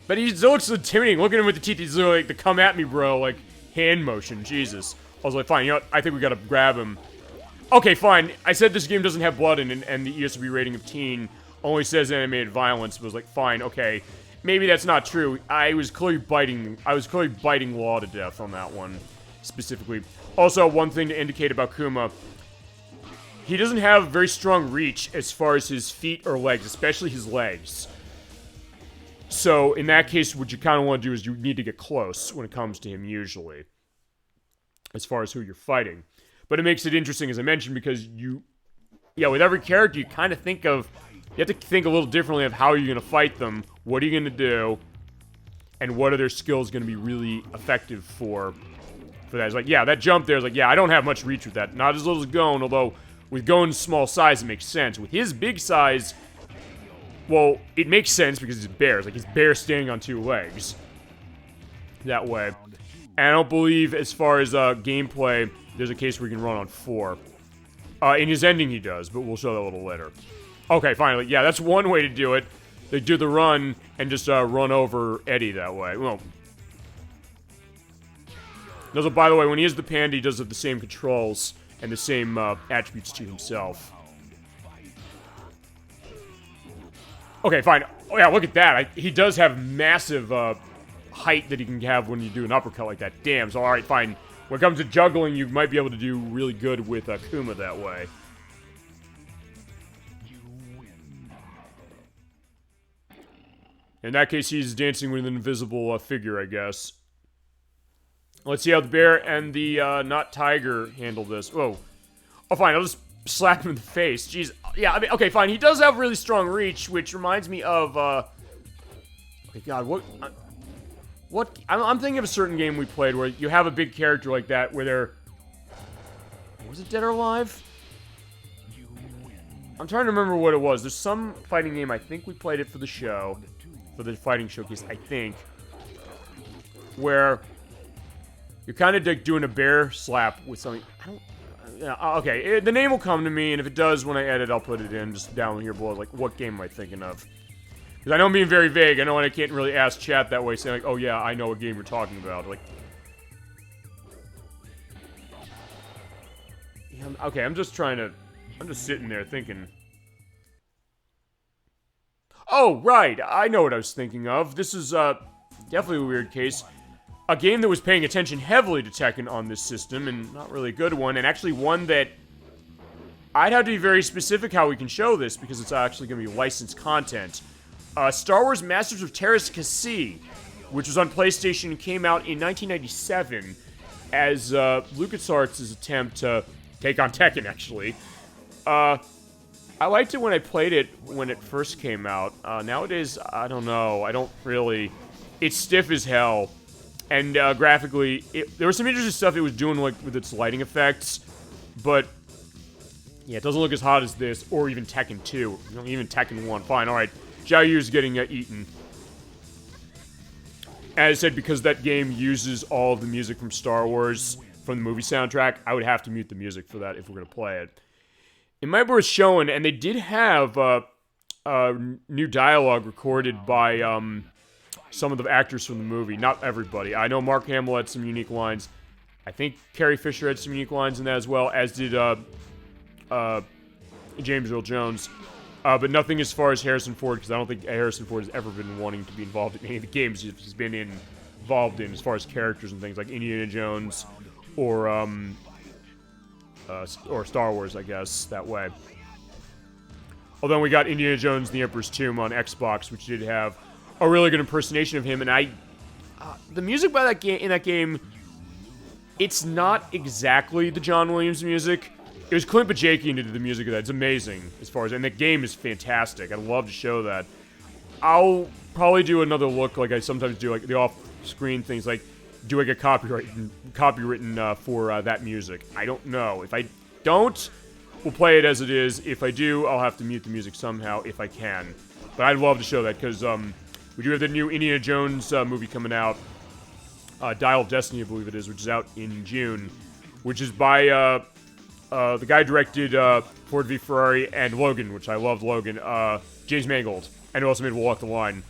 But he still looks intimidating. Look at him with the teeth. He's like, the come at me, bro, like, hand motion. Jesus. I was like, fine, you know what? I think we gotta grab him. Okay, fine. I said this game doesn't have blood in it, and the ESRB rating of teen only says animated violence. But I was like, fine, okay. Maybe that's not true. I was clearly biting Law to death on that one, specifically. Also, one thing to indicate about Kuma, he doesn't have very strong reach as far as his feet or legs, especially his legs. So, in that case, what you kind of want to do is you need to get close when it comes to him, usually. As far as who you're fighting. But it makes it interesting, as I mentioned, because with every character, you kind of think of, you have to think a little differently of how you're going to fight them, what are you going to do, and what are their skills going to be really effective for that. It's like, yeah, that jump there is like, yeah, I don't have much reach with that. Not as little as Gon, although with Gon's small size, it makes sense. With his big size, well, it makes sense because he's a bear. It's like he's bear standing on two legs. That way. And I don't believe, as far as gameplay, there's a case where you can run on 4. In his ending, he does, but we'll show that a little later. Okay, finally. Yeah, that's one way to do it. They do the run and just run over Eddie that way. Well, also, by the way, when he is the panda, he does have the same controls and the same attributes to himself. Okay, fine. Oh yeah, look at that. He does have massive height that he can have when you do an uppercut like that. Damn, so alright, fine. When it comes to juggling, you might be able to do really good with Kuma that way. In that case, he's dancing with an invisible figure, I guess. Let's see how the bear and the not tiger handle this. Whoa. Oh, fine, I'll just slap him in the face. Jeez. Yeah, I mean, okay, fine. He does have really strong reach, which reminds me of, okay, God, what? I'm thinking of a certain game we played where you have a big character like that where they're... Was it Dead or Alive? I'm trying to remember what it was. There's some fighting game, I think we played it for the show. For the fighting showcase, I think. Where you're kind of like doing a bear slap with something. I don't... Yeah, okay, the name will come to me, and if it does, when I edit, I'll put it in just down here below. Like, what game am I thinking of? Because I know I'm being very vague. I know I can't really ask chat that way, saying like, oh yeah, I know what game you're talking about. Like, yeah, okay, I'm just sitting there thinking. Oh, right, I know what I was thinking of. This is, definitely a weird case. A game that was paying attention heavily to Tekken on this system, and not really a good one, and actually one that I'd have to be very specific how we can show this, because it's actually going to be licensed content. Star Wars Masters of Terras Kasi, which was on PlayStation and came out in 1997 as LucasArts' attempt to take on Tekken, actually. I liked it when I played it when it first came out. Nowadays, I don't know. I don't really... It's stiff as hell. And graphically, there was some interesting stuff it was doing like with its lighting effects. But, yeah, it doesn't look as hot as this, or even Tekken 2. Even Tekken 1. Fine, alright. Zhao Yu's getting eaten. As I said, because that game uses all of the music from Star Wars, from the movie soundtrack, I would have to mute the music for that if we're going to play it. It might be worth showing, and they did have new dialogue recorded by some of the actors from the movie. Not everybody. I know Mark Hamill had some unique lines. I think Carrie Fisher had some unique lines in that as well, as did James Earl Jones. But nothing as far as Harrison Ford, because I don't think Harrison Ford has ever been wanting to be involved in any of the games he's been involved in, as far as characters and things like Indiana Jones or Star Wars, I guess, that way. Although we got Indiana Jones: The Emperor's Tomb on Xbox, which did have a really good impersonation of him, and the music by that game in that game, it's not exactly the John Williams music. It was Clint Bajakian who did the music of that. It's amazing as far as, and the game is fantastic. I'd love to show that. I'll probably do another look, like I sometimes do, like the off-screen things, like do like a copywritten for that music. I don't know. If I don't, we'll play it as it is. If I do, I'll have to mute the music somehow if I can. But I'd love to show that because we do have the new Indiana Jones movie coming out, Dial of Destiny, I believe it is, which is out in June, which is by the guy who directed Ford v Ferrari and Logan, which I loved Logan, James Mangold, and who also made Walk the Line.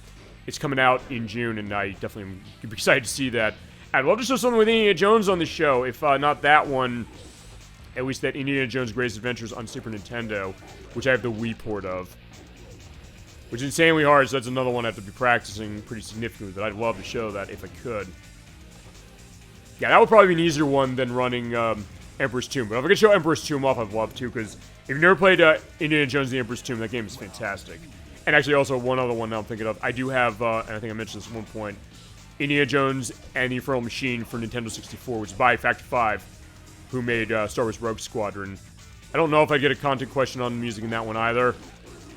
It's coming out in June, and I definitely am excited to see that. I'd love to show something with Indiana Jones on the show, if not that one, at least that Indiana Jones Greatest Adventures on Super Nintendo, which I have the Wii port of. Which is insanely hard, so that's another one I have to be practicing pretty significantly, but I'd love to show that if I could. Yeah, that would probably be an easier one than running Emperor's Tomb. But if I could show Emperor's Tomb off, I'd love to, because if you've never played Indiana Jones: The Emperor's Tomb, that game is fantastic. And actually, also, one other one now I'm thinking of, I do have, and I think I mentioned this at one point, Indiana Jones and the Infernal Machine for Nintendo 64, which is by Factor 5, who made Star Wars Rogue Squadron. I don't know if I get a content question on the music in that one either,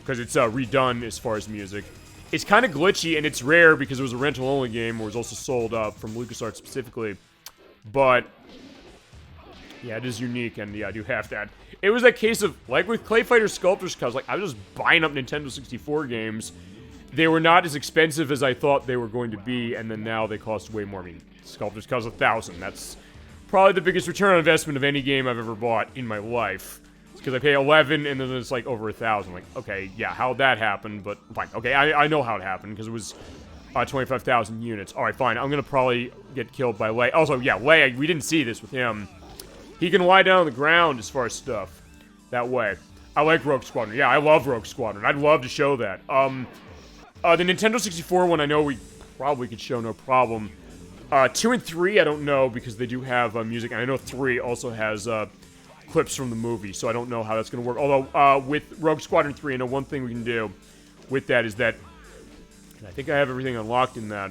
because it's redone as far as music. It's kind of glitchy, and it's rare because it was a rental-only game, or it was also sold from LucasArts specifically. But yeah, it is unique, and yeah, I do have that. It was that case of, like with Clay Fighter Sculptor's Cuz, like, I was just buying up Nintendo 64 games. They were not as expensive as I thought they were going to be, and then now they cost way more. I mean, Sculptor's Cuz $1,000. That's probably the biggest return on investment of any game I've ever bought in my life. It's because I pay $11, and then it's like over $1,000. Like, okay, yeah, how'd that happen? But fine, okay, I know how it happened, because it was 25,000 units. Alright, fine, I'm gonna probably get killed by Lei. Also, yeah, Lei, we didn't see this with him. He can lie down on the ground as far as stuff. That way. I like Rogue Squadron. Yeah, I love Rogue Squadron. I'd love to show that. The Nintendo 64 one, I know we probably could show no problem. 2 and 3, I don't know, because they do have music, and I know 3 also has clips from the movie, so I don't know how that's going to work. Although, with Rogue Squadron 3, I know one thing we can do with that is that, and I think I have everything unlocked in that,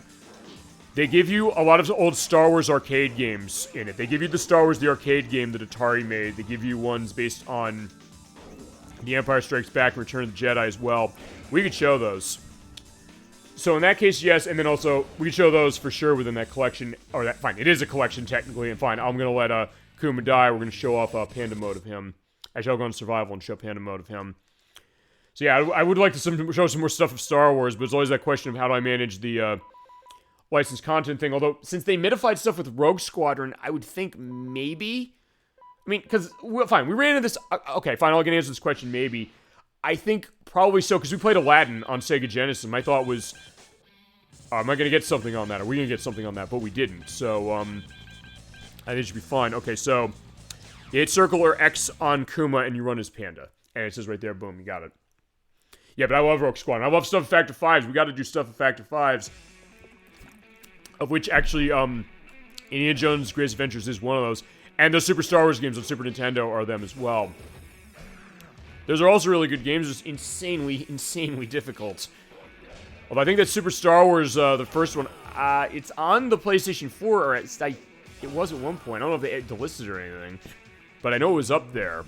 they give you a lot of old Star Wars arcade games in it. They give you the Star Wars, the arcade game that Atari made. They give you ones based on The Empire Strikes Back and Return of the Jedi as well. We could show those. So in that case, yes, and then also, we could show those for sure within that collection. Or that, fine, it is a collection technically, and fine, I'm going to let Kuma die. We're going to show off Panda mode of him. Actually, I'll go on Survival and show Panda mode of him. So yeah, I would like to show some more stuff of Star Wars, but it's always that question of how do I manage the licensed content thing. Although, since they modified stuff with Rogue Squadron, I would think maybe... I mean, because, well, fine, we ran into this... Okay, fine, I'll get answer this question, maybe. I think probably so, because we played Aladdin on Sega Genesis, and my thought was, am I going to get something on that? Are we going to get something on that? But we didn't, so, I think it should be fine. Okay, so, you hit circle or X on Kuma, and you run as Panda. And it says right there, boom, you got it. Yeah, but I love Rogue Squadron. I love stuff at Factor 5s. We got to do stuff at Factor 5s. Of which, actually, Indiana Jones' Greatest Adventures is one of those. And the Super Star Wars games on Super Nintendo are them as well. Those are also really good games, just insanely, insanely difficult. Although I think that Super Star Wars, the first one, it's on the PlayStation 4, or it was at one point. I don't know if they delisted or anything. But I know it was up there.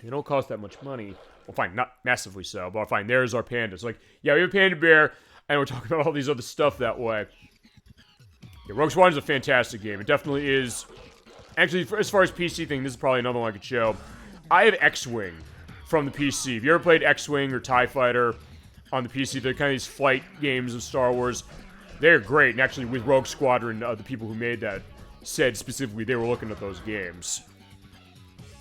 They don't cost that much money. Well, fine, not massively so, but fine, there's our panda. So, like, yeah, we have a Panda Bear, and we're talking about all these other stuff that way. Yeah, Rogue Squadron is a fantastic game. It definitely is. Actually, as far as PC thing, this is probably another one I could show. I have X-Wing from the PC. If you ever played X-Wing or TIE Fighter on the PC, they're kind of these flight games of Star Wars. They're great, and actually with Rogue Squadron, the people who made that said specifically they were looking at those games.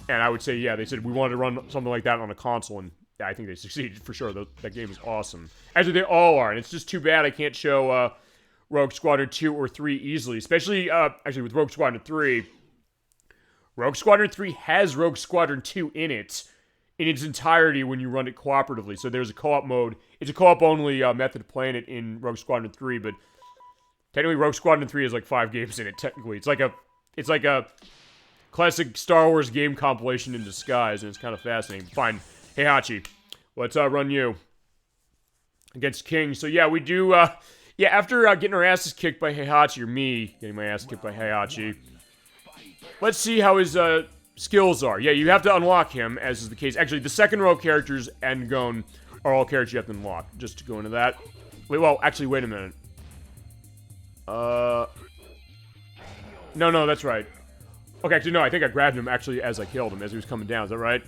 And I would say, yeah, they said we wanted to run something like that on a console, and I think they succeeded for sure. That game is awesome. Actually, they all are, and it's just too bad I can't show Rogue Squadron 2 or 3 easily, especially, actually with Rogue Squadron 3. Rogue Squadron 3 has Rogue Squadron 2 in it, in its entirety when you run it cooperatively. So there's a co-op mode. It's a co-op only method of playing it in Rogue Squadron 3, but technically Rogue Squadron 3 has like 5 games in it, technically. It's like a classic Star Wars game compilation in disguise, and it's kind of fascinating. Fine. Heihachi, let's run you against King. So yeah, we do, yeah, after getting our asses kicked by Heihachi, or me getting my ass kicked by Heihachi, let's see how his skills are. Yeah, you have to unlock him, as is the case. Actually, the second row of characters and Gon are all characters you have to unlock. Just to go into that. Wait, well, actually, wait a minute. No, that's right. Okay, actually, no, I think I grabbed him, actually, as I killed him, as he was coming down. Is that right?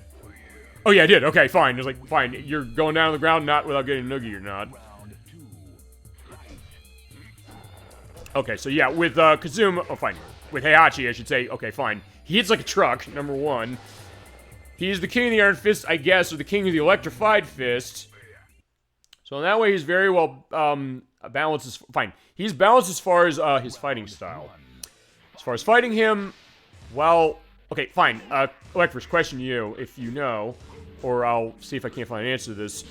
Oh, yeah, I did. Okay, fine. It's like, fine. You're going down on the ground, not without getting a noogie, you're not. Okay, so yeah, with Kazuma... Oh, fine. With Heihachi, I should say, okay, fine. He hits like a truck, number one. He's the king of the Iron Fist, I guess, or the king of the Electrified Fist. So in that way, he's very well balanced. Fine. He's balanced as far as his fighting style. As far as fighting him, well, okay, fine. ElecVerse, question to you, if you know, or I'll see if I can't find an answer to this.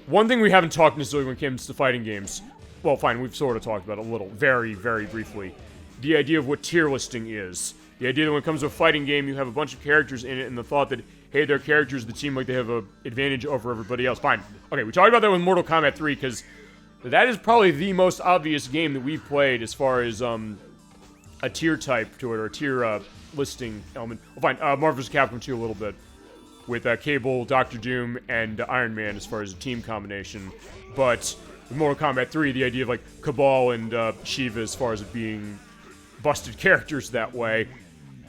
One thing we haven't talked necessarily when it comes to fighting games, well, fine, we've sort of talked about it a little, very, very briefly. The idea of what tier listing is. The idea that when it comes to a fighting game, you have a bunch of characters in it, and the thought that, hey, they're characters that seem like they have an advantage over everybody else. Fine. Okay, we talked about that with Mortal Kombat 3, because that is probably the most obvious game that we've played as far as a tier type to it, or a tier listing element. Well, fine, Marvel vs. Capcom 2 a little bit, with Cable, Doctor Doom, and Iron Man as far as a team combination. But with Mortal Kombat 3, the idea of, like, Cabal and Shiva as far as it being busted characters that way.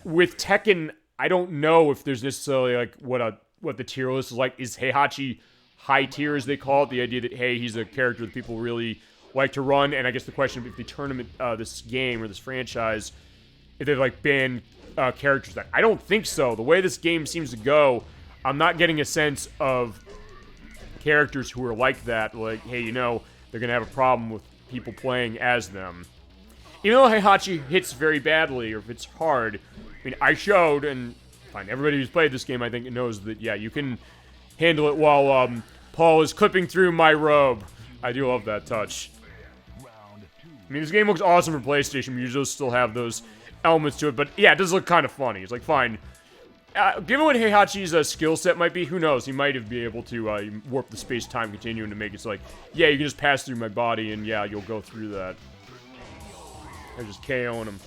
With Tekken, I don't know if there's necessarily, like, what the tier list is like. Is Heihachi high tier, as they call it? The idea that, hey, he's a character that people really like to run, and I guess the question if the tournament, this game, or this franchise, if they've, like, banned characters that... I don't think so. The way this game seems to go, I'm not getting a sense of characters who are like that, like, hey, you know, they're gonna have a problem with people playing as them. Even though Heihachi hits very badly, or if it's hard, I mean, I showed, and fine, everybody who's played this game, I think, knows that, yeah, you can handle it while Paul is clipping through my robe. I do love that touch. I mean, this game looks awesome for PlayStation, but you just still have those elements to it, but yeah, it does look kind of funny. It's like, fine. Given what Heihachi's skill set might be, who knows? He might have been able to warp the space-time continuum to make it so, like, yeah, you can just pass through my body, and yeah, you'll go through that. They're just KOing him.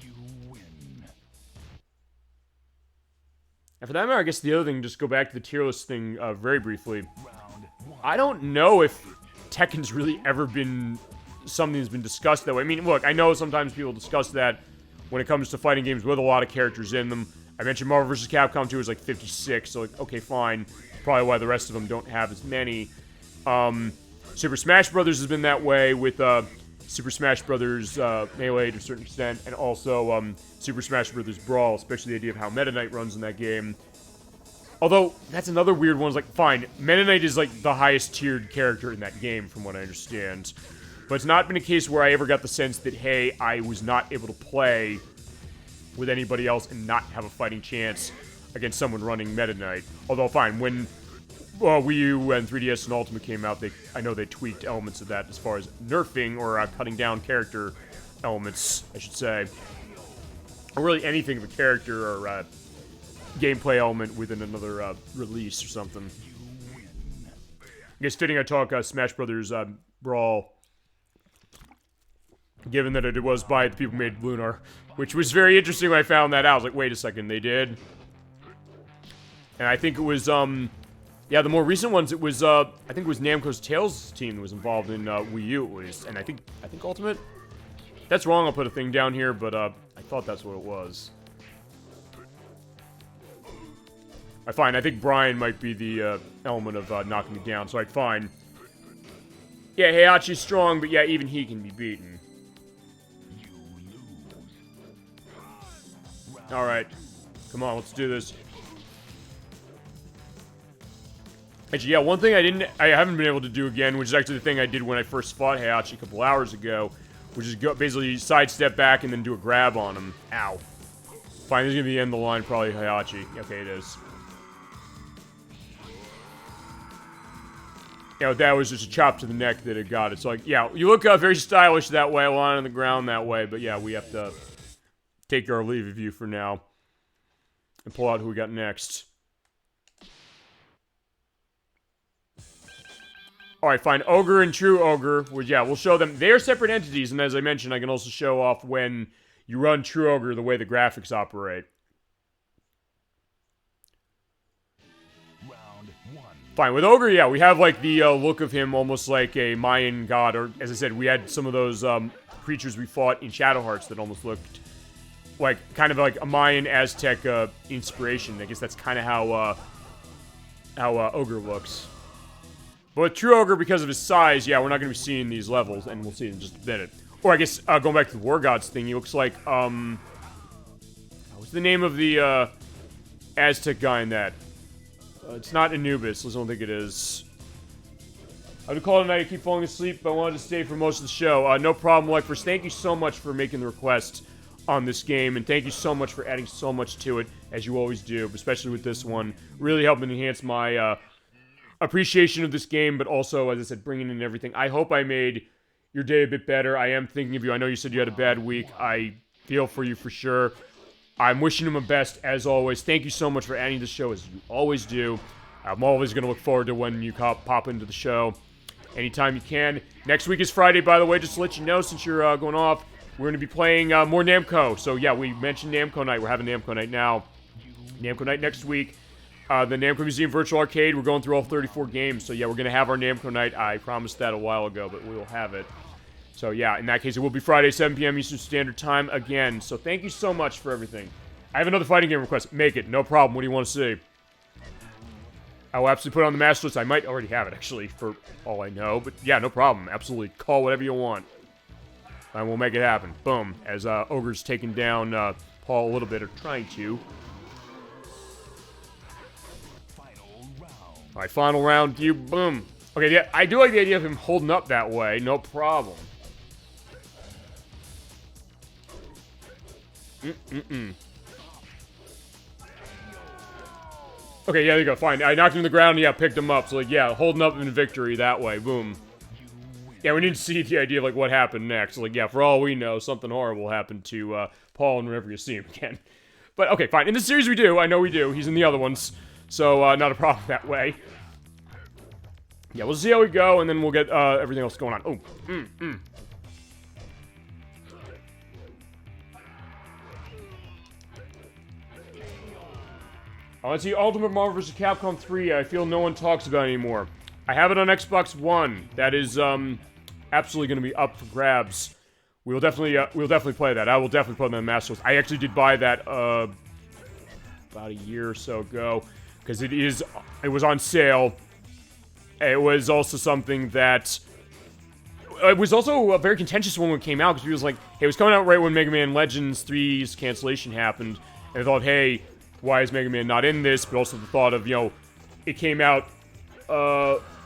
You win. And for that matter, I guess the other thing, just go back to the tier list thing very briefly. I don't know if Tekken's really ever been something that's been discussed that way. I mean, look, I know sometimes people discuss that when it comes to fighting games with a lot of characters in them. I mentioned Marvel vs. Capcom 2 is like 56, so like, okay, fine. Probably why the rest of them don't have as many. Super Smash Brothers has been that way with Super Smash Brothers Melee to a certain extent, and also Super Smash Brothers Brawl, especially the idea of how Meta Knight runs in that game. Although, that's another weird one. It's like, fine, Meta Knight is like the highest tiered character in that game, from what I understand. But it's not been a case where I ever got the sense that, hey, I was not able to play with anybody else and not have a fighting chance against someone running Meta Knight. Although, fine, when Wii U and 3DS and Ultimate came out, I know they tweaked elements of that as far as nerfing or cutting down character elements, I should say. Or really anything of a character or gameplay element within another release or something. I guess fitting I talk Smash Brothers Brawl, given that it was by the people who made Lunar, which was very interesting when I found that out. I was like, wait a second, they did? And I think it was, yeah, the more recent ones, it was, I think it was Namco's Tales team that was involved in Wii U, at least. And I think Ultimate? If that's wrong, I'll put a thing down here, but I thought that's what it was. Fine, I think Brian might be the element of knocking me down, so fine. Yeah, Heihachi's strong, but yeah, even he can be beaten. Alright. Come on, let's do this. Actually, yeah, one thing I haven't been able to do again, which is actually the thing I did when I first fought Heihachi a couple hours ago, which is basically sidestep back and then do a grab on him. Ow. Fine, this is gonna be the end of the line, probably Heihachi. Okay, it is. You know, that was just a chop to the neck that it got. It's like, yeah, you look very stylish that way, lying on the ground that way, but yeah, we have to take our leave of you for now. And pull out who we got next. Alright, fine. Ogre and True Ogre, which, yeah, we'll show them. They are separate entities, and as I mentioned, I can also show off when you run True Ogre the way the graphics operate. Round 1. Fine, with Ogre, yeah, we have, like, the look of him almost like a Mayan god, or, as I said, we had some of those creatures we fought in Shadow Hearts that almost looked like, kind of like a Mayan Aztec inspiration. I guess that's kind of how Ogre looks. But with True Ogre, because of his size, yeah, we're not going to be seeing these levels, and we'll see in just a minute. Or I guess, going back to the War Gods thing, he looks like, what's the name of the, Aztec guy in that? It's not Anubis, I don't think it is. I would call it a night, I keep falling asleep, but I wanted to stay for most of the show. No problem, ElecVerse. Thank you so much for making the request on this game, and thank you so much for adding so much to it, as you always do, especially with this one. Really helping enhance my, appreciation of this game, but also, as I said, bringing in everything. I hope I made your day a bit better. I am thinking of you. I know you said you had a bad week. I feel for you for sure. I'm wishing him the best, as always. Thank you so much for adding to the show, as you always do. I'm always going to look forward to when you pop into the show anytime you can. Next week is Friday, by the way, just to let you know, since you're going off. We're going to be playing more Namco. So, yeah, we mentioned Namco Night. We're having Namco Night now. Namco Night next week. The Namco Museum Virtual Arcade, we're going through all 34 games. So, yeah, we're going to have our Namco Night. I promised that a while ago, but we will have it. So, yeah, in that case, it will be Friday, 7 p.m. Eastern Standard Time again. So, thank you so much for everything. I have another fighting game request. Make it. No problem. What do you want to see? I will absolutely put it on the master list. I might already have it, actually, for all I know. But, yeah, no problem. Absolutely. Call whatever you want. And we'll make it happen. Boom. As Ogre's taking down Paul a little bit, or trying to. Alright, final round. You. Boom. Okay, yeah, I do like the idea of him holding up that way. No problem. Okay, yeah, there you go. Fine. I knocked him to the ground. Yeah, picked him up. So, like, yeah, holding up in victory that way. Boom. Yeah, we need to see the idea of, like, what happened next. Like, yeah, for all we know, something horrible happened to Paul whenever you see him again. But, okay, fine. In this series we do. I know we do. He's in the other ones. So, not a problem that way. Yeah, we'll see how we go, and then we'll get everything else going on. Oh, I want to see Ultimate Marvel vs. Capcom 3. I feel no one talks about it anymore. I have it on Xbox One. That is, absolutely going to be up for grabs. We'll definitely play that. I will definitely play that on Master List. I actually did buy that, about a year or so ago, because it was on sale. It was also something that, it was also a very contentious one when it came out, because it was like, hey, it was coming out right when Mega Man Legends 3's cancellation happened, and I thought, hey, why is Mega Man not in this? But also the thought of, you know, it came out,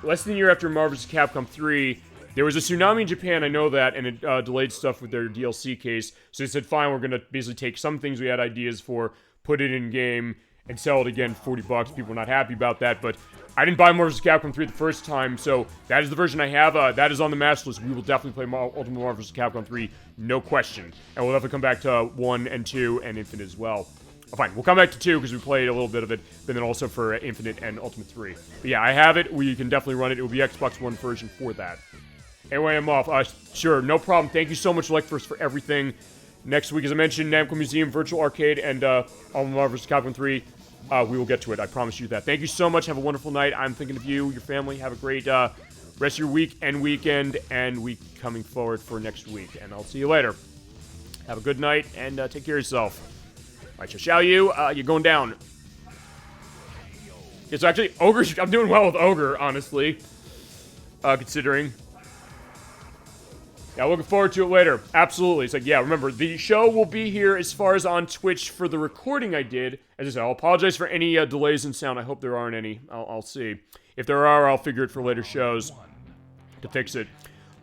less than a year after Marvel vs. Capcom 3. There was a tsunami in Japan, I know that, and it delayed stuff with their DLC case. So they said, fine, we're going to basically take some things we had ideas for, put it in-game, and sell it again for $40. People were not happy about that, but I didn't buy Marvel vs. Capcom 3 the first time, so that is the version I have. That is on the master list. We will definitely play Ultimate Marvel vs. Capcom 3, no question. And we'll definitely come back to 1 and 2 and Infinite as well. Oh, fine, we'll come back to 2 because we played a little bit of it, but then also for Infinite and Ultimate 3. But yeah, I have it. We can definitely run it. It will be Xbox One version for that. Anyway, I'm off. Sure, no problem. Thank you so much, ElecVerse, for everything. Next week, as I mentioned, Namco Museum Virtual Arcade and Ultimate Marvel vs. Capcom 3. We will get to it. I promise you that. Thank you so much. Have a wonderful night. I'm thinking of you, your family. Have a great rest of your week and weekend and week coming forward for next week. And I'll see you later. Have a good night and take care of yourself. All right, shall you? You're going down. Yeah, so actually, Ogre, I'm doing well with Ogre, honestly. Considering. Yeah, looking forward to it later. Absolutely. It's like, yeah, remember, the show will be here as far as on Twitch for the recording I did. As I said, I'll apologize for any delays in sound. I hope there aren't any. I'll see. If there are, I'll figure it for later shows to fix it.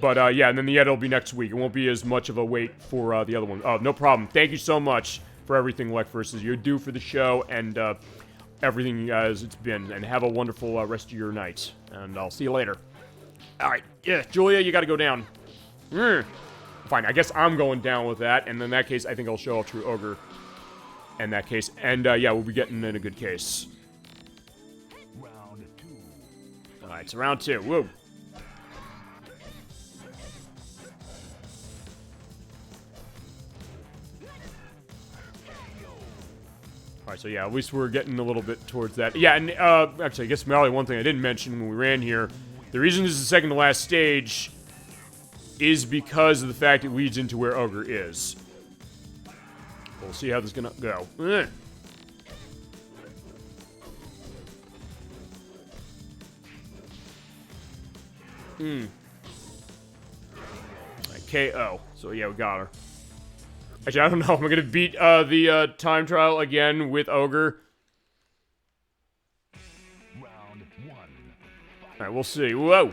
But, yeah, and then the edit will be next week. It won't be as much of a wait for the other one. Oh, no problem. Thank you so much for everything, ElecVerse, you do for the show and everything as it's been. And have a wonderful rest of your night. And I'll see you later. All right. Yeah, Julia, you got to go down. Fine, I guess I'm going down with that, and in that case, I think I'll show off True Ogre in that case. And, yeah, we'll be getting in a good case. Alright, so round 2. Woo! Alright, so yeah, at least we're getting a little bit towards that. Yeah, and, actually, I guess probably one thing I didn't mention when we ran here, the reason this is the second to last stage is because of the fact it leads into where Ogre is. We'll see how this is gonna go. KO. So yeah, we got her. Actually, I don't know. Am I gonna beat the time trial again with Ogre? Round 1. Alright, we'll see. Whoa!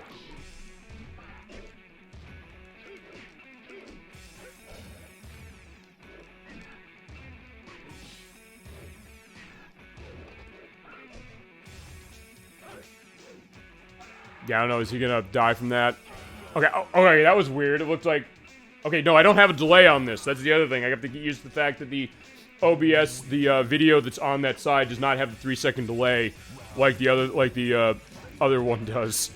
Yeah, I don't know. Is he gonna die from that? Okay, okay, that was weird. It looked like... Okay, no, I don't have a delay on this. That's the other thing. I have to get used to the fact that the OBS, the video that's on that side, does not have the 3-second delay like the other one does.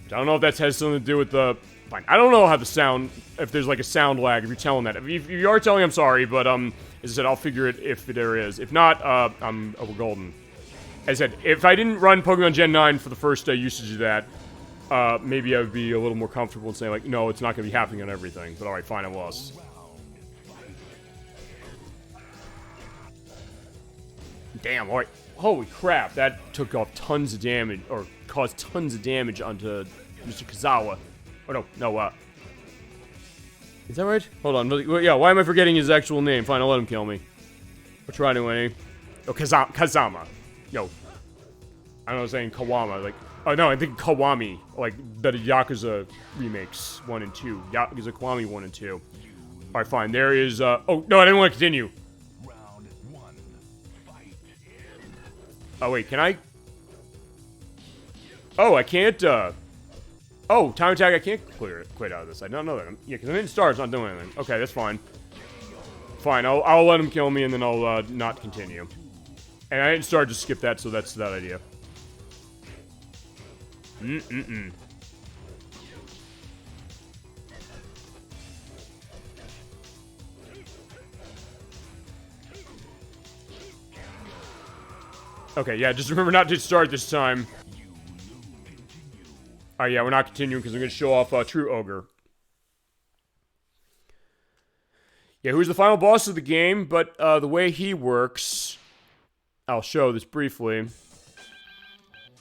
I don't know if that has something to do with the... Fine. I don't know how the sound... If there's like a sound lag, if you're telling that. If you are telling, I'm sorry, but as I said, I'll figure it if there is. If not, we're golden. As I said, if I didn't run Pokemon Gen 9 for the first usage of that, maybe I would be a little more comfortable in saying, like, no, it's not going to be happening on everything. But alright, fine, I was. Damn, alright. Holy crap, that took off tons of damage, or caused tons of damage onto Mr. Kazawa. Oh, no, is that right? Hold on, yeah, why am I forgetting his actual name? Fine, I'll let him kill me. I'll try anyway. Oh, Kazama. Yo. I don't know, I was saying Kawama, like... Oh, no, I think Kawami. Like, the Yakuza remakes 1 and 2. Yakuza Kiwami 1 and 2. Alright, fine. There is, Oh, no, I didn't want to continue. Round 1. Fight. Oh, wait, can I... Oh, I can't, Oh, time attack, I can't quit out of this. I don't know that. Yeah, because I didn't start, it's not doing anything. Okay, that's fine. Fine, I'll let him kill me, and then I'll, not continue. And I didn't start, just skip that, so that's that idea. Okay, yeah, just remember not to start this time. Oh, yeah, we're not continuing because I'm going to show off True Ogre. Yeah, who's the final boss of the game, but the way he works... I'll show this briefly.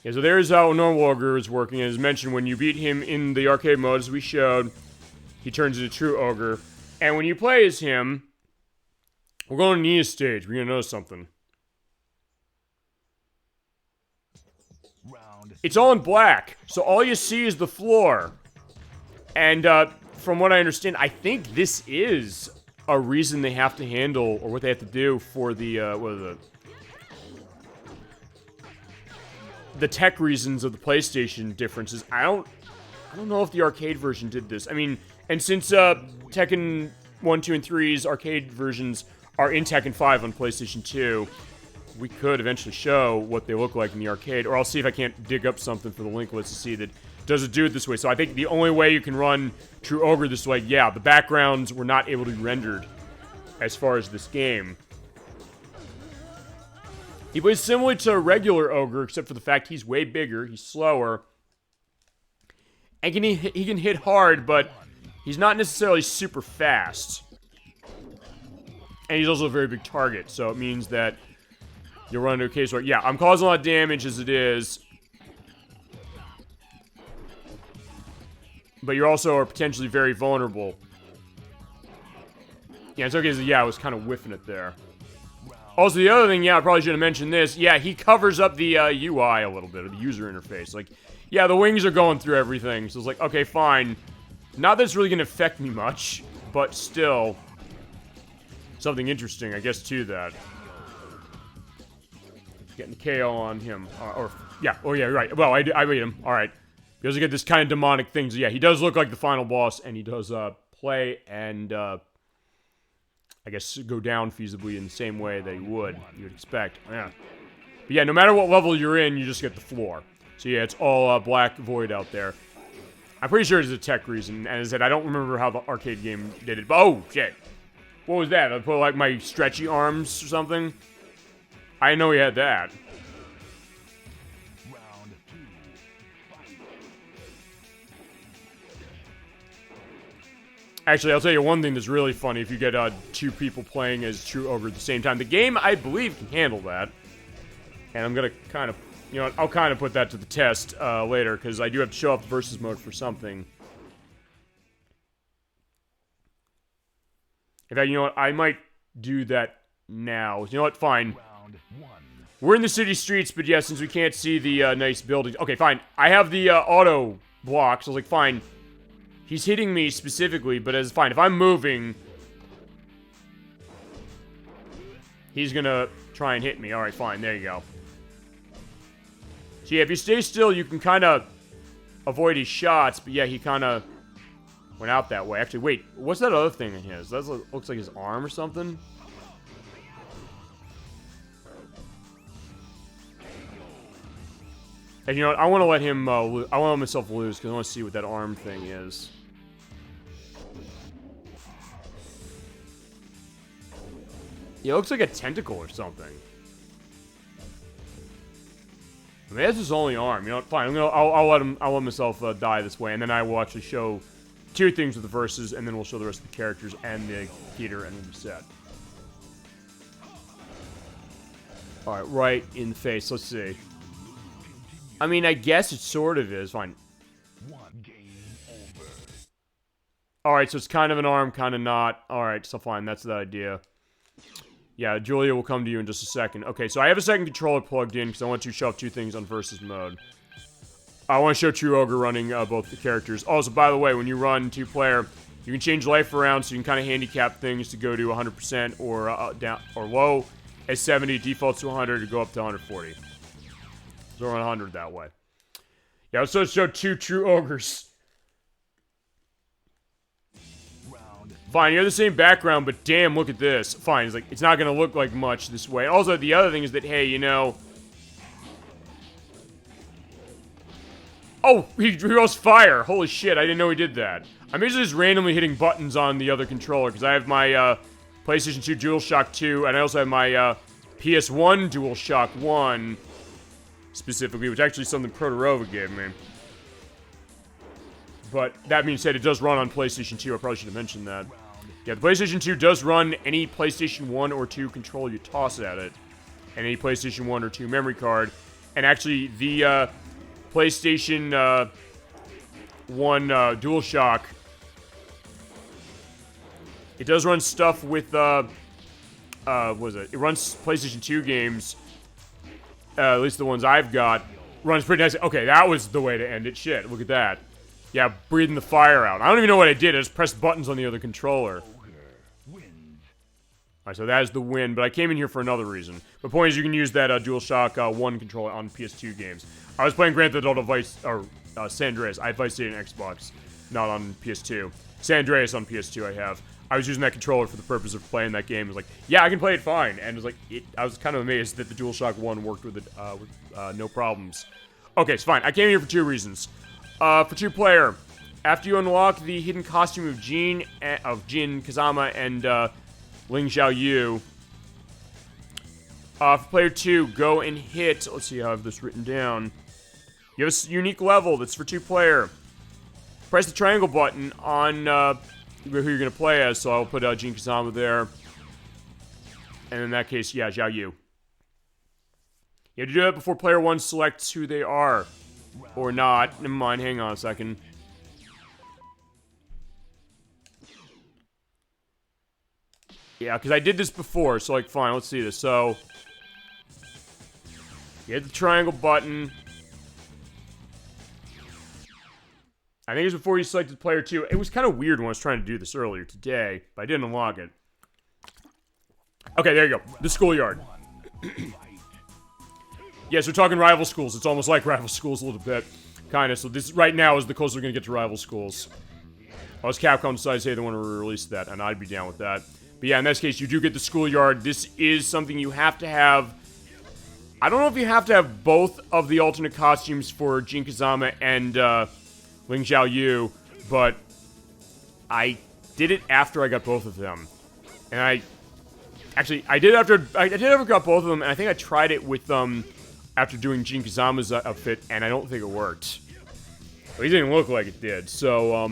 Yeah, so there's how normal Ogre is working. As mentioned, when you beat him in the arcade mode, as we showed, he turns into True Ogre. And when you play as him, we're going to Nia's stage. We're going to notice something. It's all in black, so all you see is the floor. And from what I understand, I think this is a reason they have to handle, or what they have to do for the, the tech reasons of the PlayStation differences. I don't know if the arcade version did this. I mean, and since Tekken 1, 2, and 3's arcade versions are in Tekken 5 on PlayStation 2, we could eventually show what they look like in the arcade, or I'll see if I can't dig up something for the link list to see that does it do it this way. So I think the only way you can run True Ogre this way, yeah, the backgrounds were not able to be rendered as far as this game. He plays similar to a regular Ogre, except for the fact he's way bigger, he's slower, and he can hit hard, but he's not necessarily super fast. And he's also a very big target, so it means that you'll run into a case where, yeah, I'm causing a lot of damage as it is. but you also are potentially very vulnerable. Yeah, it's okay. Yeah, I was kind of whiffing it there. Also, the other thing, yeah, I probably should have mentioned this. Yeah, he covers up the UI a little bit, or the user interface. Like, yeah, the wings are going through everything. So it's like, okay, fine. Not that it's really going to affect me much, but still. Something interesting, I guess, to that. Getting the KO on him. Yeah, oh yeah, right. Well, I beat him. Alright. He does get this kind of demonic thing. So yeah, he does look like the final boss, and he does play and, I guess, go down feasibly in the same way that he would, you would expect. Yeah. But yeah, no matter what level you're in, you just get the floor. So yeah, it's all black void out there. I'm pretty sure it's a tech reason, and as I said, I don't remember how the arcade game did it. But, oh, shit. What was that? I put, like, my stretchy arms or something? I didn't know he had that. Round 2. Fight. Actually, I'll tell you one thing that's really funny if you get two people playing as true ogre at the same time. The game, I believe, can handle that. And I'm gonna kind of, you know, I'll kind of put that to the test later, because I do have to show off the versus mode for something. In fact, you know what? I might do that now. You know what? Fine. Round 1. We're in the city streets, but yeah, since we can't see the nice buildings. Okay, fine. I have the auto block, so I was like, fine. He's hitting me specifically, but it's fine. If I'm moving, he's gonna try and hit me. Alright, fine. There you go. So yeah, if you stay still, you can kind of avoid his shots, but yeah, he kind of went out that way. Actually, wait. What's that other thing in his? That looks like his arm or something. And you know what? I want to let him, I want to let myself lose, because I want to see what that arm thing is. Yeah, it looks like a tentacle or something. I mean, that's his only arm. You know what? Fine. I'll let myself die this way, and then I will actually show two things with the verses, and then we'll show the rest of the characters and the theater, and we'll be set. Alright, right in the face. Let's see. I mean, I guess it sort of is. Fine. Game over. Alright, so it's kind of an arm, kind of not. Alright, so fine. That's the idea. Yeah, Julia will come to you in just a second. Okay, so I have a second controller plugged in because I want to show up two things on versus mode. I want to show True Ogre running both the characters. Also, by the way, when you run two-player, you can change life around, so you can kind of handicap things to go to 100% or down or low as 70, defaults to 100 to go up to 140. So we're on 100 that way. Yeah, let's show two True Ogres. Fine, you're the same background, but damn, look at this. Fine, it's like, it's not gonna look like much this way. Also, the other thing is that, hey, you know... Oh, he throws fire! Holy shit, I didn't know he did that. I'm usually just randomly hitting buttons on the other controller, because I have my, PlayStation 2 DualShock 2, and I also have my, PS1 DualShock 1, specifically, which actually is something Protorova gave me. But, that being said, it does run on PlayStation 2, I probably should have mentioned that. Yeah, the PlayStation 2 does run any PlayStation 1 or 2 controller you toss at it. And any PlayStation 1 or 2 memory card. And actually, the PlayStation 1 DualShock, it does run stuff with, what was it? It runs PlayStation 2 games, at least the ones I've got. Runs pretty nice. Okay, that was the way to end it. Shit, look at that. Yeah, breathing the fire out. I don't even know what I did. I just pressed buttons on the other controller. Alright, so that is the win, but I came in here for another reason. The point is you can use that DualShock 1 controller on PS2 games. I was playing Grand Theft Auto San Andreas. I have Vice City on Xbox, not on PS2. San Andreas on PS2 I have. I was using that controller for the purpose of playing that game. It was like, yeah, I can play it fine. And it was like, I was kind of amazed that the DualShock 1 worked with it with no problems. Okay, it's fine. I came here for two reasons. For two-player, after you unlock the hidden costume of Jin, Kazama, and Ling Xiaoyu, for player 2, go and hit, let's see how I have this written down. You have a unique level that's for two-player. Press the triangle button on who you're going to play as, so I'll put Jin Kazama there. And in that case, yeah, Xiaoyu. You have to do that before player 1 selects who they are. Or not. Never mind, hang on a second. Yeah, because I did this before, so, like, fine, let's see this. So, you hit the triangle button. I think it was before you selected player 2. It was kind of weird when I was trying to do this earlier today, but I didn't unlock it. Okay, there you go. The schoolyard. Yes, we're talking rival schools. It's almost like rival schools a little bit. Kind of. So this right now is the closest we're going to get to rival schools. Unless Capcom decides, hey, they want to release that, and I'd be down with that. But yeah, in this case, you do get the schoolyard. This is something you have to have. I don't know if you have to have both of the alternate costumes for Jin Kazama and Ling Xiaoyu, but I did it after I got both of them. And I did after got both of them, and I think I tried it with after doing Jin Kazama's outfit, and I don't think it worked. But he didn't look like it did, so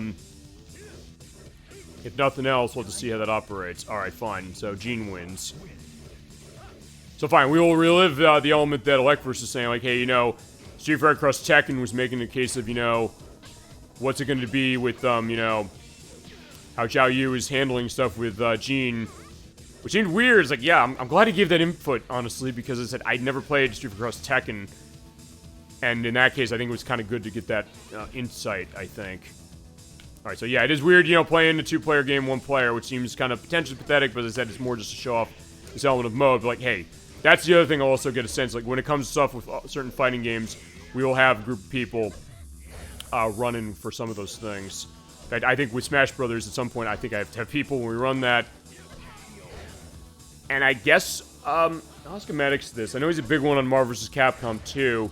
if nothing else, we'll have to see how that operates. Alright, fine. So, Gene wins. So, fine. We will relive the element that ElecVerse is saying, like, hey, you know, Street Fighter Cross Tekken was making a case of, you know, what's it going to be with, you know, how Zhao Yu is handling stuff with Gene. Which seemed weird. It's like, yeah, I'm glad he gave that input, honestly, because I said I'd never played Street Fighter Cross Tekken. And in that case, I think it was kind of good to get that insight, I think. Alright, so yeah, it is weird, you know, playing a two-player game, one player, which seems kind of potentially pathetic, but as I said, it's more just to show off this element of mode. But, like, hey, that's the other thing I'll also get a sense. Like, when it comes to stuff with certain fighting games, we will have a group of people running for some of those things. In fact, I think with Smash Brothers, at some point, I think I have to have people when we run that. And I guess, how's Schematics this? I know he's a big one on Marvel vs. Capcom 2.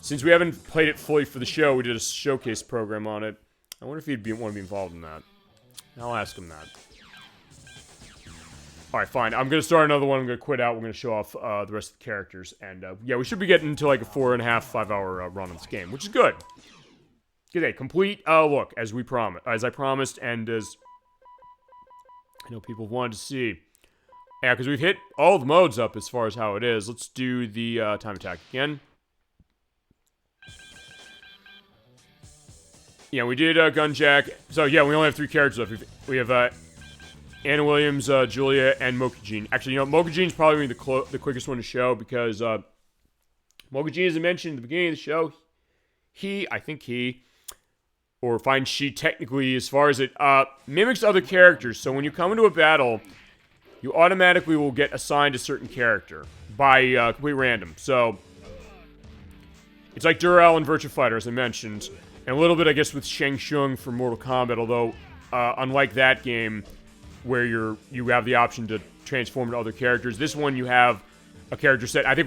Since we haven't played it fully for the show, we did a showcase program on it. I wonder if he'd want to be involved in that. I'll ask him that. Alright, fine. I'm going to start another one. I'm going to quit out. We're going to show off the rest of the characters. And, yeah, we should be getting into, like, a 4.5, 5 hour run on this game, which is good. Get a complete look, as I promised, and as I know people wanted to see. Yeah, because we've hit all the modes up as far as how it is. Let's do the time attack again. Yeah, we did Gunjack. So, yeah, we only have 3 characters left. We have Anna Williams, Julia, and Mokujin. Actually, you know, Mokujin's probably the quickest one to show because Mokujin, as I mentioned at the beginning of the show, I think he, or fine, she technically, as far as it, mimics other characters. So when you come into a battle, you automatically will get assigned a certain character by complete random. So it's like Durrell and Virtua Fighter, as I mentioned. And a little bit, I guess, with Shang Tsung for Mortal Kombat, although, unlike that game, where you have the option to transform into other characters, this one you have a character set. I think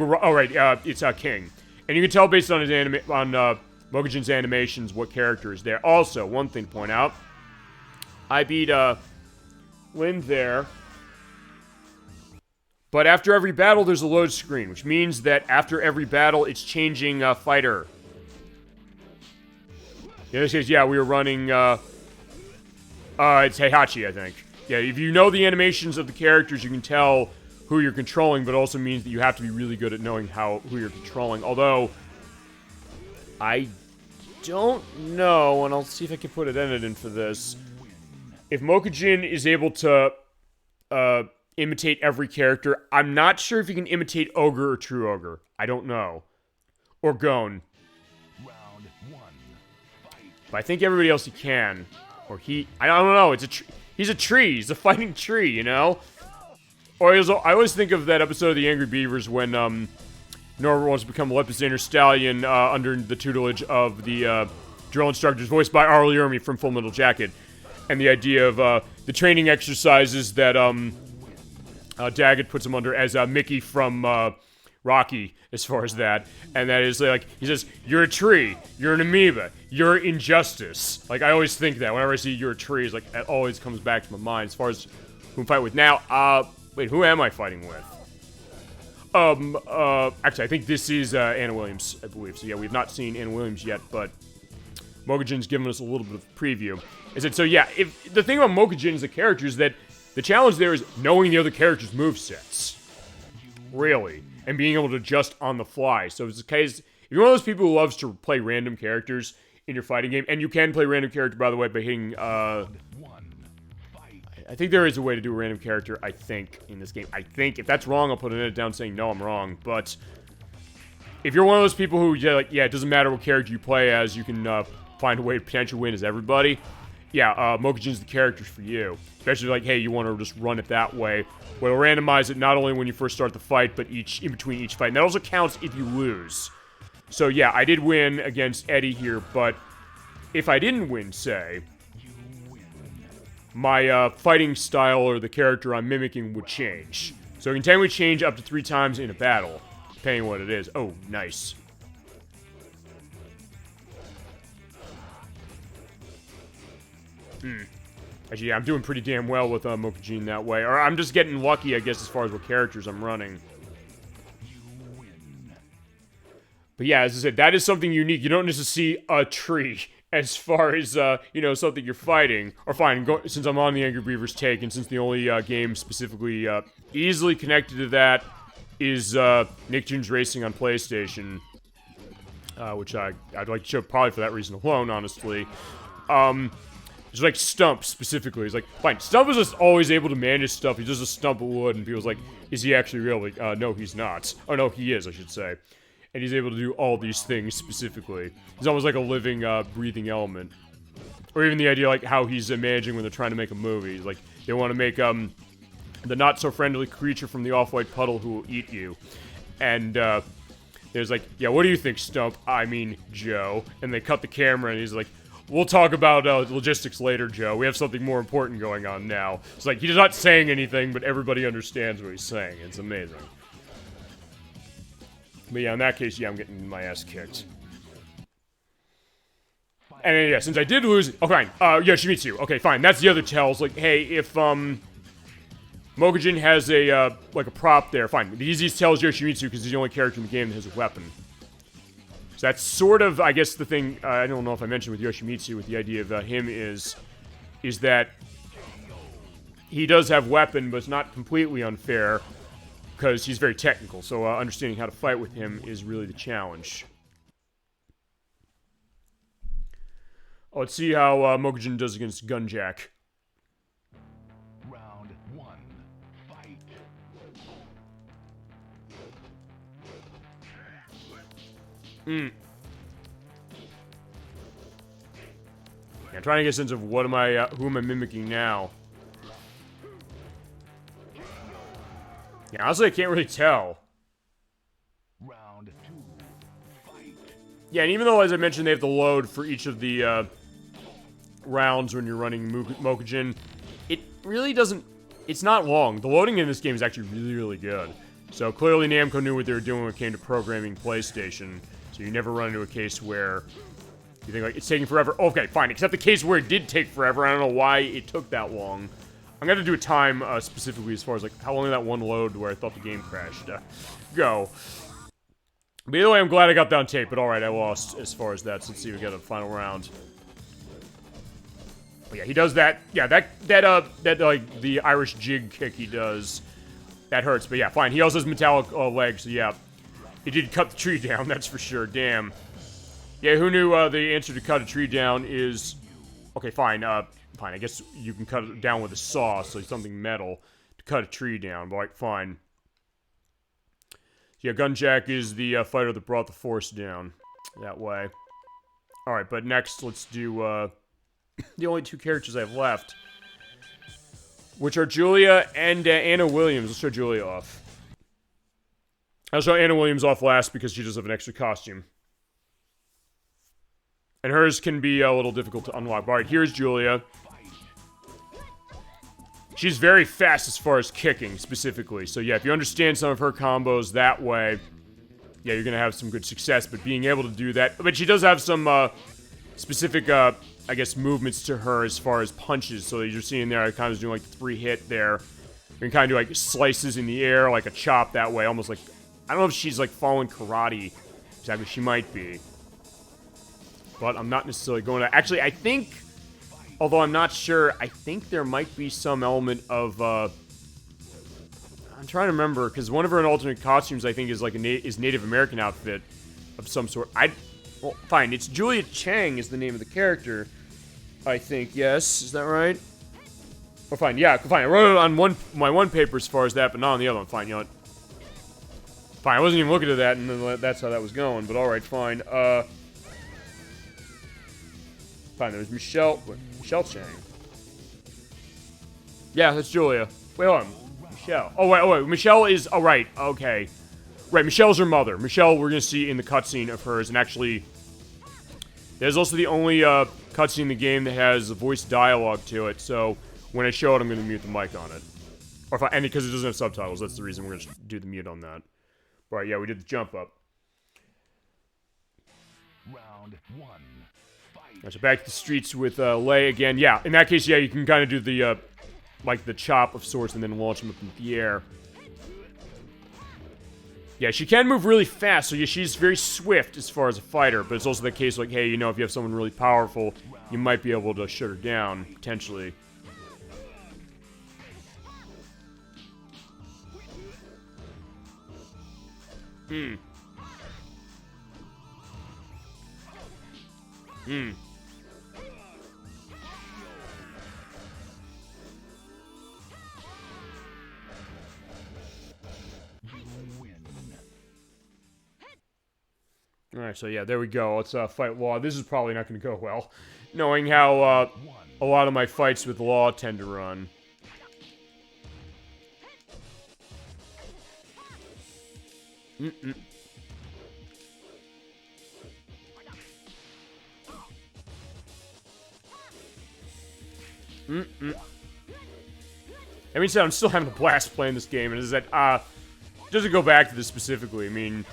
it's King. And you can tell based on his Mokujin's animations what character is there. Also, one thing to point out, I beat Lin there, but after every battle, there's a load screen, which means that after every battle, it's changing fighter. In this case, yeah, we were running, it's Heihachi, I think. Yeah, if you know the animations of the characters, you can tell who you're controlling, but it also means that you have to be really good at knowing who you're controlling. Although, I don't know, and I'll see if I can put an edit in for this, if Mokujin is able to imitate every character. I'm not sure if he can imitate Ogre or True Ogre. I don't know. Or Gon. But I think everybody else he can. Or I don't know. He's a tree. He's a fighting tree, you know? Or I always think of that episode of The Angry Beavers when Norbert wants to become a Lepisaner Stallion under the tutelage of the drill instructors, voiced by Arlie Ermey from Full Metal Jacket. And the idea of the training exercises that Daggett puts him under as Mickey from Rocky, as far as that. And that is, like, he says, you're a tree, you're an amoeba, you're injustice. Like, I always think that. Whenever I see you're a tree, it's like, it always comes back to my mind. As far as who I'm fighting with now, wait, who am I fighting with? Actually, I think this is Anna Williams, I believe. So yeah, we've not seen Anna Williams yet, but Mokujin's given us a little bit of a preview. So yeah, if the thing about Mokujin as a character is that the challenge there is knowing the other character's movesets. Really. And being able to adjust on the fly. So it's a case, if you're one of those people who loves to play random characters in your fighting game, and you can play random character, by the way, by hitting, I I think there is a way to do a random character, I think, in this game. I think. If that's wrong, I'll put an edit down saying, no, I'm wrong. But if you're one of those people who, like, yeah, it doesn't matter what character you play as, you can find a way to potentially win as everybody, yeah, Mokujin's the character for you. Especially, like, hey, you want to just run it that way. Well, it'll randomize it not only when you first start the fight, but in between each fight. And that also counts if you lose. So, yeah, I did win against Eddie here, but if I didn't win, say, my fighting style or the character I'm mimicking would change. So it can technically change up to 3 times in a battle, depending on what it is. Oh, nice. Actually, yeah, I'm doing pretty damn well with Mokujin that way. Or I'm just getting lucky, I guess, as far as what characters I'm running. But yeah, as I said, that is something unique. You don't necessarily see a tree as far as, you know, something you're fighting. Or fine, since I'm on the Angry Beavers take, and since the only game specifically easily connected to that is Nicktoons Racing on PlayStation, which I'd like to show probably for that reason alone, honestly. It's like Stump, specifically. He's like, fine, Stump is just always able to manage stuff. He's just a stump of wood, and people's like, is he actually real? Like, no, he's not. Oh, no, he is, I should say. And he's able to do all these things, specifically. He's almost like a living, breathing element. Or even the idea, like, how he's managing when they're trying to make a movie. Like, they want to make, the not-so-friendly creature from the off-white puddle who will eat you. And, there's like, yeah, what do you think, Stump? I mean, Joe. And they cut the camera, and he's like, we'll talk about logistics later, Joe. We have something more important going on now. It's like, he's not saying anything, but everybody understands what he's saying. It's amazing. But yeah, in that case, yeah, I'm getting my ass kicked. And then, yeah, since I did lose... Oh, fine. Yoshimitsu. Okay, fine. That's the other tell. It's like, hey, if, Mokujin has a, like a prop there, fine. The easiest tell is Yoshimitsu, because he's the only character in the game that has a weapon. So that's sort of, I guess, the thing, I don't know if I mentioned with Yoshimitsu, with the idea of him is that he does have weapon, but it's not completely unfair, because he's very technical, so understanding how to fight with him is really the challenge. Oh, let's see how Mokujin does against Gunjack. Round 1, fight. Yeah, I'm trying to get a sense of what am I, who am I mimicking now? Yeah, honestly, I can't really tell. Round 2, fight. Yeah, and even though, as I mentioned, they have to load for each of the rounds when you're running Mokujin, it really doesn't... It's not long. The loading in this game is actually really, really good. So clearly Namco knew what they were doing when it came to programming PlayStation. So you never run into a case where you think, like, it's taking forever. Okay, fine. Except the case where it did take forever. I don't know why it took that long. I'm gonna do a time, specifically as far as, like, how long did that one load where I thought the game crashed go. But either way, I'm glad I got that on tape, but alright, I lost as far as that. So let's see, we got a final round. But yeah, he does that. Yeah, that like, the Irish jig kick he does, that hurts. But yeah, fine. He also has metallic legs, so yeah. He did cut the tree down, that's for sure. Damn. Yeah, who knew the answer to cut a tree down is... Okay, fine. Fine, I guess you can cut it down with a saw, so something metal, to cut a tree down. But, like, fine. Yeah, Gunjack is the fighter that brought the force down that way. Alright, but next, let's do the only 2 characters I have left, which are Julia and Anna Williams. Let's show Julia off. I'll show Anna Williams off last because she does have an extra costume. And hers can be a little difficult to unlock. Alright, here's Julia. She's very fast as far as kicking, specifically. So yeah, if you understand some of her combos that way, yeah, you're gonna have some good success. But being able to do that... But she does have some specific, I guess, movements to her as far as punches. So you're seeing there, I kind of doing like the 3-hit there. You can kind of do like slices in the air, like a chop that way. Almost like... I don't know if she's like following karate. Exactly, she might be. But I'm not necessarily going to... Actually, I think... Although I'm not sure, I think there might be some element of, I'm trying to remember, because one of her alternate costumes, I think, is like a Native American outfit of some sort. Well, fine, it's Julia Chang is the name of the character, I think, yes, is that right? Oh, fine. Yeah, fine. I wrote it on my one paper as far as that, but not on the other one. Fine, you know what? Fine, I wasn't even looking at that, and then that's how that was going. But alright, fine. Fine, there's Michelle Chang. Yeah, that's Julia. Wait, hold on. Michelle. Oh, wait. Michelle is... Oh, right. Okay. Right, Michelle's her mother. Michelle, we're going to see in the cutscene of hers. And actually, there's also the only cutscene in the game that has voice dialogue to it. So, when I show it, I'm going to mute the mic on it. Or and because it doesn't have subtitles, that's the reason we're going to do the mute on that. Right, yeah, we did the jump up. Round 1. Fight. So back to the streets with Lei again. Yeah, in that case, yeah, you can kind of do the, like the chop of sorts and then launch him up into the air. Yeah, she can move really fast, so yeah, she's very swift as far as a fighter, but it's also the case, like, hey, you know, if you have someone really powerful, you might be able to shut her down, potentially. Alright, so yeah, there we go. Let's fight Law. This is probably not going to go well, knowing how a lot of my fights with Law tend to run. I mean, so I'm still having a blast playing this game, and is that, just to go back to this specifically, I mean,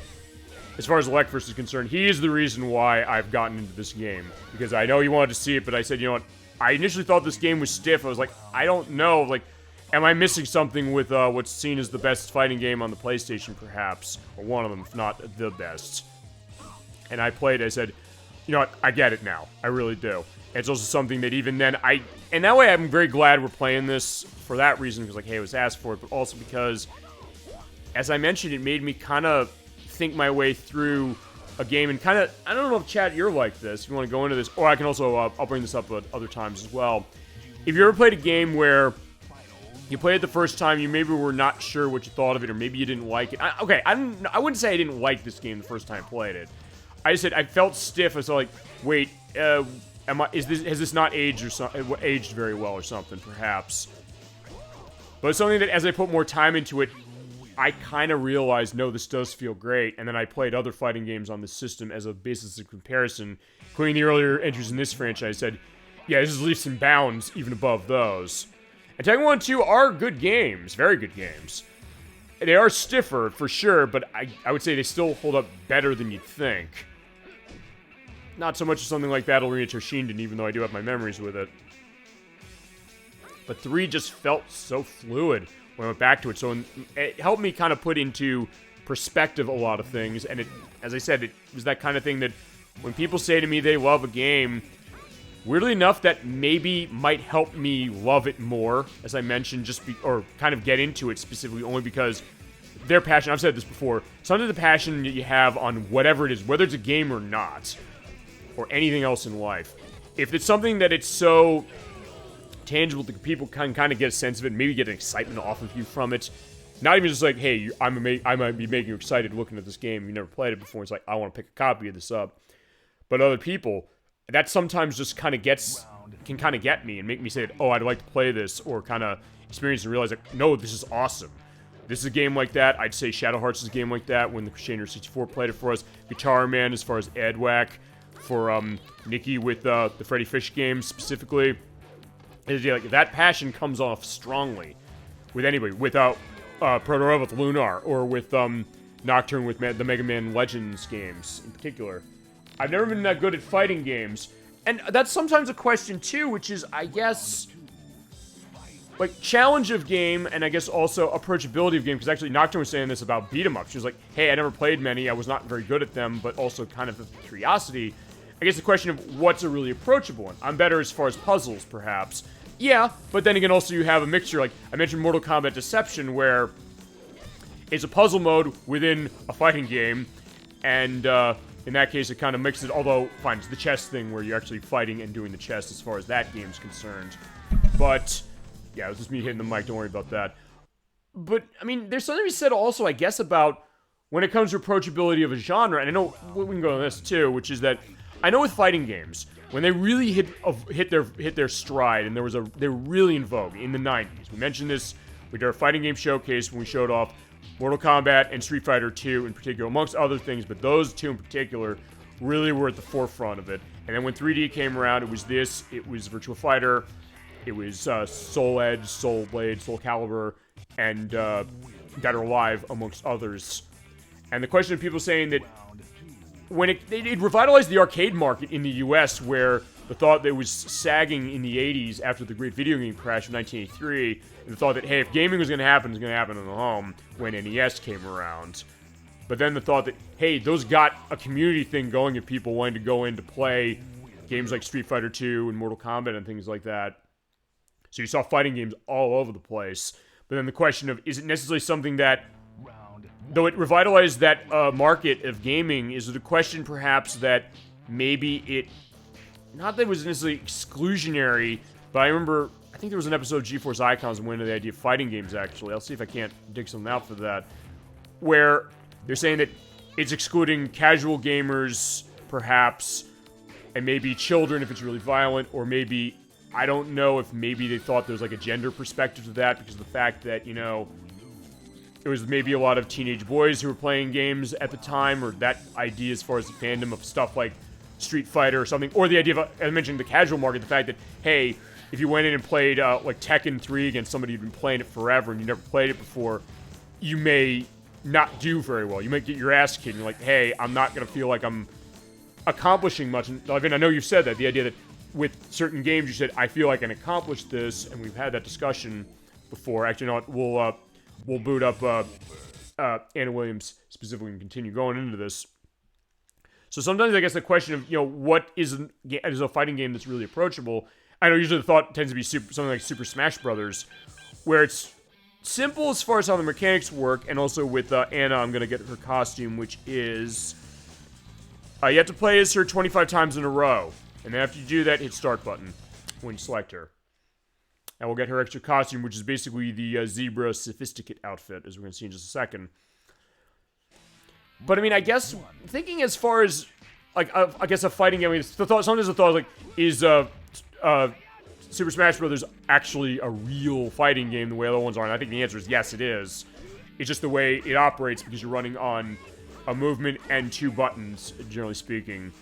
as far as ElecVerse is concerned, he is the reason why I've gotten into this game. Because I know he wanted to see it, but I said, you know what, I initially thought this game was stiff. I was like, I don't know, like, am I missing something with, what's seen as the best fighting game on the PlayStation, perhaps? Or one of them, if not the best. And I played it, I said, you know what, I get it now. I really do. It's also something that even then, and that way I'm very glad we're playing this for that reason, because, like, hey, I was asked for it, but also because, as I mentioned, it made me kind of think my way through a game, and kind of, I don't know if, chat, you're like this, if you want to go into this, or I can also, I'll bring this up at other times as well. If you ever played a game where you played it the first time, you maybe were not sure what you thought of it, or maybe you didn't like it. I wouldn't say I didn't like this game the first time I played it. I just said I felt stiff. I was like, wait, has this not aged or aged very well or something, perhaps? But it's something that as I put more time into it, I kind of realized, no, this does feel great. And then I played other fighting games on this system as a basis of comparison, including the earlier entries in this franchise. Said, yeah, this is leaps and bounds even above those. And Tekken 1 and 2 are good games, very good games. They are stiffer, for sure, but I would say they still hold up better than you'd think. Not so much as something like Battle Arena Toshinden, even though I do have my memories with it. But 3 just felt so fluid when I went back to it, so it helped me kind of put into perspective a lot of things, and it, as I said, it was that kind of thing that when people say to me they love a game, weirdly enough, that maybe might help me love it more, as I mentioned, or kind of get into it specifically only because their passion, I've said this before, sometimes the passion that you have on whatever it is, whether it's a game or not, or anything else in life, if it's something that it's so tangible that people can kind of get a sense of it, maybe get an excitement off of you from it, not even just like, hey, I might be making you excited looking at this game, you never played it before, it's like, I want to pick a copy of this up, but other people, that sometimes just kind of can kind of get me and make me say, oh, I'd like to play this, or kind of experience and realize, like, no, this is awesome. This is a game like that. I'd say Shadow Hearts is a game like that when the Crusader 64 played it for us. Guitar Man, as far as Edwack, for Nikki with the Freddy Fish games specifically. Like, that passion comes off strongly with anybody. Without Proto with Lunar, or with Nocturne with the Mega Man Legends games in particular. I've never been that good at fighting games. And that's sometimes a question, too, which is, I guess, like, challenge of game, and I guess also approachability of game, because actually Nocturne was saying this about beat-em-ups. She was like, hey, I never played many, I was not very good at them, but also kind of a curiosity. I guess the question of what's a really approachable one. I'm better as far as puzzles, perhaps. Yeah, but then again, also you have a mixture, like, I mentioned Mortal Kombat Deception, where it's a puzzle mode within a fighting game, and, in that case, it kind of mixes it, although, fine, it's the chess thing where you're actually fighting and doing the chess as far as that game's concerned. But Yeah, it was just me hitting the mic. Don't worry about that. But, I mean, there's something to be said also, I guess, about when it comes to approachability of a genre, and I know we can go on this too, which is that I know with fighting games, when they really hit their stride, and they were really in vogue in the 90s. We mentioned this. We did our fighting game showcase when we showed off Mortal Kombat and Street Fighter 2 in particular, amongst other things, but those two in particular really were at the forefront of it. And then when 3D came around, it was Virtua Fighter, it was Soul Edge, Soul Blade, Soul Calibur, and Dead or Alive, amongst others. And the question of people saying that when it revitalized the arcade market in the US, where the thought that it was sagging in the 80s after the great video game crash of 1983, and the thought that, hey, if gaming was going to happen, it was going to happen in the home when NES came around. But then the thought that, hey, those got a community thing going if people wanted to go in to play games like Street Fighter 2 and Mortal Kombat and things like that. So you saw fighting games all over the place. But then the question of, is it necessarily something that, though it revitalized that market of gaming, is it a question perhaps that maybe it, not that it was necessarily exclusionary, but I think there was an episode of GeForce Icons that went into the idea of fighting games, actually. I'll see if I can't dig something out for that. Where they're saying that it's excluding casual gamers, perhaps, and maybe children if it's really violent, or maybe, I don't know if maybe they thought there was like a gender perspective to that because of the fact that, you know, it was maybe a lot of teenage boys who were playing games at the time, or that idea as far as the fandom of stuff like Street Fighter or something, or the idea of, as I mentioned, the casual market, the fact that, hey, if you went in and played like Tekken 3 against somebody who'd been playing it forever and you never played it before, you may not do very well. You might get your ass kicked. You're like, hey, I'm not going to feel like I'm accomplishing much. And I mean, I know you've said that, the idea that with certain games, you said, I feel like I can accomplish this, and we've had that discussion before. Actually, you know, we'll boot up Anna Williams specifically and continue going into this. So sometimes I guess the question of, you know, what is a fighting game that's really approachable? I know usually the thought tends to be something like Super Smash Brothers, where it's simple as far as how the mechanics work, and also with Anna, I'm going to get her costume, which is, you have to play as her 25 times in a row. And then after you do that, hit start button when you select her. And we'll get her extra costume, which is basically the Zebra Sophisticate outfit, as we're going to see in just a second. But I mean, I guess, thinking as far as, like, I guess a fighting game, sometimes the thought is like, is Super Smash Brothers actually a real fighting game the way other ones are? And I think the answer is yes, it is. It's just the way it operates because you're running on a movement and 2 buttons, generally speaking.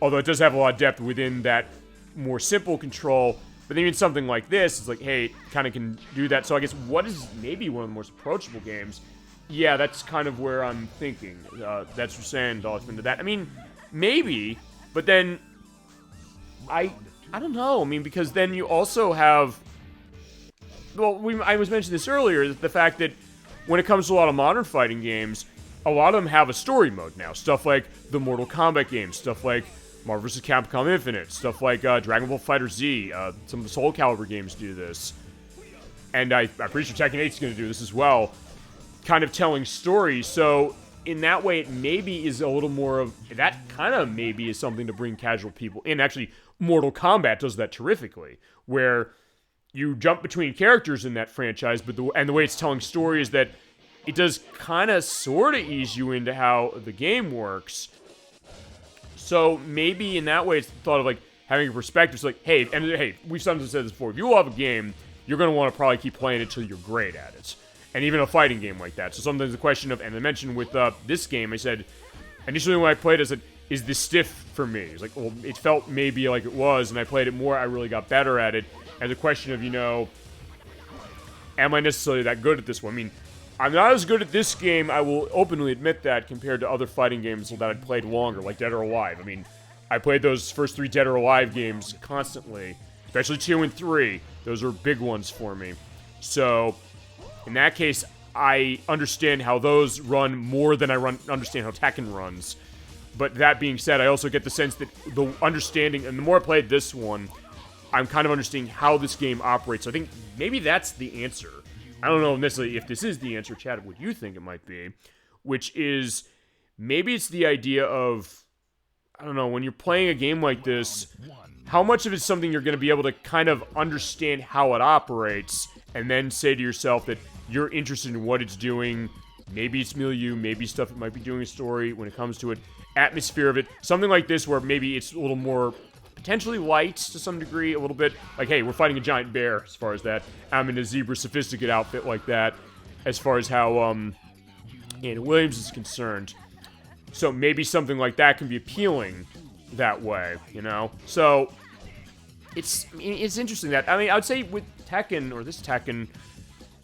Although it does have a lot of depth within that more simple control. But then even something like this, it's like, hey, it kind of can do that. So I guess what is maybe one of the most approachable games? Yeah, that's kind of where I'm thinking. That's what you're saying, Dolphin, into that. I mean, maybe, but then I don't know. I mean, because then you also have, well, I was mentioning this earlier, the fact that when it comes to a lot of modern fighting games, a lot of them have a story mode now. Stuff like the Mortal Kombat games, stuff like Marvel vs. Capcom Infinite, stuff like Dragon Ball FighterZ, some of the Soul Calibur games do this. And I'm pretty sure Tekken 8 is going to do this as well, kind of telling stories. So in that way, it maybe is a little more of, that kind of maybe is something to bring casual people in. Actually, Mortal Kombat does that terrifically, where you jump between characters in that franchise, but the way it's telling story is that it does kind of sort of ease you into how the game works. So maybe in that way, it's thought of like having a perspective. It's like, hey, we've sometimes said this before. If you love a game, you're going to want to probably keep playing it till you're great at it. And even a fighting game like that. So sometimes the question of, and I mentioned with this game, I said, initially when I played it, I said, is this stiff for me? It's like, well, it felt maybe like it was, and I played it more, I really got better at it. And the question of, you know, am I necessarily that good at this one? I mean, I'm not as good at this game, I will openly admit that, compared to other fighting games that I'd played longer, like Dead or Alive. I mean, I played those first 3 Dead or Alive games constantly, especially 2 and 3. Those are big ones for me. So, in that case, I understand how those run more than I understand how Tekken runs. But that being said, I also get the sense that the understanding, and the more I played this one, I'm kind of understanding how this game operates. So I think maybe that's the answer. I don't know necessarily if this is the answer, Chad, what you think it might be, which is maybe it's the idea of, I don't know, when you're playing a game like this, how much of it's something you're going to be able to kind of understand how it operates and then say to yourself that you're interested in what it's doing. Maybe it's milieu, maybe stuff it might be doing a story when it comes to it, atmosphere of it, something like this where maybe it's a little more potentially light to some degree, a little bit like, hey, we're fighting a giant bear as far as that. I'm in a zebra sophisticate outfit like that as far as how Anna Williams is concerned. So maybe something like that can be appealing that way, you know? So it's interesting that, I mean, I would say with Tekken, or this Tekken,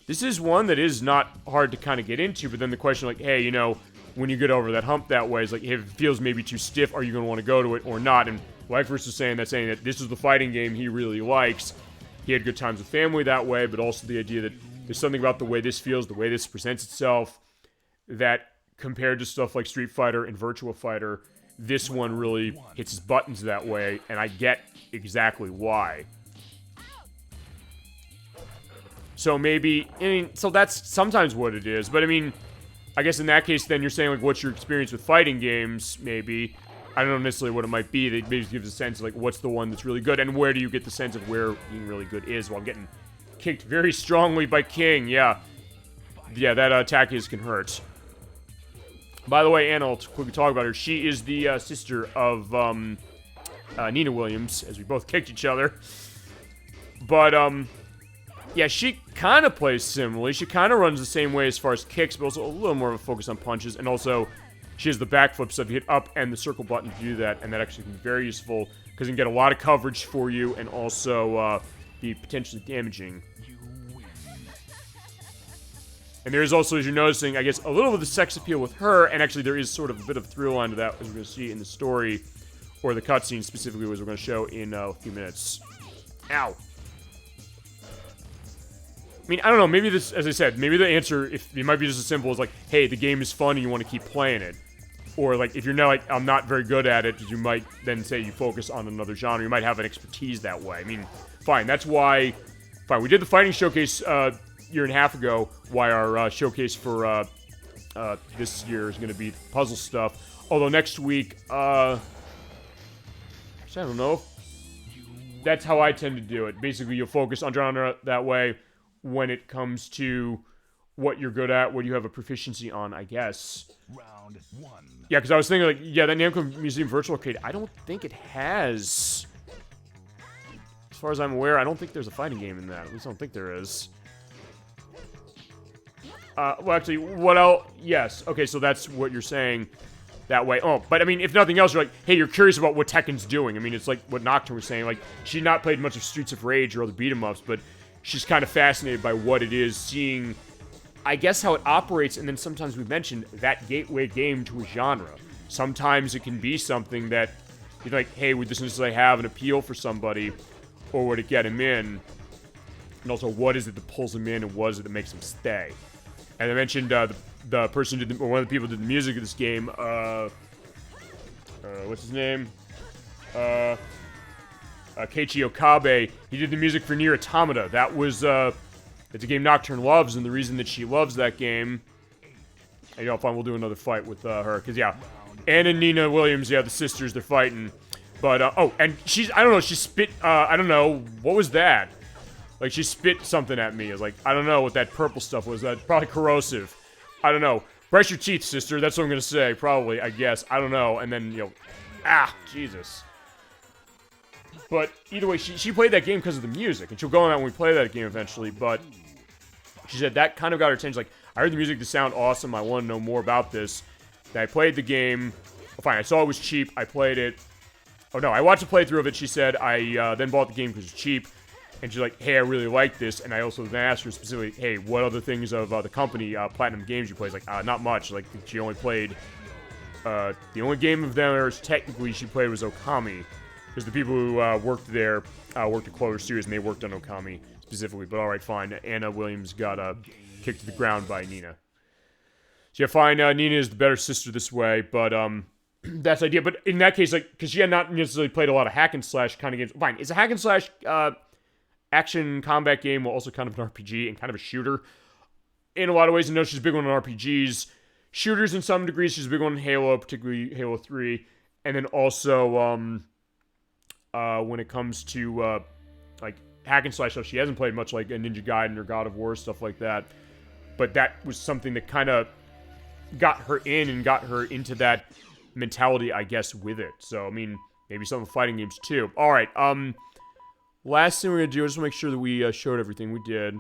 this is one that is not hard to kind of get into, but then the question, like, hey, you know, when you get over that hump that way, is like, if it feels maybe too stiff, are you going to want to go to it or not? And ElecVerse is saying that this is the fighting game he really likes. He had good times with family that way, but also the idea that there's something about the way this feels, the way this presents itself, that compared to stuff like Street Fighter and Virtua Fighter, this one really hits his buttons that way, and I get exactly why. So maybe, I mean, so that's sometimes what it is, but I mean, I guess in that case, then you're saying, like, what's your experience with fighting games, maybe? I don't know necessarily what it might be. That maybe gives a sense of, like, what's the one that's really good, and where do you get the sense of where being really good is? Well, I'm getting kicked very strongly by King, yeah. Yeah, that attack can hurt. By the way, Anna, I'll quickly talk about her. She is the sister of Nina Williams, as we both kicked each other. But, yeah, she kind of plays similarly. She kind of runs the same way as far as kicks, but also a little more of a focus on punches. And also, she has the backflip, so if you hit up and the circle button to do that, and that actually can be very useful, because it can get a lot of coverage for you, and also be potentially damaging. And there is also, as you're noticing, I guess, a little of the sex appeal with her, and actually there is sort of a bit of a through line to that, as we're going to see in the story, or the cutscene specifically, as we're going to show in a few minutes. Ow. I mean, I don't know, maybe this, as I said, maybe the answer, if it might be just as simple as, like, hey, the game is fun and you want to keep playing it. Or, like, if you're not, like, I'm not very good at it, you might then say you focus on another genre. You might have an expertise that way. I mean, fine, that's why, fine, we did the fighting showcase, year and a half ago, why our showcase for this year is going to be puzzle stuff. Although next week, I don't know. That's how I tend to do it. Basically, you'll focus on genre that way when it comes to what you're good at, what you have a proficiency on, I guess. Round one. Yeah, because I was thinking, like, yeah, that Namco Museum Virtual Arcade, I don't think it has... As far as I'm aware, I don't think there's a fighting game in that. At least I don't think there is. Well, actually, what else? Yes. Okay, so that's what you're saying that way. Oh, but I mean, if nothing else, you're like, hey, you're curious about what Tekken's doing. I mean, it's like what Nocturne was saying. Like, she's not played much of Streets of Rage or other beat-em-ups, but she's kind of fascinated by what it is, seeing, I guess, how it operates, and then sometimes we mentioned that gateway game to a genre. Sometimes it can be something that you're like, hey, would this necessarily have an appeal for somebody, or would it get him in? And also, what is it that pulls him in, and what is it that makes him stay? And I mentioned the person who did or one of the people who did the music of this game. What's his name? Keiichi Okabe. He did the music for Nier Automata. That was it's a game Nocturne loves, and the reason that she loves that game. You know, fine, we'll do another fight with her, because yeah, Anna and Nina Williams, yeah, the sisters, they're fighting. But oh, and I don't know, she spit. I don't know, what was that? Like, she spit something at me. I was like, I don't know what that purple stuff was. That's probably corrosive. I don't know. Brush your teeth, sister. That's what I'm going to say. Probably, I guess. I don't know. And then, you know, Jesus. But either way, she played that game because of the music. And she'll go on that when we play that game eventually. But she said that kind of got her attention. Like, I heard the music to sound awesome. I want to know more about this. Then I played the game. Oh, fine, I saw it was cheap. I played it. Oh, no, I watched a playthrough of it. She said I then bought the game because it's cheap. And she's like, hey, I really like this. And I also then asked her specifically, hey, what other things of the company, Platinum Games, you play? She's like, not much. Like, she only played, the only game of theirs technically she played was Okami. Because the people who worked there worked at Clover Studios, and they worked on Okami specifically. But alright, fine. Anna Williams got kicked to the ground by Nina. So yeah, fine, Nina is the better sister this way, but that's the idea. But in that case, like, because she had not necessarily played a lot of hack and slash kind of games. Fine, it's a hack and slash action combat game, while also kind of an RPG and kind of a shooter in a lot of ways. I know she's a big one on RPGs. Shooters in some degrees, she's a big one in Halo, particularly Halo 3. And then also, when it comes to, like, hack and slash stuff. She hasn't played much like a Ninja Gaiden or God of War, stuff like that. But that was something that kind of got her in and got her into that mentality, I guess, with it. So, I mean, maybe some fighting games, too. Alright, last thing we're going to do is just make sure that we showed everything. We did.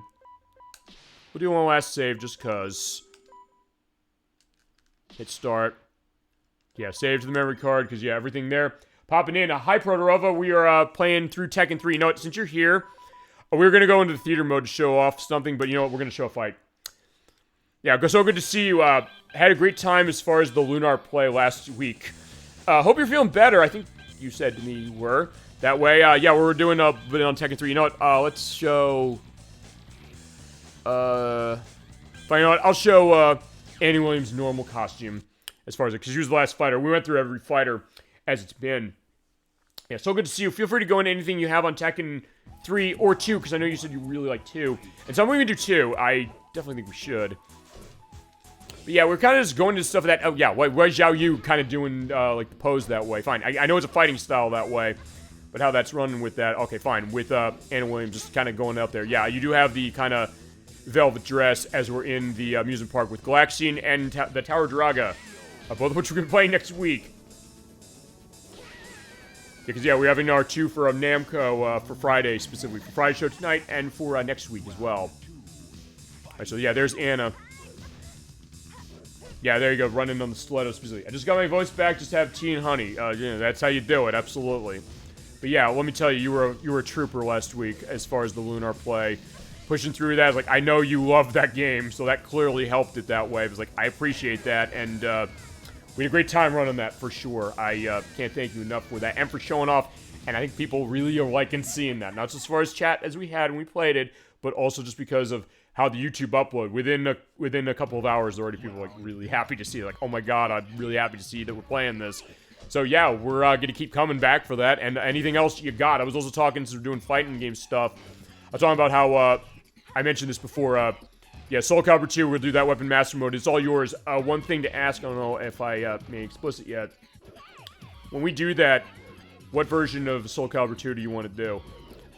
We'll do one last save just because. Hit start. Yeah, save to the memory card because, yeah, everything there. Popping in. Hi, Protorova. We are playing through Tekken 3. You know what? Since you're here, we were going to go into the theater mode to show off something, but you know what? We're going to show a fight. Yeah, so good to see you. Had a great time as far as the Lunar play last week. Hope you're feeling better. I think you said to me you were. That way, yeah, we're doing a bit on Tekken 3. You know what? Let's show... fine, you know what? I'll show Annie Williams' normal costume as far as it, because she was the last fighter. We went through every fighter as it's been. Yeah, so good to see you. Feel free to go into anything you have on Tekken 3 or 2, because I know you said you really like 2. And so I'm going to do 2. I definitely think we should. But yeah, we're kind of just going to stuff that... Oh, yeah, why Zhao Yu kind of doing, like, the pose that way. Fine. I know it's a fighting style that way, but how that's running with that... Okay, fine. With Anna Williams just kind of going out there. Yeah, you do have the kind of velvet dress as we're in the amusement park with Galaxian and the Tower Draga, both of which we're going to be playing next week. Because, yeah, we're having our 2 for Namco for Friday, specifically for Friday show tonight, and for next week as well. Alright, so yeah, there's Anna. Yeah, there you go, running on the stiletto specifically. I just got my voice back, just have tea and honey. You know, that's how you do it, absolutely. But yeah, let me tell you, you were a trooper last week as far as the Lunar play. Pushing through that, like, I know you loved that game, so that clearly helped it that way. It was like, I appreciate that, and we had a great time running that, for sure. I can't thank you enough for that, and for showing off, and I think people really are liking seeing that. Not just as far as chat as we had when we played it, but also just because of how the YouTube upload. Within a couple of hours, already people are, like, really happy to see it. Like, oh my god, I'm really happy to see that we're playing this. So yeah, we're going to keep coming back for that, and anything else you got. I was also talking, since we're doing fighting game stuff, I was talking about how, I mentioned this before, yeah, Soul Calibur 2, we'll do that Weapon Master Mode. It's all yours. One thing to ask, I don't know if I made explicit yet. When we do that, what version of Soul Calibur 2 do you want to do?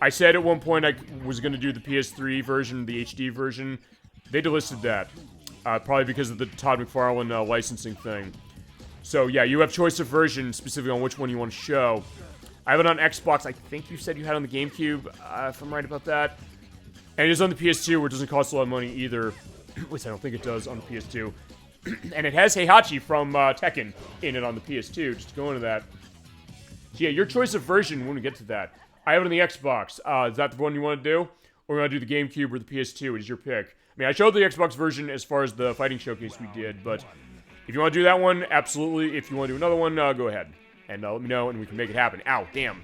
I said at one point I was going to do the PS3 version, the HD version. They delisted that. Probably because of the Todd McFarlane licensing thing. So yeah, you have choice of version, specifically on which one you want to show. I have it on Xbox. I think you said you had it on the GameCube, if I'm right about that. And it is on the PS2, where it doesn't cost a lot of money either. At least I don't think it does on the PS2. And it has Heihachi from Tekken in it on the PS2, just to go into that. So yeah, your choice of version when we get to that. I have it on the Xbox. Is that the one you want to do? Or you want to do the GameCube or the PS2? It is your pick. I mean, I showed the Xbox version as far as the fighting showcase we did, but if you want to do that one, absolutely. If you want to do another one, go ahead. And let me know, and we can make it happen. Ow, damn.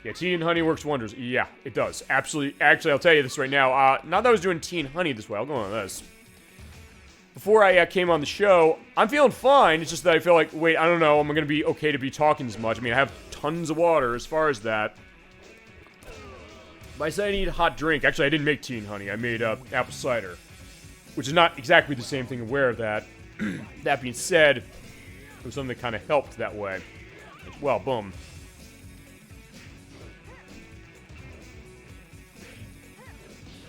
Yeah, tea and honey works wonders. Yeah, it does. Absolutely. Actually, I'll tell you this right now. Not that I was doing tea and honey this way. I'll go on this. Before I came on the show, I'm feeling fine. It's just that I feel like, wait, I don't know. Am I going to be okay to be talking as much? I mean, I have tons of water as far as that. But I said I need a hot drink. Actually, I didn't make tea and honey. I made apple cider, which is not exactly the same thing. Aware of that. That being said, it was something that kind of helped that way. Well, boom.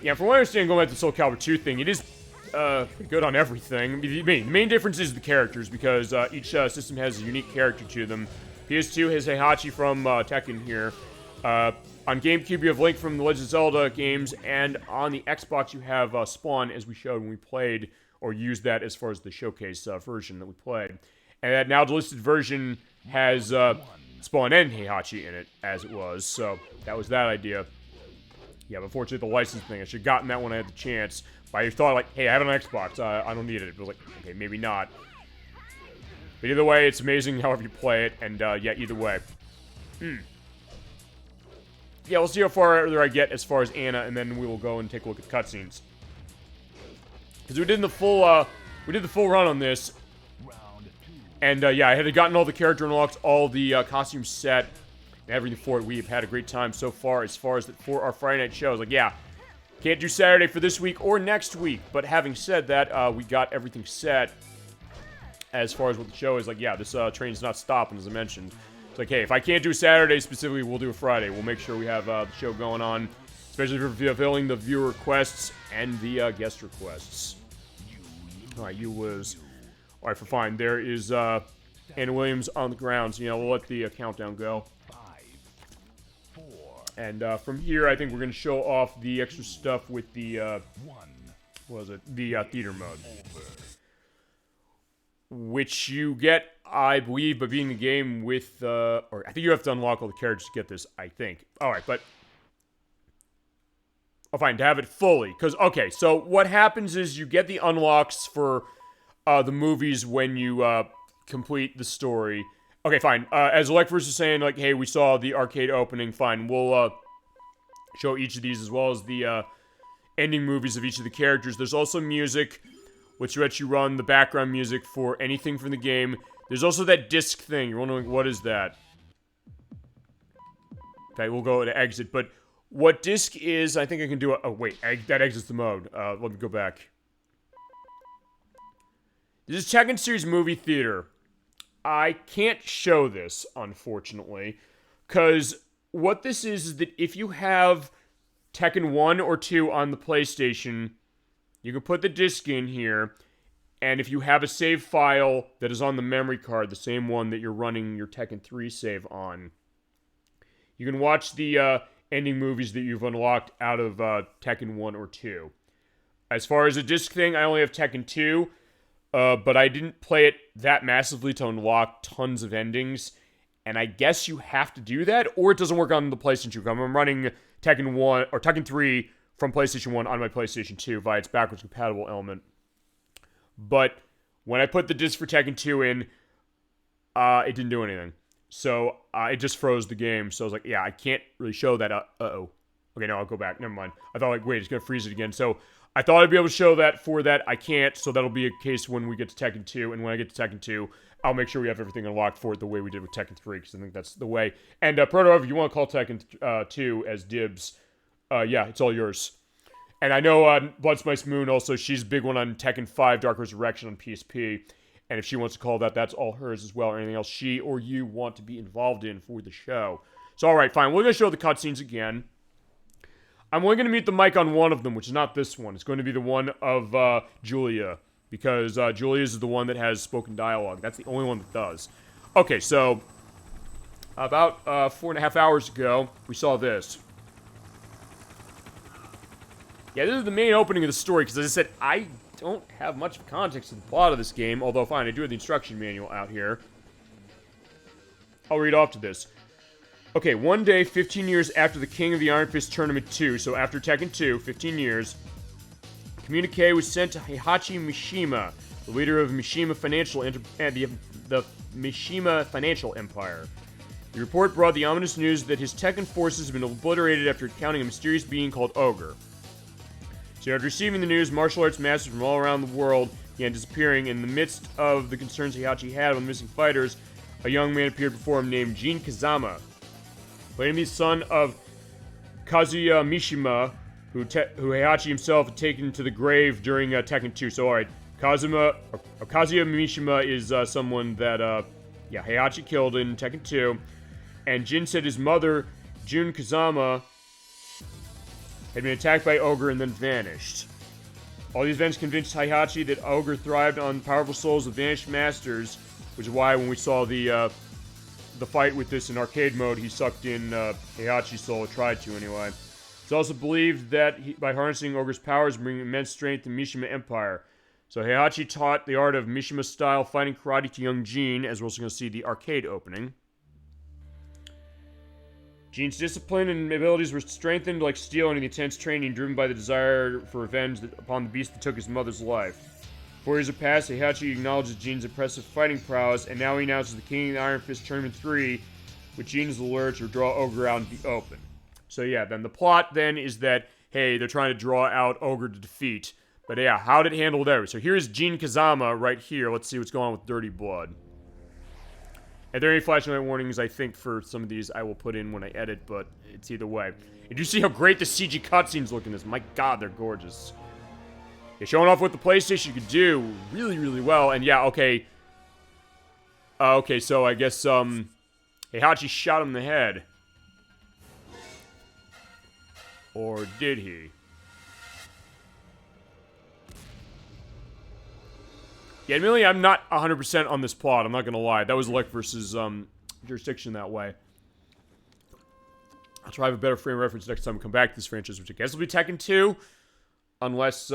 Yeah, from what I understand, going back to the Soul Calibur 2 thing, it is pretty good on everything. The main difference is the characters, because each system has a unique character to them. PS2 has Heihachi from Tekken here. On GameCube, you have Link from the Legend of Zelda games, and on the Xbox, you have Spawn, as we showed when we played, or used that as far as the showcase version that we played. And that now delisted version has Spawn and Heihachi in it, as it was, so that was that idea. Yeah, but unfortunately, the license thing, I should have gotten that when I had the chance. But I thought, like, hey, I have it on Xbox, I don't need it. It was like, okay, maybe not. But either way, it's amazing however you play it, and yeah, either way. Yeah, we'll see how far I get as far as Anna, and then we will go and take a look at cutscenes. Because we did the full run on this. And yeah, I had gotten all the character unlocks, all the costumes set, and everything for it. We've had a great time so far as for our Friday night shows. Like, yeah, can't do Saturday for this week or next week. But having said that, we got everything set as far as what the show is. Like, yeah, this train's not stopping, as I mentioned. It's like, hey, if I can't do Saturday specifically, we'll do a Friday. We'll make sure we have the show going on, especially for fulfilling the viewer requests and the guest requests. All right, you lose. All right, fine. There is Anna Williams on the ground, so, we'll let the countdown go. 5, 4, And from here, I think we're going to show off the extra stuff with the, 1. what was it? The theater mode. Which you get, I believe, by beating the game with, or I think you have to unlock all the characters to get this, I think. Alright, but, oh fine, to have it fully, because, okay, so what happens is you get the unlocks for the movies when you complete the story. Okay, fine, as ElecVerse is saying, like, hey, we saw the arcade opening, fine, we'll show each of these as well as the ending movies of each of the characters. There's also music, which lets you run the background music for anything from the game. There's also that disc thing. You're wondering, what is that? Okay, we'll go to exit. But what disc is, I think I can do a... Oh, wait. That exits the mode. Let me go back. This is Tekken Series Movie Theater. I can't show this, unfortunately. Because what this is that if you have Tekken 1 or 2 on the PlayStation... You can put the disc in here, and if you have a save file that is on the memory card, the same one that you're running your Tekken 3 save on, you can watch the ending movies that you've unlocked out of Tekken 1 or 2. As far as a disc thing, I only have Tekken 2, but I didn't play it that massively to unlock tons of endings, and I guess you have to do that, or it doesn't work on the PlayStation 2. I'm running Tekken 1, or Tekken 3, from PlayStation 1 on my PlayStation 2 via its backwards compatible element. But when I put the disc for Tekken 2 in, it didn't do anything. So it just froze the game. So I was like, yeah, I can't really show that. Uh-oh. Okay, no, I'll go back. Never mind. I thought, like, wait, it's going to freeze it again. So I thought I'd be able to show that for that. I can't. So that'll be a case when we get to Tekken 2. And when I get to Tekken 2, I'll make sure we have everything unlocked for it the way we did with Tekken 3. Because I think that's the way. And Proto, if you want to call Tekken 2 as dibs, yeah, it's all yours. And I know Blood Spice Moon also, she's a big one on Tekken 5 Dark Resurrection on PSP. And if she wants to call that, that's all hers as well. Or anything else she or you want to be involved in for the show. So, alright, fine. We're going to show the cutscenes again. I'm only going to mute the mic on one of them, which is not this one. It's going to be the one of Julia. Because Julia's is the one that has spoken dialogue. That's the only one that does. Okay, so about 4.5 hours ago, we saw this. Yeah, this is the main opening of the story, because as I said, I don't have much of context to the plot of this game, although fine, I do have the instruction manual out here. I'll read off to this. Okay, one day, 15 years after the King of the Iron Fist Tournament 2, so after Tekken 2, 15 years, a communique was sent to Heihachi Mishima, the leader of Mishima Financial the Mishima Financial Empire. The report brought the ominous news that his Tekken forces had been obliterated after encountering a mysterious being called Ogre. So after receiving the news, martial arts masters from all around the world began disappearing. In the midst of the concerns Heihachi had with missing fighters, a young man appeared before him named Jin Kazama, claiming to be the son of Kazuya Mishima, who Heihachi himself had taken to the grave during Tekken 2. So alright, Kazuya Mishima is someone that Heihachi killed in Tekken 2. And Jin said his mother, Jun Kazama, had been attacked by Ogre and then vanished. All these events convinced Heihachi that Ogre thrived on the powerful souls of vanished masters, which is why when we saw the fight with this in arcade mode, he sucked in Heihachi's soul, or tried to anyway. It's also believed that by harnessing Ogre's powers, bringing immense strength to Mishima Empire. So Heihachi taught the art of Mishima-style fighting karate to young Jin, as we're also going to see the arcade opening. Jin's discipline and abilities were strengthened like steel under the intense training driven by the desire for revenge upon the beast that took his mother's life. 4 years have passed, Heihachi acknowledges Jin's impressive fighting prowess, and now he announces the King of the Iron Fist Tournament 3, with Jin's lure to draw Ogre out into the open. So yeah, then the plot then is that, hey, they're trying to draw out Ogre to defeat. But yeah, how did it handle there? So here's Jin Kazama right here. Let's see what's going on with Dirty Blood. Are there any flashing light warnings? I think for some of these I will put in when I edit, but it's either way. And you see how great the CG cutscenes look in this? My god, they're gorgeous. Yeah, showing off what the PlayStation could do really, really well. And yeah, okay. Okay, so I guess, Heihachi Heihachi shot him in the head. Or did he? Yeah, admittedly, I'm not 100% on this plot. I'm not gonna lie. That was ElecVerse's jurisdiction that way. I'll try to have a better frame reference next time we come back to this franchise, which I guess will be Tekken 2. Unless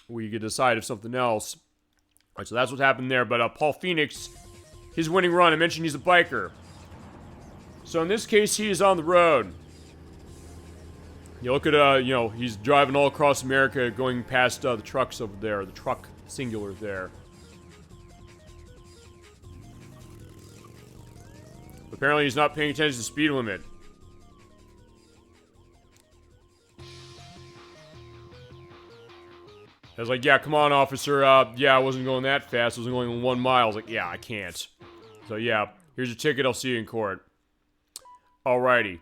we could decide of something else. Alright, so that's what happened there. But Paul Phoenix, his winning run, I mentioned he's a biker. So in this case, he is on the road. You look at, you know, he's driving all across America, going past the trucks over there. The truck singular there. Apparently he's not paying attention to the speed limit. I was like, yeah, come on, officer. Yeah, I wasn't going that fast. I was going 1 mile. I was like, yeah, I can't. So, yeah, here's your ticket. I'll see you in court. Alrighty.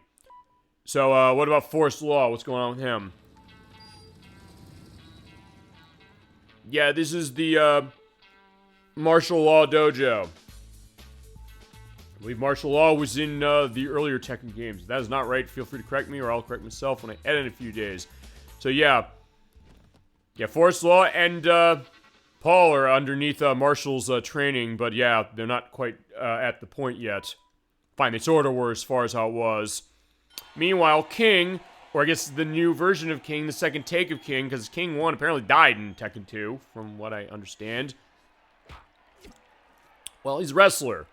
So, what about Forrest Law? What's going on with him? Yeah, this is the, martial law dojo. I believe martial law was in, the earlier Tekken games. If that is not right, feel free to correct me, or I'll correct myself when I edit in a few days. So, yeah. Yeah, Forrest Law and, Paul are underneath, Marshall's, training, but yeah, they're not quite, at the point yet. Fine, they sort of were as far as how it was. Meanwhile, King, or I guess the new version of King, the second take of King, because King 1 apparently died in Tekken 2, from what I understand. Well, he's a wrestler.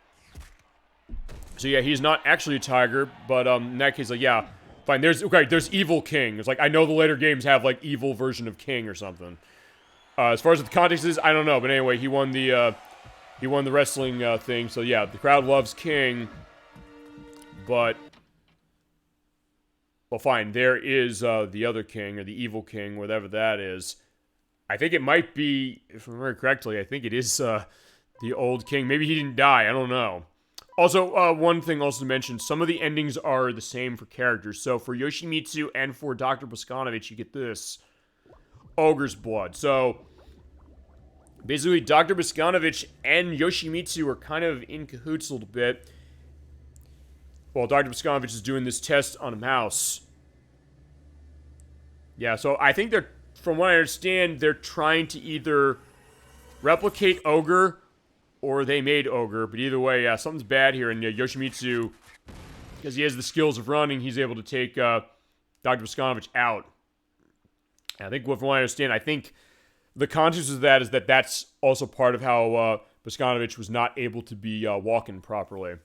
So yeah, he's not actually a tiger, but in that case, like, yeah, fine, there's Evil King. It's like, I know the later games have, like, evil version of King or something. As far as what the context is, I don't know, but anyway, he won the wrestling, thing, so yeah, the crowd loves King, but... Well, fine, there is, the other King, or the Evil King, whatever that is. I think it might be, if I remember correctly, I think it is, the old King. Maybe he didn't die, I don't know. Also, one thing also to mention, some of the endings are the same for characters. So, for Yoshimitsu and for Dr. Boskanovich, you get this. Ogre's Blood. So, basically, Dr. Boskanovich and Yoshimitsu are kind of in cahoots a little bit. Well, Dr. Boskanovich is doing this test on a mouse. Yeah, so I think they're, from what I understand, they're trying to either replicate Ogre, or they made Ogre, but either way, yeah, something's bad here, and Yoshimitsu, because he has the skills of running, he's able to take Dr. Boskanovich out. And I think, from what I understand, I think the context of that is that that's also part of how Boskanovich was not able to be walking properly.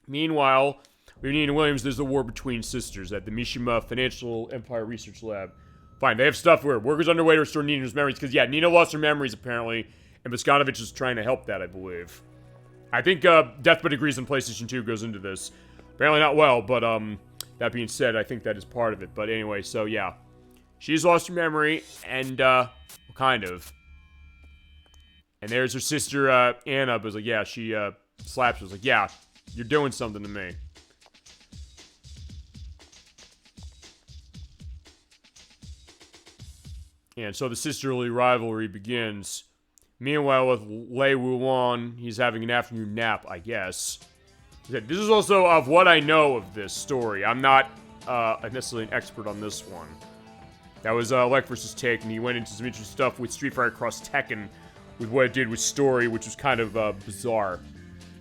Meanwhile, with Nina Williams, there's the war between sisters at the Mishima Financial Empire Research Lab. Fine, they have stuff where workers underway to restore Nina's memories, because, yeah, Nina lost her memories, apparently, and Boskanovich is trying to help that, I believe. I think Death by Degrees on PlayStation 2 goes into this. Apparently not well, but that being said, I think that is part of it. But anyway, so yeah. She's lost her memory, and, well, kind of. And there's her sister, Anna, but was like, yeah, she slaps her. Was like, yeah, you're doing something to me. And so the sisterly rivalry begins. Meanwhile, with Lei Wulan, he's having an afternoon nap, I guess. This is also of what I know of this story. I'm not necessarily an expert on this one. That was ElecVerse's take, and he went into some interesting stuff with Street Fighter Cross Tekken, with what it did with story, which was kind of bizarre.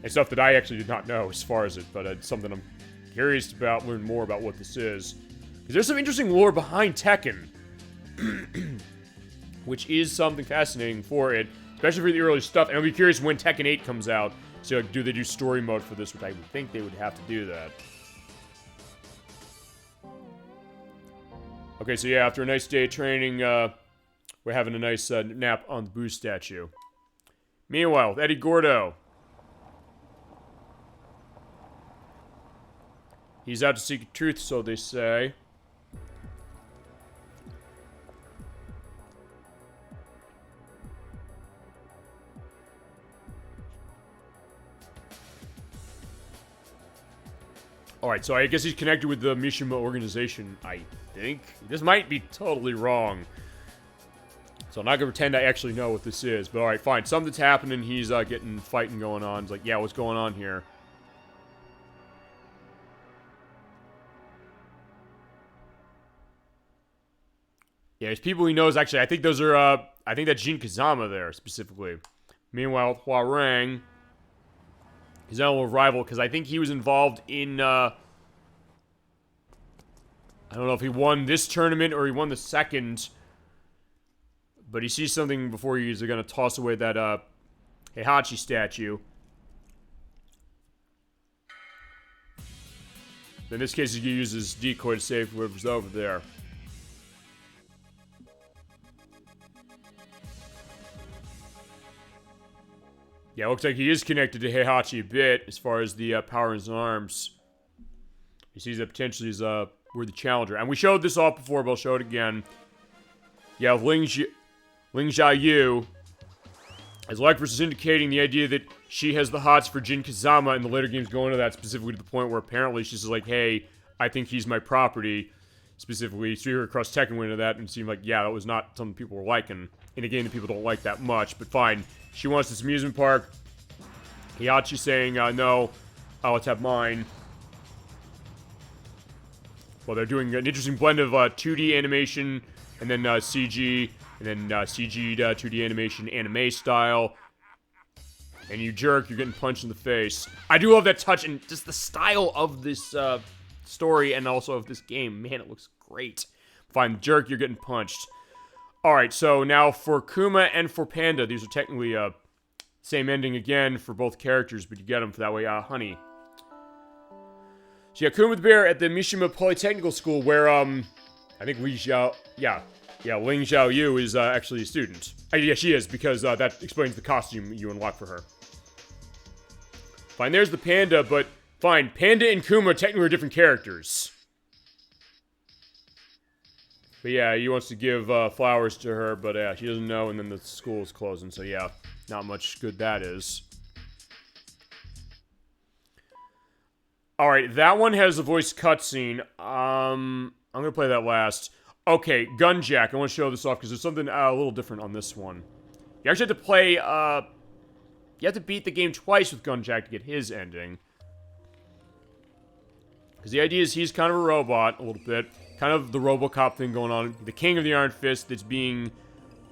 And stuff that I actually did not know as far as it, but it's something I'm curious about, learn more about what this is. Because there's some interesting lore behind Tekken, which is something fascinating for it, especially for the early stuff. And I'll be curious when Tekken 8 comes out. So, like, do they do story mode for this? Which I would think they would have to do that. Okay, so yeah, after a nice day of training, we're having a nice nap on the Boo statue. Meanwhile, with Eddie Gordo. He's out to seek truth, so they say. Alright, so I guess he's connected with the Mishima organization, I think. This might be totally wrong. So I'm not gonna pretend I actually know what this is. But alright, fine. Something's happening. He's getting fighting going on. He's like, yeah, what's going on here? Yeah, there's people he knows, actually. I think those are, I think that's Jin Kazama there, specifically. Meanwhile, Huarang, he's not a little rival, because I think he was involved in, I don't know if he won this tournament or he won the second, but he sees something before he's going to toss away that, Heihachi statue. In this case, he uses decoy to save whoever's over there. Yeah, it looks like he is connected to Heihachi a bit as far as the power in his arms. He sees that potentially as a worthy challenger. And we showed this off before, but I'll show it again. Yeah, Ling Xiaoyu, as ElecVerse is indicating the idea that she has the hots for Jin Kazama, and the later games go into that specifically to the point where apparently she's like, hey, I think he's my property. Specifically, Street Cross Tekken went into that and it seemed like, yeah, that was not something people were liking. In a game that people don't like that much, but fine. She wants this amusement park. Heihachi saying, no, let's have mine. Well, they're doing an interesting blend of 2D animation and then CG, and then CG 2D animation, anime style. And you jerk, you're getting punched in the face. I do love that touch and just the style of this story and also of this game. Man, it looks great. Fine, jerk, you're getting punched. Alright, so now for Kuma and for Panda, these are technically same ending again for both characters, but you get them for that way, honey. So yeah, Kuma the Bear at the Mishima Polytechnical School where, I think Ling Xiaoyu is actually a student. Yeah, she is, because that explains the costume you unlock for her. Fine, there's the Panda, but fine, Panda and Kuma technically are different characters. But yeah, he wants to give flowers to her, but she doesn't know, and then the school is closing, so yeah, not much good that is. Alright, that one has a voice cutscene. I'm gonna play that last. Okay, Gunjack. I want to show this off because there's something a little different on this one. You actually have to play, you have to beat the game twice with Gunjack to get his ending. Because the idea is he's kind of a robot, a little bit. Kind of the RoboCop thing going on. The King of the Iron Fist that's being,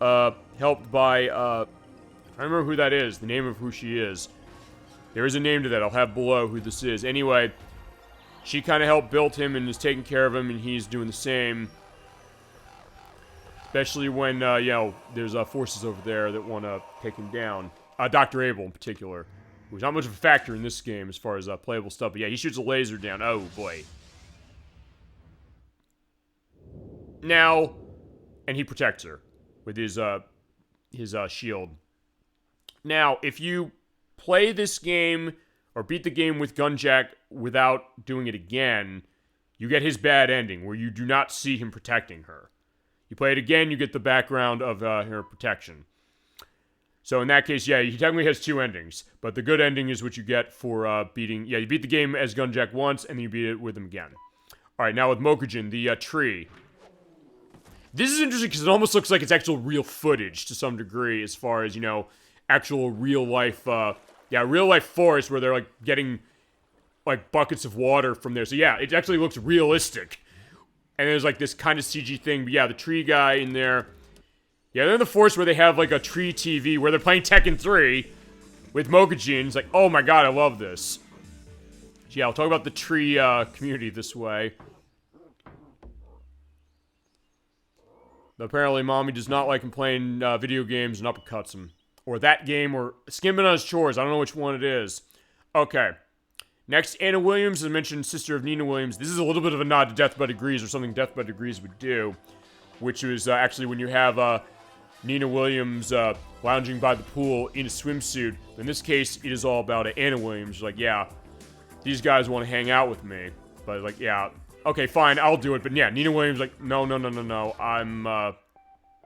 helped by, I don't remember who that is, the name of who she is. There is a name to that, I'll have below who this is. Anyway, she kind of helped build him and is taking care of him, and he's doing the same. Especially when, you know, there's forces over there that want to take him down. Dr. Abel in particular. Who's not much of a factor in this game as far as playable stuff. But yeah, he shoots a laser down. Oh, boy. Now, and he protects her with his shield. Now, if you play this game or beat the game with Gunjack without doing it again, you get his bad ending where you do not see him protecting her. You play it again, you get the background of her protection. So in that case, yeah, he technically has two endings. But the good ending is what you get for beating... Yeah, you beat the game as Gunjack once, and then you beat it with him again. Alright, now with Mokujin, the tree. This is interesting because it almost looks like it's actual real footage to some degree as far as, you know, actual real-life... real-life forest where they're, like, getting, like, buckets of water from there. So yeah, it actually looks realistic. And there's, like, this kind of CG thing. But yeah, the tree guy in there... Yeah, they're in the forest where they have, like, a tree TV where they're playing Tekken 3 with Mokujin. It's like, oh my god, I love this. Yeah, I'll talk about the tree community this way. But apparently, Mommy does not like him playing video games and uppercuts him. Or that game, or skimming on his chores. I don't know which one it is. Okay. Next, Anna Williams, as I mentioned, sister of Nina Williams. This is a little bit of a nod to Death by Degrees, or something Death by Degrees would do. Which was actually when you have Nina Williams lounging by the pool in a swimsuit. In this case, it is all about Anna Williams. Like, yeah, these guys want to hang out with me. But, like, yeah, okay, fine, I'll do it. But, yeah, Nina Williams, like, no, I'm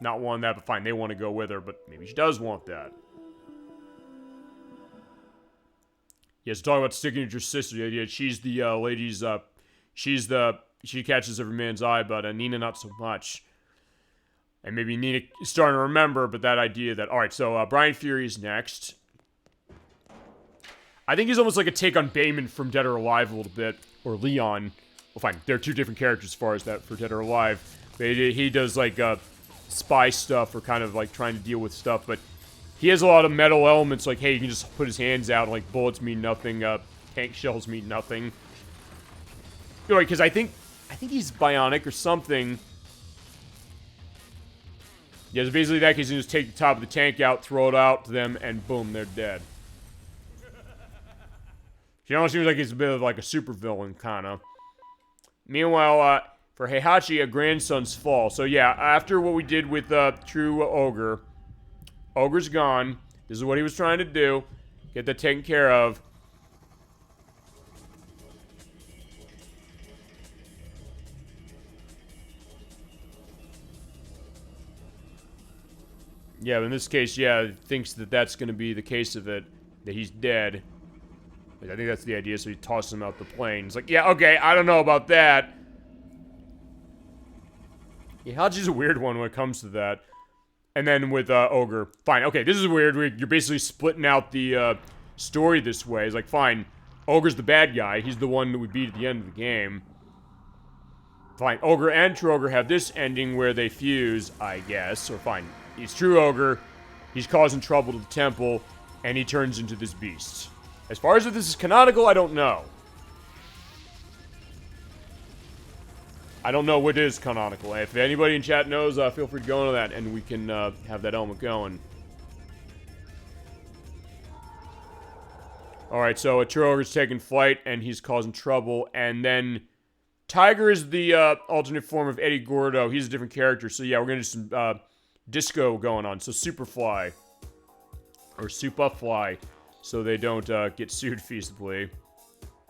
not wanting that, but fine, they want to go with her. But maybe she does want that. Yeah, so talking about sticking with your sister. Yeah, she's the lady's, she catches every man's eye, but Nina not so much. And maybe Nina is starting to remember, but that idea that... Alright, so Brian Fury is next. I think he's almost like a take on Bayman from Dead or Alive a little bit. Or Leon. Well, fine. They're two different characters as far as that for Dead or Alive. But he does, like, spy stuff or kind of like trying to deal with stuff, but he has a lot of metal elements, like, hey, you can just put his hands out, and, like, bullets mean nothing, tank shells mean nothing. You're right, because I think he's bionic or something. Yeah, so basically that case, you can just take the top of the tank out, throw it out to them, and boom, they're dead. He almost seems like he's a bit of like a supervillain, kinda. Meanwhile, for Heihachi, a grandson's fall. So yeah, after what we did with True Ogre, Ogre's gone. This is what he was trying to do. Get that taken care of. Yeah, but in this case, yeah, thinks that that's going to be the case of it, that he's dead. I think that's the idea, so he tosses him out the plane. It's like, yeah, okay, I don't know about that. Yeah, Hachi's a weird one when it comes to that. And then with Ogre, fine, okay, this is weird. You're basically splitting out the story this way. It's like, fine, Ogre's the bad guy. He's the one that we beat at the end of the game. Fine, Ogre and True Ogre have this ending where they fuse, I guess. Or fine, he's True Ogre, he's causing trouble to the temple, and he turns into this beast. As far as if this is canonical, I don't know. I don't know what is canonical. If anybody in chat knows, feel free to go into that, and we can have that element going. Alright, so True Ogre's taking flight, and he's causing trouble, and then Tiger is the alternate form of Eddie Gordo. He's a different character, so yeah, we're gonna do some disco going on. So Superfly. Or Superfly. So they don't get sued feasibly.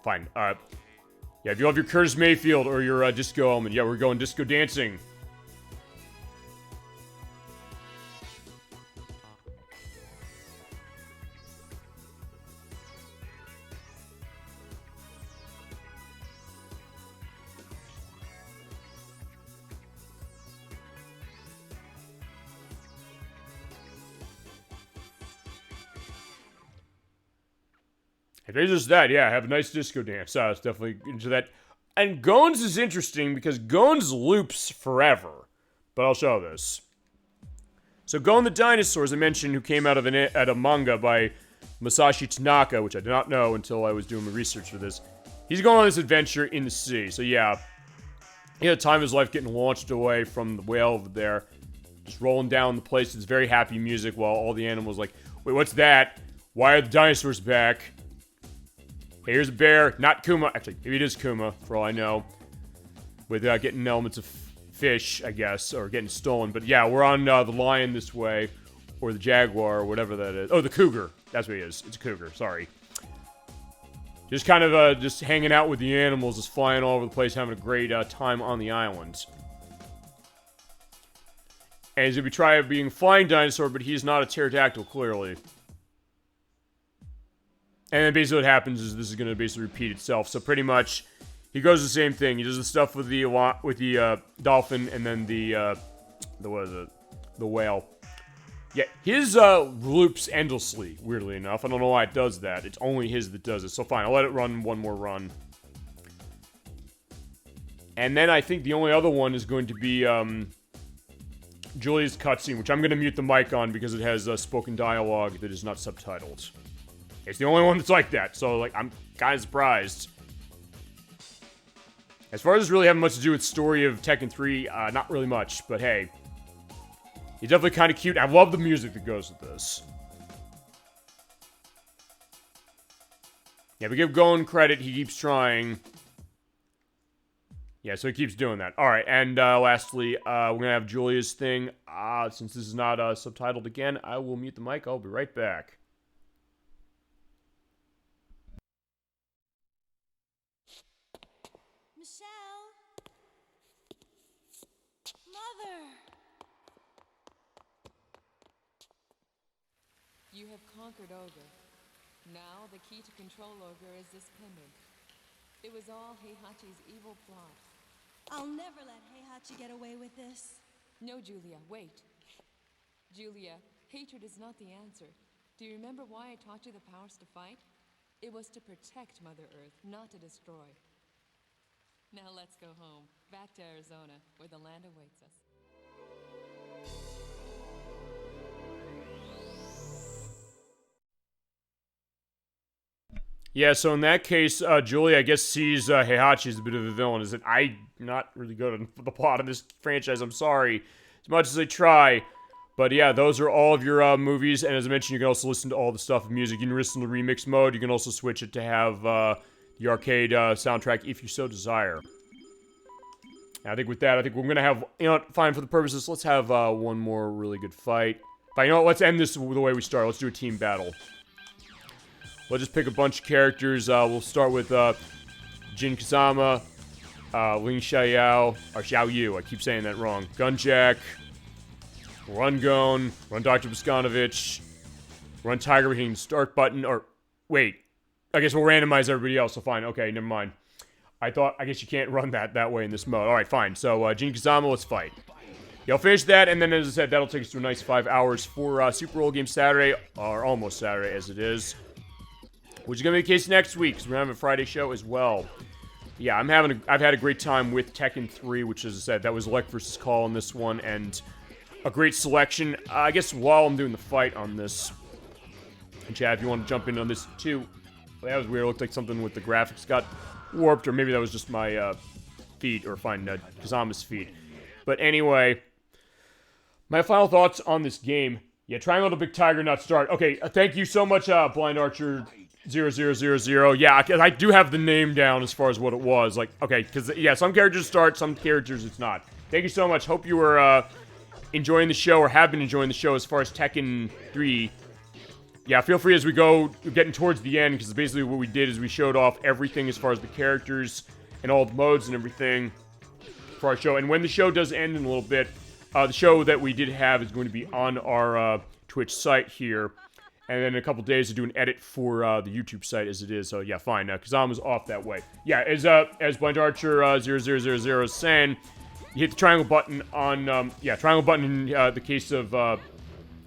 Fine. Yeah, if you have your Curtis Mayfield or your disco element, yeah, we're going disco dancing. If it's just that, yeah, have a nice disco dance. It's definitely into that. And Gones is interesting because Gones loops forever. But I'll show this. So Gon the Dinosaur, as I mentioned, who came out of a manga by Masashi Tanaka, which I did not know until I was doing my research for this. He's going on this adventure in the sea. So yeah, he had a time of his life getting launched away from the whale over there. Just rolling down the place. It's very happy music while all the animals like, wait, what's that? Why are the dinosaurs back? Hey, here's a bear, not Kuma. Actually, maybe it is Kuma, for all I know. With getting elements of fish, I guess, or getting stolen. But yeah, we're on the lion this way, or the jaguar, or whatever that is. Oh, the cougar. That's what he is. It's a cougar, sorry. Just kind of just hanging out with the animals, just flying all over the place, having a great time on the islands. And he's going to try being a flying dinosaur, but he's not a pterodactyl, clearly. And then basically what happens is this is going to basically repeat itself. So pretty much, he goes the same thing. He does the stuff with the dolphin and then the whale. Yeah, his loops endlessly, weirdly enough. I don't know why it does that. It's only his that does it. So fine, I'll let it run one more run. And then I think the only other one is going to be Julia's cutscene, which I'm going to mute the mic on because it has spoken dialogue that is not subtitled. It's the only one that's like that, so, like, I'm kind of surprised. As far as really having much to do with story of Tekken 3, not really much, but hey. He's definitely kind of cute. I love the music that goes with this. Yeah, we give Gon credit. He keeps trying. Yeah, so he keeps doing that. Alright, and lastly, we're going to have Julia's thing. Since this is not subtitled again, I will mute the mic. I'll be right back. You have conquered Ogre. Now the key to control Ogre is this pendant. It was all Heihachi's evil plot. I'll never let Heihachi get away with this. No, Julia, wait. Julia, hatred is not the answer. Do you remember why I taught you the powers to fight? It was to protect Mother Earth, not to destroy. Now let's go home, back to Arizona, where the land awaits us. Yeah, so in that case, Julie, I guess, sees Heihachi as a bit of a villain. Is that I'm not really good at the plot of this franchise. I'm sorry, as much as I try. But yeah, those are all of your movies. And as I mentioned, you can also listen to all the stuff of music. You can listen to the remix mode. You can also switch it to have the arcade soundtrack if you so desire. And I think with that, I think we're going to have, you know what, fine for the purposes, let's have one more really good fight. But you know what, let's end this the way we started. Let's do a team battle. We'll just pick a bunch of characters. We'll start with Jin Kazama, Ling Xiaoyao, or Xiaoyu, I keep saying that wrong. Gunjack, Run Gon, Run Dr. Boskanovich, Run Tiger with hitting the start button, or wait, I guess we'll randomize everybody else, so fine, okay, never mind. I guess you can't run that way in this mode. Alright, fine, so Jin Kazama, let's fight. Yeah, I'll finish that, and then as I said, that'll take us to a nice 5 hours for Super Roll Game Saturday, or almost Saturday as it is. Which is going to be the case next week, because we're going to have a Friday show as well. Yeah, I've had a great time with Tekken 3, which, as I said, that was ElecVerse's call on this one, and a great selection. I guess while I'm doing the fight on this, and Chad, if you want to jump in on this too. Well, that was weird. It looked like something with the graphics got warped, or maybe that was just my feed, or fine, Kazama's feed. But anyway, my final thoughts on this game. Yeah, triangle to Big Tiger, not start. Okay, thank you so much, Blind Archer 0000. Yeah, I do have the name down as far as what it was. Like, okay, because, yeah, some characters start, some characters it's not. Thank you so much. Hope you were enjoying the show, or have been enjoying the show as far as Tekken 3. Yeah, feel free as we go, getting towards the end, because basically what we did is we showed off everything as far as the characters and all the modes and everything for our show. And when the show does end in a little bit, the show that we did have is going to be on our Twitch site here. And then in a couple days to do an edit for the YouTube site as it is. So yeah, fine. Kazama's off that way. Yeah, as Blind Archer 0000 is saying, you hit the triangle button on triangle button in the case of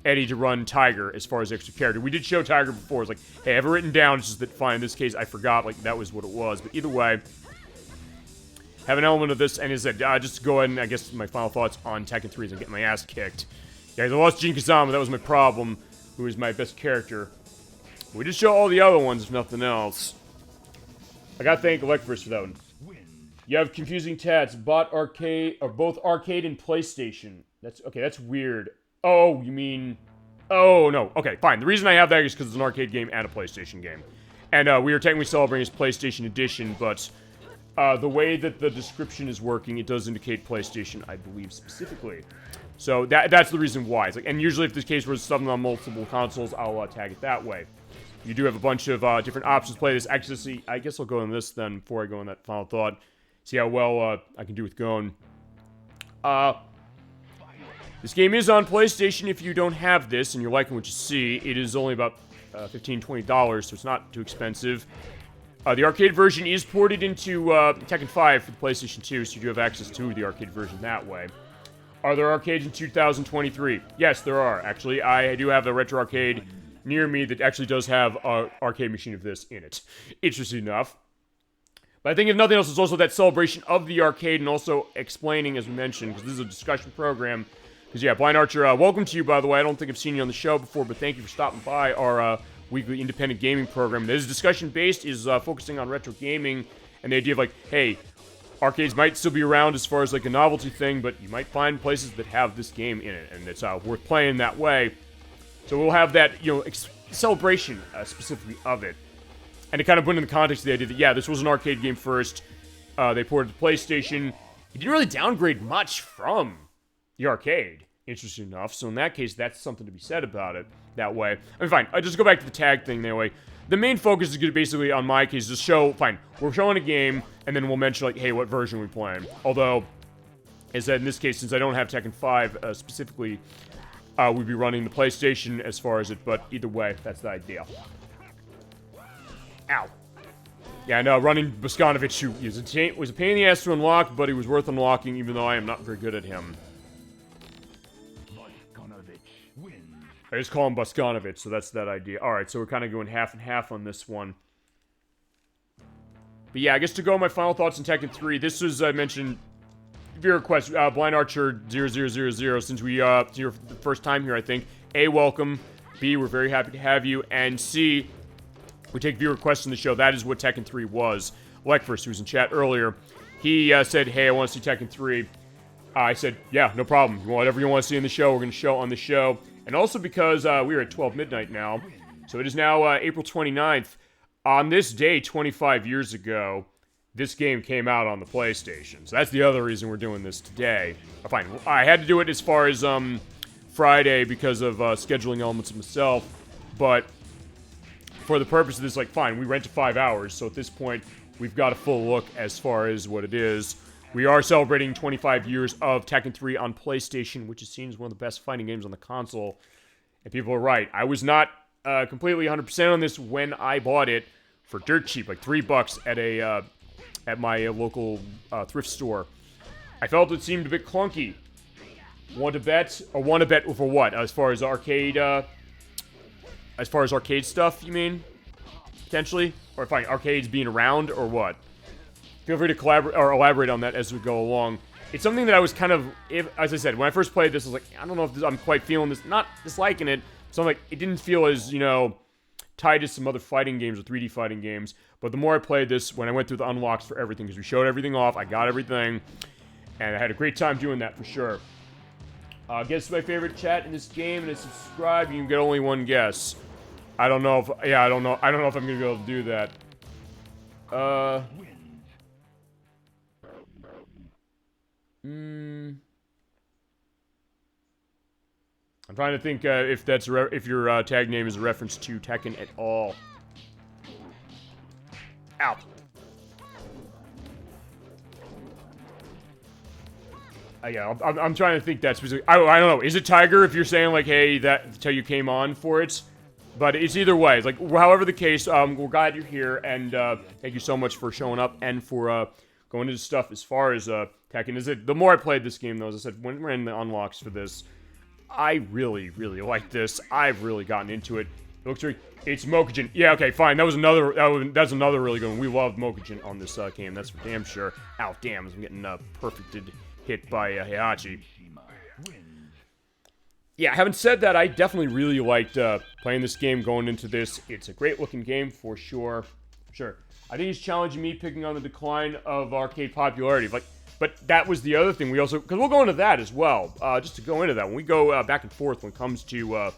Eddie to run Tiger as far as extra character. We did show Tiger before. It's like, hey, I have it written down. It's just that fine. In this case, I forgot. Like that was what it was. But either way, have an element of this. And as I said, just go ahead and I guess my final thoughts on Tekken 3 is I'm getting my ass kicked. Yeah, I lost Jin Kazama. That was my problem. Who is my best character. We did show all the other ones, if nothing else. I gotta thank ElecVerse for that one. You have confusing tats. Bot arcade, or both arcade and PlayStation. That's, okay, that's weird. Oh, you mean... Oh, no. Okay, fine. The reason I have that is because it's an arcade game and a PlayStation game. And we are technically celebrating its PlayStation edition, but the way that the description is working, it does indicate PlayStation, I believe, specifically. So that's the reason why. It's like, and usually if this case was something on multiple consoles, I'll tag it that way. You do have a bunch of different options to play this. Actually, see, I guess I'll go on this then before I go on that final thought. See how well I can do with Gon. This game is on PlayStation if you don't have this and you're liking what you see. It is only about $15, $20, so it's not too expensive. The arcade version is ported into Tekken 5 for the PlayStation 2, so you do have access to the arcade version that way. Are there arcades in 2023? Yes, there are, actually. I do have a retro arcade near me that actually does have an arcade machine of this in it. Interesting enough. But I think if nothing else, it's also that celebration of the arcade and also explaining, as we mentioned, because this is a discussion program. Because, yeah, Blind Archer, welcome to you, by the way. I don't think I've seen you on the show before, but thank you for stopping by our weekly independent gaming program. This discussion-based is focusing on retro gaming and the idea of, like, hey, arcades might still be around as far as, like, a novelty thing, but you might find places that have this game in it, and it's worth playing that way. So we'll have that, you know, celebration specifically of it. And to kind of put in the context of the idea that, yeah, this was an arcade game first. They ported it to PlayStation. It didn't really downgrade much from the arcade, interesting enough. So in that case, that's something to be said about it that way. I mean, fine. I'll just go back to the tag thing that way. The main focus is going to basically, on my case, just show, fine, we're showing a game, and then we'll mention, like, hey, what version are we playing? Although, as I said, in this case, since I don't have Tekken 5 specifically, we'd be running the PlayStation as far as it, but either way, that's the idea. Ow. Yeah, I know, running Boskanovich, who was a pain in the ass to unlock, but he was worth unlocking, even though I am not very good at him. I just call him Boskanovich, so that's that idea. Alright, so we're kind of going half and half on this one. But yeah, I guess to go my final thoughts on Tekken 3, this was, I mentioned, viewer requests. Blind Archer 0000. Since it's your first time here, I think. A, welcome. B, we're very happy to have you. And C, we take viewer requests in the show. That is what Tekken 3 was. ElecVerse, who was in chat earlier, he said, hey, I want to see Tekken 3. I said, yeah, no problem. Whatever you want to see in the show, we're going to show on the show. And also because we are at 12 midnight now, so it is now April 29th. On this day, 25 years ago, this game came out on the PlayStation. So that's the other reason we're doing this today. Fine, I had to do it as far as Friday because of scheduling elements of myself. But for the purpose of this, like, fine, we rented 5 hours. So at this point, we've got a full look as far as what it is. We are celebrating 25 years of Tekken 3 on PlayStation, which is seen as one of the best fighting games on the console. And people are right. I was not completely 100% on this when I bought it for dirt cheap, like $3 at a at my local thrift store. I felt it seemed a bit clunky. Want to bet? Or want to bet for what? As far as arcade stuff, you mean? Potentially? Or fine, arcades being around, or what? Feel free to collaborate or elaborate on that as we go along. It's something that I was kind of, as I said, when I first played this, I was like, I don't know if I'm quite feeling this. Not disliking it. So I'm like, it didn't feel as, tied to some other fighting games or 3D fighting games. But the more I played this, when I went through the unlocks for everything, because we showed everything off, I got everything. And I had a great time doing that for sure. Guess my favorite chat in this game, and it's subscribe. You can get only one guess. I don't know if, I don't know if I'm going to be able to do that. I'm trying to think if that's if your tag name is a reference to Tekken at all. Ow. Yeah, I'm trying to think that specifically. I don't know. Is it Tiger if you're saying, like, hey, that's how you came on for it? But it's either way. It's like, however the case, we're glad you're here, and thank you so much for showing up and for going into stuff as far as Tekken. The more I played this game, though, as I said, when we're in the unlocks for this, I really, really like this. I've really gotten into it. It looks very... It's Mokujin. Yeah, okay, fine. That's another really good one. We love Mokujin on this game. That's for damn sure. Ow, damn. I'm getting perfected hit by Heihachi. Yeah, having said that, I definitely really liked playing this game, going into this. It's a great-looking game, for sure. Sure. I think he's challenging me, picking on the decline of arcade popularity. But that was the other thing. We also... Because we'll go into that as well. Just to go into that. When we go back and forth when it comes to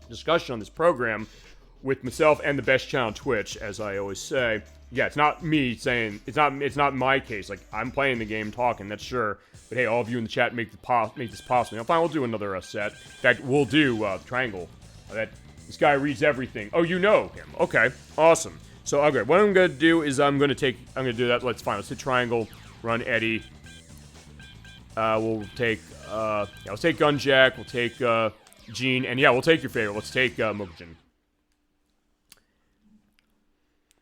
discussion on this program with myself and the best channel on Twitch, as I always say. Yeah, it's not me saying... It's not my case. Like, I'm playing the game, talking, that's sure. But hey, all of you in the chat make this possible. Now, fine, we'll do another set. In fact, we'll do Triangle. This guy reads everything. Oh, you know him. Okay, awesome. So, okay, what I'm going to do is I'm going to do that. Let's hit Triangle, run Eddie. We'll take, let's take Gunjack, we'll take, Gene, and yeah, we'll take your favorite. Let's take, Mokujin.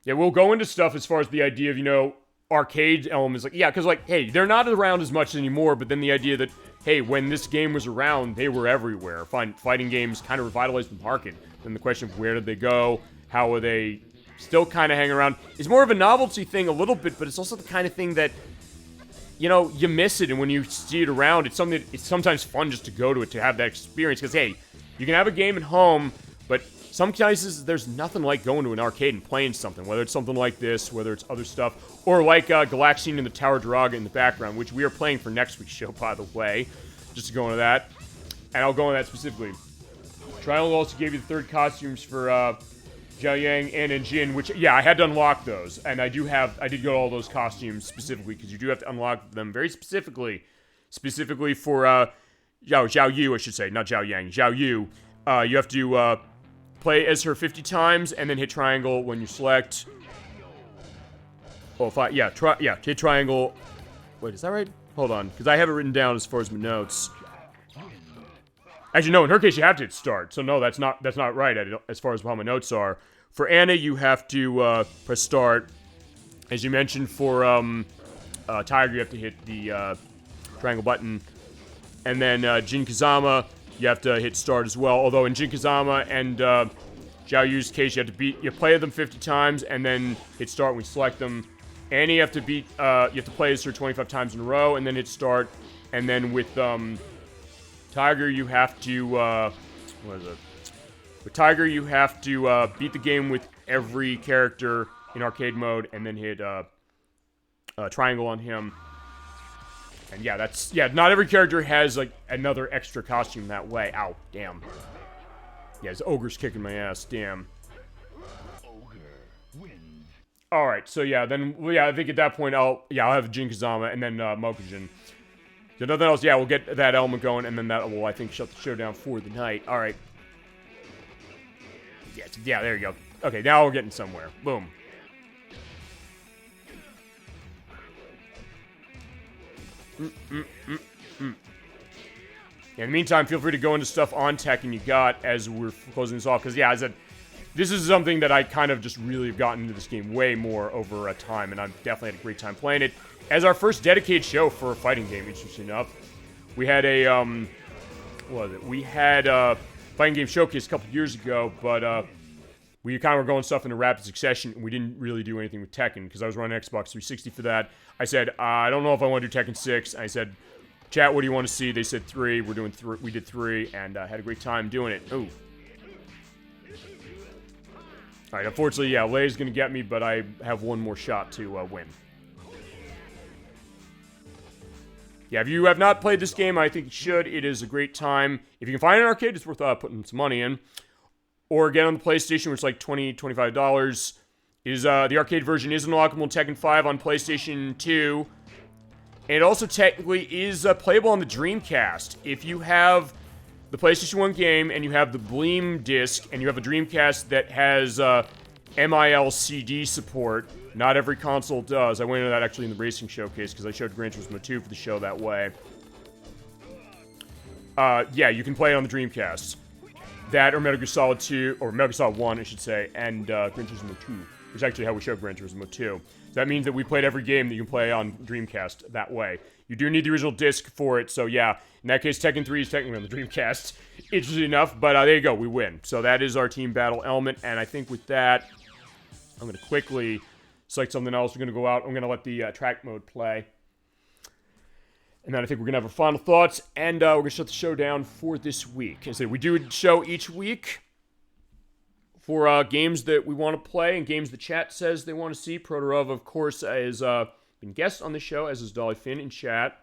Yeah, we'll go into stuff as far as the idea of, arcade elements. Like, yeah, because, like, hey, they're not around as much anymore, but then the idea that, hey, when this game was around, they were everywhere. Fighting games kind of revitalized the market. Then the question of where did they go? How are they still kind of hanging around? It's more of a novelty thing a little bit, but it's also the kind of thing that, you miss it, and when you see it around, it's something that it's sometimes fun just to go to it, to have that experience, because, hey, you can have a game at home, but some cases, there's nothing like going to an arcade and playing something, whether it's something like this, whether it's other stuff, or like Galaxian and the Tower Draga in the background, which we are playing for next week's show, by the way, just to go into that, and I'll go into that specifically. Triangle also gave you the third costumes for Zhao Yang and Jin, which, yeah, I had to unlock those, and I did go to all those costumes specifically, because you do have to unlock them very specifically for Zhao Yu, I should say, not Zhao Yang, Zhao Yu. You have to play as her 50 times, and then hit triangle when you select. Oh, hit triangle. Wait, is that right? Hold on, because I have it written down as far as my notes. Actually, no, in her case, you have to hit start. So, no, that's not right as far as how my notes are. For Anna, you have to press start. As you mentioned, for Tiger, you have to hit the triangle button. And then Jin Kazama, you have to hit start as well. Although in Jin Kazama and Zhao Yu's case, you play them 50 times and then hit start when you select them. and you have to beat, you have to play this for 25 times in a row, and then hit start. And then with Tiger, you have to, what is it? With Tiger, you have to beat the game with every character in arcade mode, and then hit triangle on him. And yeah, not every character has like another extra costume that way. Ow, damn. Yeah, his ogre's kicking my ass, damn. Ogre wins. Alright, so yeah, then, yeah, I think at that point I'll have Jin Kazama and then Mokujin. So nothing else, yeah, we'll get that element going, and then that will, I think, shut the show down for the night. Alright. Yeah, there you go. Okay, now we're getting somewhere. Boom. In the meantime, feel free to go into stuff on Tekken you got as we're closing this off. Because, yeah, as I said, this is something that I kind of just really have gotten into this game way more over time. And I've definitely had a great time playing it. As our first dedicated show for a fighting game, interesting enough. We had a, what was it? We had a fighting game showcase a couple years ago. But, we kind of were going stuff in a rapid succession. And we didn't really do anything with Tekken. Because I was running Xbox 360 for that. I said, I don't know if I want to do Tekken 6. I said, chat, what do you want to see? They said 3. We're doing 3. We did 3, and had a great time doing it. Ooh. Alright, unfortunately, yeah, Lei's gonna get me, but I have one more shot to win. Yeah, if you have not played this game, I think you should. It is a great time. If you can find an arcade, it's worth putting some money in. Or get on the PlayStation, which is like $20, $25. The arcade version is unlockable in Tekken 5 on PlayStation 2. And it also technically is playable on the Dreamcast. If you have the PlayStation 1 game and you have the Bleem disc and you have a Dreamcast that has MIL-CD support, not every console does. I went into that actually in the racing showcase because I showed Gran Turismo 2 for the show that way. Yeah, you can play it on the Dreamcast. That or Metal Gear Solid 2, or Metal Gear Solid 1, I should say, and Gran Turismo 2, which is actually how we showed Gran Turismo 2. So that means that we played every game that you can play on Dreamcast that way. You do need the original disc for it, so yeah. In that case, Tekken 3 is technically on the Dreamcast. Interesting enough, but there you go, we win. So that is our team battle element, and I think with that, I'm going to quickly select something else. We're going to go out. I'm going to let the track mode play. And then I think we're going to have our final thoughts, and we're going to shut the show down for this week. As I said, we do a show each week for games that we want to play and games the chat says they want to see. Protorov, of course, has been guest on the show, as is Dolly Finn in chat.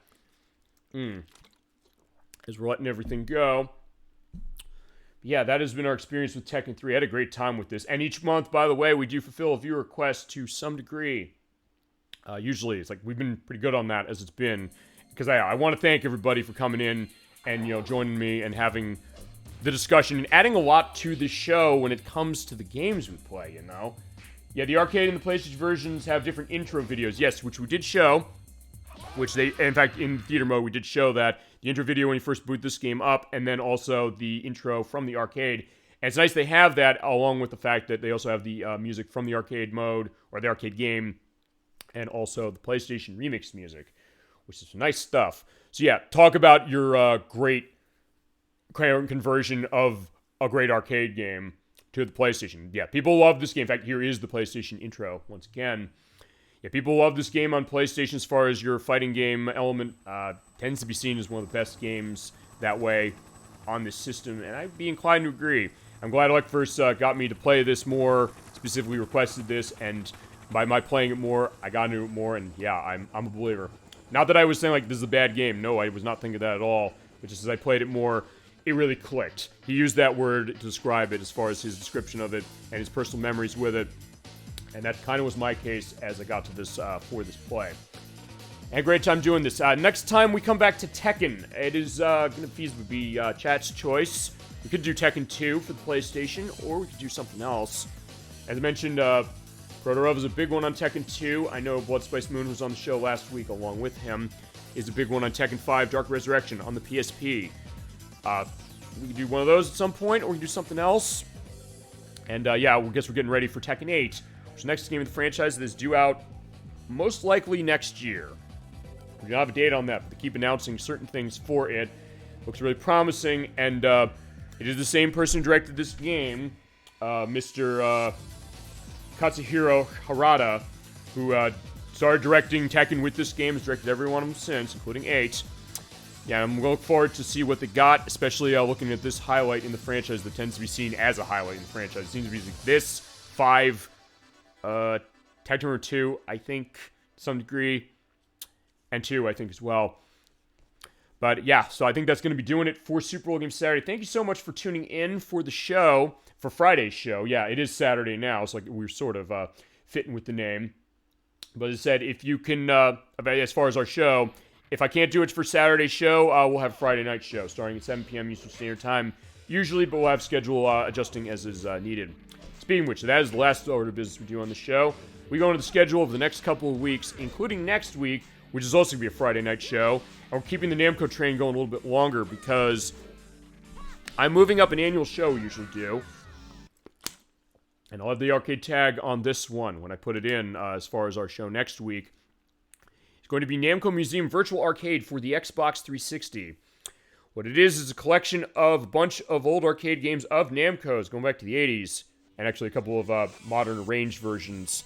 As we're letting everything go. Yeah, that has been our experience with Tekken 3. I had a great time with this. And each month, by the way, we do fulfill a viewer request to some degree. Usually, it's like we've been pretty good on that as it's been. Because I want to thank everybody for coming in and, you know, joining me and having the discussion and adding a lot to the show when it comes to the games we play, you know? Yeah, the arcade and the PlayStation versions have different intro videos, yes, which we did show. Which they, in fact, in theater mode, we did show that. The intro video when you first boot this game up, and then also the intro from the arcade. And it's nice they have that, along with the fact that they also have the music from the arcade mode, or the arcade game, and also the PlayStation remix music, which is nice stuff. So yeah, talk about your great conversion of a great arcade game to the PlayStation. Yeah, people love this game. In fact, here is the PlayStation intro once again. Yeah, people love this game on PlayStation as far as your fighting game element. Tends to be seen as one of the best games that way on this system, and I'd be inclined to agree. I'm glad ElecVerse got me to play this more, specifically requested this, and by my playing it more, I got into it more, and yeah, I'm a believer. Not that I was saying, like, this is a bad game. No, I was not thinking that at all. But just as I played it more, it really clicked. He used that word to describe it as far as his description of it and his personal memories with it. And that kind of was my case as I got to this, for this play. And a great time doing this. Next time we come back to Tekken. It is going to feasibly be chat's choice. We could do Tekken 2 for the PlayStation, or we could do something else. As I mentioned, Protorov is a big one on Tekken 2. I know Blood Spice Moon was on the show last week along with him. Is a big one on Tekken 5 Dark Resurrection on the PSP. We can do one of those at some point, or we can do something else. And yeah, I guess we're getting ready for Tekken 8, which is the next game of the franchise that is due out most likely next year. We don't have a date on that, but they keep announcing certain things for it. Looks really promising, and it is the same person who directed this game, Mr. Katsuhiro Harada, who started directing Tekken with this game. Has directed every one of them since, including 8. Yeah, I'm looking forward to see what they got, especially looking at this highlight in the franchise that tends to be seen as a highlight in the franchise. It seems to be like this, 5, Tekken number 2, I think, to some degree, and 2, I think, as well. But yeah, so I think that's going to be doing it for Super Bowl Game Saturday. Thank you so much for tuning in for the show, for Friday's show. Yeah, it is Saturday now, so like we're sort of fitting with the name. But as I said, if you can, as far as our show, if I can't do it for Saturday's show, we'll have Friday night show starting at 7 p.m. Eastern Standard Time, usually, but we'll have schedule adjusting as is needed. Speaking of which, that is the last order of business we do on the show. We go into the schedule of the next couple of weeks, including next week, which is also going to be a Friday night show. And we're keeping the Namco train going a little bit longer because I'm moving up an annual show we usually do. And I'll have the arcade tag on this one when I put it in as far as our show next week. It's going to be Namco Museum Virtual Arcade for the Xbox 360. What it is a collection of a bunch of old arcade games of Namco's going back to the 80s. And actually a couple of modern arranged versions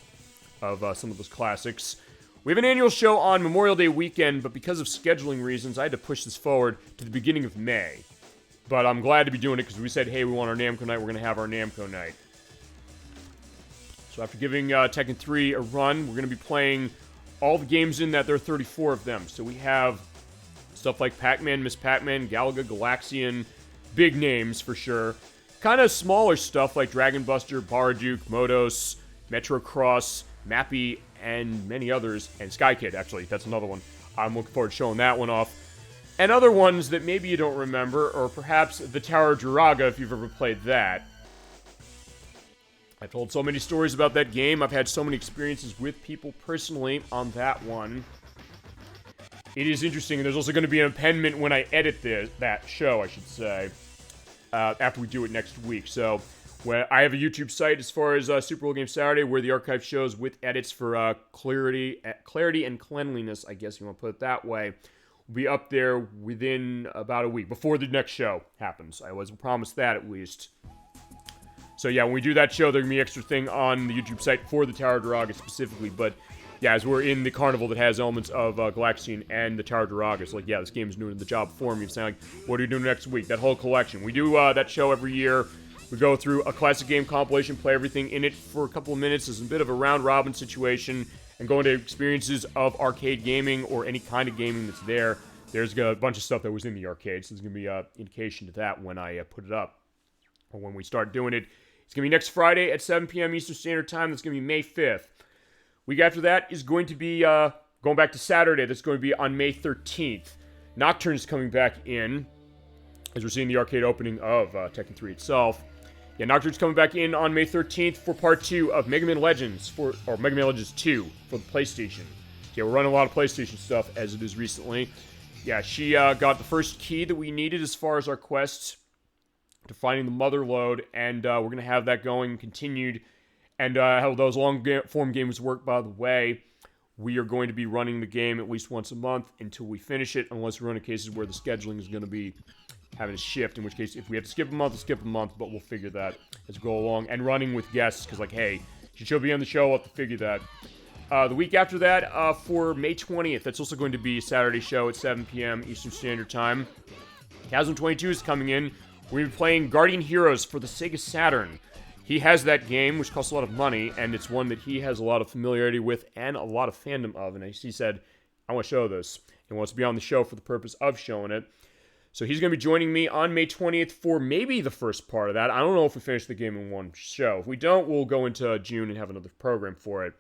of some of those classics. We have an annual show on Memorial Day weekend, but because of scheduling reasons, I had to push this forward to the beginning of May. But I'm glad to be doing it because we said, hey, we want our Namco night, we're going to have our Namco night. So after giving Tekken 3 a run, we're going to be playing all the games in that. There are 34 of them. So we have stuff like Pac-Man, Miss Pac-Man, Galaga, Galaxian, big names for sure. Kind of smaller stuff like Dragon Buster, Baraduke, Modos, Metro Cross, Mappy, and many others. And Sky Kid, actually, that's another one. I'm looking forward to showing that one off. And other ones that maybe you don't remember, or perhaps the Tower of Jiraga if you've ever played that. I've told so many stories about that game. I've had so many experiences with people personally on that one. It is interesting, and there's also going to be an appendment when I edit that show, I should say, after we do it next week. So, I have a YouTube site as far as Super Bowl Game Saturday, where the archive shows with edits for clarity and cleanliness, I guess you want to put it that way, will be up there within about a week, before the next show happens. I always promise that, at least. So yeah, when we do that show, there's going to be an extra thing on the YouTube site for the Tower of Duraga specifically. But yeah, as we're in the carnival that has elements of Galaxian and the Tower of Duraga, it's like, yeah, this game's doing the job for me. It's like, what are you doing next week? That whole collection. We do that show every year. We go through a classic game compilation, play everything in it for a couple of minutes. It's a bit of a round-robin situation, and go into experiences of arcade gaming or any kind of gaming that's there. There's a bunch of stuff that was in the arcade, so there's going to be an indication to that when I put it up, or when we start doing it. It's going to be next Friday at 7 p.m. Eastern Standard Time. That's going to be May 5th. Week after that is going to be, going back to Saturday, that's going to be on May 13th. Nocturne's coming back in, as we're seeing the arcade opening of Tekken 3 itself. Yeah, Nocturne's coming back in on May 13th for Part 2 of Mega Man Legends, or Mega Man Legends 2 for the PlayStation. Yeah, we're running a lot of PlayStation stuff, as it is recently. Yeah, she got the first key that we needed as far as our quests to finding the mother load, and we're going to have that going continued. And how those long-form games work, by the way, we are going to be running the game at least once a month until we finish it, unless we run into cases where the scheduling is going to be having a shift, in which case, if we have to skip a month, we'll skip a month, but we'll figure that as we go along. And running with guests, because, like, hey, she'll be on the show, we'll have to figure that. The week after that, for May 20th, that's also going to be a Saturday show at 7 p.m. Eastern Standard Time. Chasm 22 is coming in. We're going to be playing Guardian Heroes for the Sega Saturn. He has that game, which costs a lot of money, and it's one that he has a lot of familiarity with and a lot of fandom of. And he said, I want to show this. He wants to be on the show for the purpose of showing it. So he's going to be joining me on May 20th for maybe the first part of that. I don't know if we finish the game in one show. If we don't, we'll go into June and have another program for it.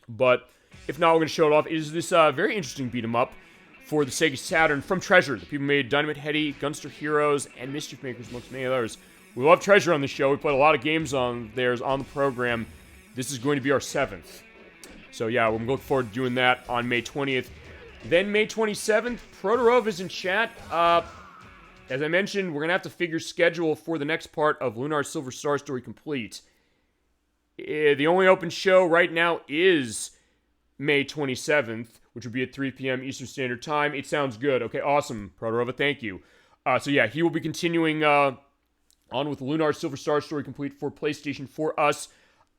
But if not, we're going to show it off. It is this very interesting beat-em-up for the Sega Saturn from Treasure. The people made Dynamite Heady, Gunster Heroes, and Mischief Makers, amongst many others. We love Treasure on the show. We played a lot of games on theirs on the program. This is going to be our 7th. So yeah, we're looking forward to doing that on May 20th. Then May 27th, Protorov is in chat. As I mentioned, we're going to have to figure schedule for the next part of Lunar Silver Star Story Complete. The only open show right now is May 27th, which would be at 3 p.m. Eastern Standard Time. It sounds good. Okay, awesome, Protorova, thank you. So yeah, he will be continuing on with Lunar Silver Star Story Complete for PlayStation for us.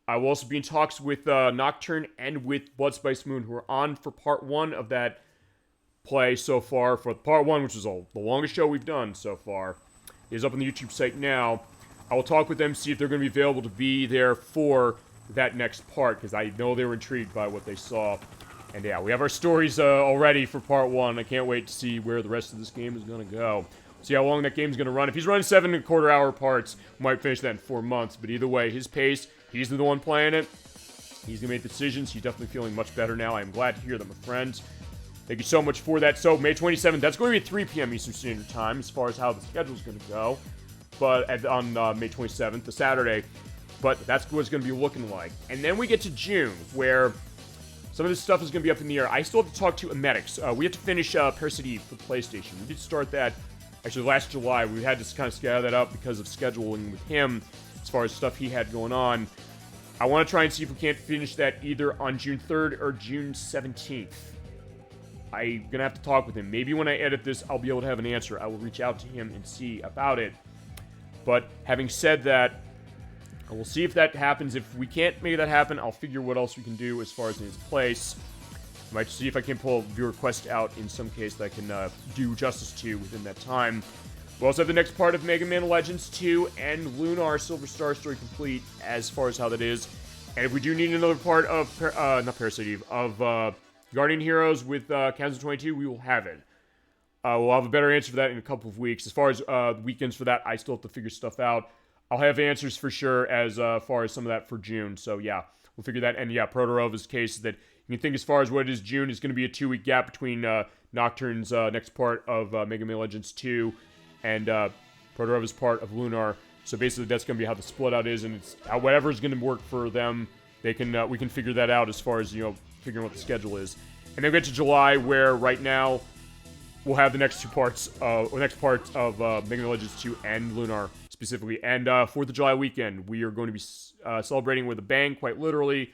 I will also be in talks with Nocturne and with Blood Spice Moon, who are on for part 1 of that play so far. For part 1, which is the longest show we've done so far, is up on the YouTube site now. I will talk with them, see if they're going to be available to be there for that next part, because I know they were intrigued by what they saw. And yeah, we have our stories already for part 1. I can't wait to see where the rest of this game is going to go. See how long that game's going to run. If he's running 7.25 hour parts, we might finish that in 4 months. But either way, his pace, he's the one playing it. He's going to make decisions. He's definitely feeling much better now. I am glad to hear that, my friends. Thank you so much for that. So, May 27th, that's going to be at 3 p.m. Eastern Standard Time as far as how the schedule's going to go. But on May 27th, the Saturday. But that's what it's going to be looking like. And then we get to June, where some of this stuff is going to be up in the air. I still have to talk to Emetics. We have to finish Parasite Eve for the PlayStation. We did start that, actually, last July. We had to kind of scale that up because of scheduling with him as far as stuff he had going on. I want to try and see if we can't finish that either on June 3rd or June 17th. I'm going to have to talk with him. Maybe when I edit this, I'll be able to have an answer. I will reach out to him and see about it. But having said that, I will see if that happens. If we can't make that happen, I'll figure what else we can do as far as in its place. I might see if I can pull a viewer request out in some case that I can do justice to within that time. We also have the next part of Mega Man Legends 2 and Lunar Silver Star Story complete as far as how that is. And if we do need another part of, not Parasite Eve, of Guardian Heroes with Kazama 22, we will have it. We'll have a better answer for that in a couple of weeks. As far as weekends for that, I still have to figure stuff out. I'll have answers for sure as far as some of that for June. So yeah, we'll figure that. And yeah, Protarova's case is that you can think as far as what it is June is going to be a 2-week gap between Nocturne's next part of Mega Man Legends 2 and Protarova's part of Lunar. So basically that's going to be how the split out is, and it's whatever is going to work for them. They can we can figure that out as far as, you know, figuring what the schedule is. And then we get to July, where right now we'll have the next 2 parts, next parts of Mega Man Legends 2 and Lunar specifically. And 4th of July weekend, we are going to be celebrating with a bang, quite literally,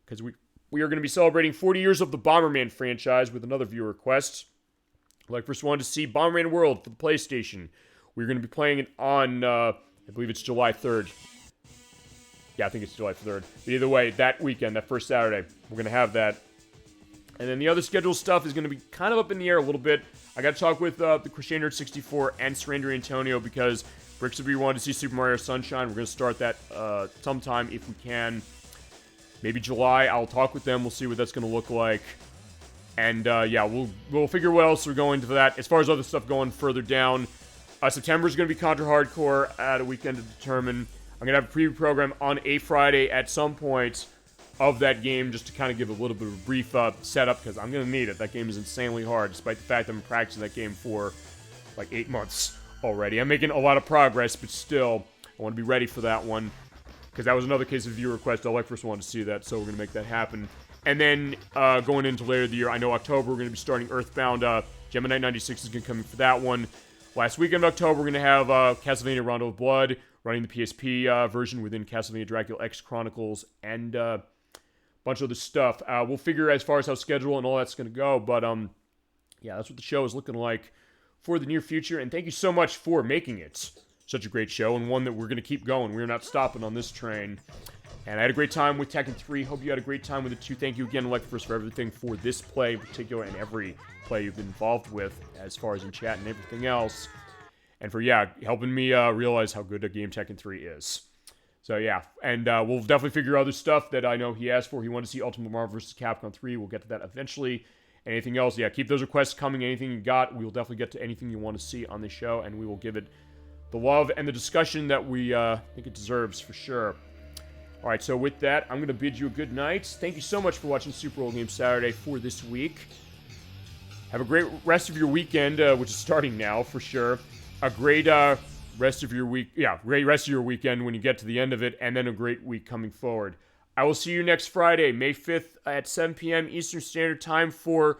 because we are going to be celebrating 40 years of the Bomberman franchise with another viewer request. ElecVerse wanted to see Bomberman World for the PlayStation. We're going to be playing it on, I believe it's July 3rd. Yeah, I think it's July 3rd. But either way, that weekend, that first Saturday, we're going to have that. And then the other schedule stuff is going to be kind of up in the air a little bit. I got to talk with the Crochet Nerd 64 and Surrender Antonio because Brixby wanted to see Super Mario Sunshine. We're going to start that sometime if we can. Maybe July. I'll talk with them. We'll see what that's going to look like. And yeah, we'll figure what else we're going to that. As far as other stuff going further down, September is going to be Contra Hardcore at a weekend to determine. I'm going to have a preview program on a Friday at some point of that game, just to kind of give a little bit of a brief setup, because I'm going to need it. That game is insanely hard, despite the fact that I'm practicing that game for like 8 months already. I'm making a lot of progress, but still, I want to be ready for that one, because that was another case of viewer request. ElecVerse wanted to see that, so we're going to make that happen. And then, going into later in the year, I know October, we're going to be starting Earthbound. Gemini 96 is going to come in for that one. Last weekend of October, we're going to have Castlevania Rondo of Blood, running the PSP version within Castlevania Dracula X Chronicles, and a bunch of other stuff. We'll figure as far as how schedule and all that's going to go, but yeah, that's what the show is looking like for the near future, and thank you so much for making it such a great show, and one that we're going to keep going. We're not stopping on this train. And I had a great time with Tekken 3. Hope you had a great time with it too. Thank you again, ElecVerse, for everything for this play in particular and every play you've been involved with as far as in chat and everything else. And for, yeah, helping me realize how good a game Tekken 3 is. So, yeah. And we'll definitely figure other stuff that I know he asked for. He wanted to see Ultimate Marvel vs. Capcom 3. We'll get to that eventually. Anything else, yeah, keep those requests coming. Anything you got, we will definitely get to anything you want to see on the show. And we will give it the love and the discussion that we think it deserves for sure. Alright, so with that, I'm going to bid you a good night. Thank you so much for watching Super Bowl Game Saturday for this week. Have a great rest of your weekend, which is starting now for sure. A great rest of your week. Yeah, great rest of your weekend when you get to the end of it, and then a great week coming forward. I will see you next Friday, May 5th at 7 p.m. Eastern Standard Time for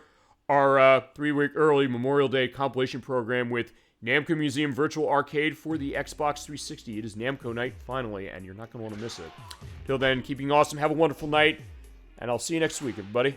our 3-week early Memorial Day compilation program with Namco Museum Virtual Arcade for the Xbox 360. It is Namco night, finally, and you're not going to want to miss it. Till then, keep being awesome. Have a wonderful night, and I'll see you next week, everybody.